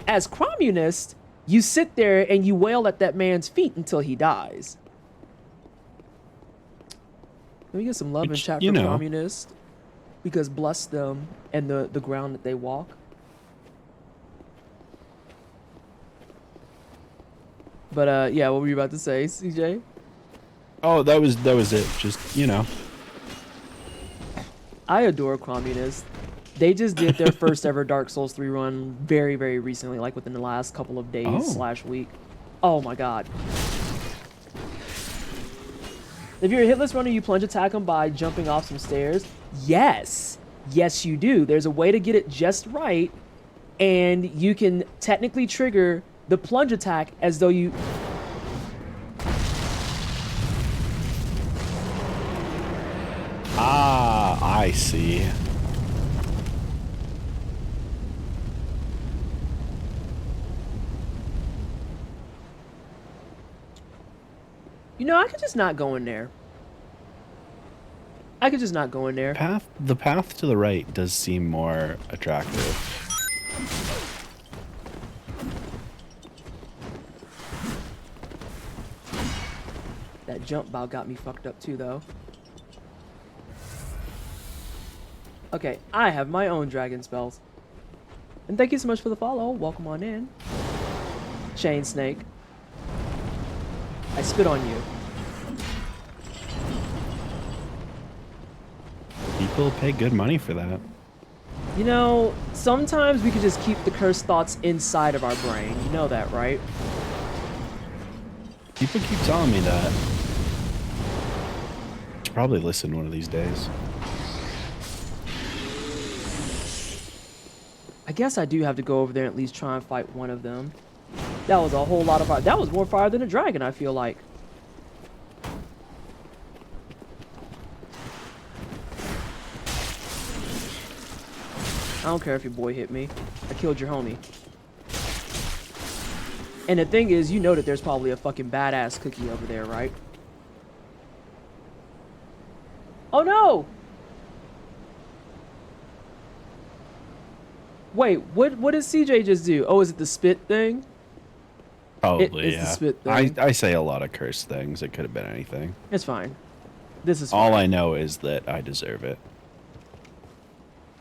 as communist, you sit there and you wail at that man's feet until he dies. Let me get some love in chat for communist, because bless them and the ground that they walk. But yeah, what were you about to say, CJ? Oh, that was it. Just, you know. I adore communist. They just did their first ever Dark Souls 3 run very, very recently, like within the last couple of days / week. Oh my god. If you're a hitless runner, you plunge attack them by jumping off some stairs. Yes. Yes, you do. There's a way to get it just right, and you can technically trigger the plunge attack as though you... Ah, I see. You know, I could just not go in there. I could just not go in there. The path to the right does seem more attractive. That jump bow got me fucked up too, though. Okay, I have my own dragon spells. And thank you so much for the follow. Welcome on in. Chain Snake. I spit on you. People pay good money for that. You know, sometimes we could just keep the cursed thoughts inside of our brain. You know that, right? People keep telling me that. I should probably listen one of these days. I guess I do have to go over there and at least try and fight one of them. That was a whole lot of fire. That was more fire than a dragon, I feel like. I don't care if your boy hit me. I killed your homie. And the thing is, you know that there's probably a fucking badass cookie over there, right? Oh no! Wait, what did CJ just do? Oh, is it the spit thing? Probably, it's the spit thing. I say a lot of cursed things. It could have been anything. It's fine. This is all fine. I know is that I deserve it.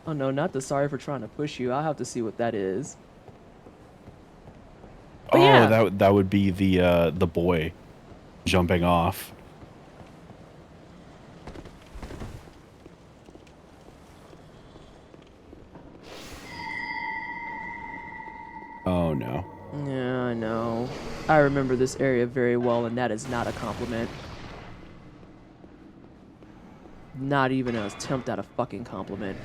Oh no, not the sorry for trying to push you. I'll have to see what that is. But oh, yeah. that would be the boy jumping off. Oh no. Yeah, I know. I remember this area very well, and that is not a compliment. Not even an attempt at a fucking compliment.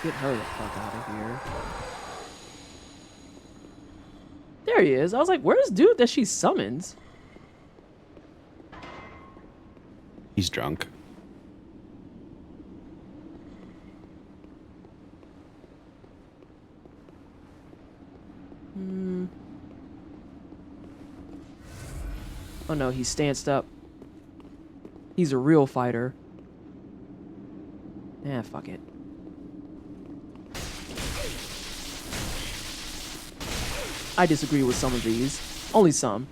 Get her the fuck out of here. There he is. I was like, where's dude that she summons? He's drunk. Oh no, he's stanced up. He's a real fighter. Yeah, fuck it. I disagree with some of these. Only some.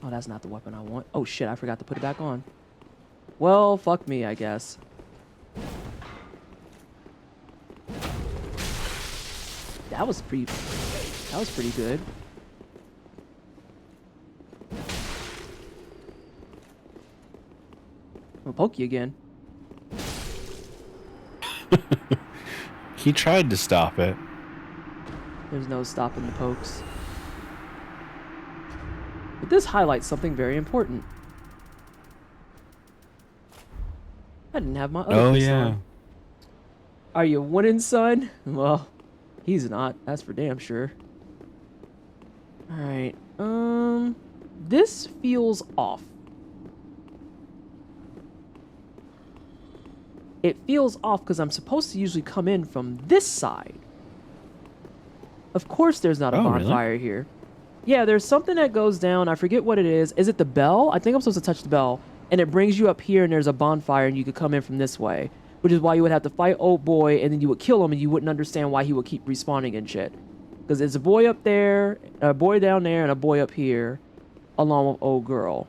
Oh, that's not the weapon I want. Oh shit, I forgot to put it back on. Well, fuck me, I guess. That was pretty good. I'm gonna poke you again. He tried to stop it. There's no stopping the pokes. But this highlights something very important. I didn't have my other piece on. Are you winning, son? Well, he's not. That's for damn sure. Alright. This feels off. It feels off because I'm supposed to usually come in from this side. Of course there's not a bonfire here. Yeah, there's something that goes down. I forget what it is. Is it the bell? I think I'm supposed to touch the bell. And it brings you up here and there's a bonfire and you could come in from this way. Which is why you would have to fight old boy and then you would kill him and you wouldn't understand why he would keep respawning and shit. Because there's a boy up there, a boy down there, and a boy up here. Along with old girl.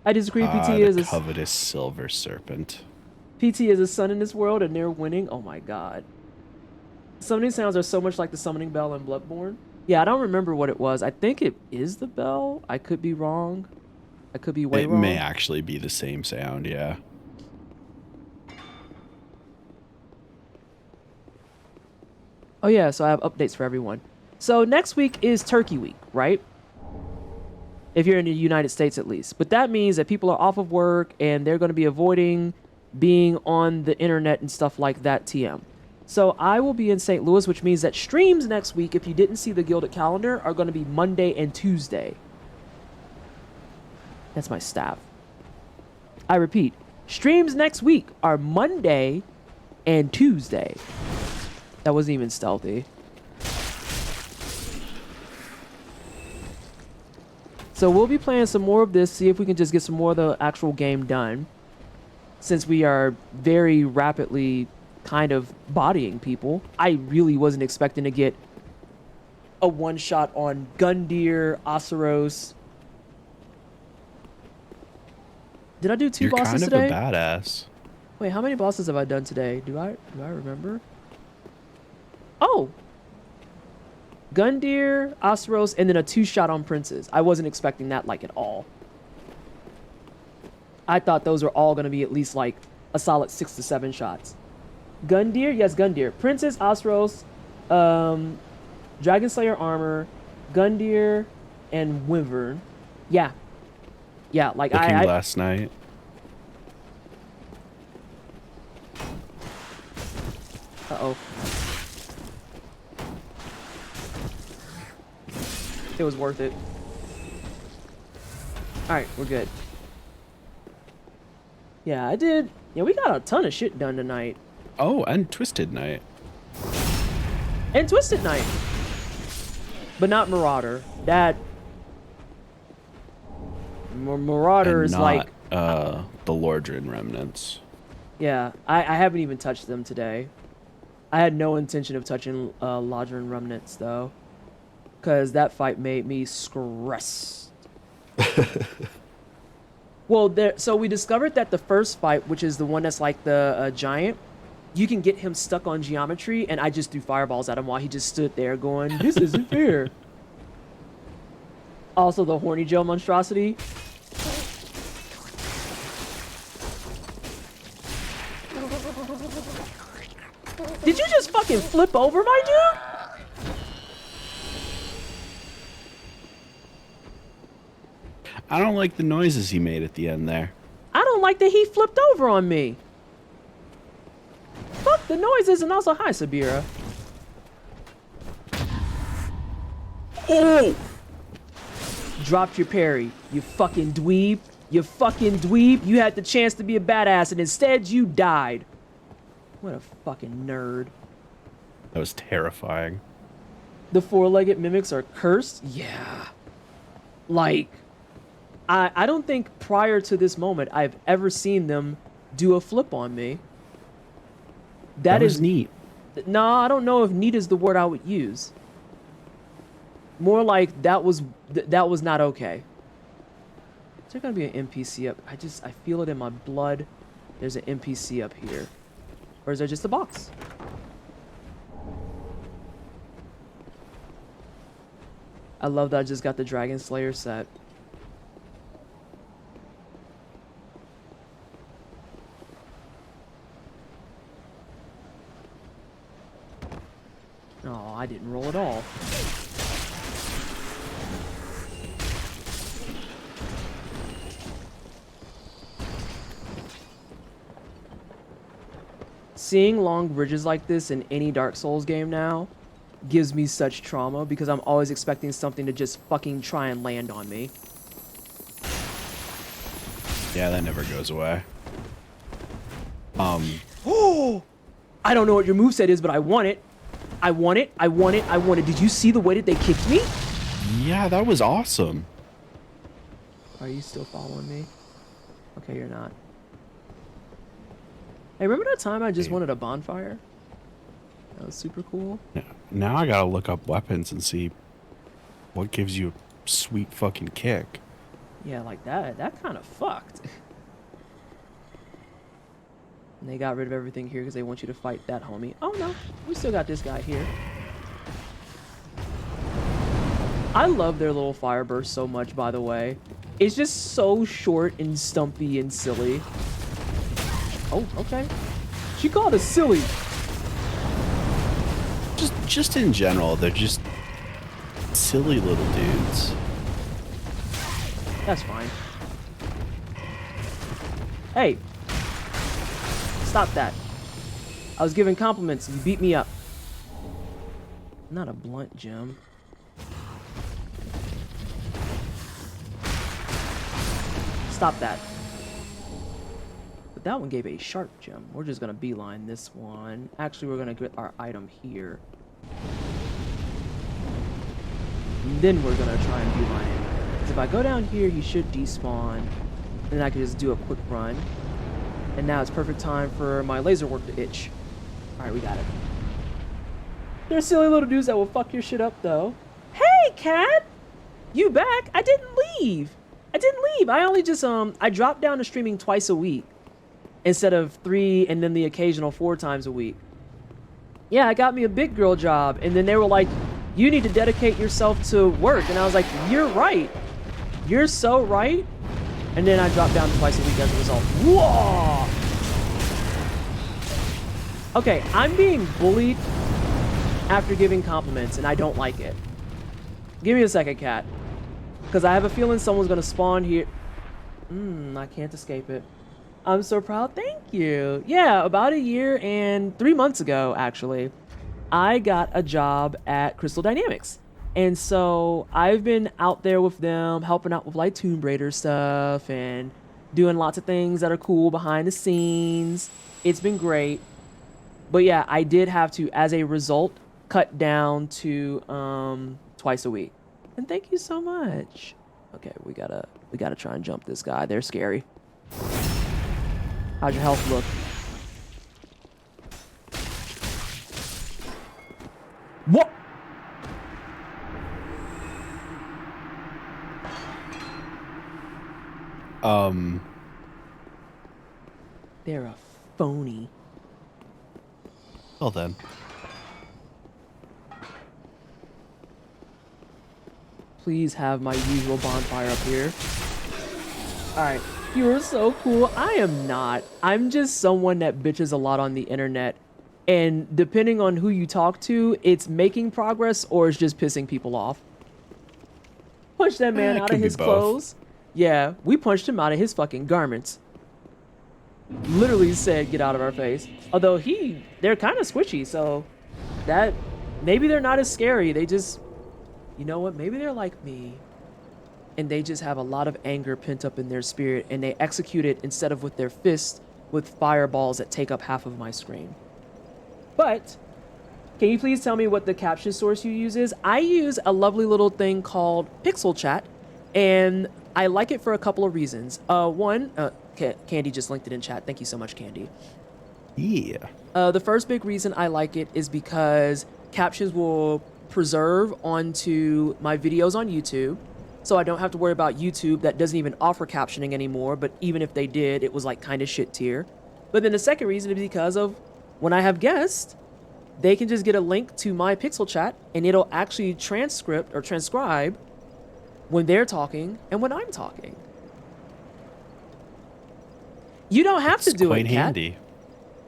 I disagree. PT is a covetous silver serpent. PT is a sun in this world, and they're winning. Oh my god! Summoning sounds are so much like the summoning bell in Bloodborne. Yeah, I don't remember what it was. I think it is the bell. I could be wrong. I could be way wrong. It may actually be the same sound. Yeah. Oh yeah, so I have updates for everyone. So next week is Turkey Week, right? If you're in the United States at least. But that means that people are off of work and they're going to be avoiding being on the internet and stuff like that TM. So I will be in St. Louis, which means that streams next week, if you didn't see the Gilded calendar, are going to be Monday and Tuesday. That's my staff. I repeat, streams next week are Monday and Tuesday. That wasn't even stealthy. So we'll be playing some more of this, see if we can just get some more of the actual game done. Since we are very rapidly kind of bodying people. I really wasn't expecting to get a one-shot on Gundyr, Asaros. Did I do two bosses today? You're kind of a badass. Wait, how many bosses have I done today? Do I remember? Oh! Gundyr, Osros, and then a 2-shot on Princes. I wasn't expecting that like at all. I thought those were all going to be at least like a solid 6 to 7 shots. Gundyr, yes, Gundyr. Princess, Osros, Dragon Slayer armor, Gundyr, and Wyvern. Yeah. Yeah, like Looking last night. Uh-oh. It was worth it. Alright, we're good. Yeah, I did. Yeah, we got a ton of shit done tonight. Oh, and Twisted Night. And Twisted Night. But not Marauder. That... Marauder is like... the Lordran Remnants. Yeah, I haven't even touched them today. I had no intention of touching Lodgerin Remnants, though. Because that fight made me stressed. Well, so we discovered that the first fight, which is the one that's like the giant, you can get him stuck on geometry, and I just threw fireballs at him while he just stood there going, this isn't fair. Also, the horny gel monstrosity. Did you just fucking flip over, my dude? I don't like the noises he made at the end there. I don't like that he flipped over on me. Fuck the noises, and also hi, Sabira. Oh! Dropped your parry, you fucking dweeb. You fucking dweeb. You had the chance to be a badass, and instead you died. What a fucking nerd. That was terrifying. The 4-legged mimics are cursed? Yeah. Like, I don't think prior to this moment I've ever seen them do a flip on me. That is neat. No, I don't know if neat is the word I would use. More like that was not okay. Is there gonna be an NPC up? I feel it in my blood. There's an NPC up here. Or is there just a box? I love that I just got the Dragon Slayer set. Oh, I didn't roll at all. Seeing long bridges like this in any Dark Souls game now gives me such trauma because I'm always expecting something to just fucking try and land on me. Yeah, that never goes away. Oh! I don't know what your moveset is, but I want it. I want it. I want it. I want it. Did you see the way that they kicked me? Yeah, that was awesome. Are you still following me? Okay, you're not. Hey, remember that time I just wanted a bonfire? That was super cool. Yeah. Now I gotta look up weapons and see what gives you a sweet fucking kick. Yeah, like that kind of fucked. And they got rid of everything here because they want you to fight that homie. Oh no, we still got this guy here. I love their little fire burst so much, by the way. It's just so short and stumpy and silly. Oh, okay. She called us silly. Just in general, they're just silly little dudes. That's fine. Hey. Stop that. I was giving compliments and you beat me up. Not a blunt gem. Stop that. But that one gave a sharp gem. We're just gonna beeline this one. Actually, we're gonna get our item here. And then we're gonna try and beeline it. Because if I go down here, he should despawn. And then I can just do a quick run. And now it's perfect time for my laser work to itch. Alright, we got it. They're silly little dudes that will fuck your shit up, though. Hey, cat! You back? I didn't leave. I didn't leave. I only just, I dropped down to streaming twice a week. instead of 3 and then the occasional 4 times a week. Yeah, I got me a big girl job. And then they were like, you need to dedicate yourself to work. And I was like, you're right. You're so right. And then I dropped down twice a week as a result. Whoa! Okay, I'm being bullied after giving compliments, and I don't like it. Give me a second, cat. Because I have a feeling someone's going to spawn here. I can't escape it. I'm so proud. Thank you. Yeah, about a year and 3 months ago, actually, I got a job at Crystal Dynamics. And so I've been out there with them, helping out with like Tomb Raider stuff and doing lots of things that are cool behind the scenes. It's been great. But yeah, I did have to, as a result, cut down to twice a week. And thank you so much. Okay, we gotta try and jump this guy. They're scary. How's your health look? What? They're a phony. Well then. Please have my usual bonfire up here. Alright, you are so cool. I am not. I'm just someone that bitches a lot on the internet. And depending on who you talk to, it's making progress or it's just pissing people off. Punch that man out of his clothes. Yeah, we punched him out of his fucking garments. Literally said, get out of our face. Although they're kind of squishy, so that, maybe they're not as scary. They just, you know what? Maybe they're like me. And they just have a lot of anger pent up in their spirit, and they execute it instead of with their fists, with fireballs that take up half of my screen. But can you please tell me what the caption source you use is? I use a lovely little thing called Pixel Chat, and I like it for a couple of reasons. One, Candy just linked it in chat. Thank you so much, Candy. Yeah. The first big reason I like it is because captions will preserve onto my videos on YouTube. So I don't have to worry about YouTube that doesn't even offer captioning anymore. But even if they did, it was like kind of shit tier. But then the second reason is because of when I have guests, they can just get a link to my Pixel Chat and it'll actually transcribe when they're talking and when I'm talking. You don't have to do it, Kat. Quite handy.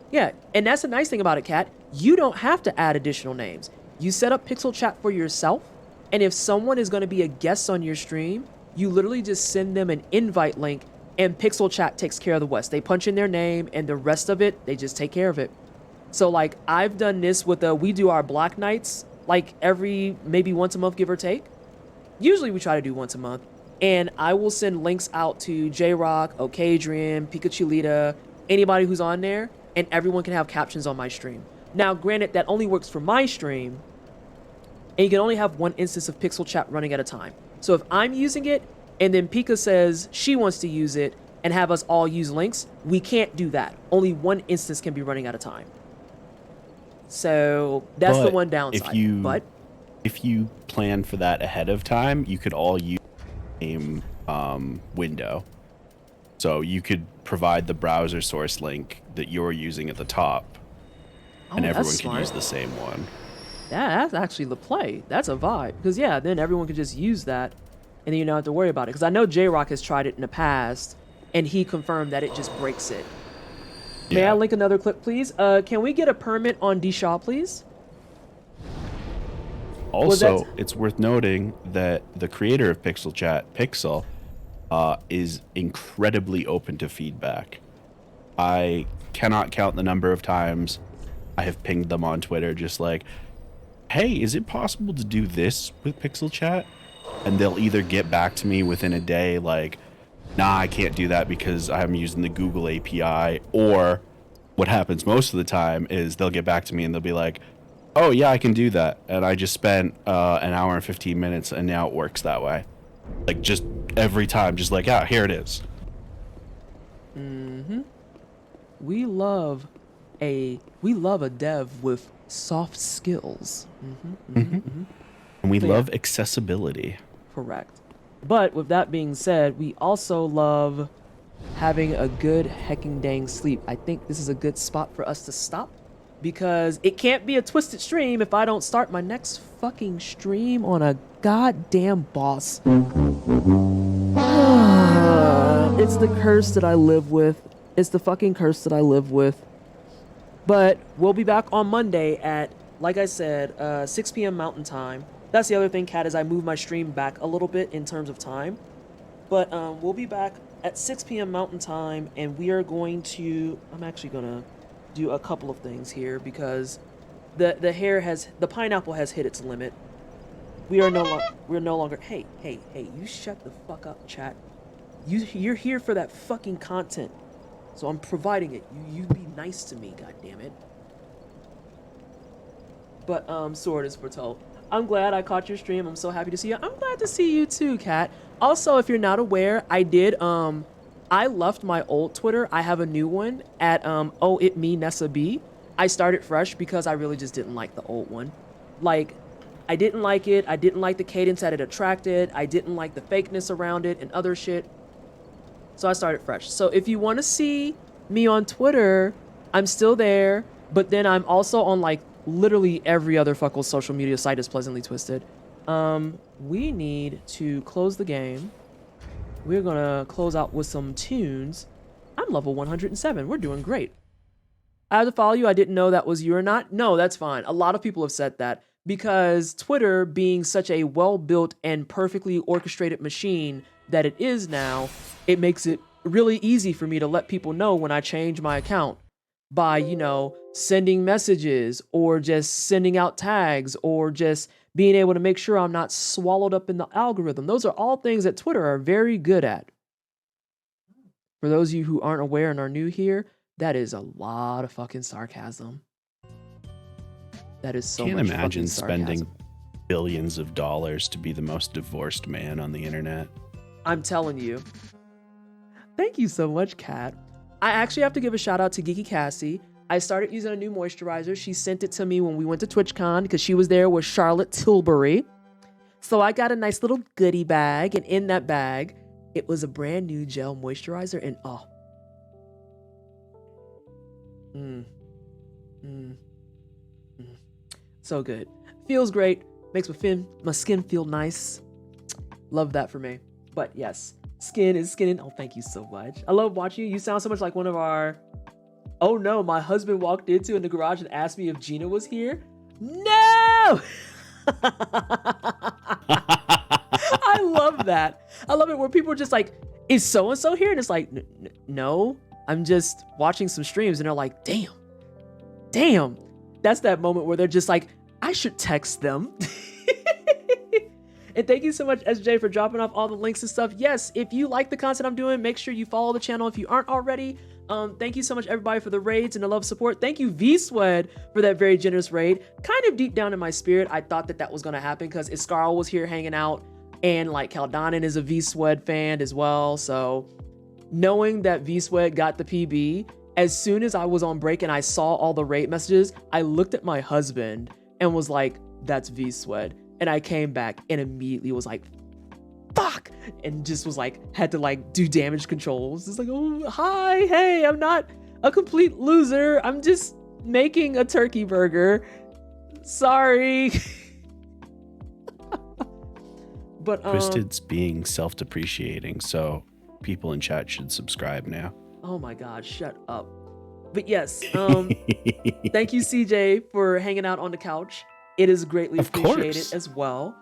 Yeah, and that's the nice thing about it, Kat. You don't have to add additional names. You set up Pixel Chat for yourself, and if someone is going to be a guest on your stream, you literally just send them an invite link, and Pixel Chat takes care of the rest. They punch in their name, and the rest of it, they just take care of it. So, like, I've done this with we do our Black Nights, like, maybe once a month, give or take. Usually we try to do once a month. And I will send links out to J-Rock, Okadrian, Pikachulita, anybody who's on there, and everyone can have captions on my stream. Now, granted, that only works for my stream, and you can only have one instance of Pixel Chat running at a time. So if I'm using it, and then Pika says she wants to use it, and have us all use links, we can't do that. Only one instance can be running at a time. So that's the one downside. If you plan for that ahead of time, you could all use the same window. So you could provide the browser source link that you're using at the top, and everyone can use the same one. Yeah, that's actually the play. That's a vibe. Because, yeah, then everyone can just use that, and then you don't have to worry about it. Because I know J-Rock has tried it in the past, and he confirmed that it just breaks it. Yeah. May I link another clip, please? Can we get a permit on D. Shaw, please? Also, it's worth noting that the creator of Pixel Chat, Pixel, is incredibly open to feedback. I cannot count the number of times I have pinged them on Twitter just like, hey, is it possible to do this with Pixel Chat? And they'll either get back to me within a day like, nah, I can't do that because I'm using the Google API. Or what happens most of the time is they'll get back to me and they'll be like, oh, yeah, I can do that. And I just spent an hour and 15 minutes and now it works that way. Like, just every time, just like, here it is. Mm-hmm. We love a dev with soft skills. Mm-hmm, mm-hmm, mm-hmm. And we love accessibility. Correct. But with that being said, we also love having a good hecking dang sleep. I think this is a good spot for us to stop because it can't be a twisted stream if I don't start my next fucking stream on a goddamn boss. It's the curse that I live with. It's the fucking curse that I live with. But we'll be back on Monday at, like I said, 6 p.m. Mountain Time. That's the other thing, Kat, is I moved my stream back a little bit in terms of time. But we'll be back at 6 p.m. Mountain Time, and we are going to... I'm actually going to do a couple of things here because the pineapple has hit its limit. We're no longer... Hey, you shut the fuck up, chat. You're here for that fucking content. So I'm providing it. You be nice to me, goddammit. But Sword is foretold. I'm glad I caught your stream. I'm so happy to see you. I'm glad to see you too, Kat. Also, if you're not aware, I left my old Twitter. I have a new one at oh it me Nessa B. I started fresh because I really just didn't like the old one. Like, I didn't like it. I didn't like the cadence that it attracted. I didn't like the fakeness around it and other shit. So I started fresh. So if you want to see me on Twitter, I'm still there. But then I'm also on like literally every other fucking social media site is Pleasantly Twisted. We need to close the game. We're gonna close out with some tunes. I'm level 107. We're doing great. I have to follow you. I didn't know that was you or not. No, that's fine. A lot of people have said that because Twitter, being such a well-built and perfectly orchestrated machine that it is now, it makes it really easy for me to let people know when I change my account by, you know, sending messages or just sending out tags or just being able to make sure I'm not swallowed up in the algorithm. Those are all things that Twitter are very good at. For those of you who aren't aware and are new here, that is a lot of fucking sarcasm. That is so much fucking sarcasm. Can't imagine spending billions of dollars to be the most divorced man on the internet. I'm telling you. Thank you so much, Kat. I actually have to give a shout out to Geeky Cassie. I started using a new moisturizer. She sent it to me when we went to TwitchCon because she was there with Charlotte Tilbury. So I got a nice little goodie bag, and in that bag, it was a brand new gel moisturizer, and so good. Feels great. Makes my skin feel nice. Love that for me. But yes, skin is skinning. Oh, thank you so much. I love watching you. You sound so much like one of our... Oh no, my husband walked into in the garage and asked me if Gina was here. No! I love that. I love it where people are just like, is so-and-so here? And it's like, no, I'm just watching some streams. And they're like, damn. That's that moment where they're just like, I should text them. And thank you so much, SJ, for dropping off all the links and stuff. Yes, if you like the content I'm doing, make sure you follow the channel if you aren't already. Thank you so much, everybody, for the raids and the love support. Thank you, V-Swed, for that very generous raid. Kind of deep down in my spirit, I thought that was going to happen because Iscarl was here hanging out, and like Caldonin is a V-Swed fan as well. So knowing that V-Swed got the PB, as soon as I was on break and I saw all the raid messages, I looked at my husband and was like, that's V-Swed. And I came back and immediately was like, fuck, and just was like, had to like do damage controls. It's like, oh, hi, hey, I'm not a complete loser. I'm just making a turkey burger. Sorry. But Twisted's being self-depreciating, so people in chat should subscribe now. Oh my God, shut up. But yes, thank you, CJ, for hanging out on the couch. It is greatly appreciated as well.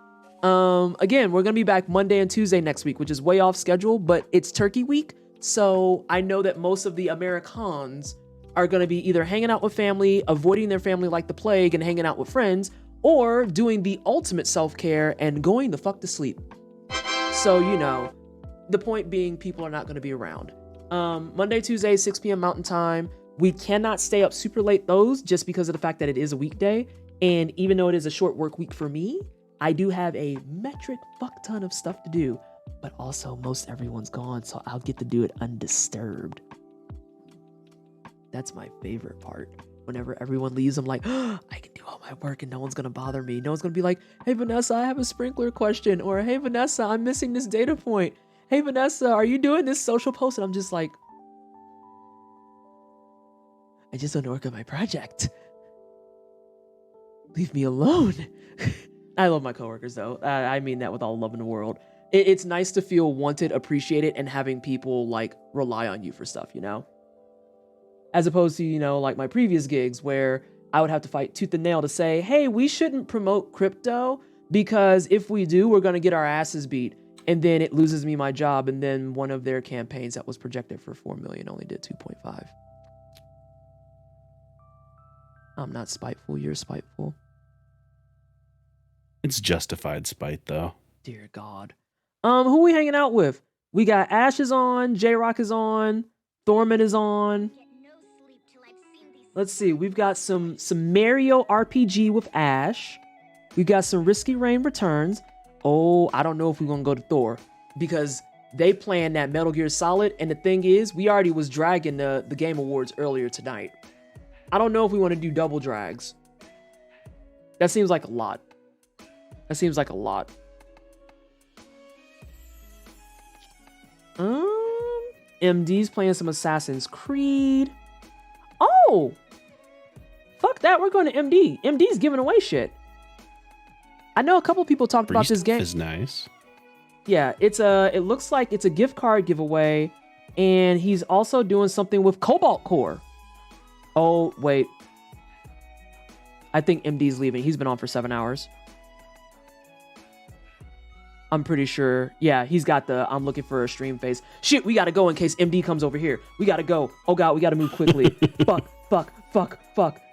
Again, we're going to be back Monday and Tuesday next week, which is way off schedule, but it's Turkey Week. So I know that most of the Americans are going to be either hanging out with family, avoiding their family like the plague, and hanging out with friends, or doing the ultimate self-care and going the fuck to sleep. So, you know, the point being, people are not going to be around. Monday, Tuesday, 6 p.m. Mountain Time. We cannot stay up super late those just because of the fact that it is a weekday. And even though it is a short work week for me, I do have a metric fuck ton of stuff to do, but also most everyone's gone, so I'll get to do it undisturbed. That's my favorite part. Whenever everyone leaves, I'm like, oh, I can do all my work and no one's gonna bother me. No one's gonna be like, hey Vanessa, I have a sprinkler question, or hey Vanessa, I'm missing this data point. Hey Vanessa, are you doing this social post? And I'm just like, I just want to work on my project. Leave me alone. I love my coworkers though. I mean that with all love in the world. It's nice to feel wanted, appreciated, and having people like rely on you for stuff, you know? As opposed to, you know, like my previous gigs where I would have to fight tooth and nail to say, hey, we shouldn't promote crypto because if we do, we're going to get our asses beat. And then it loses me my job. And then one of their campaigns that was projected for 4 million only did 2.5. I'm not spiteful. You're spiteful. It's justified spite, though. Dear God. Who we hanging out with? We got Ash is on, J-Rock is on, Thorman is on. Let's see. We've got some Mario RPG with Ash. We've got some Risky Rain returns. Oh, I don't know if we're gonna go to Thor because they playing that Metal Gear Solid, and the thing is, we already was dragging the Game Awards earlier tonight. I don't know if we want to do double drags. That seems like a lot. That seems like a lot. MD's playing some Assassin's Creed. Oh! Fuck that, we're going to MD. MD's giving away shit. I know a couple people talked about this game. Is nice. Yeah, it looks like it's a gift card giveaway, and he's also doing something with Cobalt Core. Oh, wait. I think MD's leaving. He's been on for 7 hours. I'm pretty sure. Yeah, he's got the I'm looking for a stream face. Shit, we gotta go in case MD comes over here. We gotta go. Oh God, we gotta move quickly. Fuck.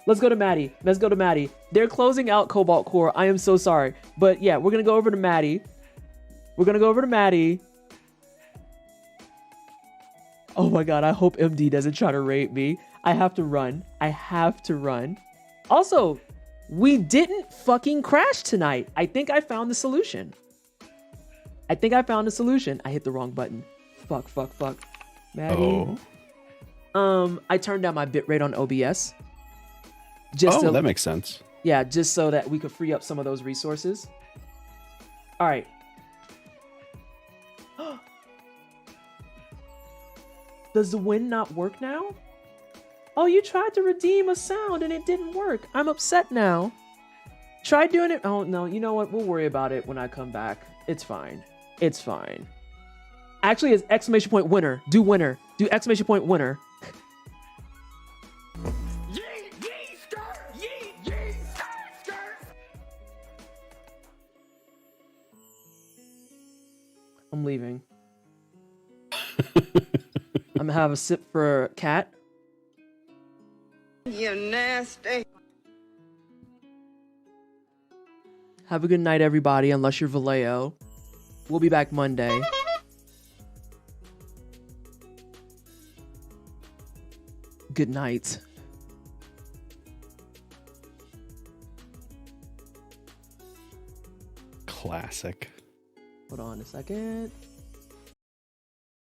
Let's go to Maddie. They're closing out Cobalt Core. I am so sorry. But yeah, we're gonna go over to Maddie. Oh my God, I hope MD doesn't try to rape me. I have to run. Also, we didn't fucking crash tonight. I think I found the solution. I hit the wrong button. Fuck. Maddie. Oh. I turned down my bitrate on OBS. That makes sense. Yeah, just so that we could free up some of those resources. All right. Does the wind not work now? Oh, you tried to redeem a sound and it didn't work. I'm upset now. Try doing it. Oh, no. You know what? We'll worry about it when I come back. It's fine. Actually, it's exclamation point winner. Do winner. Do exclamation point winner. I'm leaving. I'm gonna have a sip for a cat. You nasty. Have a good night, everybody, unless you're Vallejo. We'll be back Monday. Good night. Classic. Hold on a second.